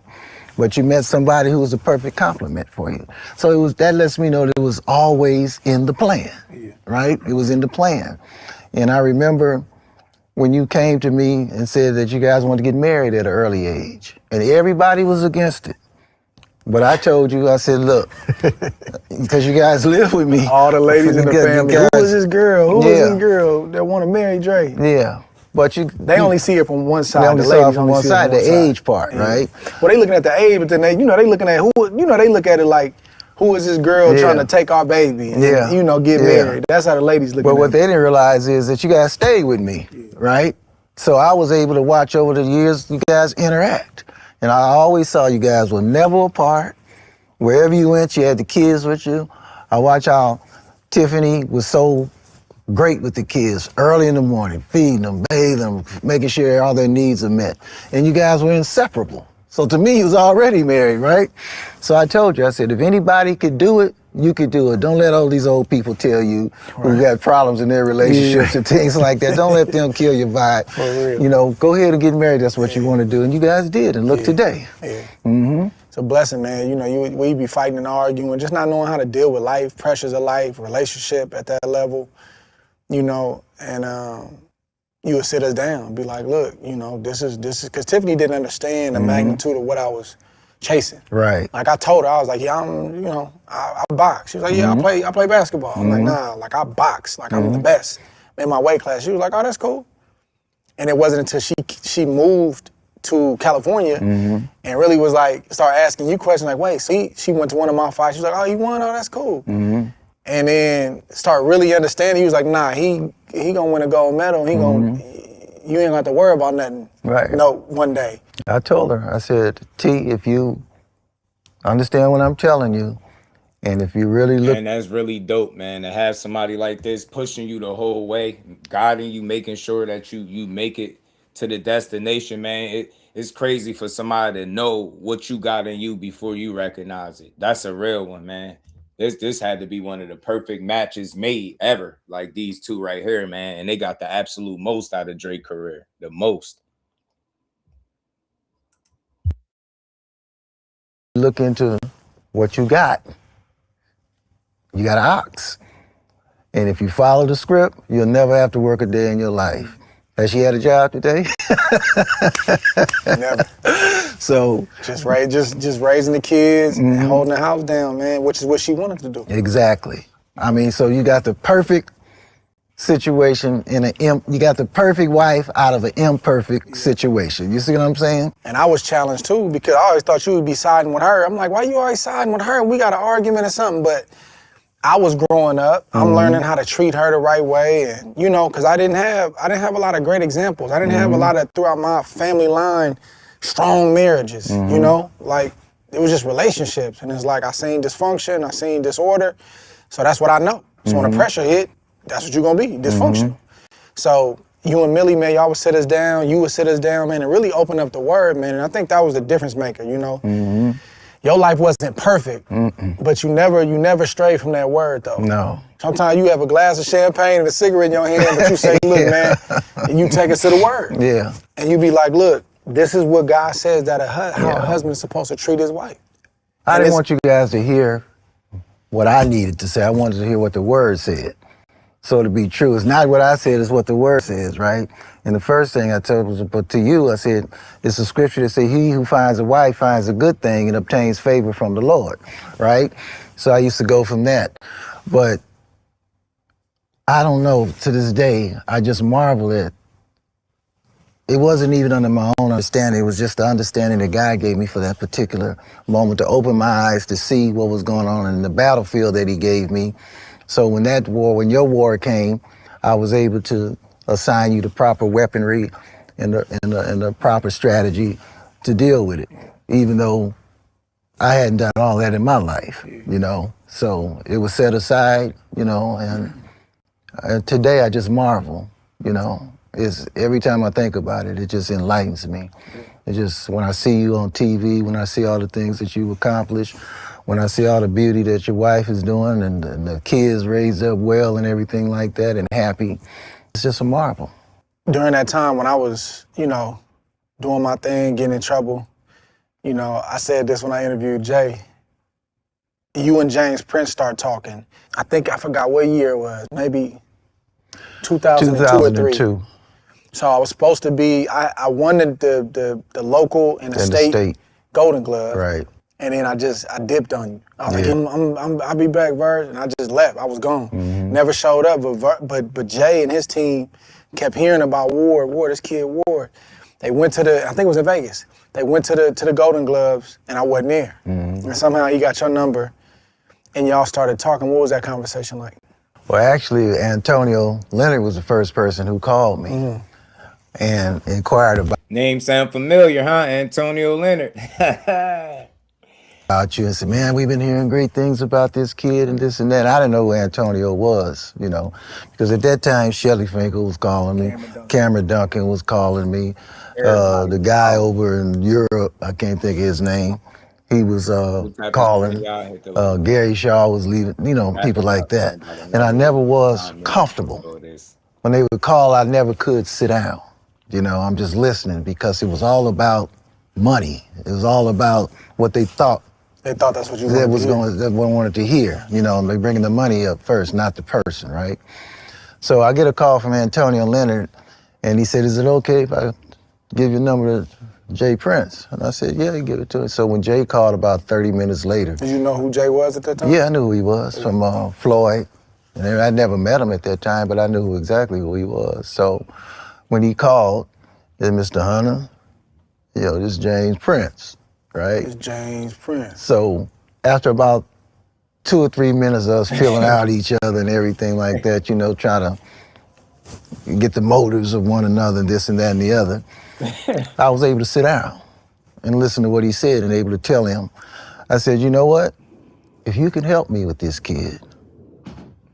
But you met somebody who was a perfect complement for you. So that lets me know that it was always in the plan, right? It was in the plan. And I remember when you came to me and said that you guys wanted to get married at an early age, and everybody was against it. But I told you, I said, look, because you guys live with me. All the ladies in the family, who is this girl? Who is this girl that want to marry Dre? Yeah. But they only see it from one side. They only saw it from one side, the age part, right? Well, they looking at the age, but then they looking at who, they look at it like, who is this girl trying to take our baby and, get married? That's how the ladies look at it. But what they didn't realize is that you guys stayed with me, right? So I was able to watch over the years you guys interact. And I always saw you guys were never apart. Wherever you went, you had the kids with you. I watch how Tiffany was so great with the kids early in the morning, feeding them, bathing them, making sure all their needs are met. And you guys were inseparable. So to me, he was already married, right? So I told you, I said, if anybody could do it, you could do it. Don't let all these old people tell you who got problems in their relationships and things like that. Don't let them kill your vibe. For real. You know, go ahead and get married. That's what you want to do. And you guys did. And look today. Yeah. Mm-hmm. It's a blessing, man. You know, we be fighting and arguing, just not knowing how to deal with life, pressures of life, relationship at that level, you know, and you would sit us down, be like, look, you know, this is, because Tiffany didn't understand the magnitude of what I was chasing. Right. Like I told her, I was like, yeah, I box. She was like, yeah, I play basketball. I'm like, nah, like I box, like I'm the best in my weight class. She was like, oh, that's cool. And it wasn't until she moved to California and really was like, start asking you questions like, wait, so she went to one of my fights. She was like, oh, you won? Oh, that's cool. And then start really understanding. He was like, nah, he gonna win a gold medal. He gonna, you ain't gonna have to worry about nothing. Right. No, one day. I told her, I said, T, if you understand what I'm telling you, and if you really look. And that's really dope, man, to have somebody like this pushing you the whole way, guiding you, making sure that you make it to the destination, man. It's crazy for somebody to know what you got in you before you recognize it. That's a real one, man. This had to be one of the perfect matches made ever, like these two right here, man. And they got the absolute most out of Drake's career, the most. Look into what you got. You got an ox. And if you follow the script, you'll never have to work a day in your life. Has she had a job today? Never. So just raising the kids and holding the house down, man, which is what she wanted to do. Exactly. I mean, so you got the perfect situation you got the perfect wife out of an imperfect situation. You see what I'm saying? And I was challenged too because I always thought you would be siding with her. I'm like, why you always siding with her? We got an argument or something, but I was growing up. I'm learning how to treat her the right way, and you know, because I didn't have a lot of great examples. I didn't have a lot of throughout my family line strong marriages. You know, like it was just relationships, and it's like I seen dysfunction, I seen disorder. So that's what I know. So when the pressure hit, that's what you're gonna be, dysfunctional. So you and Millie, man, y'all would sit us down, you would sit us down, man, and really open up the word, man. And I think that was the difference maker, you know? Your life wasn't perfect, but you never strayed from that word, though. No. Sometimes you have a glass of champagne and a cigarette in your hand, but you say, look, man, and you take us to the word. Yeah. And you be like, look, this is what God says that how a husband is supposed to treat his wife. I didn't want you guys to hear what I needed to say. I wanted to hear what the word said. So to be true, it's not what I said, it's what the word says, right? And the first thing I told was, but to you, I said, it's a scripture that says, he who finds a wife finds a good thing and obtains favor from the Lord, right? So I used to go from that. But I don't know, to this day, I just marvel at, it wasn't even under my own understanding, it was just the understanding that God gave me for that particular moment to open my eyes to see what was going on in the battlefield that he gave me. So when your war came, I was able to assign you the proper weaponry and the proper strategy to deal with it, even though I hadn't done all that in my life, you know. So it was set aside, you know, and today I just marvel, you know. Every time I think about it, it just enlightens me. It just, when I see you on TV, when I see all the things that you accomplish, when I see all the beauty that your wife is doing and the kids raised up well and everything like that and happy, it's just a marvel. During that time when I was, you know, doing my thing, getting in trouble, you know, I said this when I interviewed Jay. You and James Prince start talking. I forgot what year it was, maybe 2002 or 3. So I was supposed to be, I won the local and the state Golden Glove. Right. And then I dipped on you. I was like, I'll be back, Verg, and I just left. I was gone. Never showed up, but Jay and his team kept hearing about Ward, this kid Ward. They went to I think it was in Vegas. They went to the Golden Gloves, and I wasn't there. And somehow he got your number, and y'all started talking. What was that conversation like? Well, actually, Antonio Leonard was the first person who called me and inquired about. Name sound familiar, huh? Antonio Leonard. About you and said, man, we've been hearing great things about this kid and this and that. I didn't know who Antonio was, you know, because at that time, Shelly Finkel was calling me, Cameron Duncan was calling me, the guy over in Europe, I can't think of his name, he was calling, Gary Shaw was leaving, you know, people like that. And I never was comfortable. When they would call, I never could sit down. You know, I'm just listening because it was all about money. It was all about what they thought. They thought that's what you wanted to hear. That's what I wanted to hear. You know, they bringing the money up first, not the person, right? So I get a call from Antonio Leonard, and he said, is it okay if I give your number to Jay Prince? And I said, yeah, give it to him. So when Jay called about 30 minutes later. Did you know who Jay was at that time? Yeah, I knew who he was from Floyd. And I never met him at that time, but I knew exactly who he was. So when he called, said, Mr. Hunter, you know, this is James Prince, right? It's James Prince. So after about 2 or 3 minutes of us filling out each other and everything like that, you know, trying to get the motives of one another and this and that and the other, I was able to sit down and listen to what he said and able to tell him. I said, you know what? If you can help me with this kid,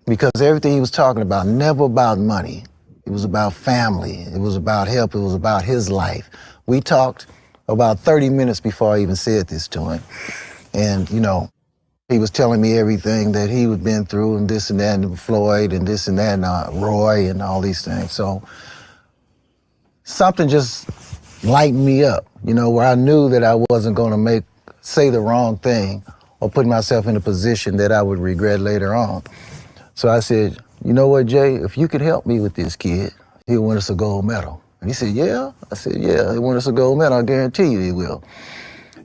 because everything he was talking about, never about money. It was about family. It was about help. It was about his life. We talked about 30 minutes before I even said this to him. And, you know, he was telling me everything that he had been through and this and that and Floyd and this and that and Roy and all these things. So something just lightened me up, you know, where I knew that I wasn't going to say the wrong thing or put myself in a position that I would regret later on. So I said, you know what, Jay, if you could help me with this kid, he'll win us a gold medal. And he said, yeah? I said, yeah, he'll win us a gold medal, I guarantee you he will.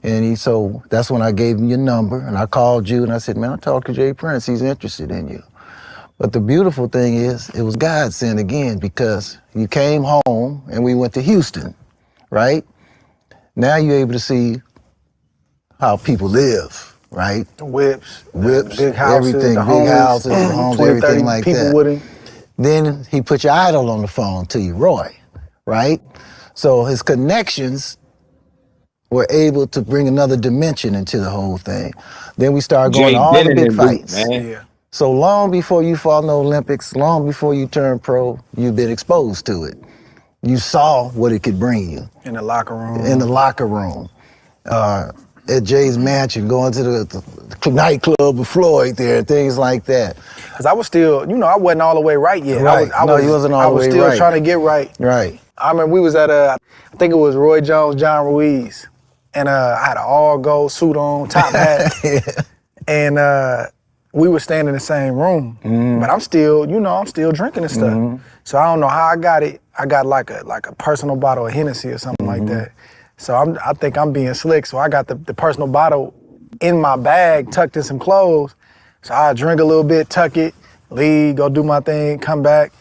And so that's when I gave him your number, and I called you, and I said, man, I talked to Jay Prince, he's interested in you. But the beautiful thing is, it was God sent again, because you came home, and we went to Houston, right? Now you're able to see how people live. Right? The whips, big houses, everything, big houses, the homes, everything like that. With him. Then he put your idol on the phone to you, Roy, right? So his connections were able to bring another dimension into the whole thing. Then we started going to all the big fights. So long before you fought in the Olympics, long before you turned pro, you've been exposed to it. You saw what it could bring you. In the locker room. In the locker room. At Jay's mansion, going to the nightclub with Floyd there, things like that. Because I was still, you know, I wasn't all the way right yet. Right. I was still trying to get right. Right. I remember we was at I think it was Roy Jones, John Ruiz. And I had an all gold suit on, top hat. And we were staying in the same room. But I'm still, you know, I'm still drinking and stuff. So I don't know how I got it. I got like a personal bottle of Hennessy or something like that. So I think I'm being slick. So I got the personal bottle in my bag, tucked in some clothes. So I drink a little bit, tuck it, leave, go do my thing, come back,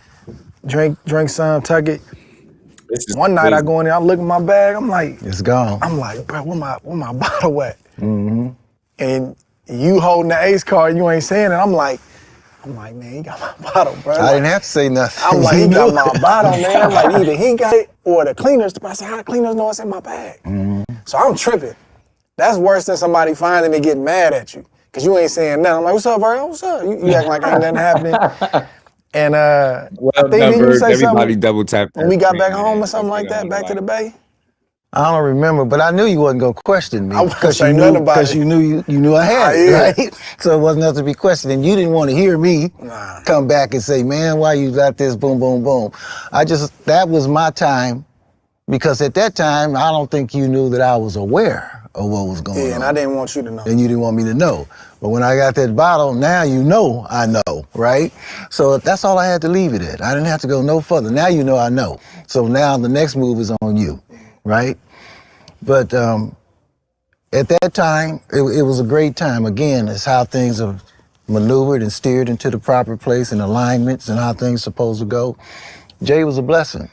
drink some, tuck it. One night I go in there, I look at my bag, I'm like, it's gone. I'm like, bro, where my bottle at? And you holding the ace card, you ain't saying it. I'm like, man, he got my bottle, bro. I didn't have to say nothing. I'm like, he got my bottle, man. I'm like, either he got it or the cleaners. I said, how the cleaners know it's in my bag? So I'm tripping. That's worse than somebody finding and getting mad at you. Cause you ain't saying nothing. I'm like, what's up, Vergil? What's up? You acting like ain't nothing happening. And I think didn't you say everybody something double tapped when we got back home or something like that, back to the Bay? I don't remember, but I knew you wasn't gonna question me because you knew I had it, right? So it wasn't nothing to be questioned, and you didn't want to hear me come back and say, "Man, why you got this?" Boom, boom, boom. That was my time, because at that time I don't think you knew that I was aware of what was going on. Yeah, and I didn't want you to know. And you didn't want me to know. But when I got that bottle, now you know I know, right? So that's all I had to leave it at. I didn't have to go no further. Now you know I know. So now the next move is on you. Right? But at that time, it was a great time. Again, it's how things are maneuvered and steered into the proper place and alignments and how things are supposed to go. Jay was a blessing.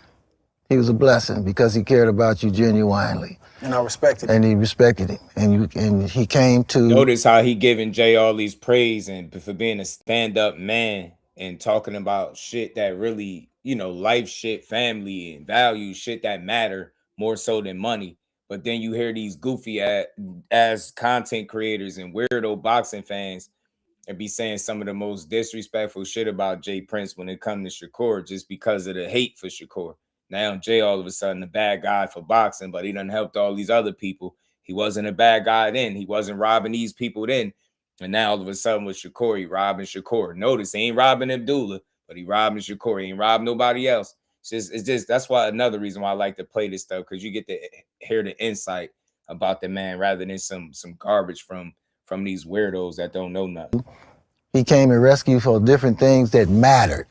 He was a blessing because he cared about you genuinely. And I respected him. And he respected him. And he came to... Notice how he giving Jay all these praise and for being a stand-up man and talking about shit that really, you know, life shit, family and values, shit that matter more so than money. But then you hear these goofy ass content creators and weirdo boxing fans and be saying some of the most disrespectful shit about Jay Prince when it comes to Shakur just because of the hate for Shakur. Now Jay all of a sudden a bad guy for boxing, but he done helped all these other people. He wasn't a bad guy then. He wasn't robbing these people then. And now all of a sudden with Shakur, he robbing Shakur. Notice he ain't robbing Abdullah, but he robbing Shakur. He ain't robbing nobody else. It's just that's why another reason why I like to play this stuff, because you get to hear the insight about the man rather than some garbage from these weirdos that don't know nothing. He came and rescued for different things that mattered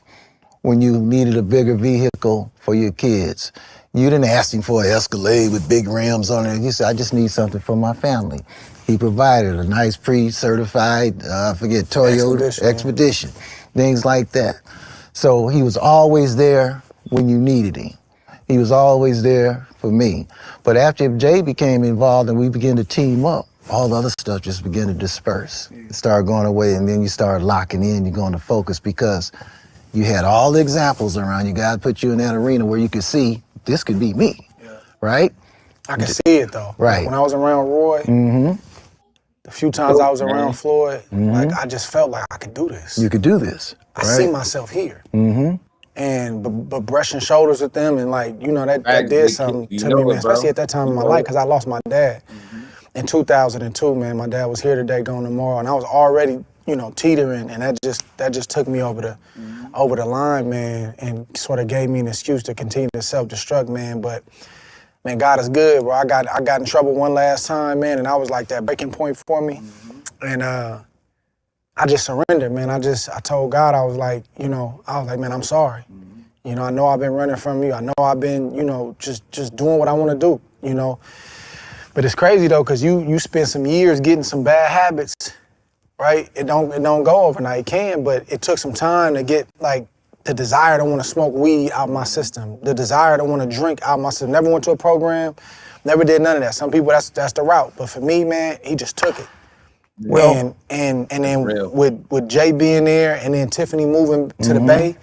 when you needed a bigger vehicle for your kids. You didn't ask him for an Escalade with big rims on it. You said, I just need something for my family. He provided a nice pre-certified, Toyota Expedition, things like that. So he was always there when you needed him. He was always there for me. But after Jay became involved and we began to team up, all the other stuff just began to disperse. It started going away, and then you started locking in, you're going to focus because you had all the examples around you. God put you in that arena where you could see, this could be me, right? I could see it though. Right. When I was around Roy, the few times I was around Floyd, like I just felt like I could do this. You could do this, I see myself here. And but brushing shoulders with them and like, you know, that did something to me, man, especially at that time in my life, because I lost my dad in 2002, man. My dad was here today, going tomorrow, and I was already, you know, teetering, and that just took me over the line, man, and sort of gave me an excuse to continue to self-destruct, man. But man, God is good, bro. I got in trouble one last time, man, and I was like that breaking point for me. And I just surrendered, man. I told God, I was like, man, I'm sorry. You know, I know I've been running from you. I know I've been, you know, just doing what I want to do, you know. But it's crazy though, because you spend some years getting some bad habits, right? It don't go overnight. It can, but it took some time to get like the desire to want to smoke weed out my system, the desire to want to drink out my system. Never went to a program, never did none of that. Some people that's the route, but for me, man, he just took it. Well, and then with Jay being there and then Tiffany moving to the Bay,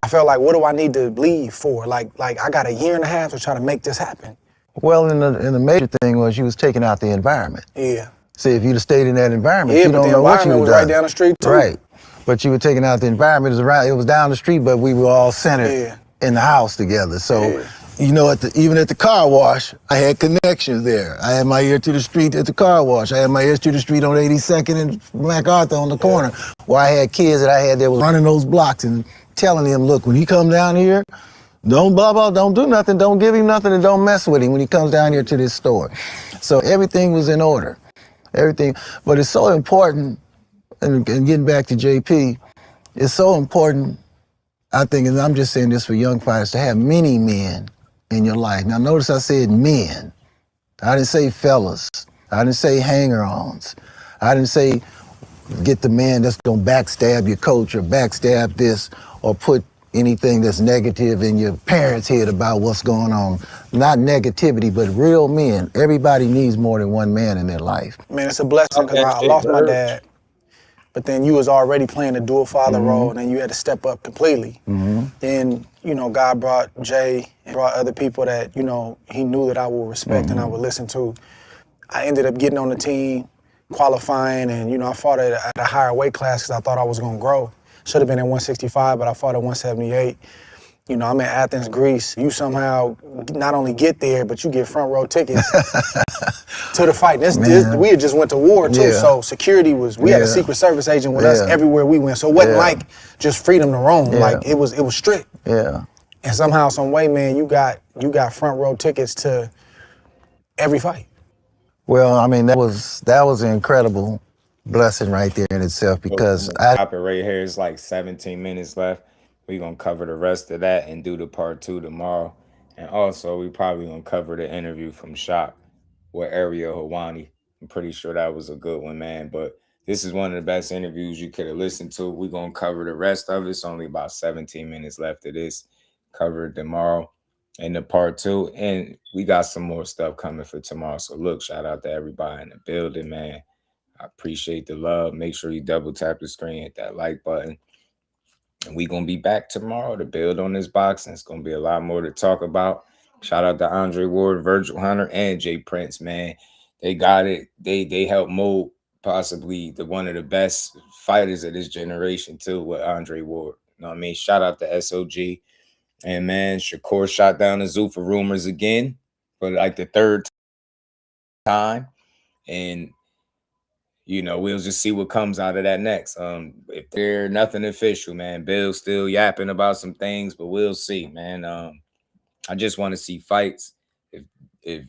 I felt like, what do I need to leave for? Like I got a year and a half to try to make this happen. Well, and the major thing was you was taking out the environment. Yeah. See, if you'd have stayed in that environment, yeah, you don't know what you would have done. Right down the street too. Right. but you were taking out the environment. It was down the street, but we were all centered in the house together. So, you know, even at the car wash, I had connections there. I had my ear to the street at the car wash. I had my ears to the street on 82nd and MacArthur on the corner, where I had kids that I had that was running those blocks and telling them, look, when he come down here, don't blah, blah, don't do nothing, don't give him nothing, and don't mess with him when he comes down here to this store. So everything was in order, everything. But it's so important, and getting back to JP, it's so important, I think, and I'm just saying this for young fighters, to have many men in your life. Now notice I said men. I didn't say fellas. I didn't say hanger-ons. I didn't say get the man that's gonna backstab your coach or backstab this or put anything that's negative in your parents' head about what's going on. Not negativity, but real men. Everybody needs more than one man in their life. Man, it's a blessing because I lost my dad. But then you was already playing a dual father role, and then you had to step up completely. Then, you know, God brought Jay and brought other people that, you know, he knew that I would respect and I would listen to. I ended up getting on the team, qualifying, and, you know, I fought at a higher weight class because I thought I was going to grow. Should have been at 165, but I fought at 178. You know, I'm in Athens, Greece. You somehow not only get there, but you get front row tickets to the fight. We had just went to war too, so security was, we had a Secret Service agent with us everywhere we went. So it wasn't like just freedom to roam. Like it was strict. And somehow, some way, man, you got front row tickets to every fight. Well, I mean, that was an incredible blessing right there in itself, because Stop it right here. It's like 17 minutes left. We're going to cover the rest of that and do the part 2 tomorrow. And also, we probably going to cover the interview from Shock with Ariel Helwani. I'm pretty sure that was a good one, man. But this is one of the best interviews you could have listened to. We're going to cover the rest of it. It's only about 17 minutes left of this. Cover it tomorrow in the part 2. And we got some more stuff coming for tomorrow. So, look, shout out to everybody in the building, man. I appreciate the love. Make sure you double tap the screen, hit that like button. And we're going to be back tomorrow to build on this boxing. It's going to be a lot more to talk about. Shout out to Andre Ward, Vergil Hunter, and Jay Prince, man. They got it. They helped mold possibly one of the best fighters of this generation, too, with Andre Ward. You know what I mean? Shout out to SOG. And, man, Shakur shot down the Zuffa rumors again for like the 3rd time. And you know, we'll just see what comes out of that next. If there's nothing official, man, Bill's still yapping about some things, but we'll see, man. I just want to see fights. If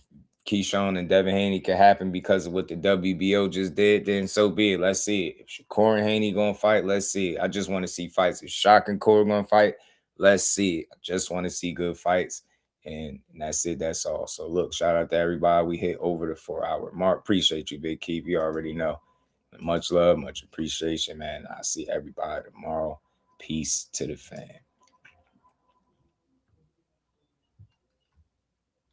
Keyshawn and Devin Haney can happen because of what the WBO just did, then so be it. Let's see it. If Shakur and Haney gonna fight, let's see it. I just want to see fights. If Shock and Corey gonna fight, let's see it. I just want to see good fights. And that's it. That's all. So look, shout out to everybody. We hit over the 4-hour mark. Appreciate you, Big Keith. You already know. Much love, much appreciation, man. I'll see everybody tomorrow. Peace to the fam.